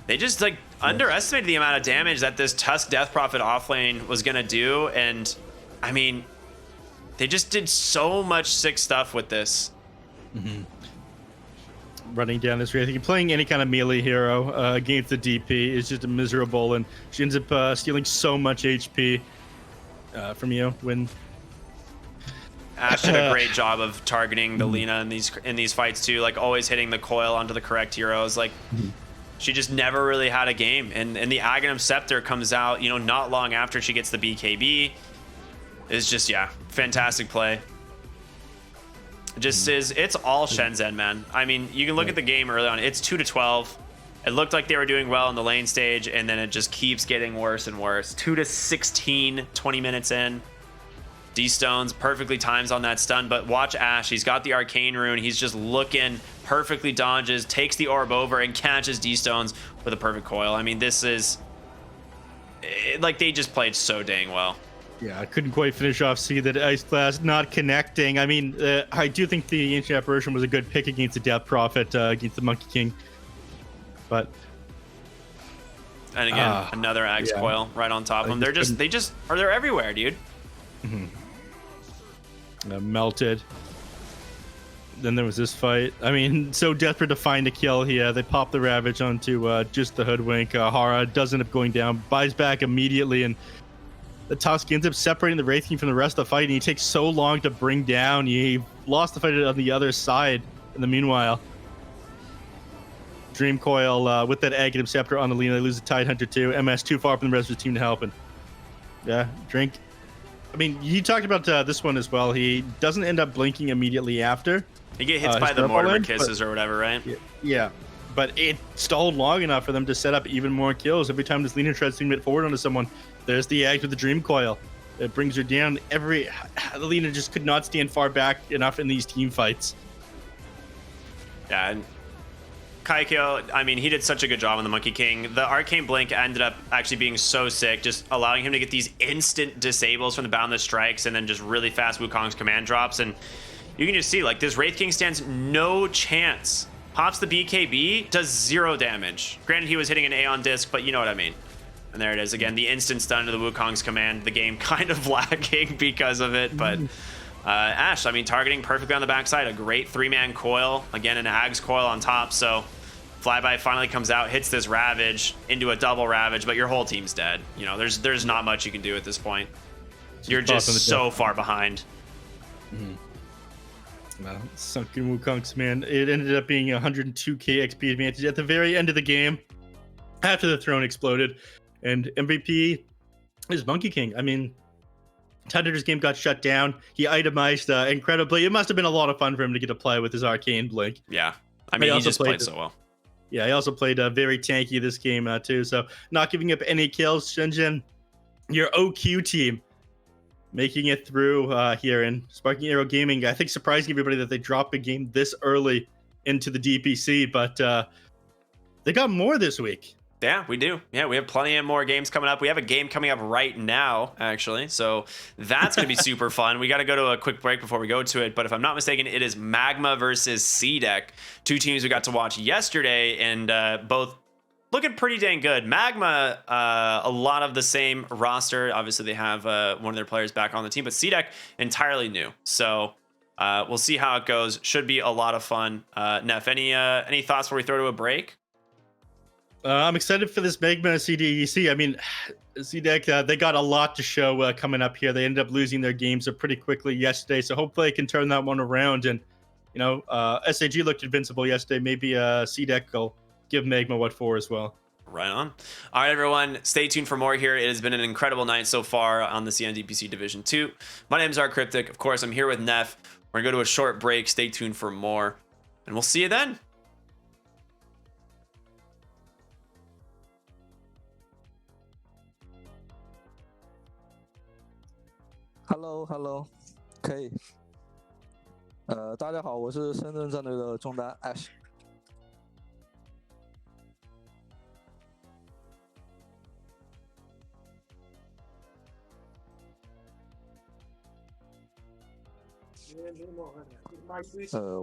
They just underestimated the amount of damage that this Tusk Death Prophet offlane was gonna do, and I mean, they just did so much sick stuff with this. Running down this race, playing any kind of melee hero against the DP is just miserable, and she ends up stealing so much HP from you when. Ash did a great job of targeting the Lina in these fights too, like always hitting the coil onto the correct heroes. Like she just never really had a game, and the Aghanim Scepter comes out, you know, not long after she gets the BKB. It's just fantastic play. Just it's all Shenzhen, man. I mean, you can look at the game early on. It's 2-12. It looked like they were doing well in the lane stage, and then it just keeps getting worse and worse. 2-16, 20 minutes in. D-Stones perfectly times on that stun, but watch Ash. He's got the Arcane Rune. He's just looking, perfectly dodges, takes the orb over, and catches D-Stones with a perfect coil. I mean, this is... like, they just played so dang well. Yeah, I couldn't quite finish off See that Ice Blast not connecting. I mean, I do think the Ancient Apparition was a good pick against the Death Prophet, against the Monkey King. But... and again, another Axe coil right on top of them. They're everywhere, dude. Melted. Then there was this fight. I mean, so desperate to find a kill here. They pop the Ravage onto just the Hoodwink. Hara does end up going down, buys back immediately, and the Tusk ends up separating the Wraith King from the rest of the fight, and he takes so long to bring down. He lost the fight on the other side in the meanwhile. Dream Coil with that Aghanim Scepter on the Lina. They lose the Tidehunter too. MS too far from the rest of the team to help. And yeah, Drink. I mean, you talked about this one as well. He doesn't end up blinking immediately after. He get hit by the Mortimer Kisses or whatever, right? Yeah, but it stalled long enough for them to set up even more kills. Every time this Lina tries to move forward onto someone, there's the Axe with the Dream Coil. It brings her down. The Lina just could not stand far back enough in these team fights. Yeah, and Kaikyo, I mean, he did such a good job on the Monkey King. The Arcane Blink ended up actually being so sick, just allowing him to get these instant disables from the Boundless Strikes and then just really fast Wukong's command drops. And you can just see, like, this Wraith King stands no chance. Pops the BKB, does 0 damage. Granted, he was hitting an Aeon Disc, but you know what I mean. And there it is. Again, the instant stun to the Wukong's command. The game kind of lagging because of it, but... Ash, I mean, targeting perfectly on the backside. A great 3-man coil. Again, an Ag's coil on top, so... Flyby finally comes out, hits this Ravage into a double Ravage, but your whole team's dead. You know, there's not much you can do at this point. You're just so far behind. Well, sunken Wukong's command. It ended up being 102k XP advantage at the very end of the game, after the throne exploded, and MVP is Monkey King. I mean, Thunder's game got shut down. He itemized incredibly. It must have been a lot of fun for him to get to play with his Arcane Blink. Yeah, I mean, he just played so well. Yeah, he also played very tanky this game too, so not giving up any kills. Shenzhen, your OQ team, making it through here in Sparking Arrow Gaming. I think surprising everybody that they dropped a game this early into the DPC, but they got more this week. Yeah, we do. Yeah, we have plenty of more games coming up. We have a game coming up right now, actually. So that's going to be super fun. We got to go to a quick break before we go to it. But if I'm not mistaken, it is Magma versus CDEC. Two teams we got to watch yesterday, and both looking pretty dang good. Magma, a lot of the same roster. Obviously, they have one of their players back on the team. But CDEC, entirely new. So we'll see how it goes. Should be a lot of fun. Neff, any thoughts before we throw to a break? I'm excited for this Magma CDEC. I mean, CDEC, they got a lot to show coming up here. They ended up losing their games pretty quickly yesterday, so hopefully they can turn that one around. And, you know, SAG looked invincible yesterday. Maybe CDEC will give Magma what for as well. Right on. All right, everyone, stay tuned for more here. It has been an incredible night so far on the CNDPC Division 2. My name is Cryptic. Of course, I'm here with Neff. We're going to go to a short break. Stay tuned for more, and we'll see you then. Hello， 可以。大家好，我是深圳战队的中单 Ash。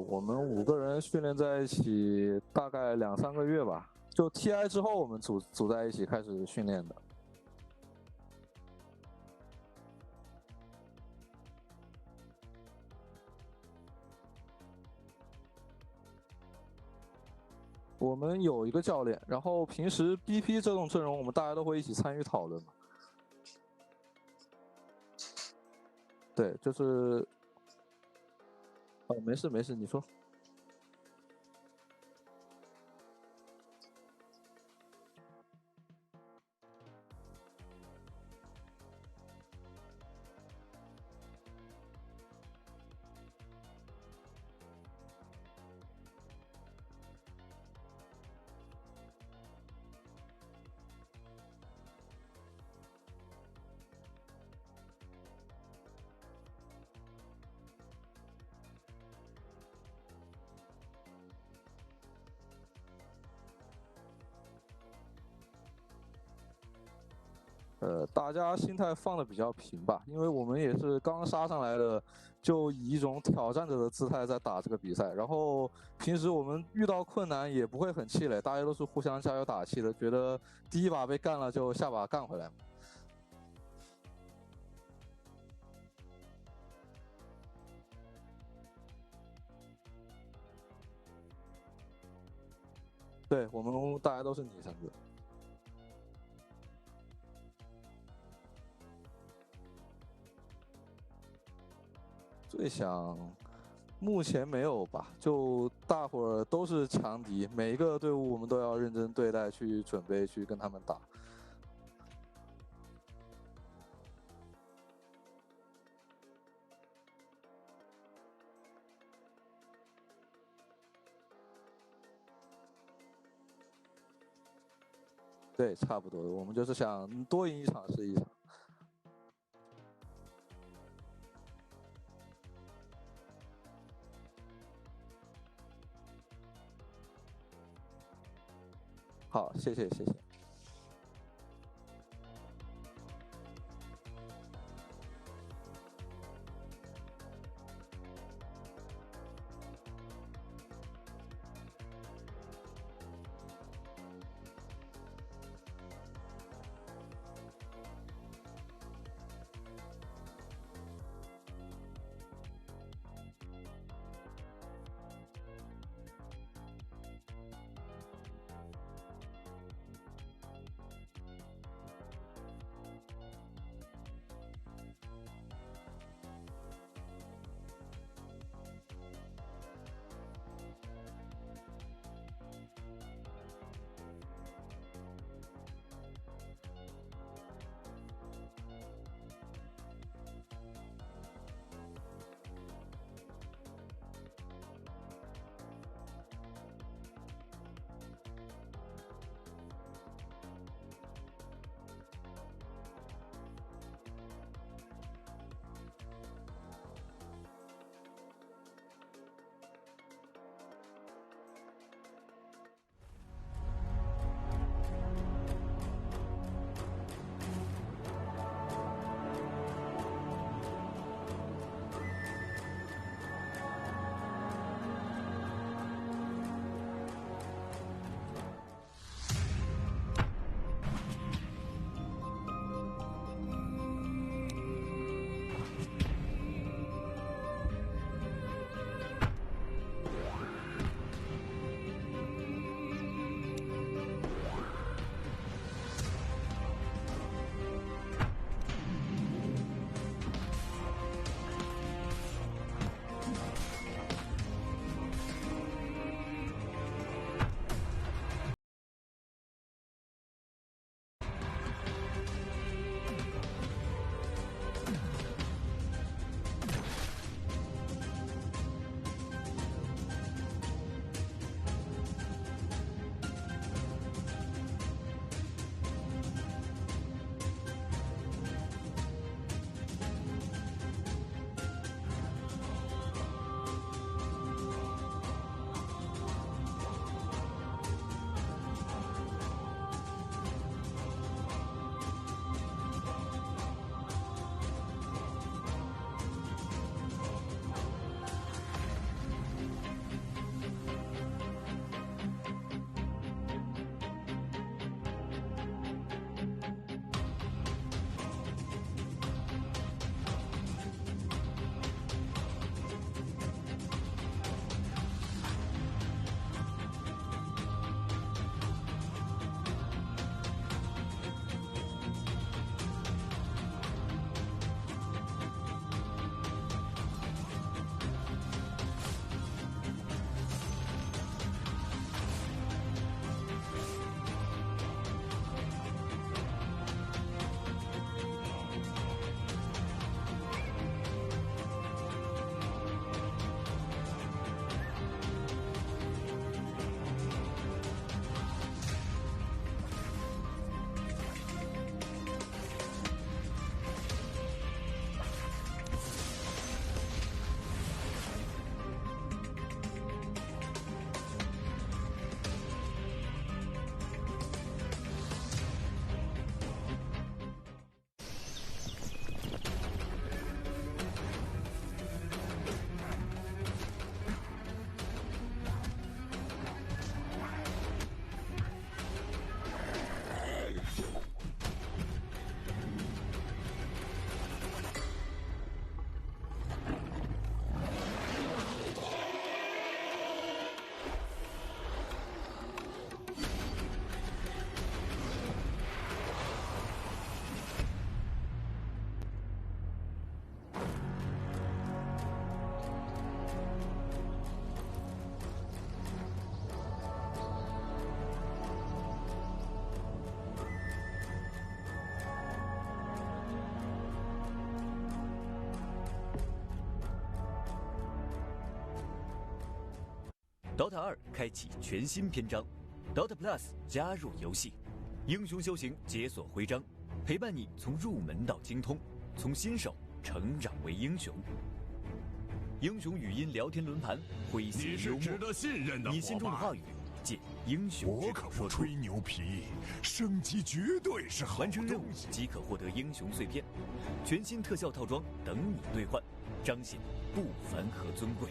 我们5个人训练在一起大概2-3个月吧，就 TI 之后我们组在一起开始训练的。我们有一个教练，然后平时 BP 这种阵容，我们大家都会一起参与讨论嘛。对，就是，没事没事，你说。大家心态放的比较平吧，因为我们也是刚杀上来的，就以一种挑战者的姿态在打这个比赛。然后平时我们遇到困难也不会很气馁，大家都是互相加油打气的，觉得第一把被干了就下把干回来嘛。对，我们大家都是女生子。最想，目前没有吧，就大伙儿都是强敌，每一个队伍我们都要认真对待，去准备去跟他们打。对，差不多，我们就是想多赢一场是一场。好，谢谢谢谢。DOTA 2开启全新篇章 ，DOTA Plus 加入游戏，英雄修行解锁徽章，陪伴你从入门到精通，从新手成长为英雄。英雄语音聊天轮盘，诙谐幽默，值得信任的伙伴。你心中的话语，借英雄我可不吹牛皮，升级绝对是好完成任务东西。即可获得英雄碎片，全新特效套装等你兑换，彰显不凡和尊贵。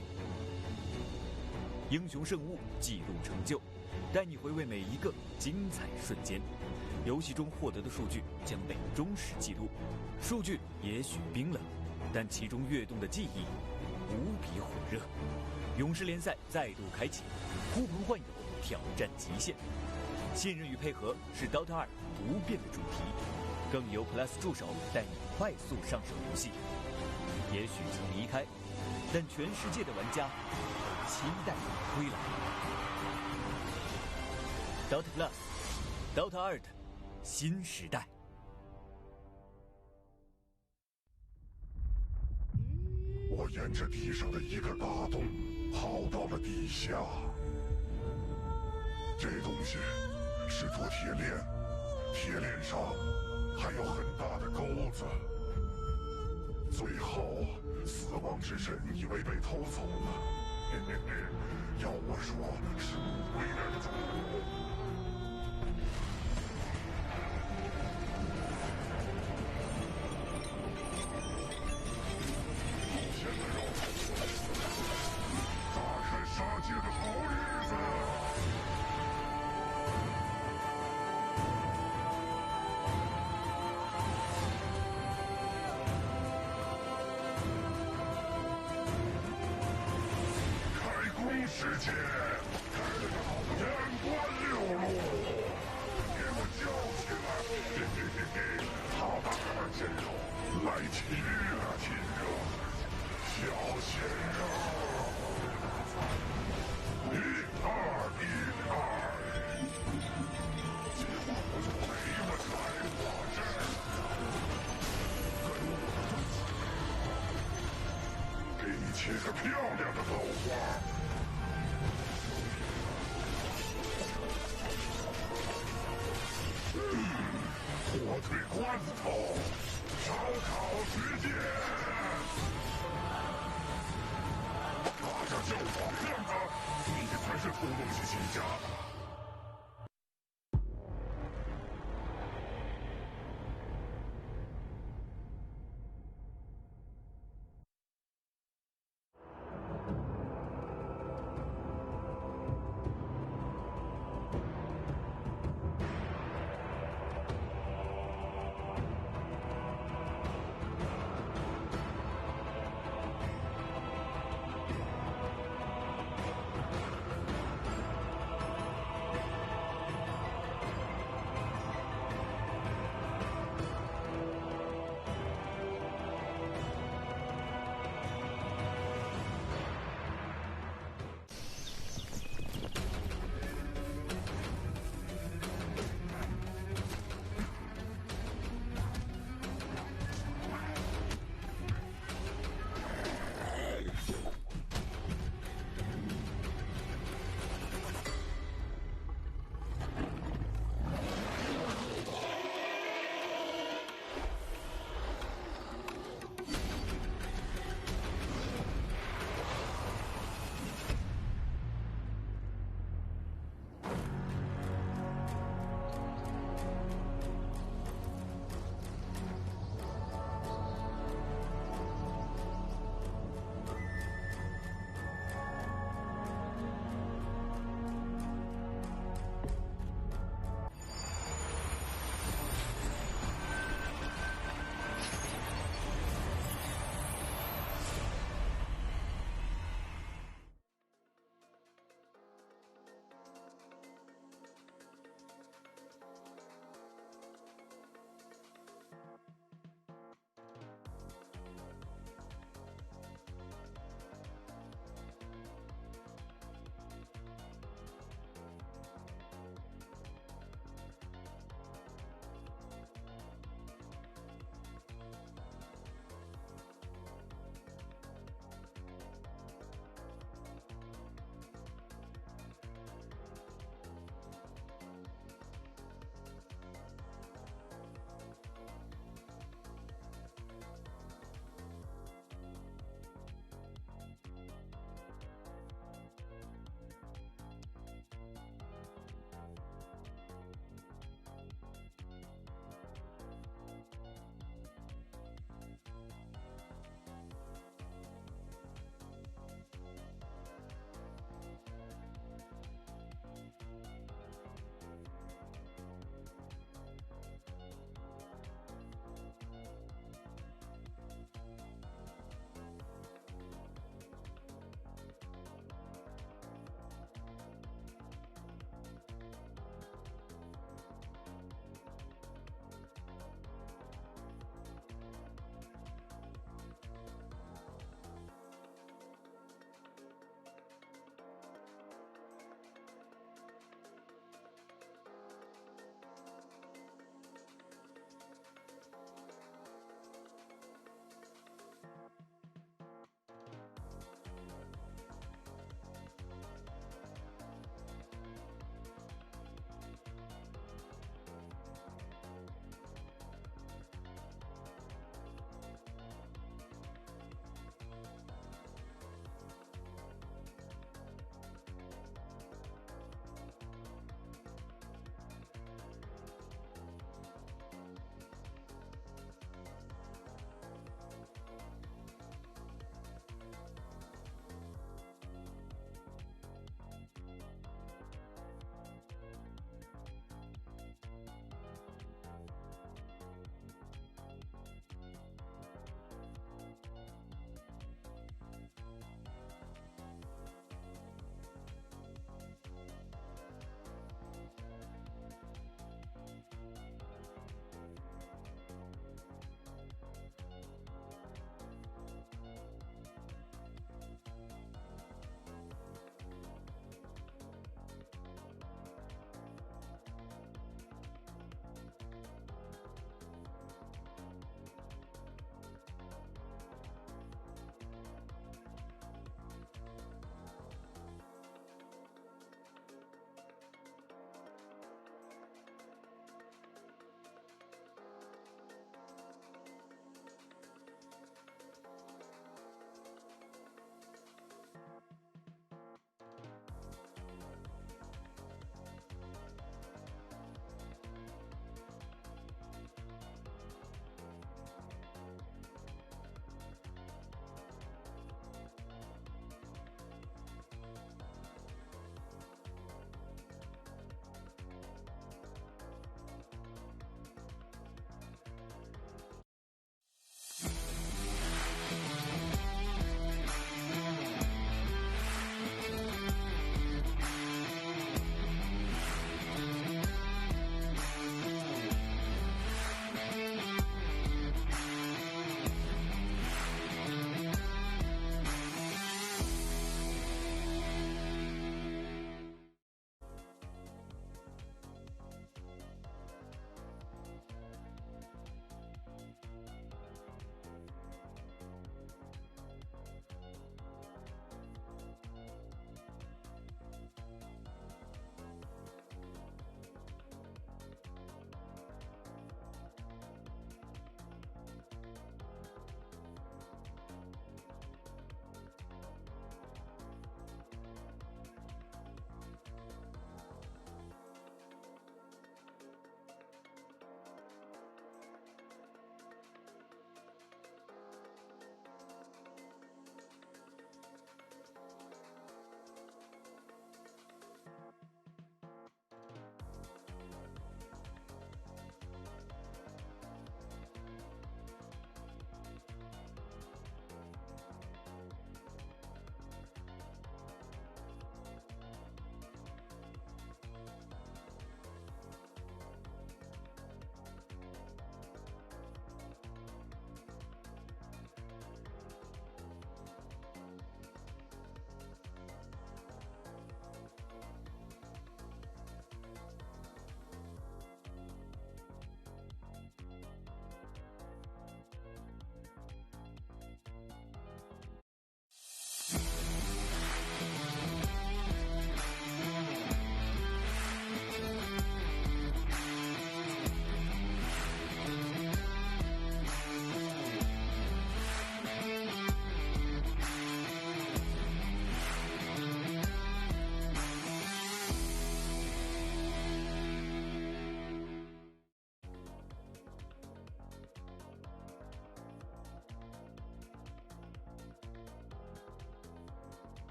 英雄圣物记录成就，带你回味每一个精彩瞬间。游戏中获得的数据将被忠实记录，数据也许冰冷，但其中跃动的记忆无比火热。勇士联赛再度开启，呼朋唤友，挑战极限。信任与配合是 DOTA 2不变的主题，更由 Plus 助手带你快速上手游戏。也许曾离开，但全世界的玩家都期待你归来。DOTA Plus，DOTA 2的新时代。我沿着地上的一个大洞跑到了地下，这东西是座铁链，铁链上还有很大的钩子。最后，死亡之神以为被偷走了，嘿嘿嘿，要我说是无为人族。杀戒的好日子。开工时间，眼观六路，给我叫起来！嘿嘿嘿嘿，好大的鲜肉，来亲热亲热，小鲜肉。1、2、1、2，今晚我就陪我来我这儿，跟我给你切个漂亮的豆花。火腿罐头，烧烤时间。这叫我样的，你才是偷东西起家的。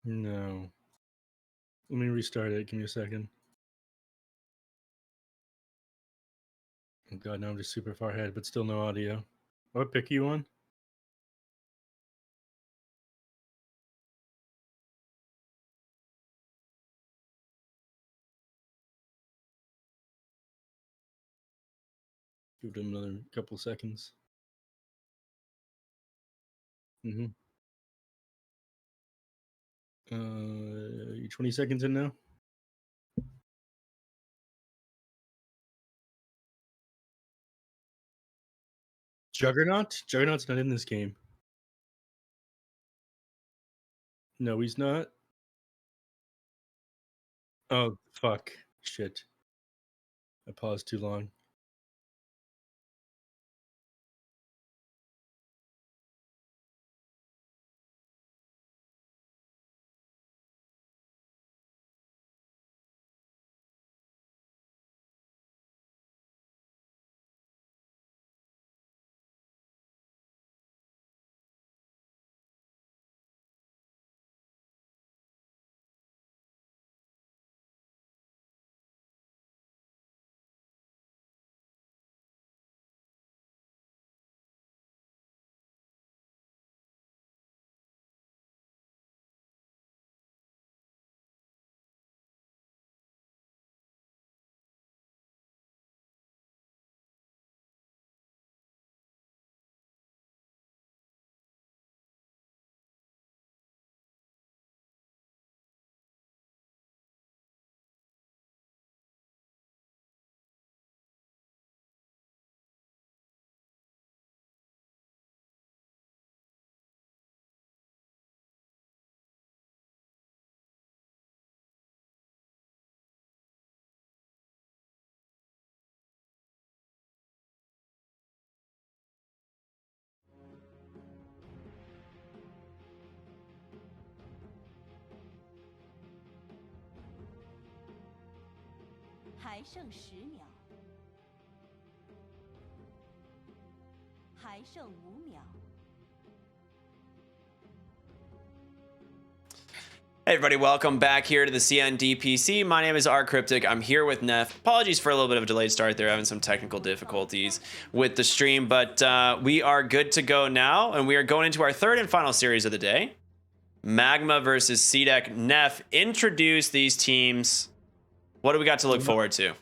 No. Let me restart it. Give me a second. Oh god, now I'm just super far ahead, but still no audio. What pick you on? Give them another couple seconds. Mm-hmm. You 20 seconds in now? Juggernaut? Juggernaut's not in this game. No, he's not. Oh, fuck. Shit. I paused too long.还剩10秒，还剩5秒。Hey everybody, welcome back here to the CNDPC. My name is rCryptic. I'm here with Neff. Apologies for a little bit of a delayed start there, having some technical difficulties with the stream, but we are good to go now, and we are going into our third and final series of the day. Magma versus CDEC. Neff, introduce these teams. What do we got to look forward to?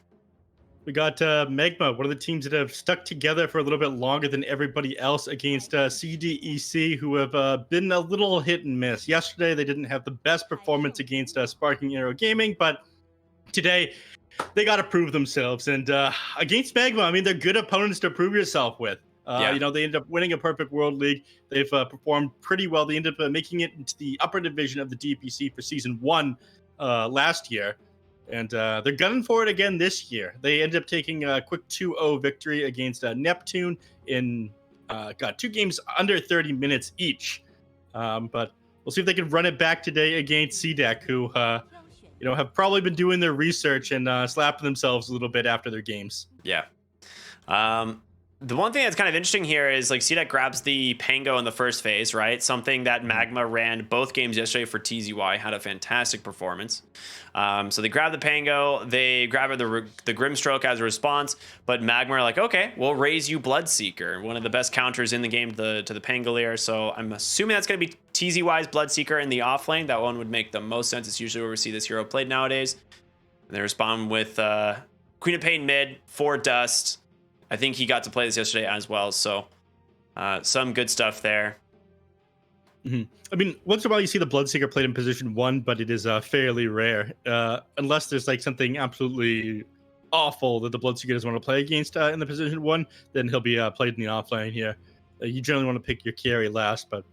We got Magma, one of the teams that have stuck together for a little bit longer than everybody else against CDEC, who have been a little hit and miss. Yesterday, they didn't have the best performance against Sparking Arrow Gaming, but today, they got to prove themselves. And against Magma, I mean, they're good opponents to prove yourself with. You know, they ended up winning a Perfect World League. They've performed pretty well. They ended up making it into the upper division of the DPC for Season 1 last year. And they're gunning for it again this year. They ended up taking a quick 2-0 victory against Neptune in, 2 games under 30 minutes each. But we'll see if they can run it back today against CDEC, who, have probably been doing their research and slapping themselves a little bit after their games. Yeah. The one thing that's kind of interesting here is like CDEC grabs the Pango in the first phase, right? Something that Magma ran both games yesterday for TZY, had a fantastic performance. So they grab the Pango, they grab the Grimstroke as a response, but Magma are like, okay, we'll raise you Bloodseeker, one of the best counters in the game to the Pangolier. So I'm assuming that's going to be TZY's Bloodseeker in the off lane. That one would make the most sense. It's usually where we see this hero played nowadays. And they respond with Queen of Pain mid, 4 Dust. I think he got to play this yesterday as well, so some good stuff there. Mm-hmm. I mean, once in a while you see the Bloodseeker played in position 1, but it is fairly rare. Unless there's like something absolutely awful that the Bloodseeker doesn't want to play against in the position 1, then he'll be played in the offlane here. You generally want to pick your carry last, but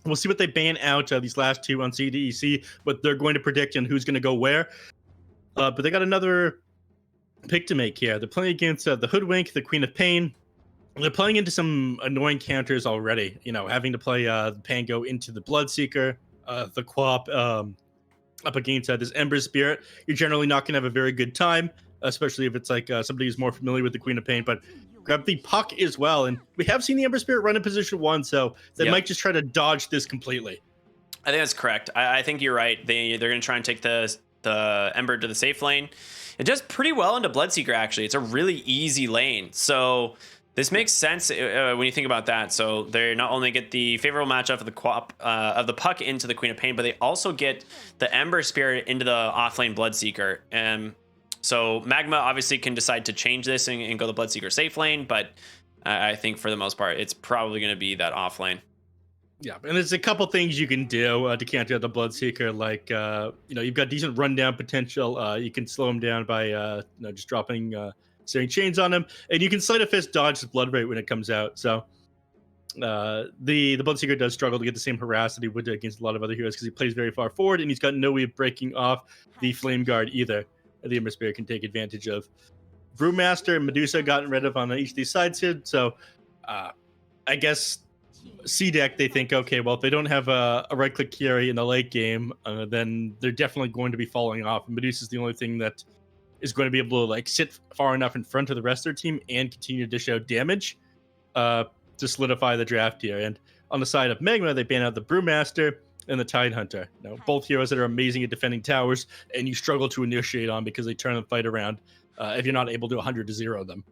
we'll see what they ban out these last 2 on CDEC, what they're going to predict and who's going to go where. But they got another pick to make here. They're playing against the Hoodwink, the Queen of Pain. They're playing into some annoying counters already. You know, having to play the Pango into the Bloodseeker, the Quap up against this Ember Spirit. You're generally not going to have a very good time, especially if it's like somebody who's more familiar with the Queen of Pain. But grab the Puck as well. And we have seen the Ember Spirit run in position 1, so they might just try to dodge this completely. I think that's correct. I think you're right. They're going to try and take the Ember to the safe lane. It does pretty well into Bloodseeker, actually. It's a really easy lane. So this makes sense when you think about that. So they not only get the favorable matchup of the puck into the Queen of Pain, but they also get the Ember Spirit into the offlane Bloodseeker. So Magma obviously can decide to change this and go the Bloodseeker safe lane, but I think for the most part, it's probably going to be that offlane. Yeah, and there's a couple things you can do to counter the Bloodseeker. Like, you've got decent rundown potential. You can slow him down by, just dropping Searing Chains on him, and you can Sleight of Fist dodge his blood rate when it comes out. So, the Bloodseeker does struggle to get the same harass that he would against a lot of other heroes because he plays very far forward, and he's got no way of breaking off the Flame Guard either. The Ember Spirit can take advantage of. Brewmaster and Medusa gotten rid of on each of these sides here. So, I guess CDEC, they think, okay, well, if they don't have a right-click carry in the late game, then they're definitely going to be falling off. And Medusa's the only thing that is going to be able to sit far enough in front of the rest of their team and continue to dish out damage to solidify the draft here. And on the side of Magma, they ban out the Brewmaster and the Tidehunter. Now, both heroes that are amazing at defending towers, and you struggle to initiate on because they turn the fight around if you're not able to 100-0 them.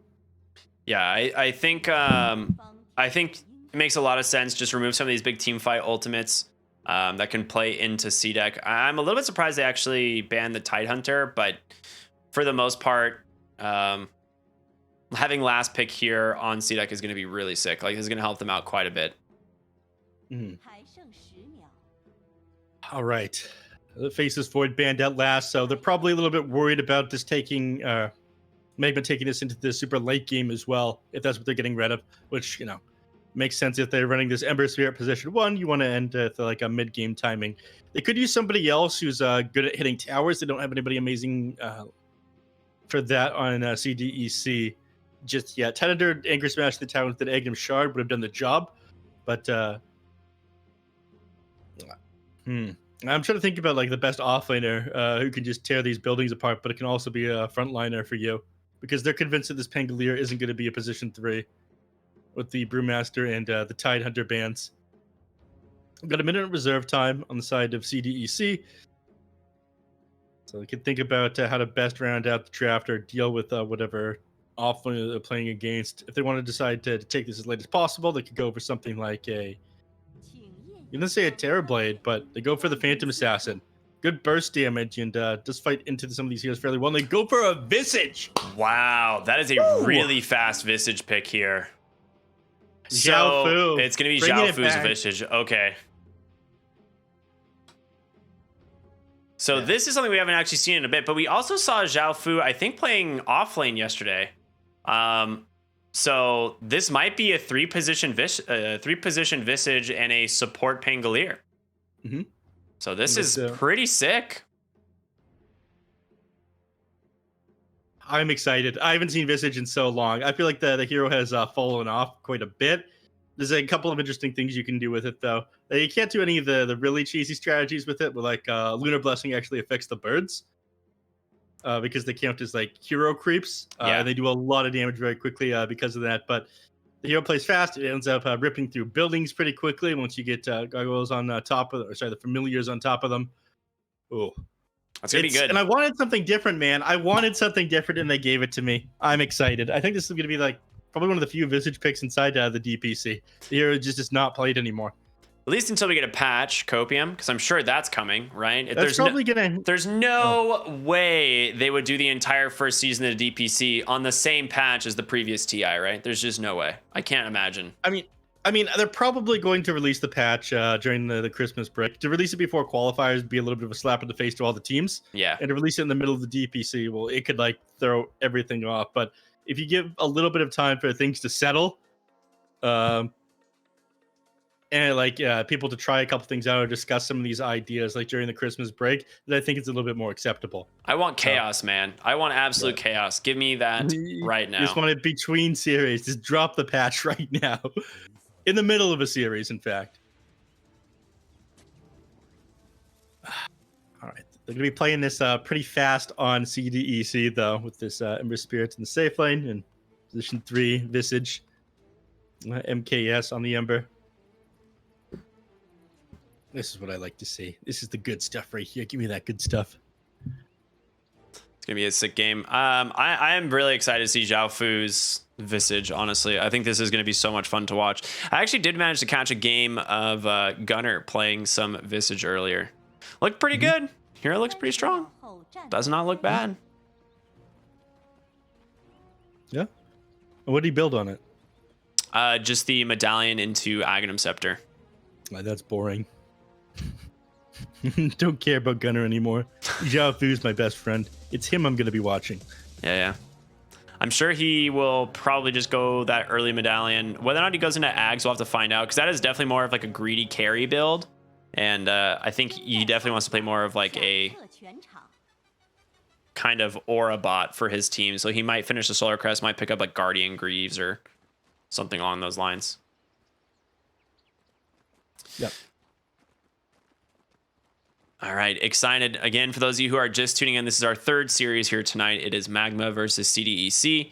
Yeah, I think it makes a lot of sense. Just remove some of these big team fight ultimates that can play into CDEC. I'm a little bit surprised they actually banned the Tidehunter, but for the most part, having last pick here on CDEC is going to be really sick. Like, this is going to help them out quite a bit. All right. The Faceless Void banned out last, so they're probably a little bit worried about this taking Magma taking this into the super late game as well, if that's what they're getting rid of, which, makes sense. If they're running this Ember Spirit position 1, you want to end at a mid-game timing. They could use somebody else who's good at hitting towers. They don't have anybody amazing for that on CDEC just yet. Tidehunter Anchor Smash the tower with the Agnum Shard would have done the job, but I'm trying to think about the best offlaner who can just tear these buildings apart, but it can also be a frontliner for you, because they're convinced that this Pangolier isn't going to be a position 3 with the Brewmaster and the Tidehunter bans. We've got a minute of reserve time on the side of CDEC, so we can think about how to best round out the draft or deal with whatever offlaner they're playing against. If they want to decide to take this as late as possible, they could go for something like you didn't say a Terrorblade, but they go for the Phantom Assassin. Good burst damage and does fight into some of these heroes fairly well. And they go for a Visage. Wow, that is a really fast Visage pick here. Zhao Fu. It's going to be Zhao Fu's Visage. Okay. So this is something we haven't actually seen in a bit, but we also saw Zhao Fu, I think, playing offlane yesterday. So this might be a three-position Visage and a support Pangolier. Mm-hmm. So this is pretty sick. I'm excited. I haven't seen Visage in so long. I feel like the hero has fallen off quite a bit. There's a couple of interesting things you can do with it, though. You can't do any of the really cheesy strategies with it, but Lunar Blessing actually affects the birds. Because they count as hero creeps. And they do a lot of damage very quickly because of that. But the hero plays fast. It ends up ripping through buildings pretty quickly once you get gargoyles on top of the familiars on top of them. Oh, that's gonna be good. And I wanted something different, man. I wanted something different, and they gave it to me. I'm excited. I think this is gonna be probably one of the few Visage picks inside the DPC. The hero just is not played anymore. At least until we get a patch, Copium, because I'm sure that's coming, right? There's no way they would do the entire first season of the DPC on the same patch as the previous TI, right? There's just no way. I can't imagine. I mean, they're probably going to release the patch during the Christmas break. To release it before qualifiers would be a little bit of a slap in the face to all the teams. Yeah. And to release it in the middle of the DPC, well, it could throw everything off. But if you give a little bit of time for things to settle, and people to try a couple things out or discuss some of these ideas during the Christmas break, then I think it's a little bit more acceptable. I want chaos, man. I want absolute chaos. Give me that right now. Just want it between series. Just drop the patch right now. In the middle of a series, in fact. All right. They're going to be playing this pretty fast on CDEC, though, with this Ember Spirits in the safe lane and position 3 Visage. MKS on the Ember. This is what I like to see. This is the good stuff right here. Give me that good stuff. It's gonna be a sick game. I am really excited to see Zhao Fu's Visage. Honestly, I think this is gonna be so much fun to watch. I actually did manage to catch a game of Gunner playing some Visage earlier. Looked pretty good. Hero looks pretty strong. Does not look bad. Yeah. What did he build on it? Just the medallion into Aghanim Scepter. That's boring. Don't care about Gunner anymore. Zhao Fu's my best friend. It's him I'm going to be watching. Yeah. I'm sure he will probably just go that early medallion. Whether or not he goes into Ags, we'll have to find out, because that is definitely more of like a greedy carry build. And I think he definitely wants to play more of like a kind of aura bot for his team. So he might finish the Solar Crest, might pick up like Guardian Greaves or something along those lines. Yep. All right, excited again for those of you who are just tuning in. This is our third series here tonight. It is Magma versus CDEC.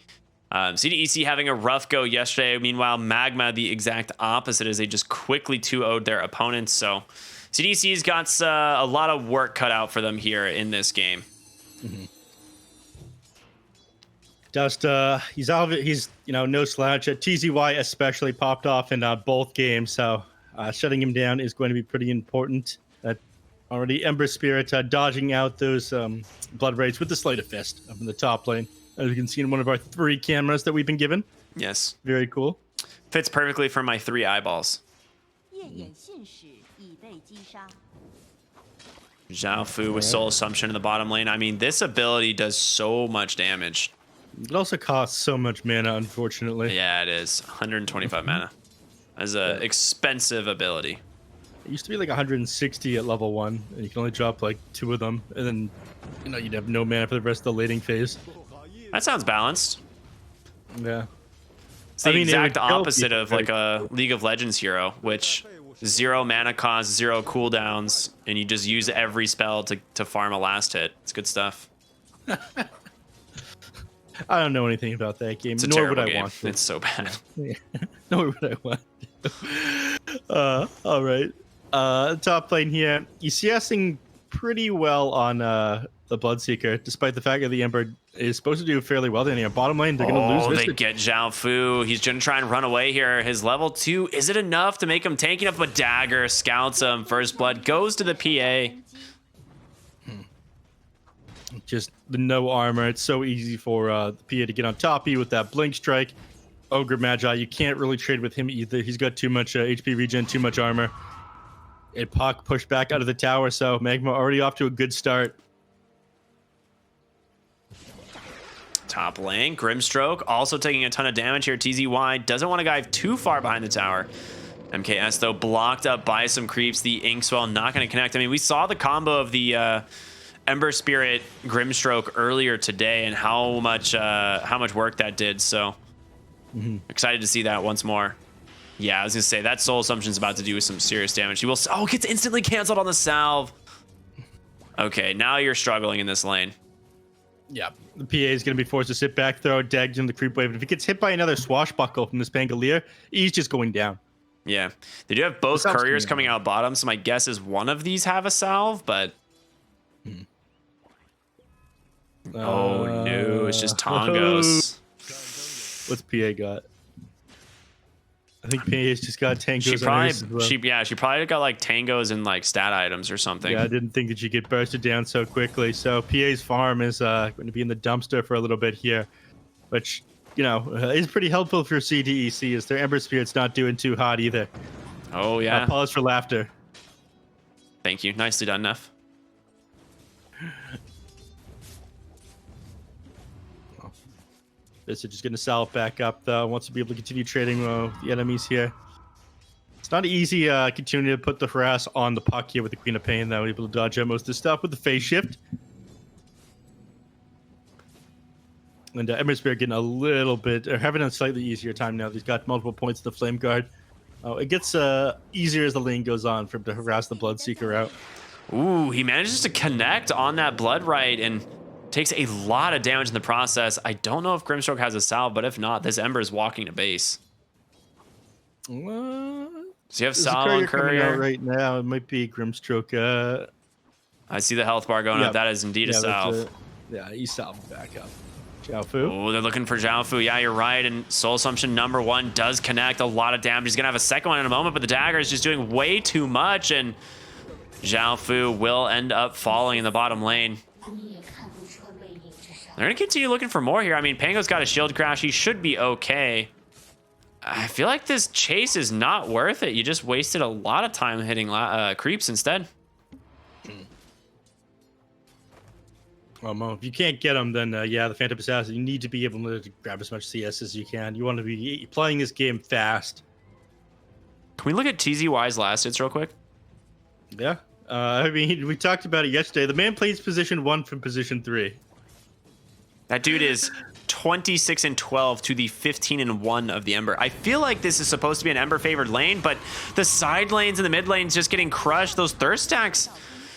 CDEC having a rough go yesterday. Meanwhile, Magma, the exact opposite, as they just quickly 2-0'd their opponents. So CDEC's got a lot of work cut out for them here in this game. Just he's out of it. He's no slouch. TZY especially popped off in both games, so shutting him down is going to be pretty important. Already Ember Spirit dodging out those blood raids with the Sleight of Fist up in the top lane, as you can see in one of our 3 cameras that we've been given. Yes, very cool. Fits perfectly for my 3 eyeballs. Zhao Fu with Soul Assumption in the bottom lane. I mean, this ability does so much damage. It also costs so much mana, unfortunately. Yeah, it is. 125 mana. As an expensive ability. It used to be like 160 at level 1, and you can only drop like 2 of them, and then you'd have no mana for the rest of the laning phase. That sounds balanced. Yeah. It's the exact opposite of like a League of Legends hero, which 0 mana cost, 0 cooldowns, and you just use every spell to farm a last hit. It's good stuff. I don't know anything about that game. It's a nor would terrible I game. want to. It's so bad. Nor would I want to. All right. Top lane here. ECSing pretty well on the Bloodseeker, despite the fact that the Ember is supposed to do fairly well. Then here, bottom lane, they're going to lose this. They get Zhao Fu. He's going to try and run away here. His level 2, is it enough to make him tanky enough? But Dagger scouts him. First blood goes to the PA. Just the no armor. It's so easy for the PA to get on top of you with that Blink Strike. Ogre Magi, you can't really trade with him either. He's got too much HP regen, too much armor. And Puck pushed back out of the tower, so Magma already off to a good start. Top lane, Grimstroke also taking a ton of damage here. TZY doesn't want to dive too far behind the tower. MKS, though, blocked up by some creeps. The Inkswell not going to connect. I mean, we saw the combo of the Ember Spirit Grimstroke earlier today and how much work that did. So excited to see that once more. Yeah, I was going to say, that Soul Assumption is about to do some serious damage. He will... Oh, gets instantly canceled on the salve. Okay, now you're struggling in this lane. Yeah, the PA is going to be forced to sit back, throw Dagged in the creep wave. And if he gets hit by another Swashbuckle from this Pangolier, he's just going down. Yeah, they do have both couriers coming out bottom, so my guess is one of these have a salve, but... Oh, no, it's just Tongos. What's PA got? I think PA's just got tangos. She probably got like tangos and like stat items or something. Yeah, I didn't think that she get bursted down so quickly. So PA's farm is going to be in the dumpster for a little bit here, which is pretty helpful for CDEC, as their Ember Spirit's not doing too hot either. Oh yeah. Pause for laughter. Thank you. Nicely done, Neff. This is just going to salve back up, though. Wants to be able to continue trading with the enemies here. It's not easy continuing to put the harass on the Puck here with the Queen of Pain, though. Able to dodge out most of the stuff with the phase shift. And Ember Spirit getting a little bit, or having a slightly easier time now. He's got multiple points of the Flame Guard. It gets easier as the lane goes on for him to harass the Bloodseeker out. Ooh, he manages to connect on that Blood Right and takes a lot of damage in the process. I don't know if Grimstroke has a salve, but if not, this Ember is walking to base. So you have There's Sal a on coming out Courier. right now. It might be Grimstroke. I see the health bar going up. That is indeed a Sal. Yeah, he's salving back up. Zhao Fu. Oh, they're looking for Zhao Fu. Yeah, you're right. And Soul Assumption #1 does connect a lot of damage. He's going to have a second one in a moment, but the dagger is just doing way too much. And Zhao Fu will end up falling in the bottom lane. They're going to continue looking for more here. I mean, Pango's got a shield crash. He should be okay. I feel like this chase is not worth it. You just wasted a lot of time hitting creeps instead. Well, if you can't get them, then yeah, the Phantom Assassin, you need to be able to grab as much CS as you can. You want to be playing this game fast. Can we look at TZY's last hits real quick? Yeah. I mean, we talked about it yesterday. The man plays position 1 from position 3. That dude is 26-12 to the 15-1 of the Ember. I feel like this is supposed to be an Ember favored lane, but the side lanes and the mid lanes just getting crushed. Those thirst stacks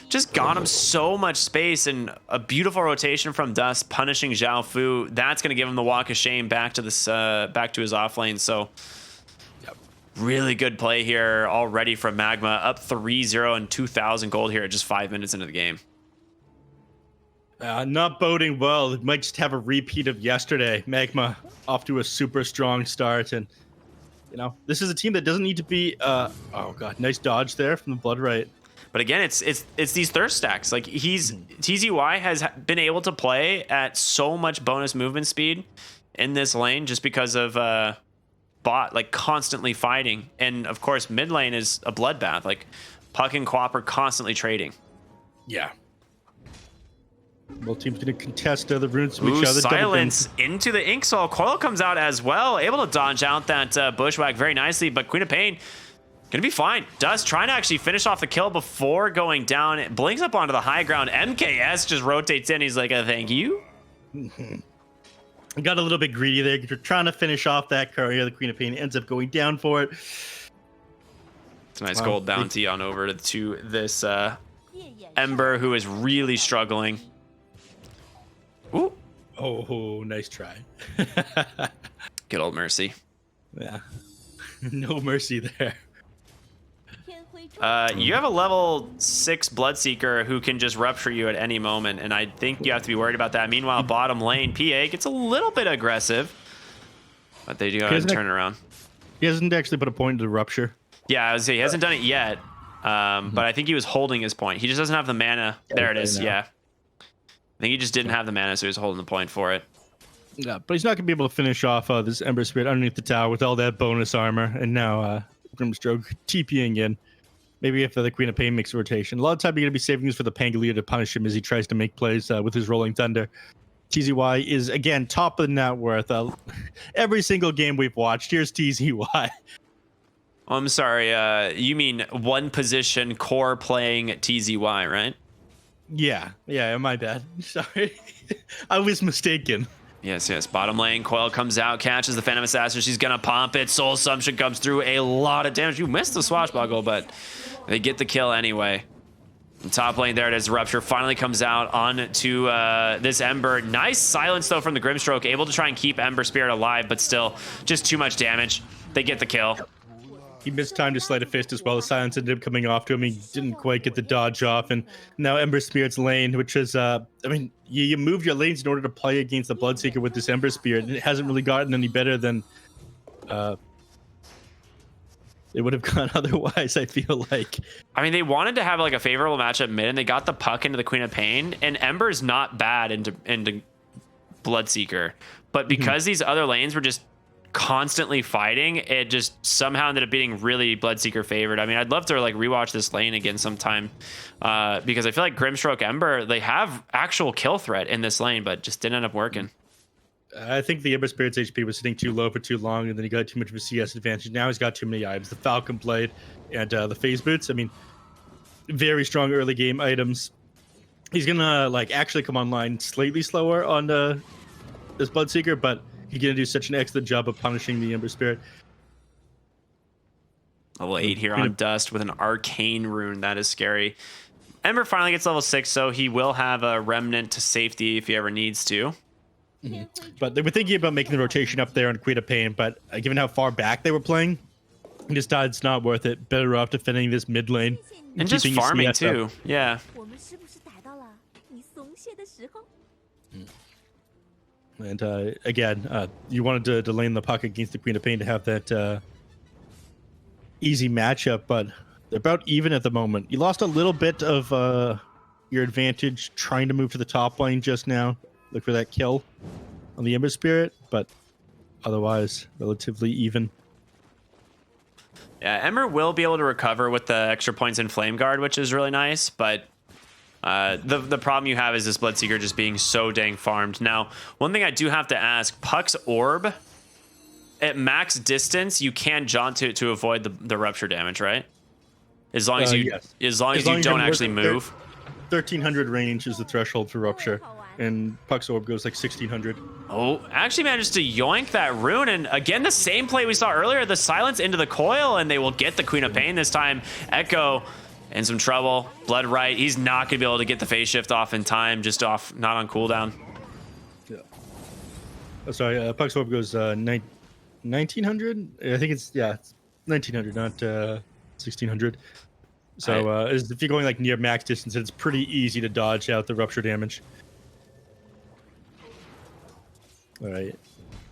just got him so much space, and a beautiful rotation from Dust punishing Zhao Fu. That's going to give him the walk of shame back to this back to his off lane. So really good play here already from Magma, up 3-0 and 2,000 gold here at just 5 minutes into the game. Not boding well. It might just have a repeat of yesterday. Magma off to a super strong start, and you know, this is a team that doesn't need to be oh god, nice dodge there from the Blood Right. But again, it's these thirst stacks. Like TZY has been able to play at so much bonus movement speed in this lane just because of bot like constantly fighting, and of course mid lane is a bloodbath. Like Puck and Quap are constantly trading. Yeah. Both teams going to contest the runes with each other. Silence into the Ink Soul. Coil comes out as well, able to dodge out that bushwhack very nicely, but Queen of Pain gonna be fine. Dust trying to actually finish off the kill before going down. It blinks up onto the high ground. MKS just rotates in. He's like, thank you. Got a little bit greedy there. You're trying to finish off that courier. The Queen of Pain ends up going down for it. It's a nice gold bounty on over to this Ember, who is really struggling. Ooh. Oh, nice try. Good old Mercy. Yeah. No mercy there. You have a level 6 Bloodseeker who can just rupture you at any moment, and I think you have to be worried about that. Meanwhile, bottom lane, PA gets a little bit aggressive, but they do go ahead and turn around. He hasn't actually put a point to the rupture. Yeah, I was saying, he hasn't done it yet, but I think he was holding his point. He just doesn't have the mana. There it is, yeah. I think he just didn't have the mana, so he was holding the point for it. Yeah, but he's not going to be able to finish off this Ember Spirit underneath the tower with all that bonus armor, and now Grimstroke TPing in. Maybe if the Queen of Pain makes a rotation. A lot of time you're going to be saving this for the Pangolier to punish him as he tries to make plays with his Rolling Thunder. TZY is, again, top of the net worth. Every single game we've watched, here's TZY. Oh, I'm sorry, you mean one position core playing TZY, right? Yeah, my bad. Sorry. I was mistaken. Yes. Bottom lane, Coil comes out, catches the Phantom Assassin. She's going to pump it. Soul Assumption comes through. A lot of damage. You missed the swashbuckle, but they get the kill anyway. And top lane, there it is. Rupture finally comes out on to this Ember. Nice silence, though, from the Grimstroke. Able to try and keep Ember Spirit alive, but still just too much damage. They get the kill. He missed time to Sleight of Fist as well. The silence ended up coming off to him. He didn't quite get the dodge off. And now Ember Spirit's lane, which is, I mean, you moved your lanes in order to play against the Bloodseeker with this Ember Spirit. And it hasn't really gotten any better than it would have gone otherwise, I feel like. I mean, they wanted to have like a favorable matchup mid, and they got the Puck into the Queen of Pain. And Ember's not bad into Bloodseeker. But because these other lanes were just constantly fighting, it just somehow ended up being really Bloodseeker favored. I mean, I'd love to like rewatch this lane again sometime because I feel like Grimstroke Ember, they have actual kill threat in this lane, but just didn't end up working. I think the Ember Spirit's HP was sitting too low for too long, and then he got too much of a CS advantage. Now he's got too many items. The Falcon Blade and the Phase Boots. I mean, very strong early game items. He's gonna like actually come online slightly slower on this Bloodseeker, but he's gonna do such an excellent job of punishing the Ember Spirit. Level 8 here on Dust with an arcane rune. That is scary. Ember finally gets level 6, so he will have a remnant to safety if he ever needs to. But they were thinking about making the rotation up there on Queen of Pain, but given how far back they were playing, He just died. It's not worth it. Better off defending this mid lane and just farming too. Yeah. And again, you wanted to lane the puck against the Queen of Pain to have that easy matchup, but they're about even at the moment. You lost a little bit of your advantage trying to move to the top lane just now. Look for that kill on the Ember Spirit, but otherwise relatively even. Yeah, Ember will be able to recover with the extra points in Flame Guard, which is really nice, but the problem you have is this Bloodseeker just being so dang farmed. Now, one thing I do have to ask, Puck's Orb, at max distance, you can jaunt to avoid the rupture damage, right? As long as you yes. as long as you don't actually move. 1300 range is the threshold for rupture, and Puck's Orb goes like 1600. Oh, actually managed to yoink that rune, and again the same play we saw earlier, the silence into the coil, and they will get the Queen of Pain this time. Echo in some trouble. Blood right, he's not gonna be able to get the phase shift off in time, just off, not on cooldown. Yeah. Oh, sorry, Puck's Orb goes 1900. I think it's 1900, not 1600. So if you're going like near max distance, it's pretty easy to dodge out the rupture damage. All right,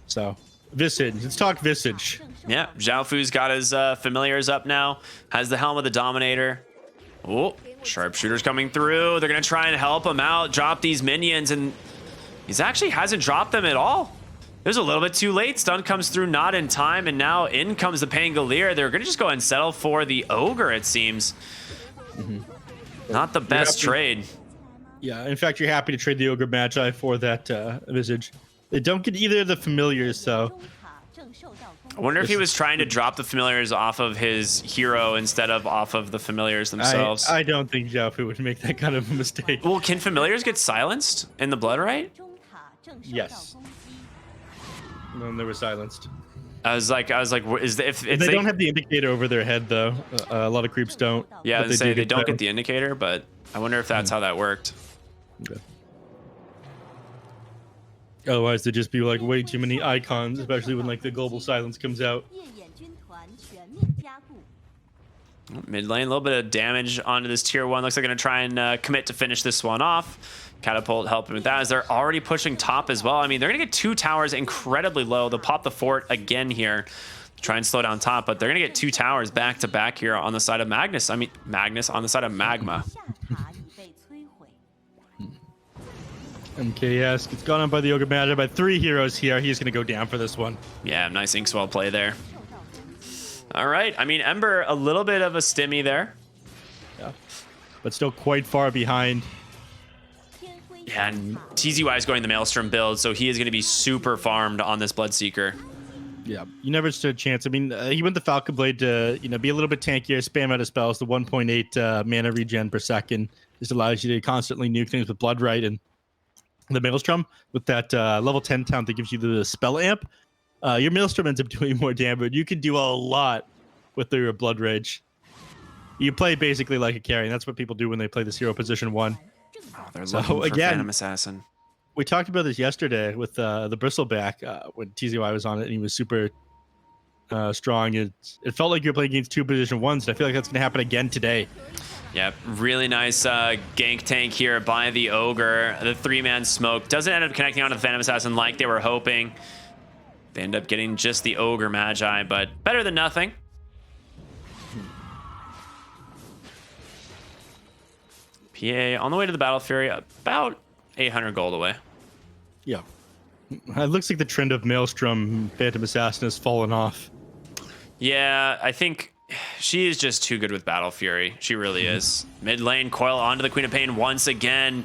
so Visage. Let's talk Visage. Yeah, Zhao Fu's got his familiars up now. Has the helm of the Dominator. Oh, sharpshooters coming through. They're gonna try and help him out, drop these minions, and he's actually hasn't dropped them at all. It was a little bit too late. Stun comes through not in time, and now in comes the Pangolier. They're gonna just go and settle for the Ogre, it seems. Not the best trade. Yeah, in fact, you're happy to trade the Ogre Magi for that Visage. They don't get either of the familiars, so. I wonder if he was trying to drop the familiars off of his hero instead of off of the familiars themselves. I don't think Zhao Fu would make that kind of a mistake. Well, can familiars get silenced in the blood right? Yes. No, they were silenced. I was like, if they don't have the indicator over their head though, a lot of creeps don't. Yeah, they don't get the indicator, but I wonder if that's how that worked. Okay. Otherwise, there'd just be like way too many icons, especially when like the global silence comes out. Mid lane, a little bit of damage onto this tier 1. Looks like they're gonna try and commit to finish this one off. Catapult helping with that as they're already pushing top as well. I mean, they're gonna get 2 towers incredibly low. They'll pop the fort again here, try and slow down top, but they're gonna get 2 towers back to back here on the side of Magnus. I mean, Magnus on the side of Magma. MKS gets gone on by the Ogre Magi by 3 heroes here. He's going to go down for this one. Yeah, nice Inkswell play there. All right. I mean, Ember, a little bit of a stimmy there. Yeah, but still quite far behind. Yeah, and TZY is going the Maelstrom build, so he is going to be super farmed on this Bloodseeker. Yeah, you never stood a chance. I mean, he went the Falcon Blade to, be a little bit tankier, spam out of spells. The 1.8 mana regen per second just allows you to constantly nuke things with Blood Right and the Maelstrom with that level 10 talent that gives you the spell amp. Your Maelstrom ends up doing more damage. You can do a lot with your Blood Rage. You play basically like a carry, and that's what people do when they play this hero position 1. Oh, they're looking for Phantom Assassin. We talked about this yesterday with the Bristleback when TZY was on it, and he was super strong. It felt like you were playing against 2 position 1s, and I feel like that's going to happen again today. Yep, really nice gank tank here by the Ogre. The 3-man smoke doesn't end up connecting onto the Phantom Assassin like they were hoping. They end up getting just the Ogre Magi, but better than nothing. PA on the way to the Battle Fury, about 800 gold away. Yeah. It looks like the trend of Maelstrom Phantom Assassin has fallen off. Yeah, I think she is just too good with Battle Fury. She really is. Mid lane, coil onto the Queen of Pain once again.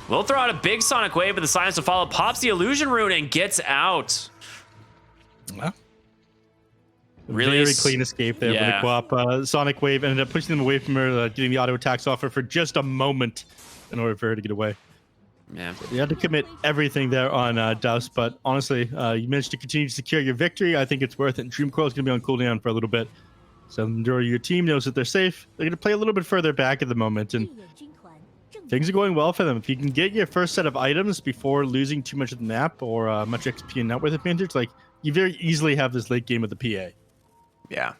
We'll throw out a big Sonic Wave, but the silence to follow. Pops the Illusion Rune and gets out. Well, really very clean escape there for the co-op. Sonic Wave ended up pushing them away from her, getting the auto attacks off her for just a moment in order for her to get away. Yeah, so you had to commit everything there on Dust, but honestly, you managed to continue to secure your victory. I think it's worth it. Dream Coil is going to be on cooldown for a little bit. So your team knows that they're safe. They're going to play a little bit further back at the moment, and things are going well for them. If you can get your first set of items before losing too much of the map or much XP and net worth advantage, like you very easily have this late game with the PA. Yeah,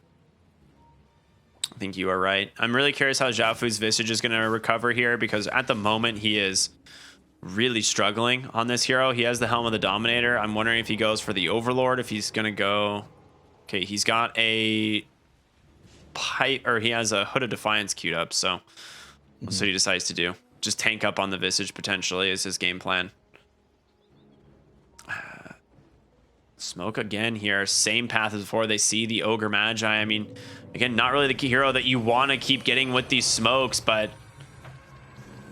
I think you are right. I'm really curious how Zhaofu's Visage is going to recover here, because at the moment he is really struggling on this hero. He has the Helm of the Dominator. I'm wondering if he goes for the Overlord, if he's going to go... Okay, he's got a pipe, or he has a Hood of Defiance queued up, so that's what he decides to do. Just tank up on the Visage potentially is his game plan. Smoke again here, same path as before. They see the Ogre Magi. I mean, again, not really the key hero that you want to keep getting with these smokes, but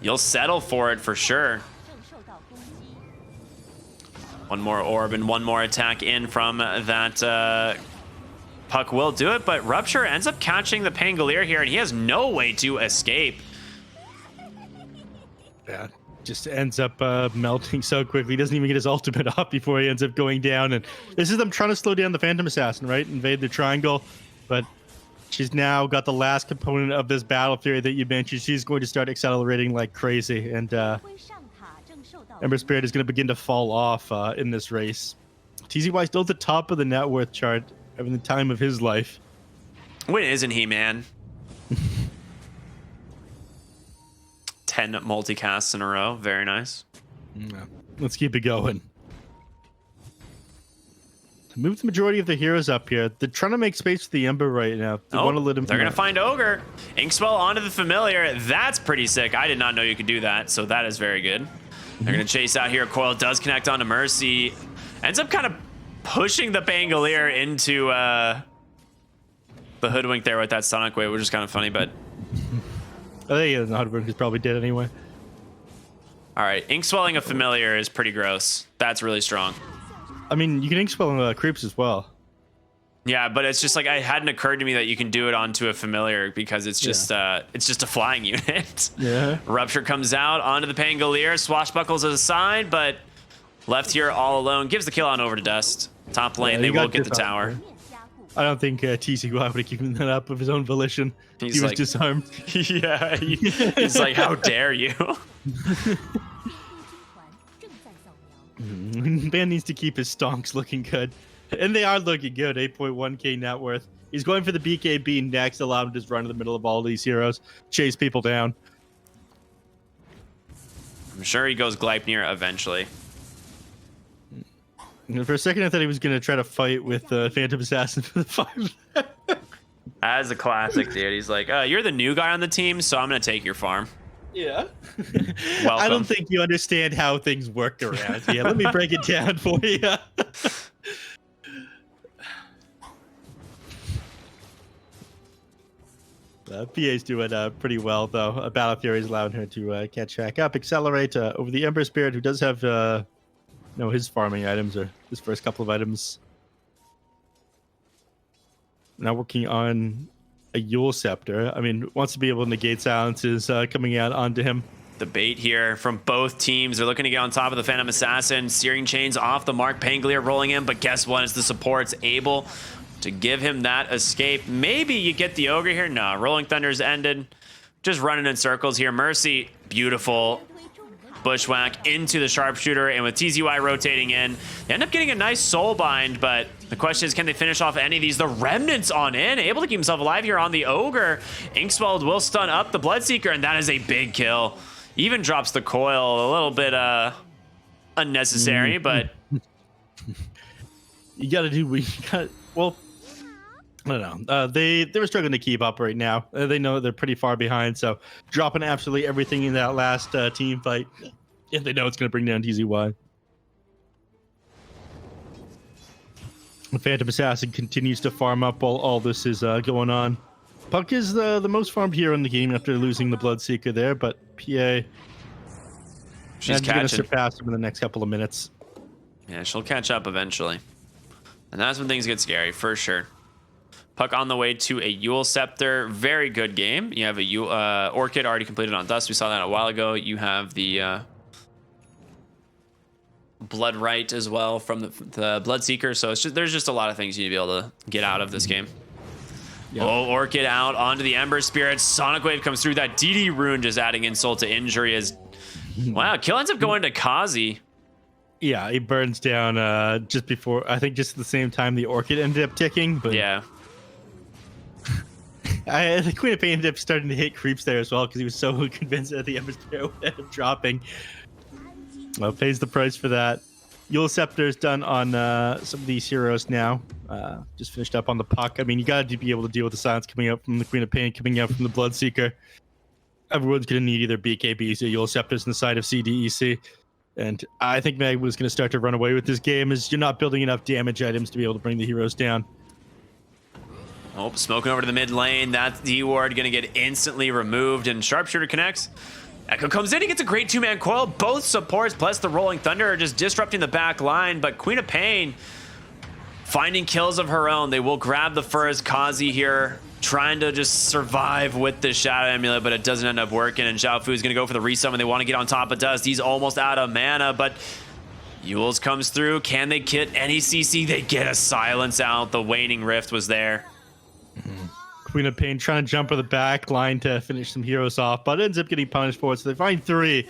you'll settle for it for sure. One more orb and one more attack in from that puck will do it, but Rupture ends up catching the Pangolier here, and he has no way to escape. Yeah, just ends up melting so quickly. He doesn't even get his ultimate off before he ends up going down. And this is them trying to slow down the Phantom Assassin, right? Invade the triangle. But she's now got the last component of this battle theory that you mentioned. She's going to start accelerating like crazy. And Ember Spirit is going to begin to fall off in this race. TZY still at the top of the net worth chart having the time of his life. When isn't he, man? 10 multicasts in a row. Very nice. Yeah. Let's keep it going. Move the majority of the heroes up here. They're trying to make space for the Ember right now. They want to let him. They're going to find Ogre. Inkswell onto the Familiar. That's pretty sick. I did not know you could do that, so that is very good. They're going to chase out here. Coil does connect onto Mercy. Ends up kind of pushing the Pangolier into the Hoodwink there with that Sonic Wave, which is kind of funny, but... I think the Hoodwink is probably dead anyway. All right, Inkswelling a Familiar is pretty gross. That's really strong. I mean, you can Inkswell creeps as well. Yeah, but it's just like, it hadn't occurred to me that you can do it onto a Familiar because it's just a flying unit. Yeah. Rupture comes out onto the Pangolier, swashbuckles aside, but left here all alone. Gives the kill on over to Dust. Top lane, they will get the tower. I don't think TCY would have given that up of his own volition. He was like, disarmed. Yeah, he's like, how dare you? Man needs to keep his stonks looking good. And they are looking good. 8.1k net worth. He's going for the BKB next. Allow him to just run in the middle of all these heroes. Chase people down. I'm sure he goes Gleipnir eventually. And for a second, I thought he was going to try to fight with Phantom Assassin for the 5. As a classic, dude. He's like, you're the new guy on the team, so I'm going to take your farm. Yeah. Welcome. I don't think you understand how things work around here. Let me break it down for you. PA's doing pretty well, though. Battle Fury is allowing her to catch back up, accelerate over the Ember Spirit, who does have his farming items, or his first couple of items. Now working on a Yule Scepter. I mean, wants to be able to negate silences coming out onto him. The bait here from both teams. They're looking to get on top of the Phantom Assassin. Searing Chains off the mark. Pangolier rolling in, but guess what? It's the supports able to give him that escape. Maybe you get the Ogre here. No, Rolling Thunder's ended. Just running in circles here. Mercy, beautiful. Bushwhack into the Sharpshooter, and with TZY rotating in, they end up getting a nice soul bind, but the question is, can they finish off any of these? The Remnants on in, able to keep himself alive here on the Ogre. Inkswell will stun up the Bloodseeker, and that is a big kill. Even drops the coil, a little bit unnecessary, but... You gotta do what you got. Well, I don't know. They were struggling to keep up right now. They know they're pretty far behind, so dropping absolutely everything in that last team fight, if they know it's going to bring down TZY. The Phantom Assassin continues to farm up while all this is going on. Puck is the most farmed hero in the game after losing the Bloodseeker there, but PA she's going to surpass him in the next couple of minutes. Yeah, she'll catch up eventually. And that's when things get scary, for sure. Puck on the way to a Yule Scepter. Very good game. You have a Orchid already completed on Dust. We saw that a while ago. You have the Blood Right as well from the Bloodseeker. So it's there's just a lot of things you need to be able to get out of this game. Yep. Oh, Orchid out onto the Ember Spirit. Sonic Wave comes through. That DD rune just adding insult to injury. Wow, kill ends up going to Kazi. Yeah, he burns down just before, I think just at the same time the Orchid ended up ticking. But yeah. The Queen of Pain ended up starting to hit creeps there as well because he was so convinced that the Ember Spirit would end up dropping. Well, pays the price for that. Yule Scepter is done on some of these heroes now. Just finished up on the puck. I mean, you got to be able to deal with the silence coming out from the Queen of Pain, coming out from the Bloodseeker. Everyone's going to need either BKBs or Yule Scepters on the side of CDEC. And I think Magma was going to start to run away with this game as you're not building enough damage items to be able to bring the heroes down. Oh, smoking over to the mid lane. That's D-Ward going to get instantly removed, and Sharpshooter connects. Echo comes in, he gets a great two-man coil. Both supports plus the Rolling Thunder are just disrupting the back line, but Queen of Pain finding kills of her own. They will grab the first. Kazi here trying to just survive with the Shadow Amulet, but it doesn't end up working, and Zhao Fu is going to go for the resummon. They want to get on top of Dust. He's almost out of mana, but Yules comes through. Can they get any CC? They get a silence out. The Waning Rift was there. Queen of Pain trying to jump for the back line to finish some heroes off, but ends up getting punished for it, so they find 3.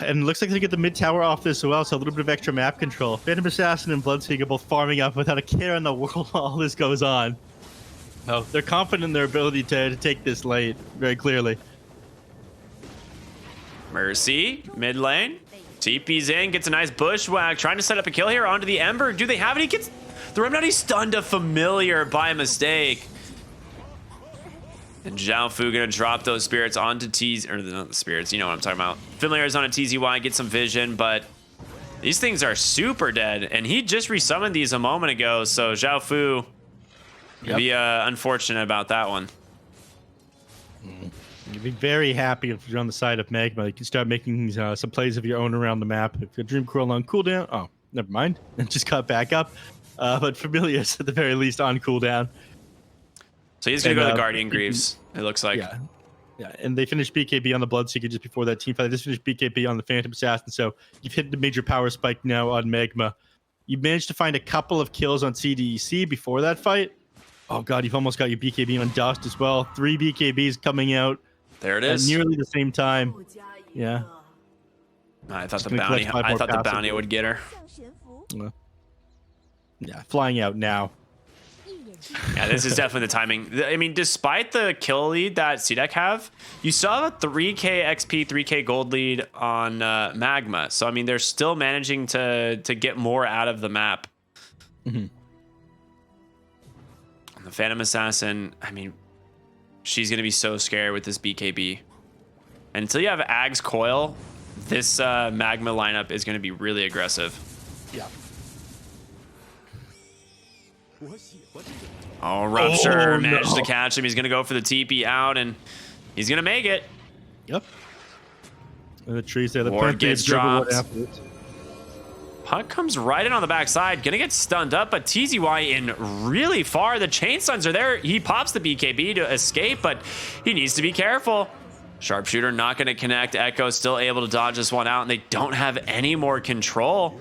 And it looks like they get the mid tower off this as well, so a little bit of extra map control. Phantom Assassin and Bloodseeker both farming up without a care in the world while all this goes on. No, they're confident in their ability to take this late, very clearly. Mercy, mid lane. TP's in, gets a nice bushwhack, trying to set up a kill here onto the Ember. Do they have it? He gets the Remnant. He's stunned a familiar by mistake. And Zhao Fu gonna drop those spirits onto TZ, or not the spirits, you know what I'm talking about. Familiars on a TZY, get some vision, but these things are super dead. And he just resummoned these a moment ago, so Zhao Fu will be unfortunate about that one. You'd be very happy if you're on the side of Magma. You can start making some plays of your own around the map. If your Dream Coil on cooldown, oh, never mind. It just got back up. But Familiar's at the very least on cooldown. So he's going to go to the Guardian Greaves, it looks like. Yeah, and they finished BKB on the Bloodseeker just before that team fight. They just finished BKB on the Phantom Assassin, so you've hit the major power spike now on Magma. You managed to find a couple of kills on CDEC before that fight. Oh god, you've almost got your BKB on Dust as well. 3 BKBs coming out. There it is. At nearly the same time. Yeah. I thought the bounty would get her. Yeah, flying out now. Yeah, this is definitely the timing. I mean, despite the kill lead that CDEC have, you saw a 3k XP, 3k gold lead on Magma. So, I mean, they're still managing to get more out of the map. Mm-hmm. The Phantom Assassin, I mean, she's going to be so scared with this BKB. And until you have Ag's Coil, this Magma lineup is going to be really aggressive. Yeah. Oh, Rupture managed to catch him. He's going to go for the TP out, and he's going to make it. Yep. And the trees there. The Ward gets dropped. Puck comes right in on the backside. Going to get stunned up, but TZY in really far. The chain stuns are there. He pops the BKB to escape, but he needs to be careful. Sharpshooter not going to connect. Echo still able to dodge this one out, and they don't have any more control.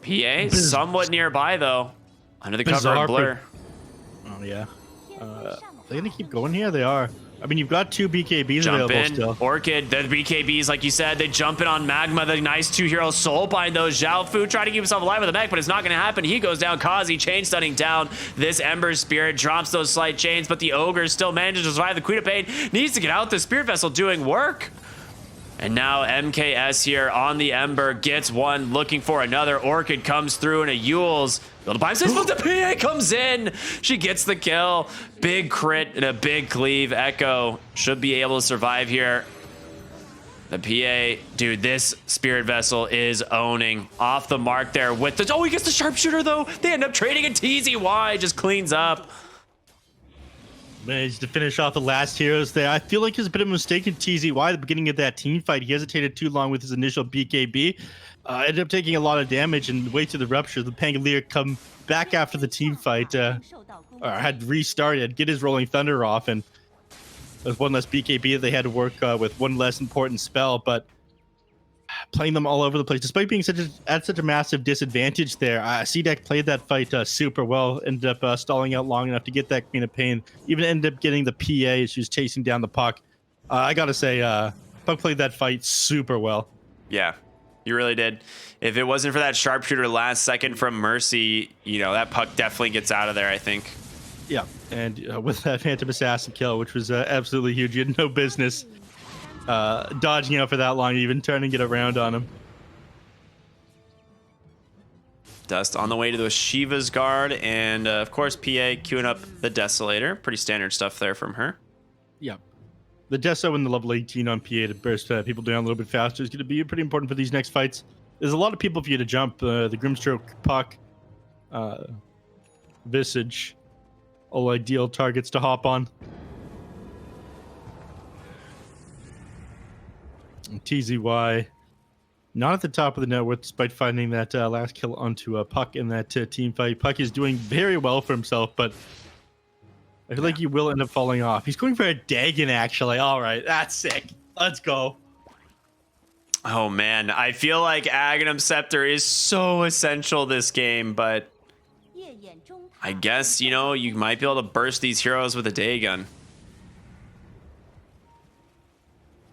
PA somewhat nearby, though. Under the cover of Blur. Oh, yeah. They're going to keep going here? They are. I mean, you've got 2 BKBs available still. Orchid, the BKBs, like you said, they jump in on Magma. The nice 2-hero soul bind those. Zhao Fu trying to keep himself alive with the mech, but it's not going to happen. He goes down. Kazi chain stunning down. This Ember Spirit drops those slight chains, but the Ogre still manages to survive. The Queen of Pain needs to get out. The Spirit Vessel doing work. And now MKS here on the Ember gets one, looking for another. Orchid comes through and a Yules. Build a bind says, but the PA comes in. She gets the kill. Big crit and a big cleave. Echo should be able to survive here. The PA, dude, this Spirit Vessel is owning. Off the mark there with the, oh, he gets the Sharpshooter though. They end up trading a TZY, just cleans up. Managed to finish off the last heroes there. I feel like there's a bit of a mistake in TZY at the beginning of that team fight. He hesitated too long with his initial BKB. Ended up taking a lot of damage and way to the Rupture. The Pangolier come back after the team fight, or had restarted, get his Rolling Thunder off, and there's one less BKB that they had to work with, one less important spell, but playing them all over the place, despite being at such a massive disadvantage there. CDEC played that fight super well, ended up stalling out long enough to get that Queen of Pain, even ended up getting the PA as she was chasing down the puck. I gotta say, Puck played that fight super well. Yeah, you really did. If it wasn't for that Sharpshooter last second from Mercy, you know, that puck definitely gets out of there, I think. Yeah, and with that Phantom Assassin kill, which was absolutely huge. You had no business dodging out for that long, even turning it around on him. Dust on the way to the Shiva's guard, and of course, PA queuing up the Desolator. Pretty standard stuff there from her. Yeah. The Deso and the level 18 on PA to burst people down a little bit faster is going to be pretty important for these next fights. There's a lot of people for you to jump. The Grimstroke, Puck, Visage, all ideal targets to hop on. And TZY, not at the top of the network, despite finding that last kill onto Puck in that team fight. Puck is doing very well for himself, but I feel like he will end up falling off. He's going for a Dagon, actually. All right, that's sick. Let's go. Oh, man. I feel like Aghanim Scepter is so essential this game, but I guess, you know, you might be able to burst these heroes with a Dagon.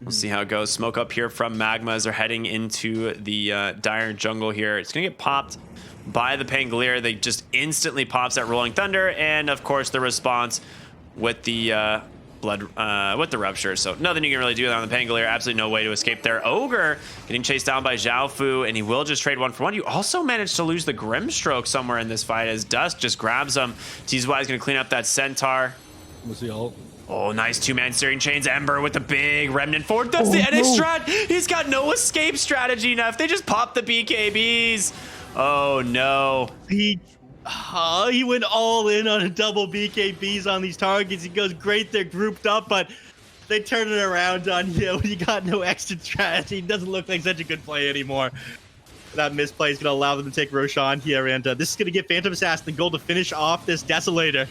We'll see how it goes. Smoke up here from Magma as they're heading into the dire jungle here. It's going to get popped by the Pangolier. They just instantly pops that Rolling Thunder, and of course the response with the with the Rupture. So nothing you can really do on the Pangolier. Absolutely no way to escape there. Ogre getting chased down by Zhaofu, and he will just trade 1-for-1. You also managed to lose the Grimstroke somewhere in this fight as Dust just grabs him. TZY is going to clean up that Centaur. What's the ult? Oh, nice two-man steering chains. Ember with the big Remnant forward. That's the NA strat. He's got no escape strategy now. If they just pop the BKBs. Oh, no. He went all in on a double BKBs on these targets. He goes, great, they're grouped up, but they turn it around on you. You got no exit strategy. It doesn't look like such a good play anymore. That misplay is going to allow them to take Roshan here, and this is going to get Phantom Assassin the goal to finish off this Desolator.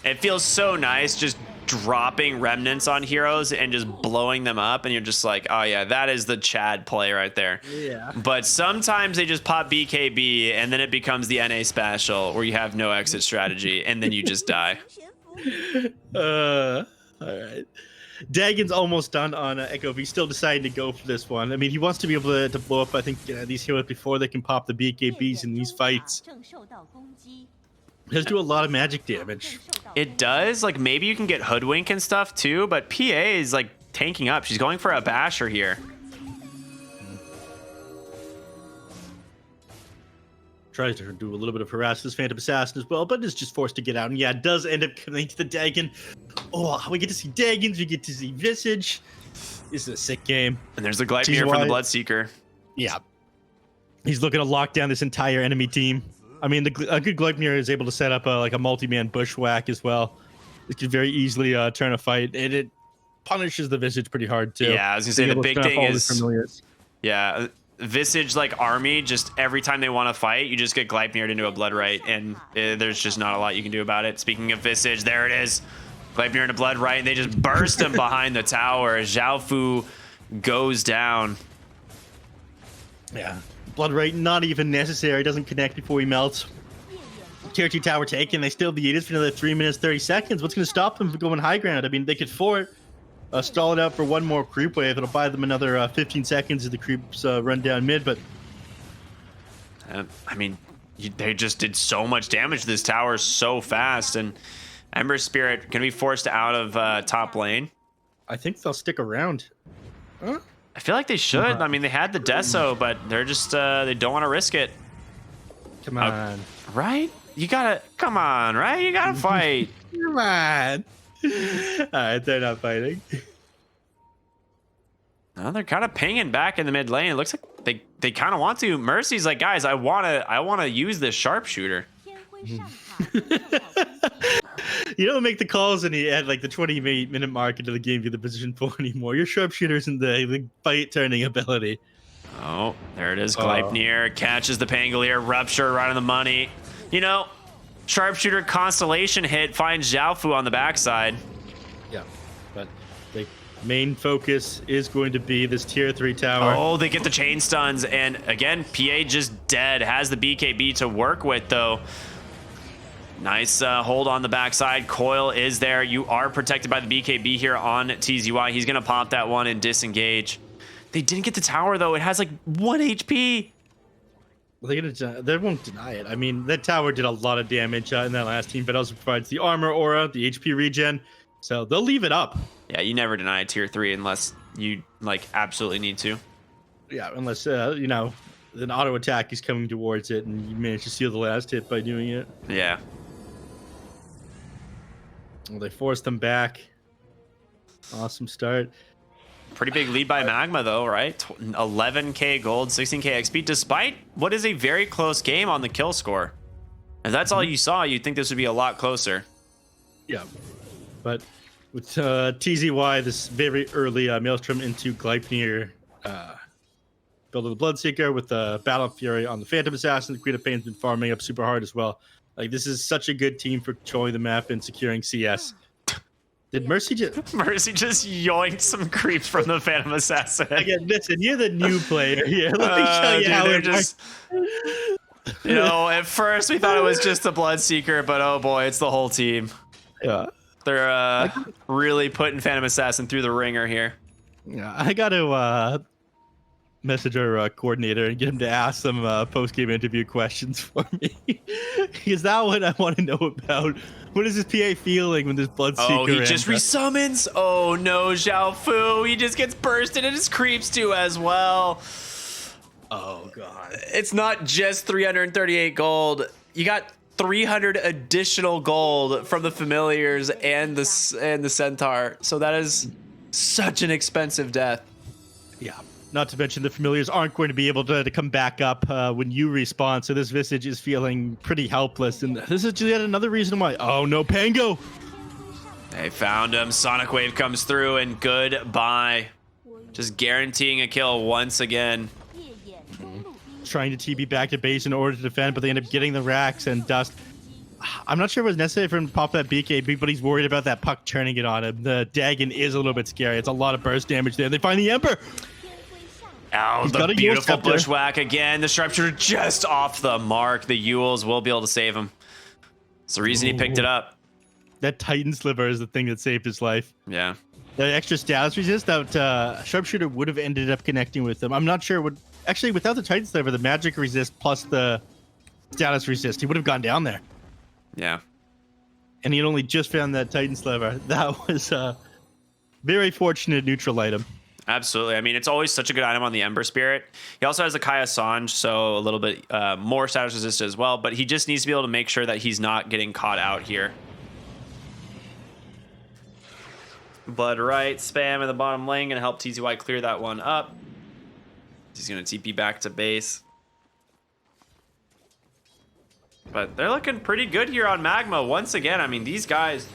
It feels so nice just dropping remnants on heroes and just blowing them up, and you're just like, oh yeah, that is the Chad play right there. Yeah. But sometimes they just pop BKB and then it becomes the NA special where you have no exit strategy and then you just die. All right. Dagon's almost done on Echo. He's still deciding to go for this one. I mean, he wants to be able to blow up, I think, these heroes before they can pop the BKBs in these fights. It does do a lot of magic damage. It does. Like, maybe you can get Hoodwink and stuff too, but PA is like tanking up. She's going for a basher here. Tries to do a little bit of harass this Phantom Assassin as well, but is just forced to get out. And yeah, it does end up coming to the Dagon. Oh, we get to see Dagons, we get to see Visage. This is a sick game. And there's the Gleipnir from the Bloodseeker. Yeah. He's looking to lock down this entire enemy team. I mean, a good Gleipnir is able to set up like a multi-man bushwhack as well. It could very easily turn a fight, and it punishes the Visage pretty hard too. Yeah, I was gonna say the big thing is, yeah, Visage like army. Just every time they want to fight, you just get Gleipnired into a Blood Right, and there's just not a lot you can do about it. Speaking of Visage, there it is, Gleipnir into Blood Right, and they just burst him behind the tower as Zhaofu goes down. Yeah. Blood Right, not even necessary. Doesn't connect before he melts. Tier 2 tower taken. They still have the Aegis for another 3 minutes, 30 seconds. What's going to stop them from going high ground? I mean, they could fort, stall it out for one more creep wave. It'll buy them another 15 seconds as the creeps run down mid, but... I mean, they just did so much damage to this tower so fast, and Ember Spirit going to be forced out of top lane. I think they'll stick around. Huh? I feel like they should. I mean, they had the Deso, but they're just, they don't want to risk it. Come on. Right? You gotta, come on, right? You gotta fight. Come on. All right, they're not fighting. No, they're kind of pinging back in the mid lane. It looks like they kind of want to. Mercy's like, guys, I wanna use this sharpshooter. You don't make the calls at like the 28-minute mark into the game to the position 4 anymore. Your sharpshooter isn't the fight turning ability. Oh, there it is. Gleipnir catches the Pangolier. Rupture right on the money. You know, sharpshooter constellation hit finds Zhaofu on the backside. Yeah, but the main focus is going to be this tier 3 tower. Oh, they get the chain stuns, and again, PA just dead. Has the BKB to work with though. Nice hold on the backside. Coil is there. You are protected by the BKB here on TZY. He's gonna pop that one and disengage. They didn't get the tower though. It has like 1 HP. They won't deny it. I mean, that tower did a lot of damage in that last team, but also provides the armor, aura, the HP regen. So they'll leave it up. Yeah, you never deny a tier 3 unless you like absolutely need to. Yeah, unless you know, an auto attack is coming towards it and you manage to steal the last hit by doing it. Yeah. Well, they forced them back. Awesome start. Pretty big lead by Magma, though, right? 11k gold, 16k XP, despite what is a very close game on the kill score. If that's all you saw, you'd think this would be a lot closer. Yeah. But with TZY, this very early Maelstrom into Gleipnir build of the Bloodseeker with the Battle Fury on the Phantom Assassin. The Queen of Pain's been farming up super hard as well. Like, this is such a good team for controlling the map and securing CS. Did Mercy just... Mercy just yoinked some creeps from the Phantom Assassin. Again, listen, you're the new player here. Let me show you how it works. You know, at first we thought it was just the Bloodseeker, but oh boy, it's the whole team. Yeah. They're really putting Phantom Assassin through the ringer here. Yeah, I got to message our coordinator and get him to ask some post-game interview questions for me. Because that one I want to know about. What is his PA feeling when this Bloodseeker Oh, he just resummons? Oh no, Zhao Fu. He just gets bursted and his creeps too as well. Oh god. It's not just 338 gold. You got 300 additional gold from the familiars and the centaur. So that is such an expensive death. Yeah. Not to mention the familiars aren't going to be able to come back up when you respawn. So this Visage is feeling pretty helpless. And this is yet another reason why. Oh no, Pango. They found him. Sonic Wave comes through and goodbye. Just guaranteeing a kill once again. Trying to TP back to base in order to defend, but they end up getting the racks and dust. I'm not sure it was necessary for him to pop that BKB, but he's worried about that puck turning it on him. The Dagon is a little bit scary. It's a lot of burst damage there. They find the Emperor. Oh, the beautiful bushwhack again. The sharpshooter just off the mark. The Yules will be able to save him. It's the reason he picked it up. That Titan Sliver is the thing that saved his life. Yeah. The extra status resist, that sharpshooter would have ended up connecting with him. I'm not sure what... Actually, without the Titan Sliver, the magic resist plus the status resist, he would have gone down there. Yeah. And he had only just found that Titan Sliver. That was a very fortunate neutral item. Absolutely. I mean, it's always such a good item on the Ember Spirit. He also has the Kaya Sanj, so a little bit more status resist as well, but he just needs to be able to make sure that he's not getting caught out here. Blood right, spam in the bottom lane, gonna help TZY clear that one up. He's gonna TP back to base. But they're looking pretty good here on Magma. Once again, I mean, these guys,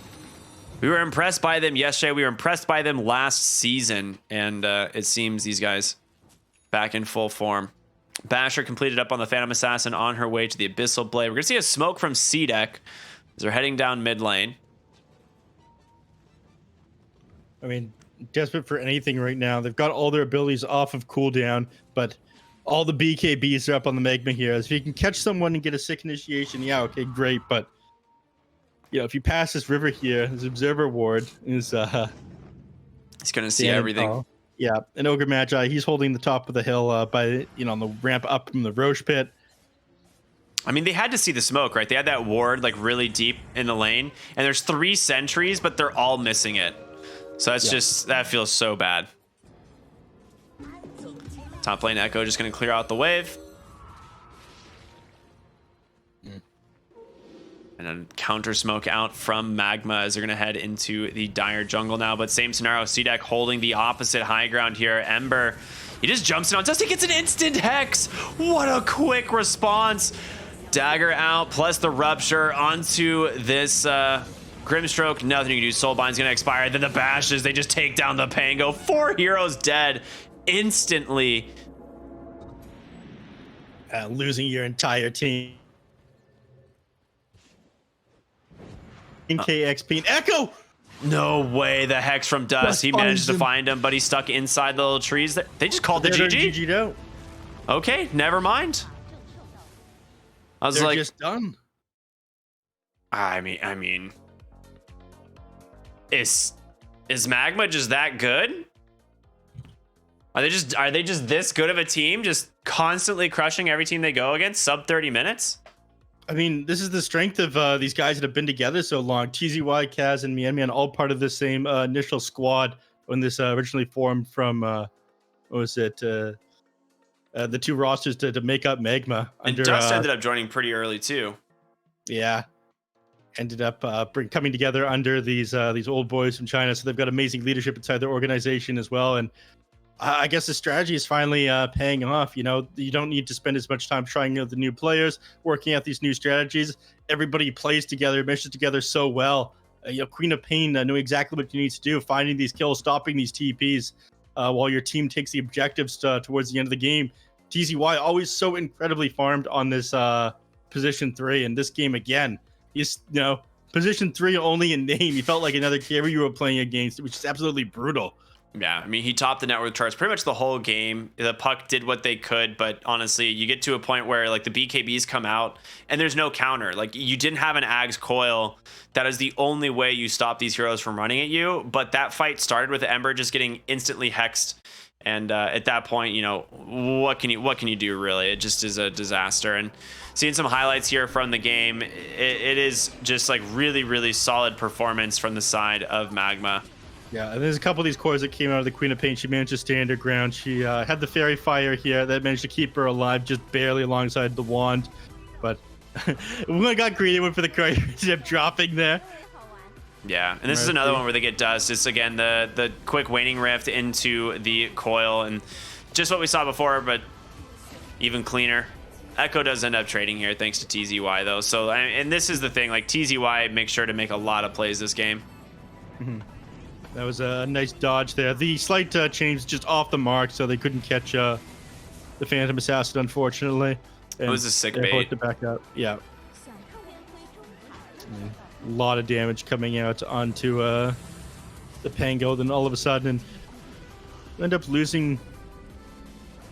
we were impressed by them yesterday. We were impressed by them last season. And it seems these guys back in full form. Basher completed up on the Phantom Assassin on her way to the Abyssal Blade. We're gonna see a smoke from CDEC as they're heading down mid lane. I mean, desperate for anything right now. They've got all their abilities off of cooldown, but all the BKBs are up on the Magma Heroes. If you can catch someone and get a sick initiation, yeah, okay, great. But you know, if you pass this river here, this Observer Ward is he's gonna see everything. Yeah, and Ogre Magi, he's holding the top of the hill by on the ramp up from the Roche pit. I mean, they had to see the smoke, right? They had that ward like really deep in the lane, and there's 3 sentries, but they're all missing it. So that's just, that feels so bad. Top lane Echo just going to clear out the wave. And then counter smoke out from Magma as they're going to head into the dire jungle now. But same scenario, CDEC holding the opposite high ground here. Ember, he just jumps in on Dusty, gets an instant hex. What a quick response. Dagger out, plus the rupture onto this Grimstroke, nothing you can do. Soulbind's gonna expire. Then the bashes, they just take down the Pango. 4 heroes dead instantly. Losing your entire team. KXP and Echo! No way, the Hex from Dust. He managed to find him, but he's stuck inside the little trees. They just called the GG? GG'd out. Okay, never mind. I was They're like... just done. I mean... Is Magma just that good? Are they just this good of a team? Just constantly crushing every team they go against, sub 30 minutes. I mean, this is the strength of these guys that have been together so long. TZY, Kaz, and Mian all part of the same initial squad when this originally formed from, what was it, the two rosters to make up Magma. And Dust ended up joining pretty early too. Yeah. Ended up coming together under these old boys from China. So they've got amazing leadership inside their organization as well. And I guess the strategy is finally paying off. You know, you don't need to spend as much time trying out the new players, working out these new strategies. Everybody plays together, meshes together so well. You know, Queen of Pain knew exactly what you need to do, finding these kills, stopping these TPs while your team takes the objectives towards the end of the game. TZY always so incredibly farmed on this position 3, and this game again, he's, you know, position 3 only in name. He felt like another carry you were playing against, which is absolutely brutal. Yeah, I mean, he topped the network charts pretty much the whole game. The puck did what they could, but honestly, you get to a point where like the BKBs come out and there's no counter. Like you didn't have an Ags coil. That is the only way you stop these heroes from running at you. But that fight started with Ember just getting instantly hexed. And at that point, you know, what can you do really? It just is a disaster. And seeing some highlights here from the game, it is just like really, really solid performance from the side of Magma. Yeah, and there's a couple of these cores that came out of the Queen of Pain. She managed to stay underground. She had the Fairy Fire here that managed to keep her alive just barely alongside the wand. But we got greedy, went for the Courier, ended up dropping there. Yeah, and this is another one where they get Dust. It's, again, the quick waning rift into the coil, and just what we saw before, but even cleaner. Echo does end up trading here thanks to TZY, though. So, and this is the thing, like, TZY makes sure to make a lot of plays this game. Mm-hmm. That was a nice dodge there. The slight change just off the mark, so they couldn't catch the Phantom Assassin, unfortunately. And it was a sick bait. To back up. Yeah. A lot of damage coming out onto the Pango, then all of a sudden end up losing.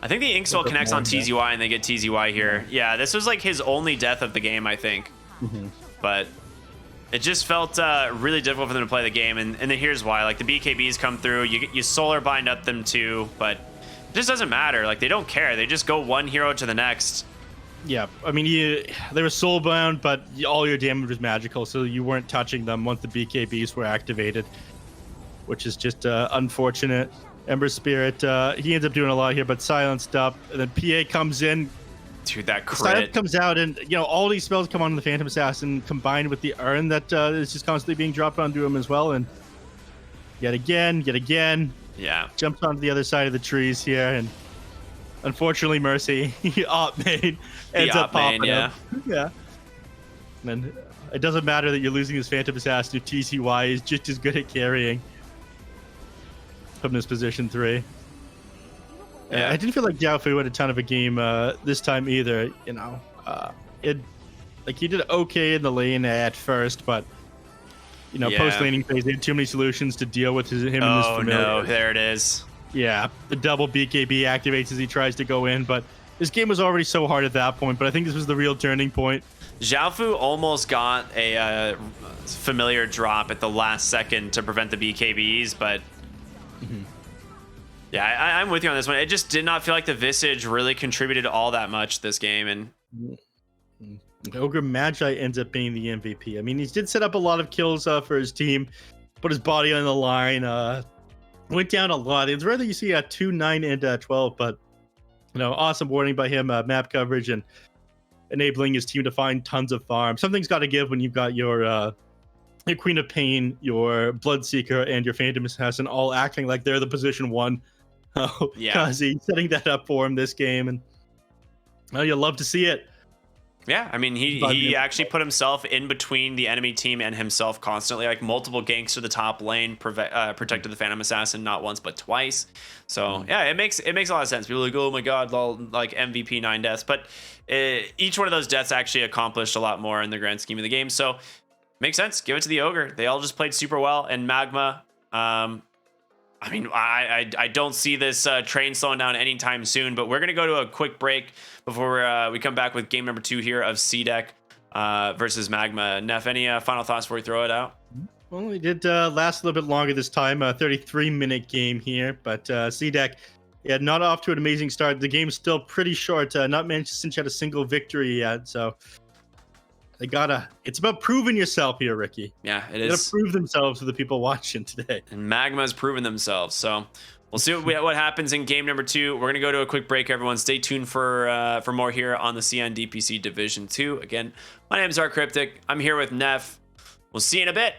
I think the Inkswell connects on TZY and they get TZY here. Yeah, this was like his only death of the game, I think. Mm-hmm. But it just felt really difficult for them to play the game, and then here's why. Like, the BKBs come through, you solar bind up them too, but it just doesn't matter. Like, they don't care. They just go one hero to the next. Yeah, I mean, they were soul bound, but all your damage was magical, so you weren't touching them once the BKBs were activated, which is just unfortunate. Ember Spirit, he ends up doing a lot here, but silenced up, and then PA comes in. Dude, that crit. Silence comes out, and you know, all these spells come on the Phantom Assassin combined with the urn that is just constantly being dropped onto him as well, and yet again, yeah, jumps onto the other side of the trees here, and unfortunately, Mercy, op main, ends up popping up. Yeah. And it doesn't matter that you're losing this Phantom Assassin if TCY is just as good at carrying from this position 3. Yeah. I didn't feel like Jiaofu had a ton of a game this time either. You know, he did okay in the lane at first, but you know, post laning phase, they had too many solutions to deal with him and his familiar. Oh no, there it is. Yeah, the double BKB activates as he tries to go in, but this game was already so hard at that point, but I think this was the real turning point. Jiaofu almost got a familiar drop at the last second to prevent the BKBs, but yeah, I'm with you on this one. It just did not feel like the Visage really contributed all that much this game, and Ogre Magi ends up being the MVP. I mean, he did set up a lot of kills for his team, put his body on the line, went down a lot. It's rare that you see 2, 9, and 12, but you know, awesome warning by him, map coverage, and enabling his team to find tons of farm. Something's got to give when you've got your Queen of Pain, your Bloodseeker, and your Phantom Assassin all acting like they're the position 1. Kazi setting that up for him this game, and you'll love to see it. Yeah, I mean, he actually put himself in between the enemy team and himself constantly, like multiple ganks to the top lane, protected the Phantom Assassin not once but twice. So yeah, it makes a lot of sense. People are like, oh my god, like MVP 9 deaths, but each one of those deaths actually accomplished a lot more in the grand scheme of the game. So makes sense. Give it to the Ogre. They all just played super well, and Magma. I mean, I don't see this train slowing down anytime soon, but we're going to go to a quick break before we come back with game number 2 here of CDEC versus Magma. Neff, any final thoughts before we throw it out? Well, it did last a little bit longer this time, a 33-minute game here, but CDEC Yeah, not off to an amazing start. The game's still pretty short. Not managed to cinch out a single victory yet. So it's about proving yourself here, Ricky. Yeah, it is. Gotta prove themselves to the people watching today. And Magma's proven themselves. So we'll see what happens in game number 2. We're going to go to a quick break, everyone. Stay tuned for more here on the CN DPC Division 2. Again, my name is Cryptic. I'm here with Neff. We'll see you in a bit.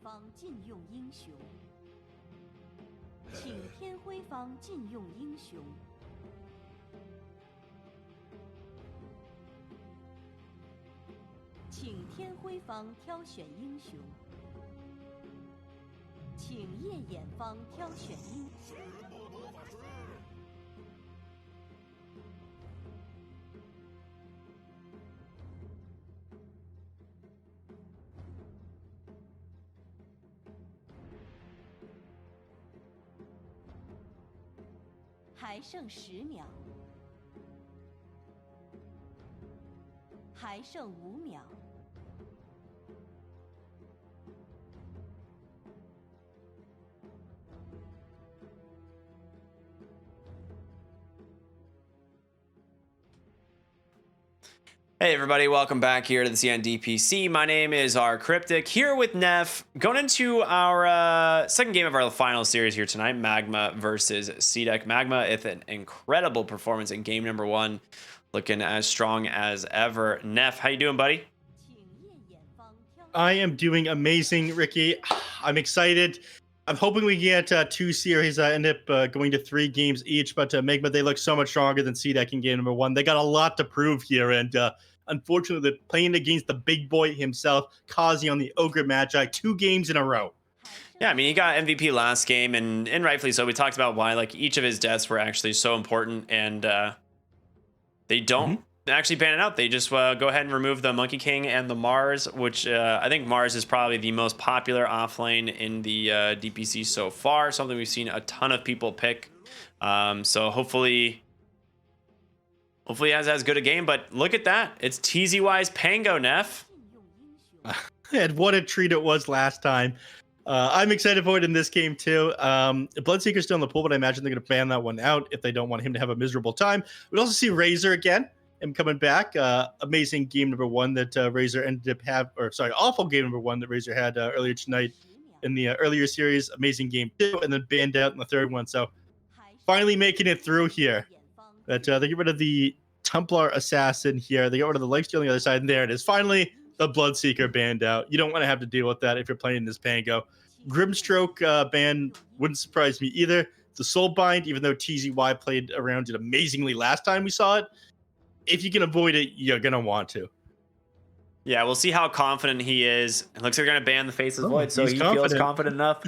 方禁用英雄，请天辉方禁用英雄，请天辉方挑选英雄，请夜眼方挑选英雄。还剩10秒，还剩5秒。Hey everybody, welcome back here to the CN DPC. My name is R Cryptic, here with Neff, going into our second game of our final series here tonight, Magma versus CDEC. Magma with an incredible performance in game number 1, looking as strong as ever. Neff, how you doing, buddy? I am doing amazing, Ricky. I'm excited. I'm hoping we get 2 series. I end up going to 3 games each, but Magma, they look so much stronger than CDEC in game number 1. They got a lot to prove here, and unfortunately, they're playing against the big boy himself, Kazi, on the Ogre Magi, 2 games in a row. Yeah, I mean, he got MVP last game, and rightfully so. We talked about why, like, each of his deaths were actually so important, and they don't actually ban it out. They just go ahead and remove the Monkey King and the Mars, which I think Mars is probably the most popular offlane in the DPC so far, something we've seen a ton of people pick. So hopefully he has as good a game, but look at that. It's TZY's Pango, Neff. And what a treat it was last time. I'm excited for it in this game, too. Bloodseeker's still in the pool, but I imagine they're going to ban that one out if they don't want him to have a miserable time. We'll also see Razor again. Him coming back. Amazing game number 1 that Razor ended up awful game number 1 that Razor had earlier tonight in the earlier series. Amazing game 2, and then banned out in the 3rd one. So finally making it through here. That they get rid of the Templar Assassin here. They get rid of the Lifesteal on the other side, and there it is. Finally, the Bloodseeker banned out. You don't want to have to deal with that if you're playing this Pango. Grimstroke ban wouldn't surprise me either. The Soulbind, even though TZY played around it amazingly last time we saw it, if you can avoid it, you're going to want to. Yeah, we'll see how confident he is. It looks like they're going to ban the Faceless Void, so he feels confident enough.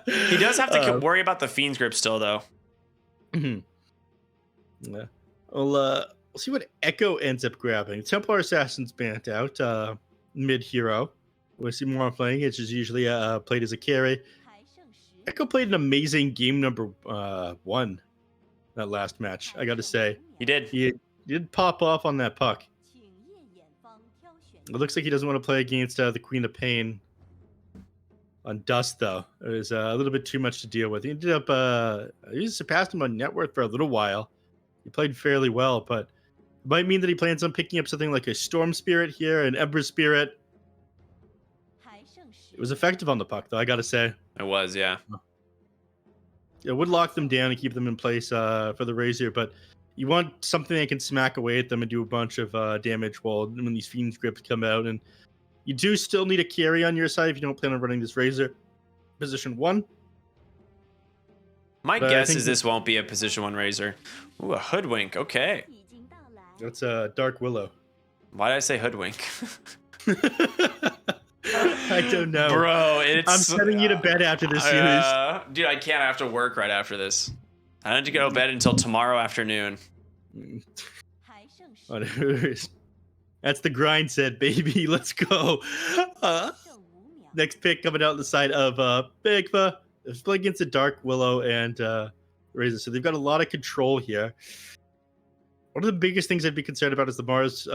He does have to worry about the Fiend's Grip still, though. Yeah. Well, we'll see what Echo ends up grabbing. Templar Assassin's banned out mid-hero. We'll see more playing. It's just usually played as a carry. Echo played an amazing game number 1 that last match, I got to say. He did. He did pop off on that puck. It looks like he doesn't want to play against the Queen of Pain on Dust, though. It was a little bit too much to deal with. He ended up he surpassed him on net worth for a little while. He played fairly well, but it might mean that he plans on picking up something like a Storm Spirit here, an Ember Spirit. It was effective on the puck, though, I gotta say. It was, yeah. It would lock them down and keep them in place for the Razor, but you want something that can smack away at them and do a bunch of damage when these Fiend's Grips come out. And you do still need a carry on your side if you don't plan on running this Razor. Position 1. My guess is this won't be a position 1 Razor. Ooh, a Hoodwink. Okay. That's a Dark Willow. Why did I say Hoodwink? I don't know. Bro, I'm sending you to bed after this series. Dude, I can't. I have to work right after this. I don't have to go to bed until tomorrow afternoon. That's the grind set, baby. Let's go. Next pick coming out on the side of Magma. It's playing against the Dark Willow and Razor. So they've got a lot of control here. One of the biggest things I'd be concerned about is the Mars.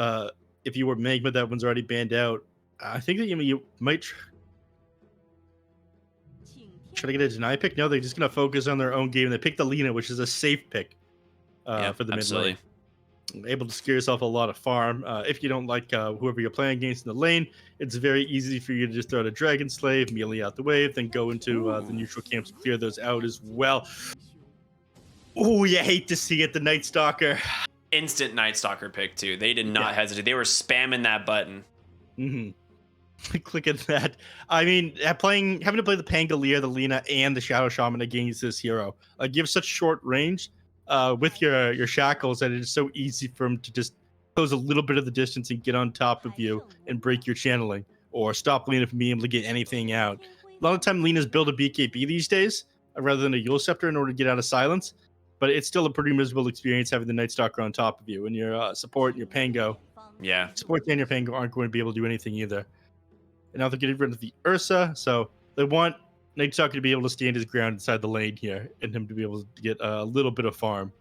If you were Magma, that one's already banned out. I think that you might try to get a deny pick. No, they're just going to focus on their own game. They picked the Lina, which is a safe pick for the mid lane. Able to secure yourself a lot of farm. If you don't like whoever you're playing against in the lane, it's very easy for you to just throw out a Dragon Slave, melee out the wave, then go into the neutral camps and clear those out as well. Oh, you hate to see it, the Night Stalker. Instant Night Stalker pick, too. They did not hesitate. They were spamming that button. Click at that. I mean, having to play the Pangolier, the Lina, and the Shadow Shaman against this hero gives such short range with your shackles that it is so easy for him to just close a little bit of the distance and get on top of you and break your channeling or stop Lina from being able to get anything out. A lot of time, Lina's build a BKB these days rather than a Yule Scepter in order to get out of silence, but it's still a pretty miserable experience having the Night Stalker on top of you, and your support and your Pango. Yeah. Support and your Pango aren't going to be able to do anything either. And now they're getting rid of the Ursa, so they want Night Stalker to be able to stand his ground inside the lane here and him to be able to get a little bit of farm.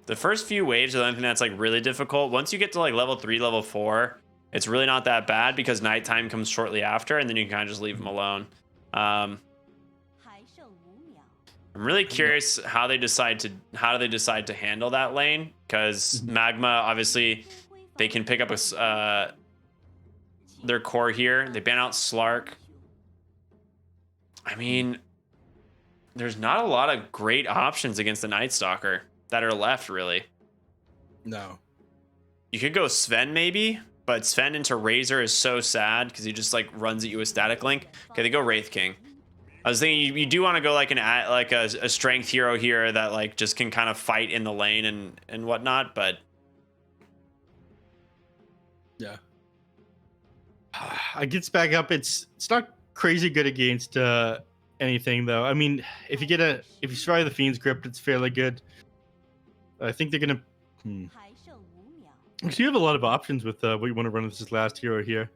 The first few waves are the only thing that's like really difficult. Once you get to like level 3, level 4, it's really not that bad because nighttime comes shortly after, and then you can kind of just leave them alone. I'm really curious how they decide to handle that lane, because Magma, obviously they can pick up their core here. They ban out Slark. I mean, there's not a lot of great options against the Night Stalker that are left, really. No. You could go Sven maybe, but Sven into Razor is so sad because he just like runs at you with Static Link. Okay, they go Wraith King. I was thinking you do want to go like a strength hero here that like just can kind of fight in the lane and whatnot, but yeah. I gets back up. It's not crazy good against anything though. I mean, if you survive the Fiend's Grip, it's fairly good. I think they're gonna. So you have a lot of options with what you want to run with this last hero here.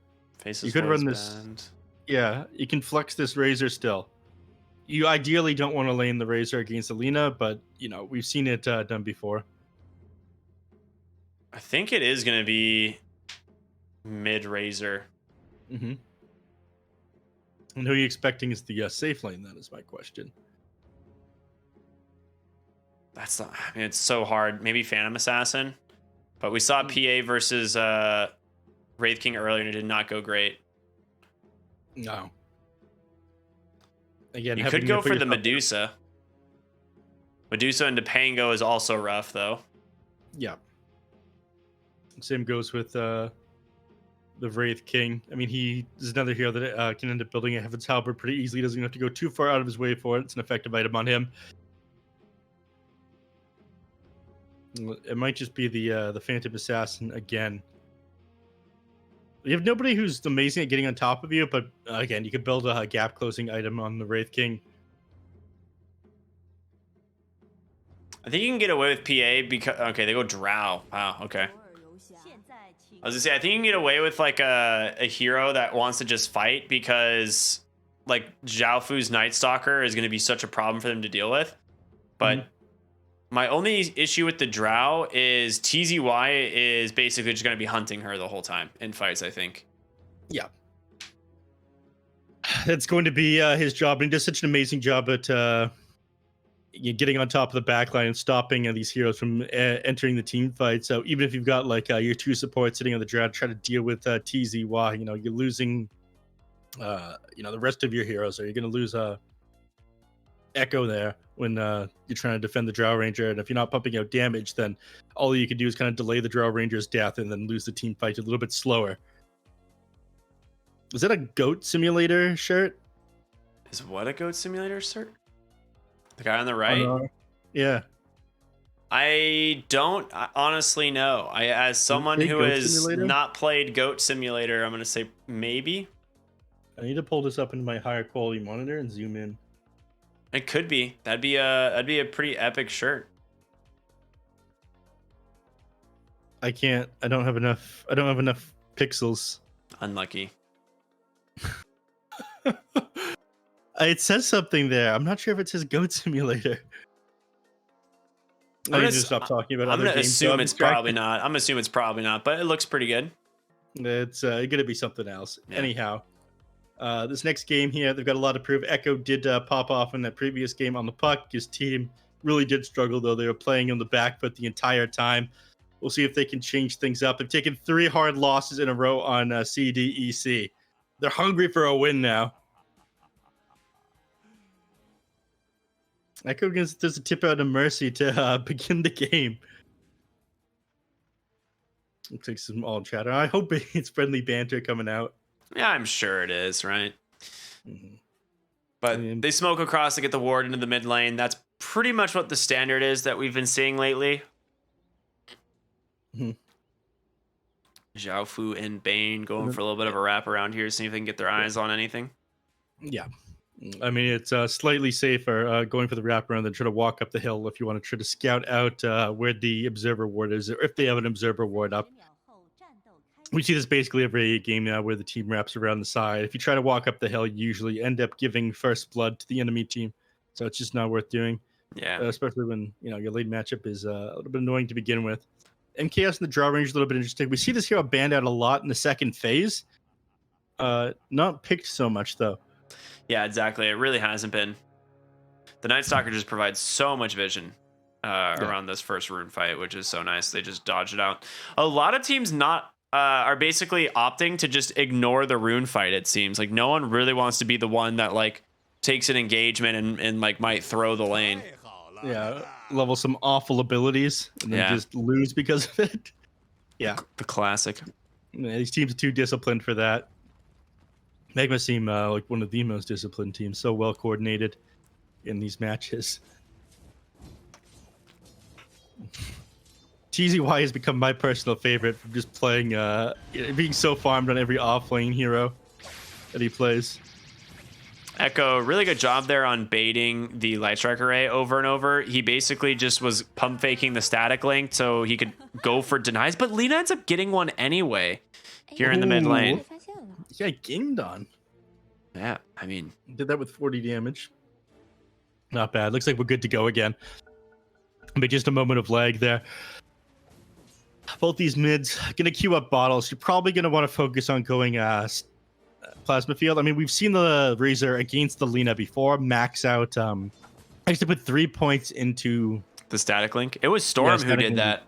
You could run this. Band. Yeah, you can flex this Razor still. You ideally don't want to lane the Razor against Alina, but you know we've seen it done before. I think it is gonna be mid Razor. Mm-hmm. And who are you expecting is the safe lane? That is my question. That's not. I mean, it's so hard. Maybe Phantom Assassin, but we saw PA versus Wraith King earlier, and it did not go great. No. Again, you could go for the Medusa. Medusa into Pango is also rough, though. Yeah. Same goes with the Wraith King. I mean, he is another hero that can end up building a Heaven's Halberd pretty easily. Doesn't have to go too far out of his way for it. It's an effective item on him. It might just be the Phantom Assassin again. You have nobody who's amazing at getting on top of you, but again, you could build a gap closing item on the Wraith King. I think you can get away with PA because okay, they go Drow. Wow, okay. I was gonna say I think you can get away with like a hero that wants to just fight because like Zhao Fu's Night Stalker is gonna be such a problem for them to deal with. But my only issue with the Drow is TZY is basically just going to be hunting her the whole time in fights, I think. Yeah. That's going to be his job. And he does such an amazing job at getting on top of the backline and stopping these heroes from entering the team fight. So even if you've got like your 2 supports sitting on the Drow, try to deal with TZY, you know, you're losing, the rest of your heroes. Or you're going to lose Echo there when you're trying to defend the Drow Ranger, and if you're not pumping out damage, then all you can do is kind of delay the Drow Ranger's death and then lose the team fight a little bit slower. Is that a Goat Simulator shirt? Is what a Goat Simulator shirt? The guy on the right? Yeah. I don't honestly know. As someone who has not played Goat Simulator, I'm going to say maybe. I need to pull this up into my higher quality monitor and zoom in. It could be. That'd be a pretty epic shirt. I can't. I don't have enough pixels. Unlucky. It says something there. I'm not sure if it says Goat Simulator. I'm gonna stop talking about other games. I'm gonna assume it's probably not. I'm gonna assume it's probably not, but it looks pretty good. It's gonna be something else. Yeah. Anyhow. This next game here, they've got a lot to prove. Echo did pop off in that previous game on the puck. His team really did struggle, though. They were playing on the back foot the entire time. We'll see if they can change things up. They've taken 3 hard losses in a row on CDEC. They're hungry for a win now. Echo does a tip out of Mercy to begin the game. Looks like some all chatter. I hope it's friendly banter coming out. Yeah, I'm sure it is, right? But they smoke across to get the ward into the mid lane. That's pretty much what the standard is that we've been seeing lately. Zhao Fu and Bane going for a little bit of a wrap around here, see if they can get their eyes on anything. Yeah. I mean, it's slightly safer going for the wraparound than trying to walk up the hill if you want to try to scout out where the observer ward is, or if they have an observer ward up. We see this basically every game now where the team wraps around the side. If you try to walk up the hill, you usually end up giving first blood to the enemy team. So it's just not worth doing. Yeah. Especially when, your late matchup is a little bit annoying to begin with. And Chaos in the draw range is a little bit interesting. We see this hero banned out a lot in the second phase. Not picked so much, though. Yeah, exactly. It really hasn't been. The Night Stalker just provides so much vision around this first rune fight, which is so nice. They just dodge it out. A lot of teams are basically opting to just ignore the rune fight, it seems. Like, no one really wants to be the one that, like, takes an engagement and like, might throw the lane. Yeah, level some awful abilities and then just lose because of it. Yeah. The classic. Yeah, these teams are too disciplined for that. Magma seem like one of the most disciplined teams, so well coordinated in these matches. TZY has become my personal favorite from just playing, being so farmed on every offlane hero that he plays. Echo, really good job there on baiting the Light Strike Array over and over. He basically just was pump faking the static link so he could go for denies, but Lina ends up getting one anyway here in the mid lane. Yeah, ginged on. Yeah, I mean, did that with 40 damage. Not bad. Looks like we're good to go again. But just a moment of lag there. Both these mids gonna queue up bottles. You're probably gonna want to focus on going plasma field. I mean, we've seen the Razor against the Lina before max out. Actually put 3 points into the static link. It was Storm who did that.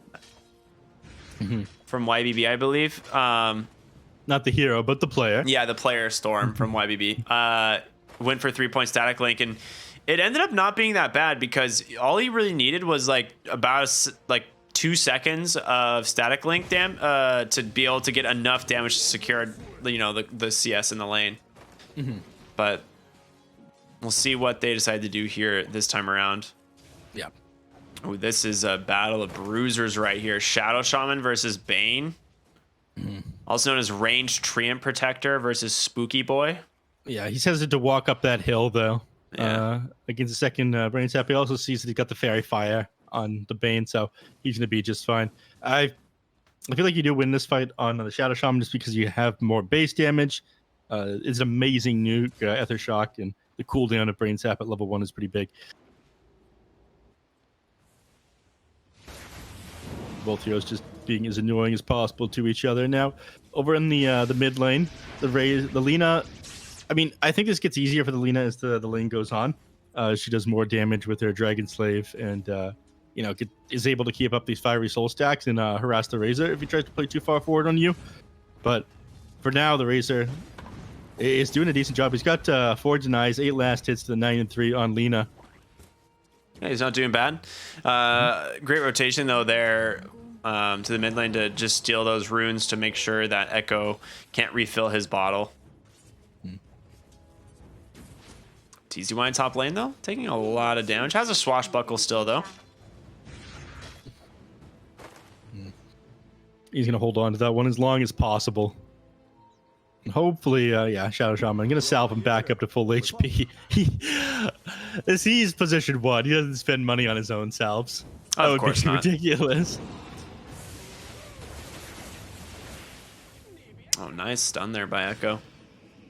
From YBB, I believe. Not the hero, but the player. Yeah, the player Storm from YBB went for 3 point static link, and it ended up not being that bad because all he really needed was like about 2 seconds of static link to be able to get enough damage to secure, the CS in the lane. But we'll see what they decide to do here this time around. Yeah. Oh, this is a battle of bruisers right here. Shadow Shaman versus Bane. Also known as Ranged Treant Protector versus Spooky Boy. Yeah, he's hesitant to walk up that hill, though. Yeah. Against the second Brain Sap, he also sees that he's got the Fairy Fire on the Bane, so he's going to be just fine. I feel like you do win this fight on the Shadow Shaman just because you have more base damage. It's an amazing nuke, Ether Shock, and the cooldown of Brain Sap at level 1 is pretty big. Both heroes just being as annoying as possible to each other. Now, over in the mid lane, the Lina. I mean, I think this gets easier for the Lina as the lane goes on. She does more damage with her Dragon Slave, and is able to keep up these fiery soul stacks and harass the Razor if he tries to play too far forward on you. But for now, the Razor is doing a decent job. He's got 4 denies, 8 last hits to the 9 and 3 on Lina. Yeah, he's not doing bad. Great rotation though there to the mid lane to just steal those runes to make sure that Echo can't refill his bottle. TZY in top lane though, taking a lot of damage. Has a swashbuckle still though. He's gonna hold on to that one as long as possible. And hopefully, Shadow Shaman. I'm gonna salve him back up to full HP. He's position 1. He doesn't spend money on his own salves. That would be ridiculous. Oh, nice stun there by Echo.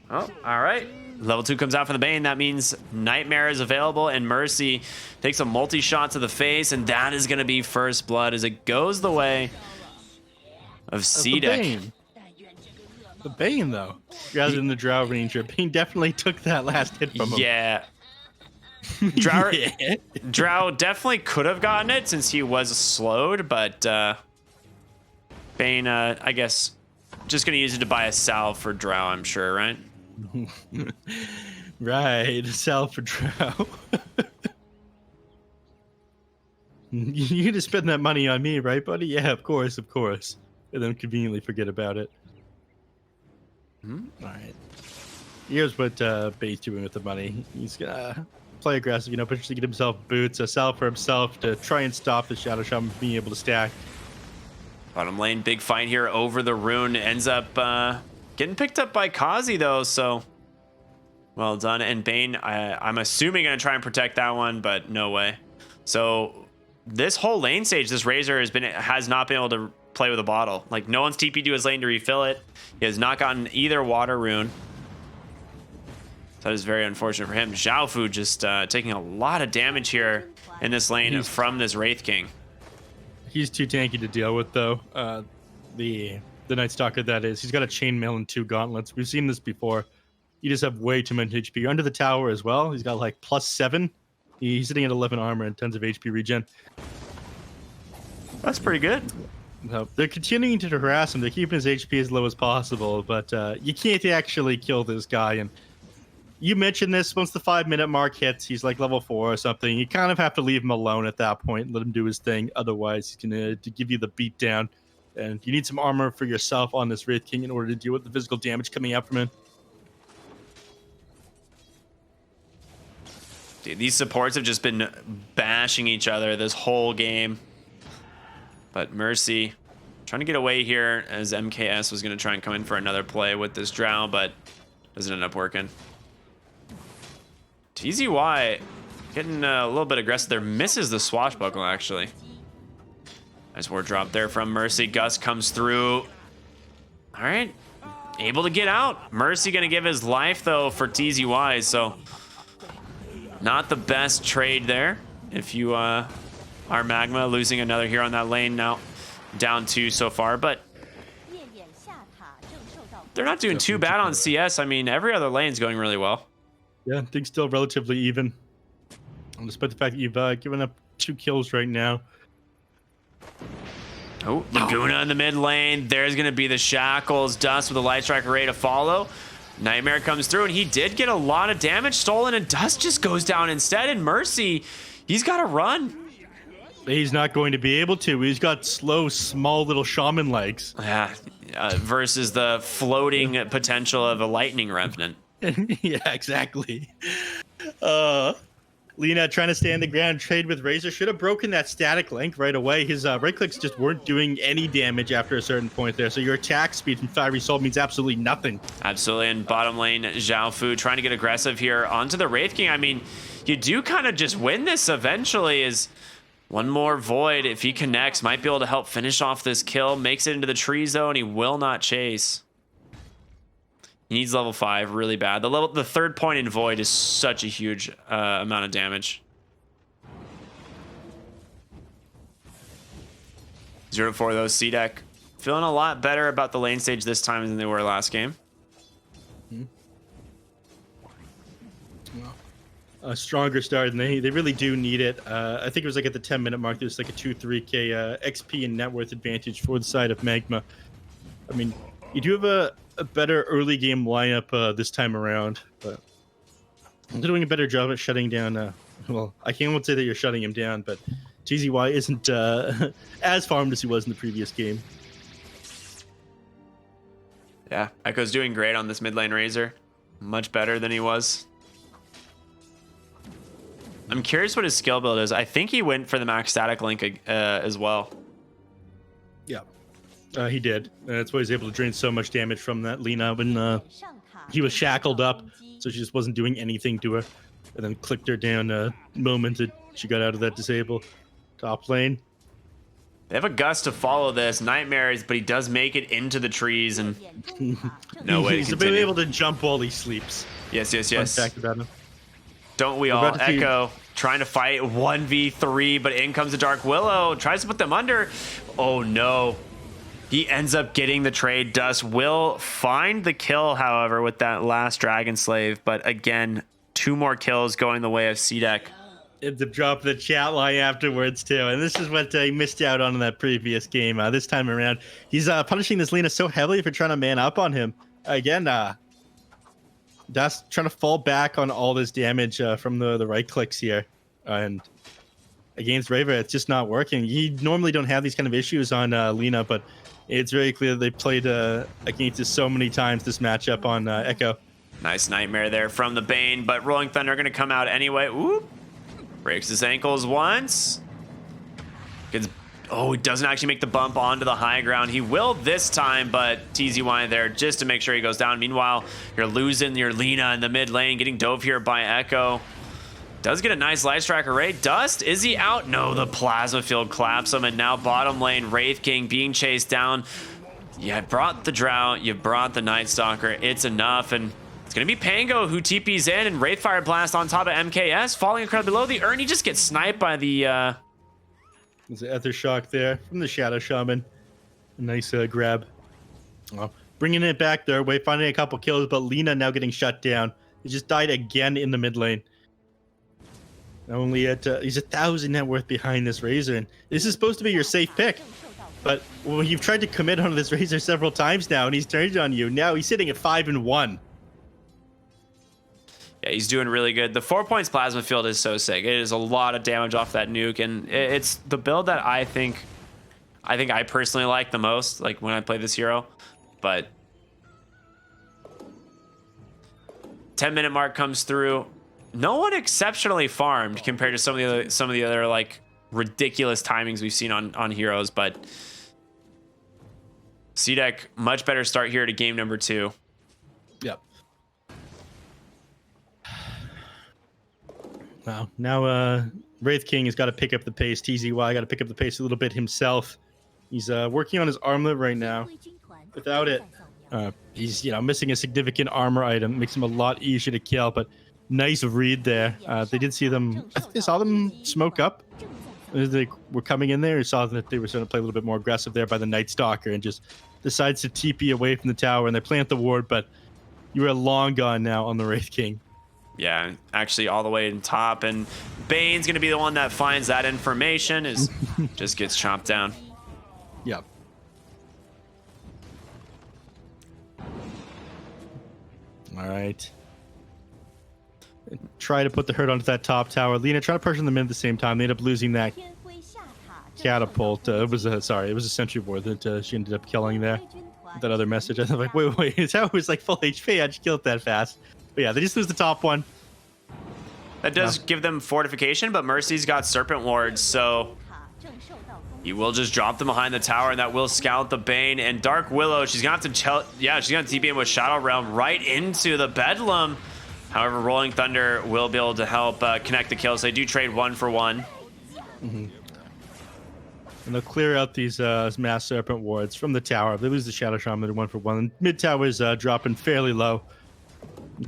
Oh, all right. Level 2 comes out for the Bane. That means Nightmare is available, and Mercy takes a multi-shot to the face, and that is going to be first blood as it goes the way of CDEC. The Bane, though, rather than the Drow Ranger. Bane definitely took that last hit from him. Yeah. Drow definitely could have gotten it since he was slowed, but Bane, I guess, just going to use it to buy a salve for Drow, I'm sure, right? Right, a salve for Drow. You're going to spend that money on me, right, buddy? Yeah, of course, of course. and then conveniently forget about it. All right. Here's what Bait's doing with the money. He's gonna play aggressive, potentially get himself boots, a sell for himself to try and stop the Shadow Shaman being able to stack. Bottom lane, big fight here over the rune. Ends up getting picked up by Kazi though, so well done. And Bane, I'm assuming gonna try and protect that one, but no way. So this whole lane stage, this Razor has not been able to play with a bottle. Like, no one's TP'd to his lane to refill it. He has not gotten either water rune. That is very unfortunate for him. Xiaofu just taking a lot of damage here in this lane from this Wraith King. He's too tanky to deal with, though. The Night Stalker, that is. He's got a chainmail and 2 gauntlets. We've seen this before. You just have way too much HP. Under the tower as well. He's got like +7. He's sitting at 11 armor and tons of HP regen. That's pretty good. No, they're continuing to harass him. They're keeping his HP as low as possible, but you can't actually kill this guy. And you mentioned this, once the 5-minute mark hits, he's like level 4 or something. You kind of have to leave him alone at that point, let him do his thing. Otherwise, he's going to give you the beat down. And you need some armor for yourself on this Wraith King in order to deal with the physical damage coming out from him. Dude, these supports have just been bashing each other this whole game. But Mercy trying to get away here as MKS was going to try and come in for another play with this Drow, but doesn't end up working. TZY getting a little bit aggressive there. Misses the swashbuckle, actually. Nice ward drop there from Mercy. Gus comes through. All right. Able to get out. Mercy going to give his life, though, for TZY, so not the best trade there. If you are Magma, losing another here on that lane now. Down 2 so far, but they're not doing too bad on CS. I mean, every other lane's going really well. Yeah, things still relatively even. And despite the fact that you've given up 2 kills right now. Oh, Laguna in the mid lane. There's going to be the Shackles. Dust with a Light Strike array to follow. Nightmare comes through, and he did get a lot of damage stolen, and Dust just goes down instead. And Mercy, he's got to run. He's not going to be able to. He's got slow, small little shaman legs. Yeah, versus the floating potential of a lightning revenant. Yeah, exactly. Lina trying to stay on the ground, trade with Razor. Should have broken that static link right away. His right clicks just weren't doing any damage after a certain point there. So your attack speed from Fiery Soul means absolutely nothing. Absolutely. And bottom lane, Xiaofu trying to get aggressive here onto the Wraith King. I mean, you do kind of just win this eventually. Is one more Void, if he connects, might be able to help finish off this kill. Makes it into the tree zone. He will not chase. He needs level 5 really bad. The 3rd point in Void is such a huge amount of damage. 0-4 though, CDEC. Feeling a lot better about the lane stage this time than they were last game. A stronger start, and they really do need it. I think it was like at the 10-minute mark, there's like a 2-3k XP and net worth advantage for the side of Magma. I mean, you do have a better early game lineup this time around, but they're doing a better job at shutting down. Well, I can't say that you're shutting him down, but TZY isn't as farmed as he was in the previous game. Yeah, Echo's doing great on this mid lane Razor. Much better than he was. I'm curious what his skill build is. I think he went for the max static link as well. Yeah, he did. That's why he's able to drain so much damage from that Lina when he was shackled up, so she just wasn't doing anything to her. And then clicked her down the moment that she got out of that disable. Top lane. They have a Gus to follow this. Nightmares, but he does make it into the trees and no way to He's continue. able to jump while he sleeps. Yes. Fun fact about him. Don't we all? Echo trying to fight 1v3, but in comes the Dark Willow. Tries to put them under. Oh no. He ends up getting the trade. Dust will find the kill, however, with that last Dragon Slave. But again, 2 more kills going the way of CDEC. And to drop the chat line afterwards too, and this is what he missed out on in that previous game. This time around, he's punishing this Lina so heavily for trying to man up on him. Again, Dust trying to fall back on all this damage from the right clicks here, and against Raver, it's just not working. You normally don't have these kind of issues on Lina, but It's very clear they played against us so many times this matchup on Echo. Nice nightmare there from the Bane, but Rolling Thunder going to come out anyway. Oop. Breaks his ankles once. Oh, he doesn't actually make the bump onto the high ground. He will this time, but TZY there just to make sure he goes down. Meanwhile, you're losing your Lina in the mid lane, getting dove here by Echo. Does get a nice light strike array. Dust, is he out? No, the plasma field claps him, and now bottom lane, Wraith King being chased down. You brought the Drought, you brought the Night Stalker. It's enough, and it's going to be Pango who TPs in, and Wraithfire Blast on top of MKS, falling incredibly below. The Ernie just gets sniped by the... There's an Ether Shock there from the Shadow Shaman. A nice grab. Bringing it back their way, finding a couple kills, but Lina now getting shut down. He just died again in the mid lane. Only at he's 1,000 net worth behind this Razor, and this is supposed to be your safe pick. But well, you've tried to commit on this Razor several times now, and he's turned on you. Now he's sitting at 5-1. Yeah, he's doing really good. The 4 points plasma field is so sick. It is a lot of damage off that nuke, and it's the build that I think I personally like the most, like when I play this hero. But 10-minute mark comes through. No one exceptionally farmed compared to some of the other like ridiculous timings we've seen on heroes, but CDEC much better start here to game number 2. Yep. Wow. Now Wraith King has got to pick up the pace. TZY got to pick up the pace a little bit himself. He's working on his armlet right now. Without it, he's missing a significant armor item. Makes him a lot easier to kill, but nice read there. They did see them. I think they saw them smoke up as they were coming in there. You saw that they were starting to play a little bit more aggressive there by the Night Stalker, and just decides to TP away from the tower, and they plant the ward, but you are long gone now on the Wraith King. Yeah, actually all the way in top, and Bane's gonna be the one that finds that information. Is just gets chopped down. Yep. All right. Try to put the hurt onto that top tower. Lina try to pressure them in at the same time. They end up losing that catapult. It was a sentry ward that she ended up killing there. That other message. I was like, wait, his tower was like full HP. I just killed it that fast. But yeah, they just lose the top one. That does give them fortification, but Mercy's got serpent wards, so he will just drop them behind the tower, and that will scout the Bane. And Dark Willow, she's gonna have to she's gonna TP in with Shadow Realm right into the Bedlam. However, Rolling Thunder will be able to help connect the kills. They do trade 1 for 1. Mm-hmm. And they'll clear out these mass serpent wards from the tower. If they lose the Shadow Shaman, they're 1 for 1. Mid tower is dropping fairly low.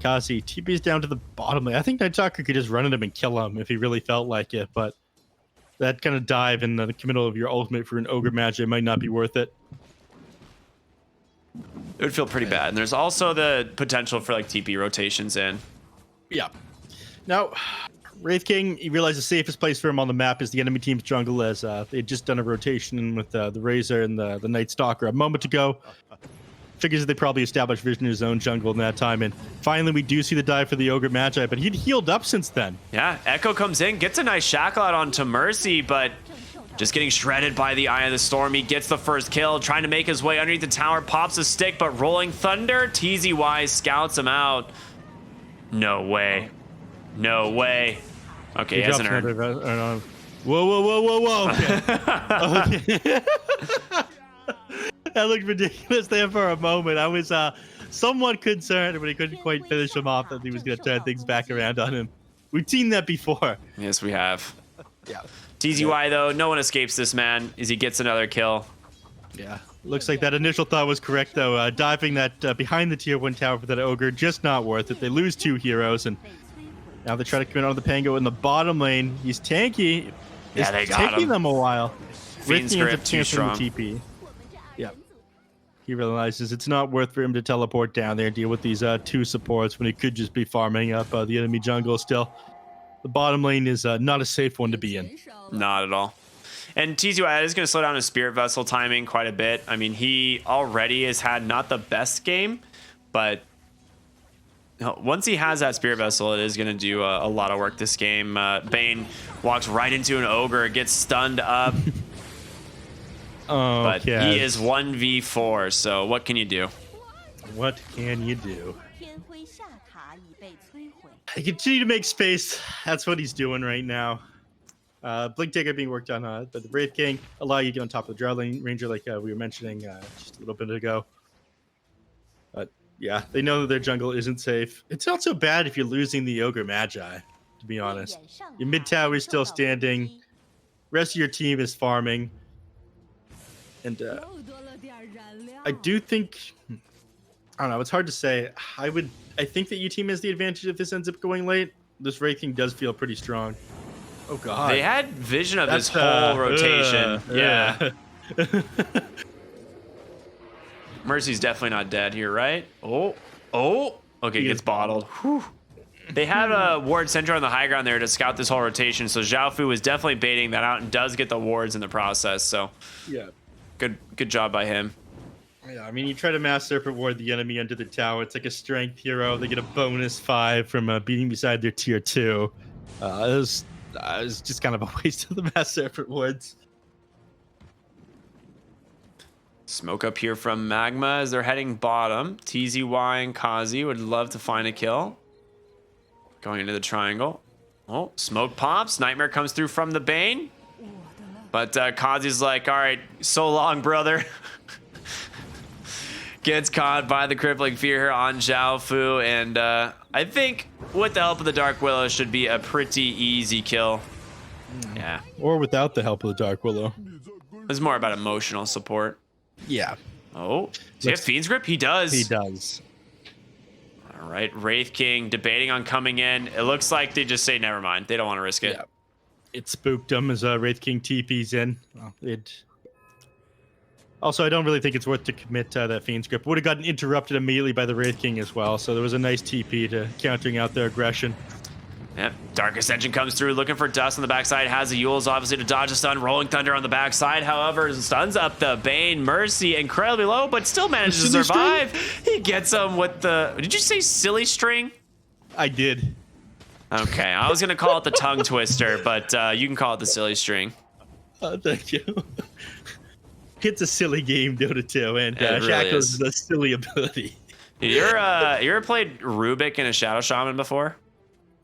Kazi TP's down to the bottom lane. I think Night Stalker could just run at him and kill him if he really felt like it, but that kind of dive in the committal of your ultimate for an ogre match, it might not be worth it. It would feel pretty bad. And there's also the potential for like TP rotations in. Yeah. Now, Wraith King, he realized the safest place for him on the map is the enemy team's jungle, as they had just done a rotation with the Razor and the Night Stalker a moment ago. Figures that they probably established vision in his own jungle in that time, and finally we do see the dive for the ogre matchup, but he'd healed up since then. Yeah, Echo comes in, gets a nice shackle out onto Mercy, but just getting shredded by the Eye of the Storm. He gets the first kill, trying to make his way underneath the tower, pops a stick, but Rolling Thunder, TZY scouts him out. No way. No way. Okay, he hasn't earned. Whoa. Okay. Okay. That looked ridiculous there for a moment. I was somewhat concerned, but he couldn't quite finish him off, that he was going to turn things back around on him. We've seen that before. Yes, we have. Yeah. TZY, though, no one escapes this man as he gets another kill. Yeah. Looks like that initial thought was correct, though. Diving that behind the tier 1 tower for that ogre, just not worth it. They lose 2 heroes, and now they try to commit on the Pango in the bottom lane. He's tanky. Yeah, they got him. Taking them a while. Fiend's Grip too strong. The TP. Yeah. He realizes it's not worth for him to teleport down there and deal with these 2 supports when he could just be farming up the enemy jungle still. The bottom lane is not a safe one to be in. Not at all. And TZY is going to slow down his Spirit Vessel timing quite a bit. I mean, he already has had not the best game, but once he has that Spirit Vessel, it is going to do a lot of work this game. Bane walks right into an Ogre, gets stunned up. Oh, but Kaz. he is 1v4, so what can you do? What can you do? He continue to make space. That's what he's doing right now. Blink Taker being worked on, but the Wraith King allow you to get on top of the Drought Ranger, like we were mentioning just a little bit ago. But yeah, they know that their jungle isn't safe. It's not so bad if you're losing the Ogre Magi, to be honest. Your mid tower is still standing. Rest of your team is farming. And I do think, I don't know, it's hard to say. I think that your team has the advantage if this ends up going late. This Wraith King does feel pretty strong. Oh god. They had vision of this whole rotation. Yeah. Mercy's definitely not dead here, right? Oh. Okay, gets bottled. Whew. They had a ward center on the high ground there to scout this whole rotation, so Zhao Fu was definitely baiting that out and does get the wards in the process. So yeah, good job by him. Yeah, I mean, you try to Mass Serpent ward the enemy under the tower. It's like a strength hero. They get a bonus 5 from beating beside their tier 2. It was just kind of a waste of the Mass Serpent wards. Smoke up here from Magma as they're heading bottom. TZY and Kazi would love to find a kill. Going into the triangle. Oh, smoke pops. Nightmare comes through from the Bane. But Kazi's like, all right, so long, brother. Gets caught by the crippling fear here on Zhao Fu. And I think with the help of the Dark Willow should be a pretty easy kill. Yeah. Or without the help of the Dark Willow. It's more about emotional support. Yeah. Oh, does he have Fiend's Grip? He does. He does. All right, Wraith King debating on coming in. It looks like they just say never mind. They don't want to risk it. Yeah. It spooked them as Wraith King TP's in. Also, I don't really think it's worth to commit that Fiend's Grip. Would have gotten interrupted immediately by the Wraith King as well, so there was a nice TP to countering out their aggression. Yep, Dark Ascension comes through looking for Dust on the backside. Has the Yules obviously to dodge a stun. Rolling Thunder on the backside. However, stuns up the Bane. Mercy incredibly low, but still manages to survive. He gets him with the... Did you say silly string? I did. Okay, I was going to call it the tongue twister, but you can call it the silly string. Thank you. It's a silly game, Dota 2, and really Shackles is a silly ability. You ever played Rubik in a Shadow Shaman before?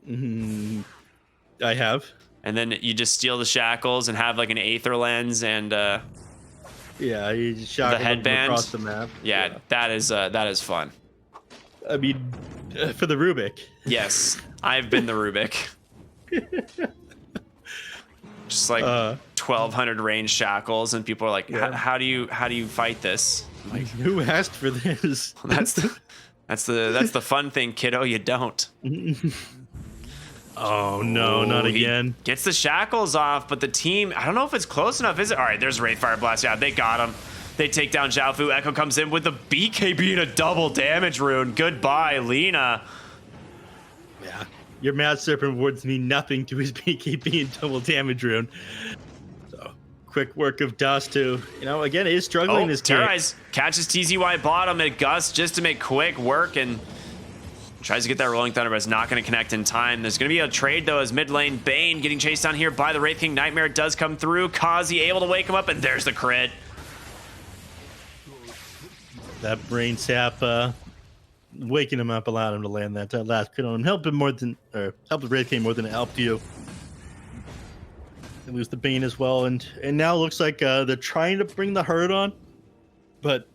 I have. And then you just steal the shackles and have like an Aether lens and yeah, you just shackle the headband across the map. Yeah, that is fun. I mean, for the Rubik. Yes, I've been the Rubik. Just like 1,200 range shackles, and people are like, "How do you fight this?" I'm like, who asked for this? That's the fun thing, kiddo. You don't. Oh no, not again. Gets the shackles off, but the team, I don't know if it's close enough, is it? All right, there's Wraith Fire Blast. Yeah, they got him. They take down Zhao Fu. Echo comes in with the BKB and a double damage rune. Goodbye, Lina. Yeah, your Mad Serpent wards mean nothing to his BKB and double damage rune. So, quick work of Dust who, again, is struggling this game. Terrorize catches TZY bottom at Gus just to make quick work and tries to get that Rolling Thunder, but it's not going to connect in time. There's going to be a trade, though, as mid lane Bane getting chased down here by the Wraith King. Nightmare does come through. Kazi able to wake him up, and there's the crit. That brain sap waking him up allowed him to land that last crit on him. Helped the Wraith King more than it helped you. They lose the Bane as well, and now it looks like they're trying to bring the herd on, but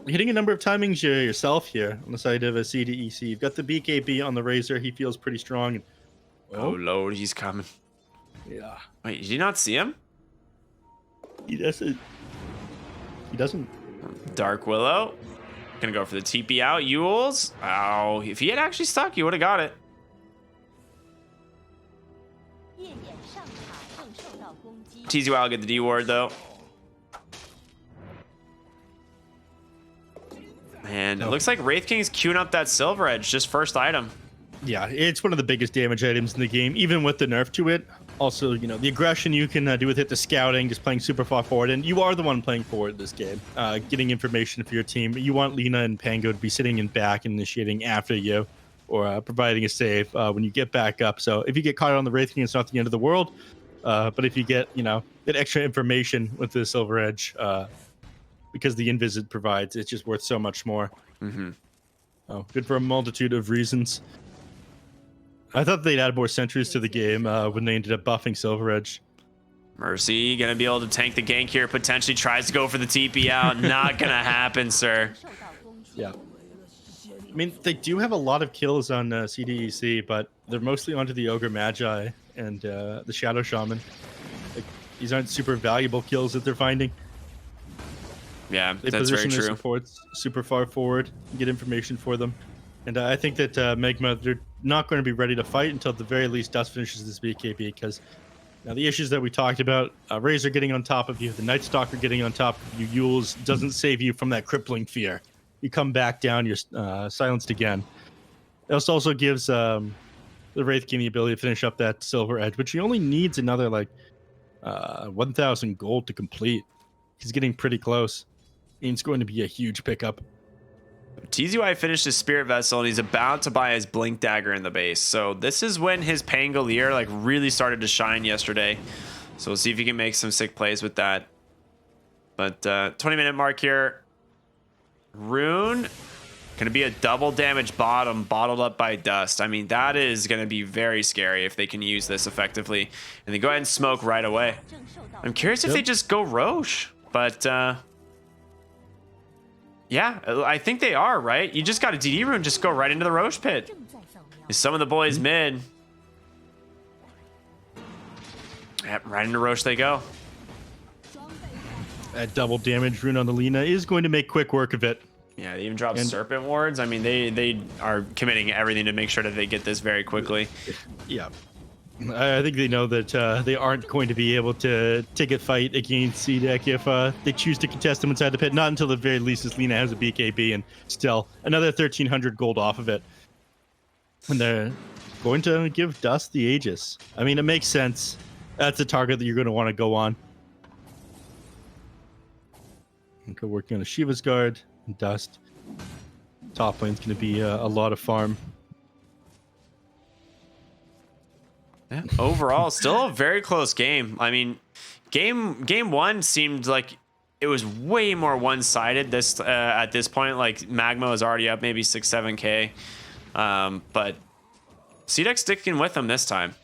hitting a number of timings yourself here on the side of a CDEC. You've got the BKB on the Razor. He feels pretty strong. Oh, Lord, he's coming. Yeah. Wait, did you not see him? He doesn't. Dark Willow. Gonna go for the TP out. Yules. Oh, if he had actually stuck, you would have got it. TZY will get the D ward, though. And it looks like Wraith King's queuing up that Silver Edge, just first item. Yeah, it's one of the biggest damage items in the game, even with the nerf to it. Also, the aggression you can do with it, the scouting, just playing super far forward. And you are the one playing forward this game, getting information for your team. You want Lina and Pango to be sitting in back and initiating after you, or providing a save when you get back up. So if you get caught on the Wraith King, it's not the end of the world. But if you get, that extra information with the Silver Edge, because the invis it provides, it's just worth so much more. Mm-hmm. Oh, good for a multitude of reasons. I thought they'd add more sentries to the game when they ended up buffing Silver Edge. Mercy gonna be able to tank the gank here. Potentially tries to go for the TP out. Not gonna happen, sir. Yeah. I mean, they do have a lot of kills on CDEC, but they're mostly onto the Ogre Magi and the Shadow Shaman. Like, these aren't super valuable kills that they're finding. Yeah, they that's very position true. their supports super far forward, get information for them. And I think that Magma, they're not going to be ready to fight until at the very least Dust finishes this BKB, because now the issues that we talked about, Razor getting on top of you, the Night Stalker getting on top of you, Yules doesn't save you from that crippling fear. You come back down, you're silenced again. This also gives the Wraith King the ability to finish up that Silver Edge, which he only needs another 1,000 gold to complete. He's getting pretty close. And it's going to be a huge pickup. TZY finished his Spirit Vessel and he's about to buy his Blink Dagger in the base. So this is when his Pangolier really started to shine yesterday. So we'll see if he can make some sick plays with that. But 20-minute mark here. Rune gonna be a double damage bottom bottled up by Dust. I mean, that is gonna be very scary if they can use this effectively. And they go ahead and smoke right away. I'm curious if they just go Roche, but yeah, I think they are, right? You just got a DD rune, just go right into the Roche pit. Some of the boys mid. Yep, right into Roche they go. That double damage rune on the Lina is going to make quick work of it. Yeah, they even drop Serpent Wards. I mean, they are committing everything to make sure that they get this very quickly. Yeah. I think they know that they aren't going to be able to take a fight against CDEC if they choose to contest them inside the pit. Not until the very least as Lina has a BKB and still another 1,300 gold off of it. And they're going to give Dust the Aegis. I mean, it makes sense. That's a target that you're going to want to go on. Okay, working on a Shiva's Guard and Dust. Top lane's going to be a lot of farm. Yeah, overall, still a very close game. I mean, game one seemed like it was way more one-sided. This at this point, like Magma was already up maybe 6-7K, but CDEC sticking with them this time.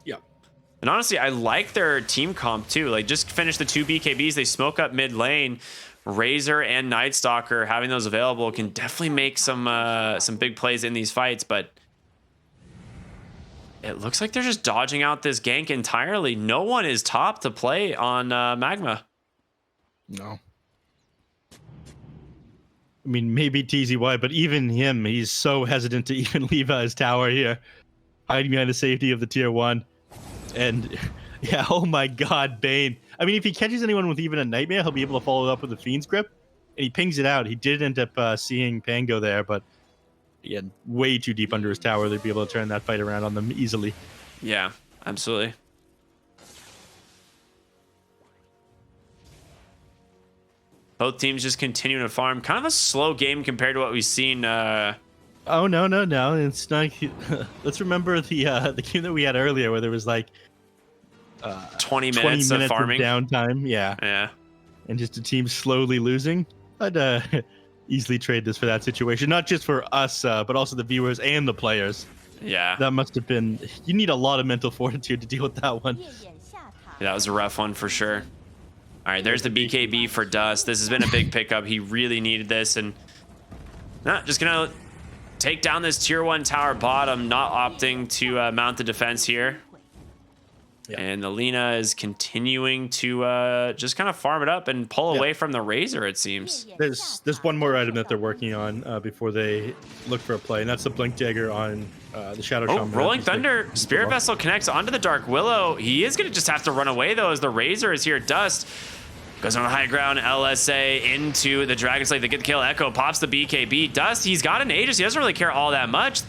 Yeah, and honestly, I like their team comp too. Like, just finish the 2 BKBs. They smoke up mid lane. Razor and Night Stalker having those available can definitely make some big plays in these fights, but it looks like they're just dodging out this gank entirely. No one is top to play on Magma. No. I mean, maybe TZY, but even him, he's so hesitant to even leave his tower here. Hiding behind the safety of the tier 1. And, yeah, oh my god, Bane. I mean, if he catches anyone with even a Nightmare, he'll be able to follow up with a Fiend's Grip. And he pings it out. He did end up seeing Pango there, but he had way too deep under his tower. They'd be able to turn that fight around on them easily. Yeah, absolutely. Both teams just continuing to farm. Kind of a slow game compared to what we've seen. Oh, no. It's not. Let's remember the game that we had earlier where there was like 20 minutes of farming. Downtime. Yeah. And just a team slowly losing. I'd easily trade this for that situation. Not just for us, but also the viewers and the players. Yeah. That must have been... You need a lot of mental fortitude to deal with that one. Yeah, that was a rough one for sure. All right, there's the BKB for Dust. This has been a big pickup. He really needed this. And just going to take down this tier 1 tower bottom, not opting to mount the defense here. Yeah. And the Lina is continuing to just kind of farm it up and pull away from the Razor, it seems. There's one more item that they're working on before they look for a play, and that's the Blink Dagger on the Shadow Shaman. Rolling Thunder. Spirit Vessel connects onto the Dark Willow. He is going to just have to run away, though, as the Razor is here. Dust goes on the high ground. LSA into the Dragon Slave. They get the kill. Echo pops the BKB. Dust, he's got an Aegis. He doesn't really care all that much.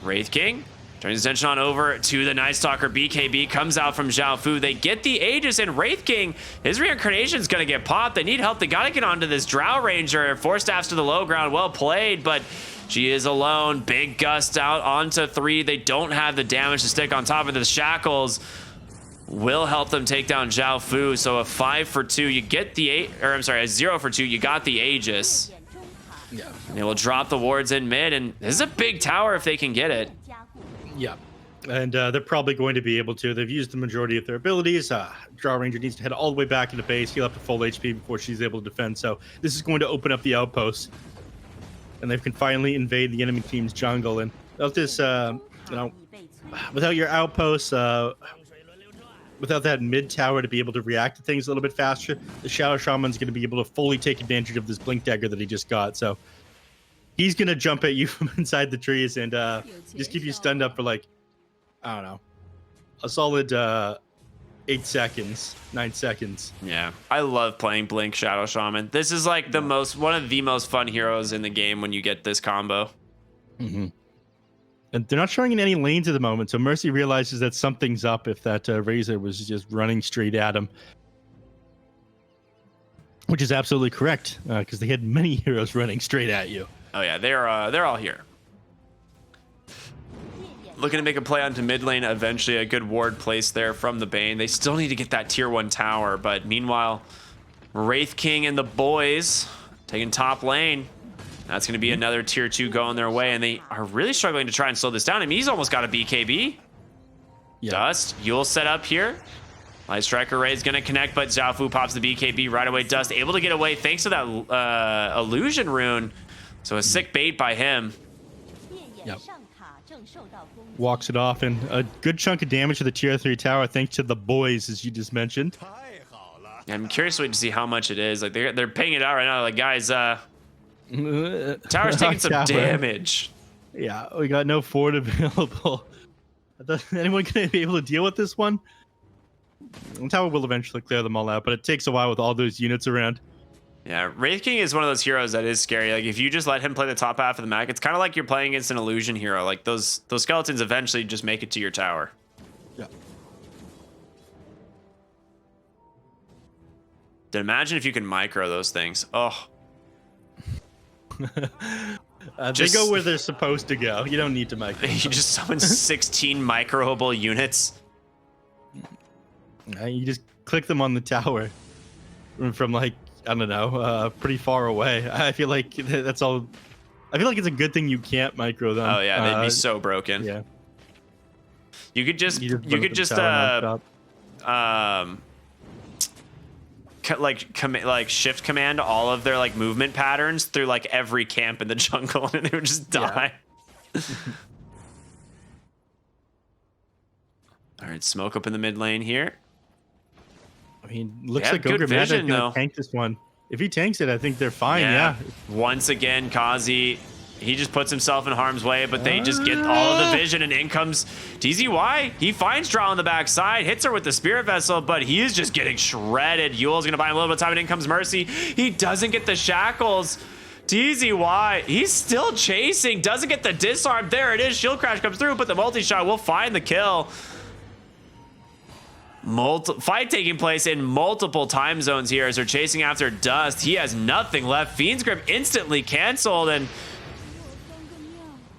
Wraith King turns his attention on over to the Night Stalker. BKB comes out from Zhao Fu. They get the Aegis, and Wraith King, his reincarnation is going to get popped. They need help. They got to get onto this Drow Ranger. 4 staffs to the low ground. Well played, but she is alone. Big gust out onto 3. They don't have the damage to stick on top of the shackles. will help them take down Zhao Fu. So a 5 for 2, you get the a 0 for 2, you got the Aegis. Yeah. They will drop the wards in mid, and this is a big tower if they can get it. Yeah. And they're probably going to be able to. They've used the majority of their abilities. Draw Ranger needs to head all the way back into base, heal up to full HP before she's able to defend. So this is going to open up the outpost, and they can finally invade the enemy team's jungle. And without this, without your outposts, without that mid tower to be able to react to things a little bit faster, the Shadow Shaman's going to be able to fully take advantage of this Blink Dagger that he just got. So he's going to jump at you from inside the trees and just keep you stunned up for like, I don't know, a solid 8 seconds, 9 seconds. Yeah, I love playing Blink Shadow Shaman. This is like one of the most fun heroes in the game when you get this combo. Mm-hmm. And they're not showing in any lanes at the moment, so Mercy realizes that something's up if that Razor was just running straight at him. Which is absolutely correct, because they had many heroes running straight at you. Oh yeah, they're all here. Looking to make a play onto mid lane, eventually a good ward placed there from the Bane. They still need to get that tier 1 tower, but meanwhile, Wraith King and the boys taking top lane. That's going to be another tier 2 going their way, and they are really struggling to try and slow this down. I mean, he's almost got a BKB. Yeah. Dust, you'll set up here. Light Striker Ray is going to connect, but Zhao Fu pops the BKB right away. Dust able to get away thanks to that illusion rune. So a sick bait by him. Yep. Walks it off, and a good chunk of damage to the tier 3 tower thanks to the boys, as you just mentioned. I'm curious to see how much it is. Like they're paying it out right now. Like, guys, tower's taking some damage. Yeah, we got no fort available. Anyone gonna be able to deal with this one? The tower will eventually clear them all out, but it takes a while with all those units around. Yeah, Wraith King is one of those heroes that is scary. Like, if you just let him play the top half of the map, it's kind of like you're playing against an illusion hero. Like, those skeletons eventually just make it to your tower. Yeah. Then imagine if you can micro those things. Oh. They go where they're supposed to go. You don't need to micro. You just summon 16 microable units. You just click them on the tower from like, I don't know, pretty far away. I feel like that's all. I feel like it's a good thing you can't micro them. Oh yeah, they'd be so broken. Yeah. You could just like shift command all of their like movement patterns through like every camp in the jungle, and they would just die. Yeah. All right, smoke up in the mid lane here. I mean, looks like Ogre Magic gonna tank this one. If he tanks it, I think they're fine. Yeah. Once again, Kazi, he just puts himself in harm's way, but they just get all of the vision, and in comes TZY. He finds Draw on the backside, hits her with the Spirit Vessel, but he is just getting shredded. Yule's gonna buy him a little bit of time, and in comes Mercy. He doesn't get the shackles. TZY, he's still chasing, doesn't get the disarm. There it is. Shield Crash comes through, but the multi-shot will find the kill. Fight taking place in multiple time zones here as they're chasing after Dust. He has nothing left. Fiend's Grip instantly canceled, and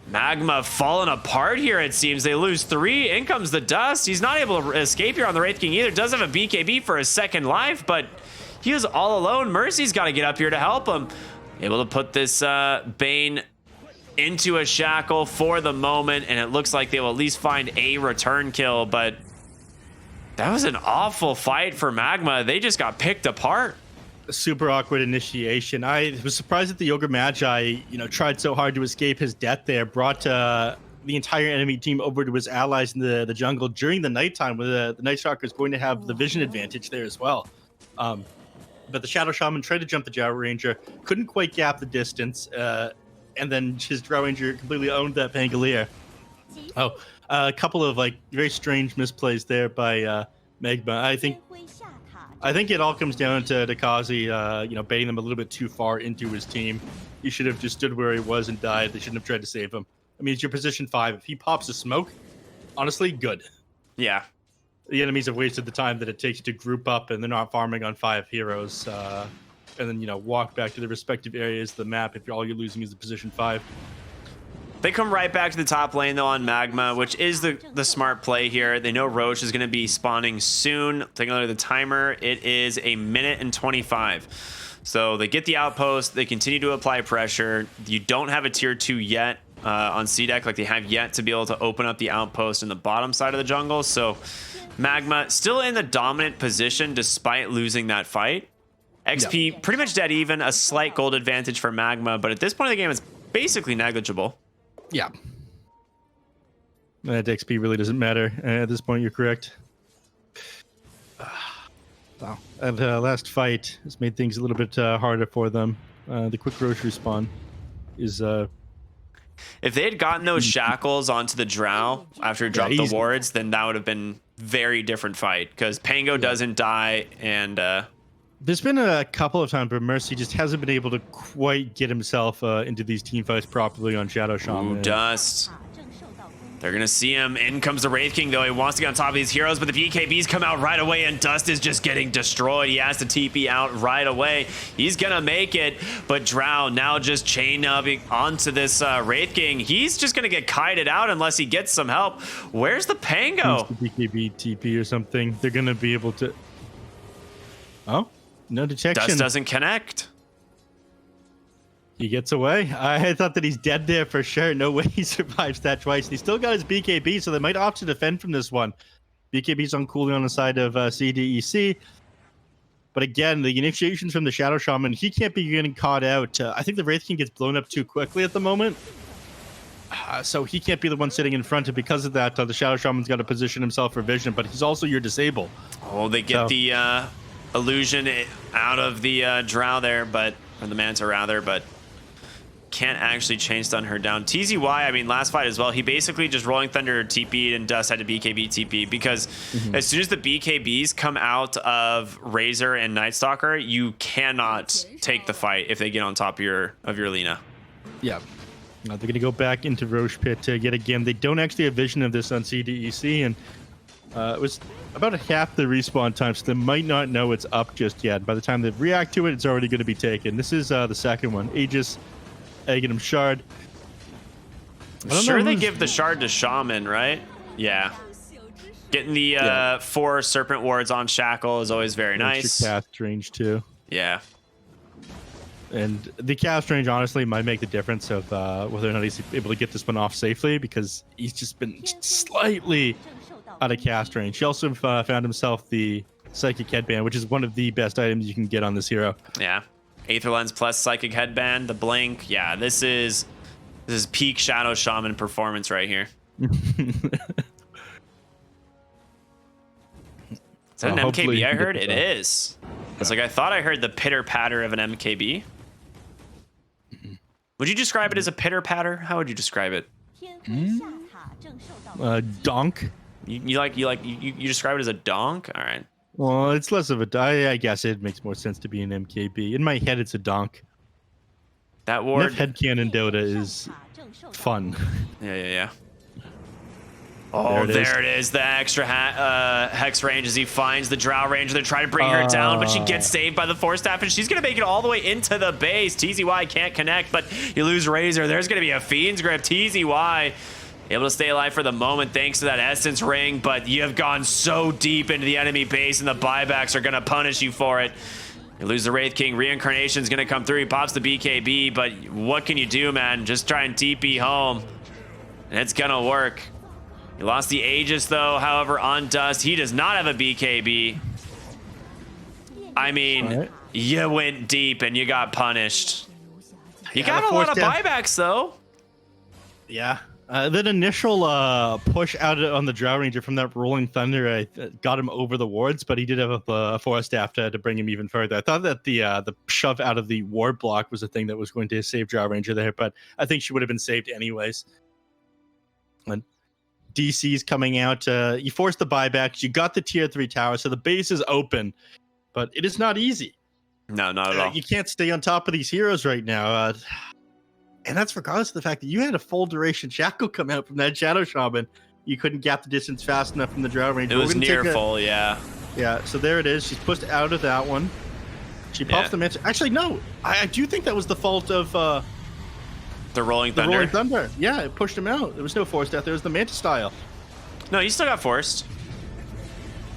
Magma falling apart here, it seems. They lose 3. In comes the Dust. He's not able to escape here on the Wraith King either. Does have a BKB for his second life, but he is all alone. Mercy's got to get up here to help him. Able to put this Bane into a shackle for the moment, and it looks like they will at least find a return kill, but that was an awful fight for Magma. They just got picked apart. A super awkward initiation. I was surprised that the Ogre Magi, tried so hard to escape his death there. Brought the entire enemy team over to his allies in the jungle during the nighttime, where the Night Stalker is going to have the vision advantage there as well. But the Shadow Shaman tried to jump the Drow Ranger, couldn't quite gap the distance, and then his Drow Ranger completely owned that Pangolier. Oh. A couple of very strange misplays there by Magma. I think it all comes down to Kazi, baiting them a little bit too far into his team. He should have just stood where he was and died. They shouldn't have tried to save him. I mean, it's your position 5. If he pops a smoke, honestly, good. Yeah. The enemies have wasted the time that it takes to group up, and they're not farming on 5 heroes, and then walk back to their respective areas of the map if all you're losing is the position 5. They come right back to the top lane, though, on Magma, which is the smart play here. They know Roche is going to be spawning soon. Taking a look at the timer, it is 1 minute and 25. So they get the outpost. They continue to apply pressure. You don't have a tier 2 yet on CDEC, like they have yet to be able to open up the outpost in the bottom side of the jungle. So Magma still in the dominant position despite losing that fight. XP pretty much dead even, a slight gold advantage for Magma, but at this point of the game, it's basically negligible. Yeah. That XP really doesn't matter at this point. You're correct. Wow. And last fight has made things a little bit harder for them. The quick Roche respawn is... If they had gotten those shackles onto the Drow after he dropped the wards, then that would have been very different fight, because Pango doesn't die, and... There's been a couple of times where Mercy just hasn't been able to quite get himself into these team fights properly on Shadow Shaman. Ooh, Dust. They're going to see him. In comes the Wraith King, though. He wants to get on top of these heroes, but the BKBs come out right away, and Dust is just getting destroyed. He has to TP out right away. He's going to make it, but Drow now just chain up onto this Wraith King. He's just going to get kited out unless he gets some help. Where's the Pango? The BKB TP or something. They're going to be able to... Oh? No detection. Dust doesn't connect. He gets away. I thought that he's dead there for sure. No way he survives that twice. He still got his BKB, so they might opt to defend from this one. BKB's on cooldown on the side of CDEC. But again, the initiations from the Shadow Shaman, he can't be getting caught out. I think the Wraith King gets blown up too quickly at the moment. So he can't be the one sitting in front, and because of that, the Shadow Shaman's got to position himself for vision, but he's also your disable. Oh, they get the illusion out of the Drow there, or the Manta rather, but can't actually chain stun her down. TZY, I mean, last fight as well, he basically just Rolling Thunder TP'd and Dust had to BKB TP, because as soon as the BKBs come out of Razor and Night Stalker, you cannot take the fight if they get on top of your Lina. Yeah. They're going to go back into Roche Pit yet again. They don't actually have vision of this on CDEC, and it was about half the respawn time, so they might not know it's up just yet. By the time they react to it, it's already going to be taken. This is the second one. Aegis, Aghanim Shard. I'm sure they give the Shard to Shaman, right? Yeah. Getting the 4 Serpent Wards on Shackle is always very nice. Cast range too. Yeah. And the cast range, honestly, might make the difference of whether or not he's able to get this one off safely, because he's just been slightly out of cast range. He also found himself the Psychic Headband, which is one of the best items you can get on this hero. Yeah. Aether Lens plus Psychic Headband, the Blink. Yeah, this is peak Shadow Shaman performance right here. Is that an MKB I heard? It is. It's like I thought I heard the pitter-patter of an MKB. Would you describe it as a pitter-patter? How would you describe it? Donk. You describe it as a donk? All right. Well, it's less of a... I guess it makes more sense to be an MKB. In my head, it's a donk. That ward... Headcanon Dota is fun. Yeah. Oh, there it is. The extra hex range as he finds the Drow Ranger. They're trying to bring her down, but she gets saved by the Force Staff, and she's going to make it all the way into the base. TZY can't connect, but you lose Razor. There's going to be a Fiend's Grip. TZY able to stay alive for the moment thanks to that Essence Ring, but you have gone so deep into the enemy base, and the buybacks are going to punish you for it. You lose the Wraith King. Reincarnation's going to come through. He pops the BKB, but what can you do, man? Just try and TP home, and it's going to work. You lost the Aegis, though, however, on Dust. He does not have a BKB. I mean, you went deep and you got punished. You got a lot of buybacks, though. Yeah. That initial push out on the Drow Ranger from that Rolling Thunder got him over the wards, but he did have a Force Staff to bring him even further. I thought that the shove out of the ward block was the thing that was going to save Drow Ranger there, but I think she would have been saved anyways. And DC's coming out. You forced the buybacks. You got the tier 3 tower, so the base is open, but it is not easy. No, not at all. You can't stay on top of these heroes right now. And that's regardless of the fact that you had a full duration shackle come out from that Shadow Shaman. You couldn't gap the distance fast enough from the Drow Ranger. It was near full, yeah. Yeah, so there it is. She's pushed out of that one. She pops the Manta. Actually, no. I do think that was the fault of... the The Rolling Thunder? The Rolling Thunder. Yeah, it pushed him out. There was no force death. There was the Manta style. No, he still got forced.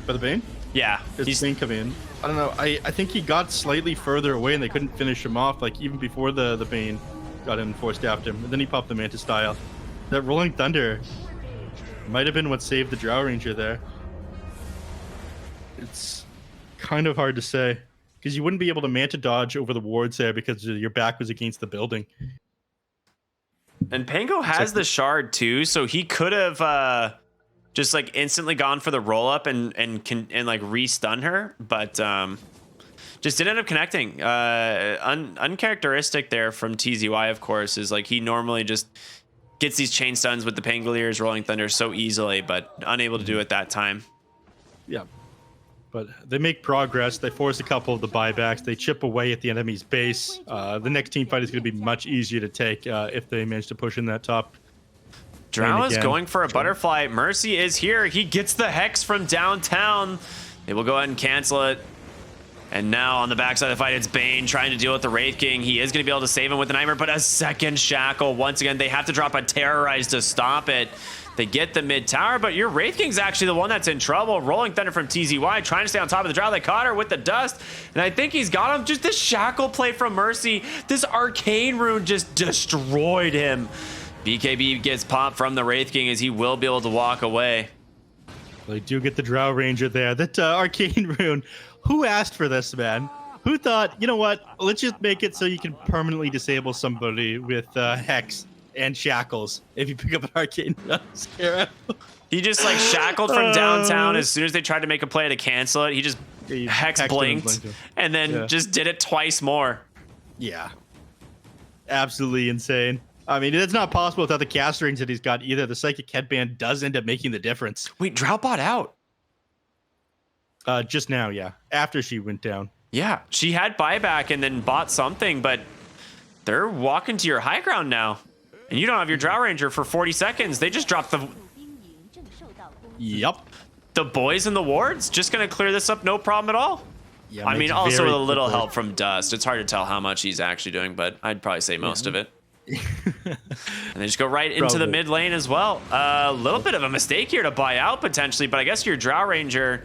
By the Bane? Yeah. He's Bane come in. I don't know. I think he got slightly further away and they couldn't finish him off, like even before the Bane got in and forced after him. And then he popped the Manta style. That Rolling Thunder might have been what saved the Drow Ranger there. It's kind of hard to say. Because you wouldn't be able to Manta dodge over the wards there because your back was against the building. And Pango has the shard too, so he could have just like instantly gone for the roll up and like re-stun her, but just didn't end up connecting. Uncharacteristic there from TZY, of course, is like he normally just gets these chain stuns with the Pangoliers, Rolling Thunder so easily, but unable to do it that time. Yeah. But they make progress. They force a couple of the buybacks. They chip away at the enemy's base. The next team fight is going to be much easier to take if they manage to push in that top. Drow is going for a butterfly. Mercy is here. He gets the Hex from downtown. They will go ahead and cancel it. And now on the backside of the fight, it's Bane trying to deal with the Wraith King. He is going to be able to save him with the Nightmare, but a second Shackle. Once again, they have to drop a Terrorize to stop it. They get the mid tower, but your Wraith King's actually the one that's in trouble. Rolling Thunder from TZY, trying to stay on top of the Drow. They caught her with the dust, and I think he's got him. Just this Shackle play from Mercy. This Arcane Rune just destroyed him. BKB gets popped from the Wraith King as he will be able to walk away. They do get the Drow Ranger there. That Arcane Rune. Who asked for this, man? Who thought, you know what? Let's just make it so you can permanently disable somebody with Hex and Shackles if you pick up an Arcane Scarab. He just like shackled from downtown as soon as they tried to make a play to cancel it. He just Hex blinked and then just did it twice more. Yeah. Absolutely insane. I mean, it's not possible without the cast range that he's got either. The Psychic Headband does end up making the difference. Wait, Drow bought out? Just now, yeah. After she went down. Yeah, she had buyback and then bought something, but they're walking to your high ground now. And you don't have your Drow Ranger for 40 seconds. They just dropped the... Yep. The boys in the wards just going to clear this up, no problem at all. Yeah, I mean, also with a little help from Dust. It's hard to tell how much he's actually doing, but I'd probably say most of it. And they just go right into the mid lane as well. A little bit of a mistake here to buy out potentially, but I guess your Drow Ranger,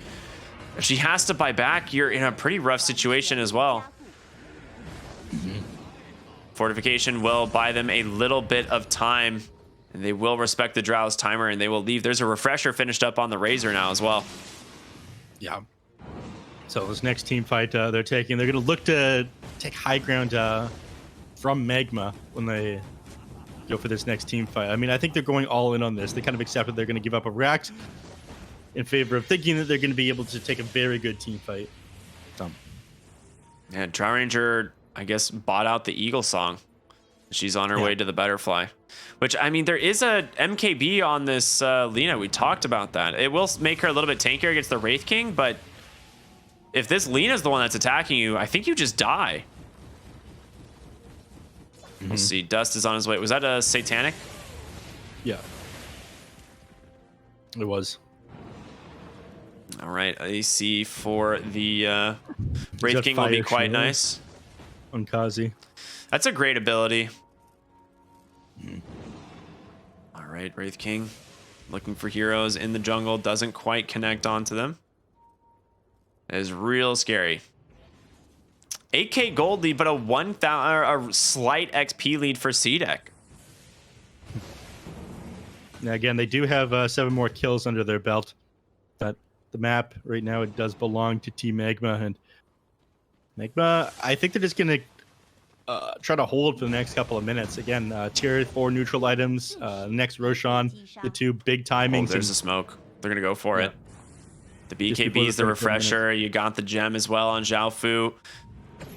if she has to buy back, you're in a pretty rough situation as well. Fortification will buy them a little bit of time, and they will respect the Drow's timer, and they will leave. There's a refresher finished up on the Razor now as well. Yeah. So this next team fight they're taking, they're going to look to take high ground from Magma when they go for this next team fight. I mean, I think they're going all in on this. They kind of accepted they're going to give up a Rax in favor of thinking that they're going to be able to take a very good team fight. Yeah, Drow Ranger, I guess, bought out the Eagle Song. She's on her way to the Butterfly. Which, I mean, there is a MKB on this Lina. We talked about that. It will make her a little bit tankier against the Wraith King, but if this Lina's the one that's attacking you, I think you just die. We'll see. Dust is on his way. Was that a Satanic? Yeah. It was. All right. AC for the Wraith King will be quite nice. On Kazi. That's a great ability. All right, Wraith King looking for heroes in the jungle. Doesn't quite connect onto them. It is real scary. 8k gold lead, but a slight XP lead for CDEC. Now again, they do have 7 more kills under their belt. But the map right now, it does belong to Team Magma, and Magma, I think they're just gonna try to hold for the next couple of minutes. Again, tier 4 neutral items. Next Roshan, the 2 big timings. Oh, there's a smoke. They're gonna go for it. The BKB is the refresher. You got the gem as well on Zhao Fu.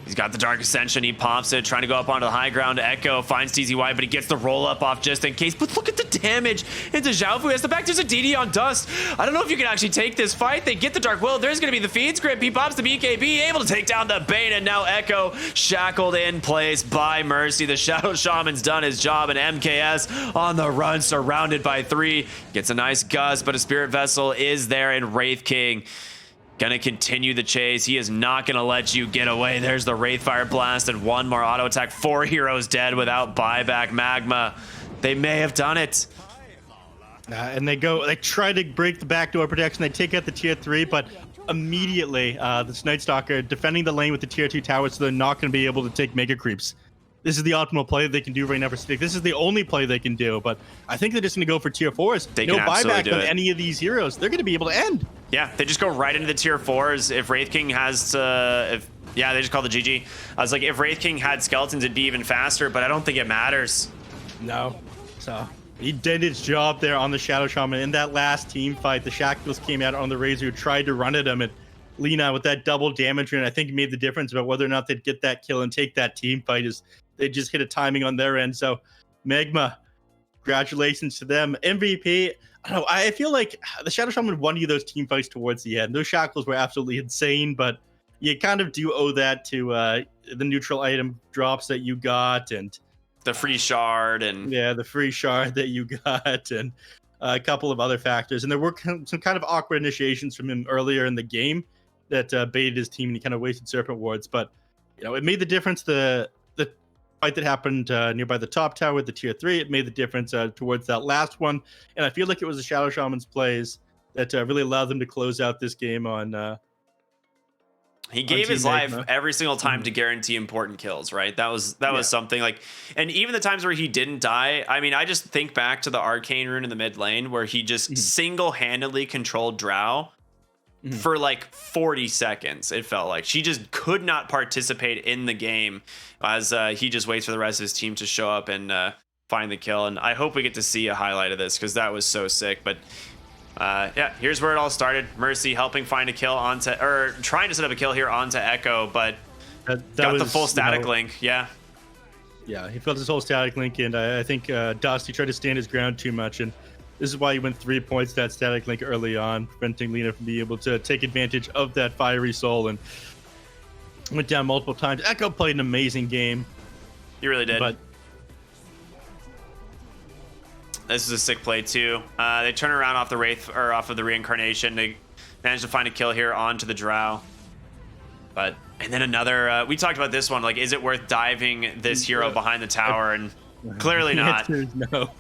He's got the Dark Ascension. He pops it, trying to go up onto the high ground. Echo finds TZY, but he gets the roll up off just in case. But look at the damage into Zhao Fu. He has the back. There's a DD on Dust. I don't know if you can actually take this fight. They get the Dark Will. There's going to be the feed script. He pops the BKB, able to take down the Bane, and now Echo shackled in place by Mercy. The Shadow Shaman's done his job, and MKS on the run, surrounded by 3. Gets a nice gust, but a Spirit Vessel is there, and Wraith King Gonna continue the chase. He is not gonna let you get away. There's the Wraithfire Blast and one more auto attack. 4 heroes dead without buyback. Magma, they may have done it. And they try to break the backdoor protection. They take out the tier 3, but immediately this Night Stalker defending the lane with the tier 2 tower, so they're not going to be able to take mega creeps. This is the optimal play they can do right now for Stick. This is the only play they can do, but I think they're just going to go for tier 4s. No buyback on any of these heroes. They're going to be able to end. Yeah, they just go right into the tier 4s. If Wraith King has yeah, they just call the GG. I was like, if Wraith King had skeletons, it'd be even faster, but I don't think it matters. No. So he did his job there on the Shadow Shaman. In that last team fight, the Shackles came out on the Razor, tried to run at him, and Lina with that double damage, and I think made the difference about whether or not they'd get that kill and take that team fight. Is they just hit a timing on their end. So Magma, congratulations to them. MVP, I don't know, I feel like the Shadow Shaman won you those team fights towards the end. Those Shackles were absolutely insane, but you kind of do owe that to the neutral item drops that you got, and the free shard, and yeah, the free shard that you got, and a couple of other factors. And there were some kind of awkward initiations from him earlier in the game that baited his team, and he kind of wasted Serpent Wards. But you know, it made the difference. The fight that happened nearby the top tower with the tier 3, it made the difference towards that last one. And I feel like it was the Shadow Shaman's plays that really allowed them to close out this game on. He gave his life every single time to guarantee important kills, right? That was something like, and even the times where he didn't die, I mean, I just think back to the Arcane Rune in the mid lane where he just single-handedly controlled Drow for like 40 seconds. It felt like she just could not participate in the game as he just waits for the rest of his team to show up and find the kill. And I hope we get to see a highlight of this because that was so sick. But yeah, here's where it all started. Mercy helping find a kill onto, or trying to set up a kill here onto Echo, but got the full static link. Yeah, he felt his whole static link, and I think Dusty tried to stand his ground too much, and this is why he went 3 points that static link early on, preventing Lina from being able to take advantage of that fiery soul, and went down multiple times. Echo played an amazing game. He really did. But this is a sick play too. They turn around off the Wraith, or off of the Reincarnation. They manage to find a kill here onto the Drow. And then another, we talked about this one, like, is it worth diving this hero behind the tower? And clearly not. No.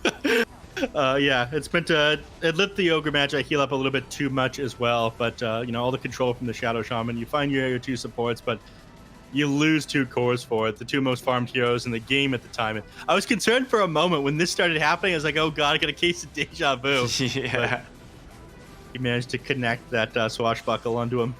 Yeah, it's meant to, it lit the Ogre match. I heal up a little bit too much as well, but you know, all the control from the Shadow Shaman. You find your 2 supports, but you lose 2 cores for it, the 2 most farmed heroes in the game at the time. And I was concerned for a moment when this started happening. I was like, oh god, I got a case of deja vu. Yeah. But he managed to connect that swashbuckle onto him.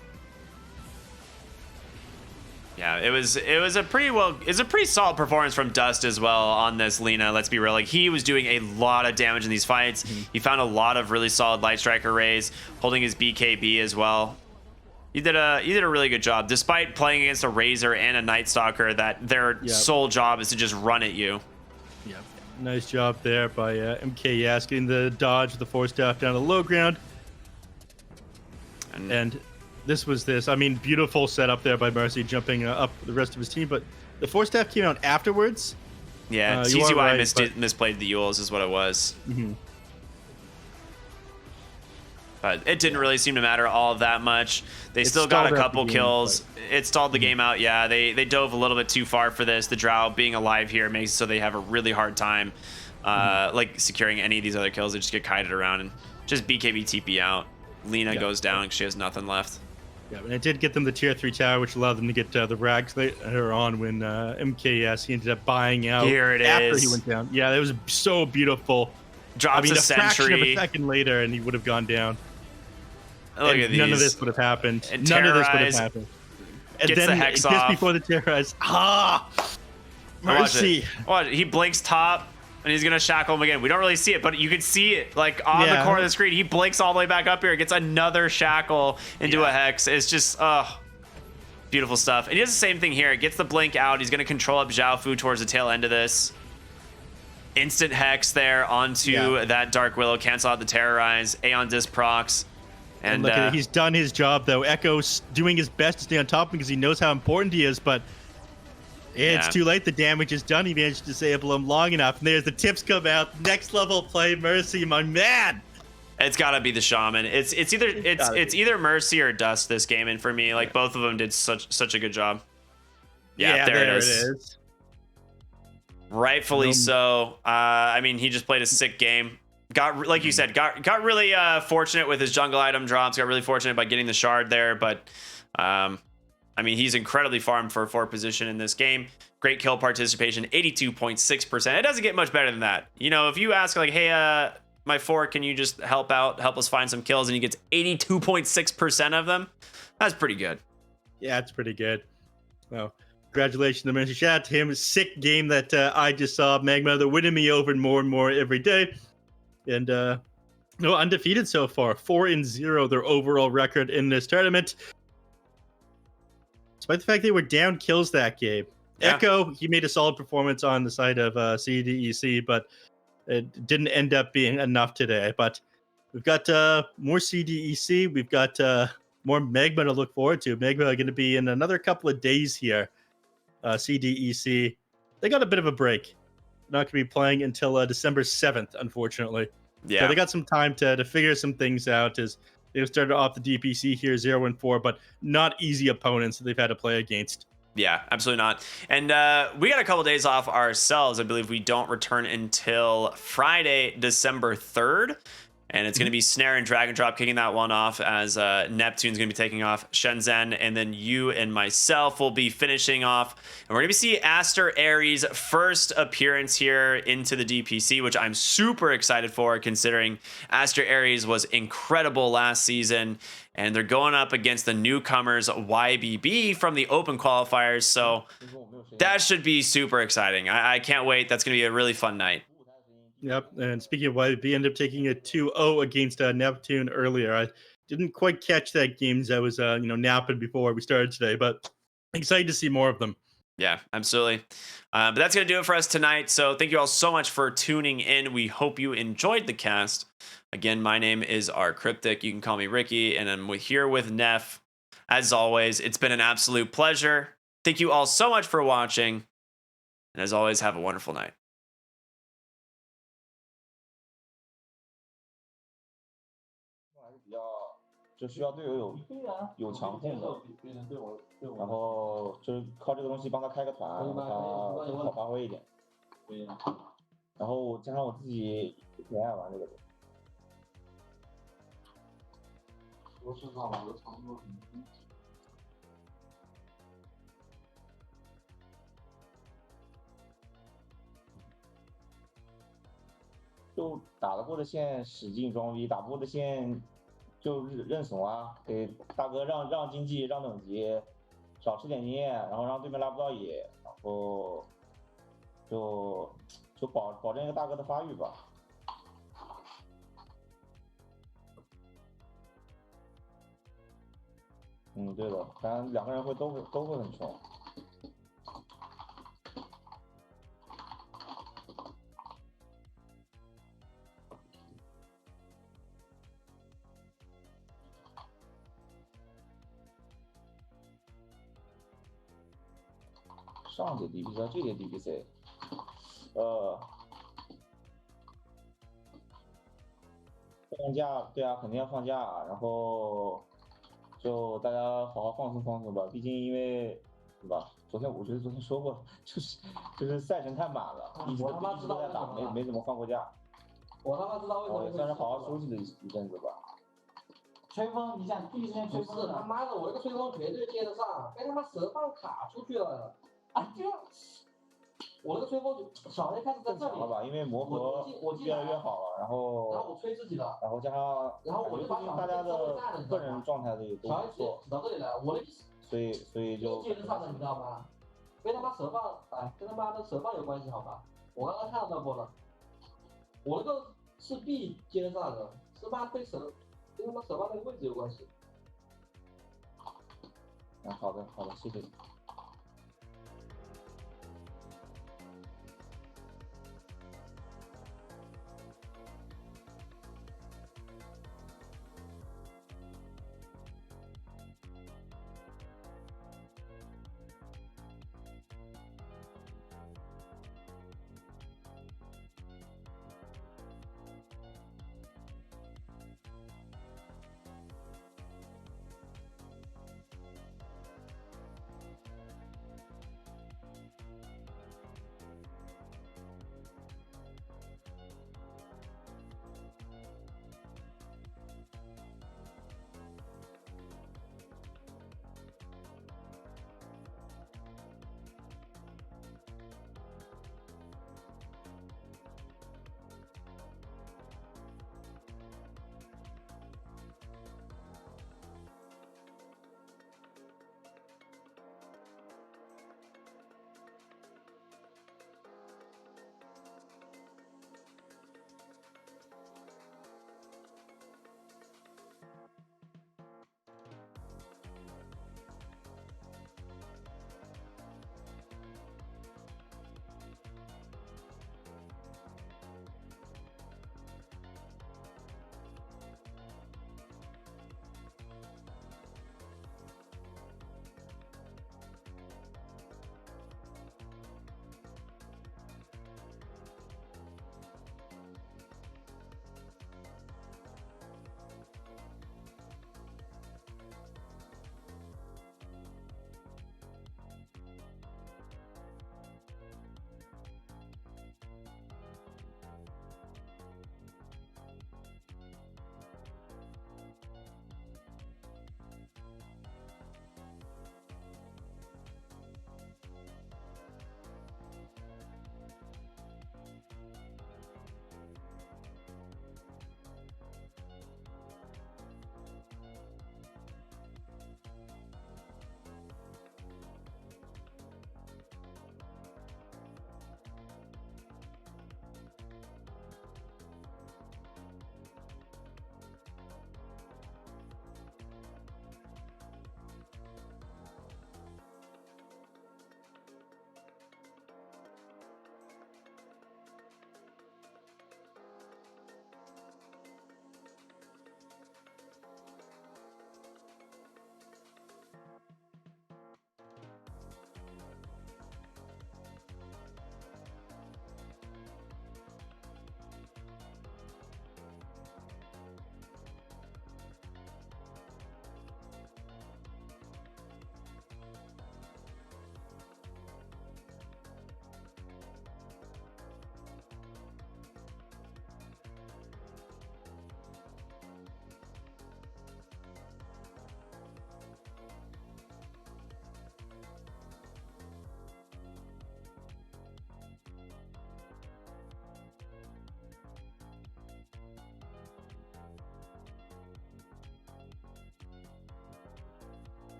Yeah, it was a pretty solid performance from Dust as well on this Lina. Let's be real, like, he was doing a lot of damage in these fights. He found a lot of really solid Light Strike arrays, holding his BKB as well. You did a really good job, despite playing against a Razor and a Night Stalker that their sole job is to just run at you. Yeah, nice job there by MKS getting the dodge, the 4-staff down the low ground, and this was this. I mean, beautiful setup there by Mercy, jumping up the rest of his team, but the 4-staff came out afterwards. Yeah, TCY right, misplayed the Yules is what it was. But it didn't really seem to matter all that much. They still got a couple kills. It stalled the game out. Yeah, they dove a little bit too far for this. The Drow being alive here makes it so they have a really hard time like securing any of these other kills. They just get kited around and just BKB TP out. Lina goes down because she has nothing left. Yeah, and it did get them the tier 3 tower, which allowed them to get the rags later on when MKS, he ended up buying out after he went down. Yeah, that was so beautiful. Drops a fraction of a second later, and he would have gone down. Look at these. None of this would have happened. And none of this would have happened. And gets then the hex just off. before the terrorize, Mercy. Watch it. He blinks top, and he's gonna shackle him again. We don't really see it, but you can see it like on the corner of the screen. He blinks all the way back up here, gets another shackle into a hex. It's just beautiful stuff. And he does the same thing here. Gets the blink out. He's gonna control up Zhao Fu towards the tail end of this. Instant hex there onto that Dark Willow. Cancel out the terrorize. Aeon Disc procs. And look at it. He's done his job though. Echo's doing his best to stay on top because he knows how important he is, but it's too late. The damage is done. He managed to disable him long enough. And there's the tips come out. Next level play, Mercy, my man. It's gotta be the shaman. It's either Mercy or Dust this game, and for me, like both of them did such a good job. Yeah, there it is. Rightfully so. I mean, he just played a sick game. Got, like you said, got really fortunate with his jungle item drops. Got really fortunate by getting the shard there, but I mean, he's incredibly farmed for 4th position in this game. Great kill participation, 82.6%. It doesn't get much better than that. You know, if you ask like, hey, my 4, can you just help us find some kills, and he gets 82.6% of them, that's pretty good. Yeah, it's pretty good. Well, congratulations to Mercy. Shout out to him. Sick game that I just saw. Magma, they're winning me over more and more every day. And no, undefeated so far. 4-0 their overall record in this tournament. Despite the fact they were down kills that game. Yeah. Echo, he made a solid performance on the side of CDEC, but it didn't end up being enough today. But we've got more CDEC. We've got more Magma to look forward to. Magma are going to be in another couple of days here. CDEC, they got a bit of a break. Not going to be playing until December 7th, unfortunately. Yeah. So they got some time to figure some things out as they've started off the DPC here 0-4, but not easy opponents that they've had to play against. Yeah, absolutely not. And we got a couple days off ourselves. I believe we don't return until Friday, December 3rd. And it's going to be Snare and Drag and Drop kicking that one off, as Neptune's going to be taking off SHENZHEN, and then you and myself will be finishing off. And we're going to see Aster Aries' first appearance here into the DPC, which I'm super excited for, considering Aster Aries was incredible last season. And they're going up against the newcomers YBB from the Open qualifiers. So that should be super exciting. I can't wait. That's going to be a really fun night. Yep, and speaking of YB, ended up taking a 2-0 against Neptune earlier. I didn't quite catch that game as I was, napping before we started today, but excited to see more of them. Yeah, absolutely. But that's going to do it for us tonight. So thank you all so much for tuning in. We hope you enjoyed the cast. Again, my name is R Cryptic. You can call me Ricky, and I'm here with Neff. As always, it's been an absolute pleasure. Thank you all so much for watching. And as always, have a wonderful night. 就需要队友有强控的，然后就是靠这个东西帮他开个团，让他更好发挥一点。然后加上我自己挺爱玩这个的。我身上我的长度很低。就打得过的线使劲装逼，打不过的线。 就认怂啊，给大哥让经济让等级，少吃点经验，然后让对面拉不到野，然后就保证一个大哥的发育吧。嗯，对的，当然两个人都会很穷。 上届 DPC 这届 DPC， 放假对啊，肯定要放假，然后就大家好好放松吧。毕竟因为对吧？我觉得昨天说过，就是赛程太满了，一直都在打，没怎么放过假。我他妈知道为什么。也算是好好休息的一阵子吧。吹风，你想第一时间吹风，他妈的，我那个吹风绝对接得上，被他妈蛇棒卡出去了。 啊，就我那个吹风小黑开始在这里了吧，因为磨合越来越好了，然后我吹自己的，然后加上我就把大家的个人状态也都不错，到这里来，我的意思，所以就接得上的，你知道吗？被他妈蛇棒，哎，跟他妈的蛇棒有关系好吧？我刚刚看到那波了，我那个是 B 接得上的，是妈被蛇跟他妈蛇棒那个位置有关系。好的，谢谢你。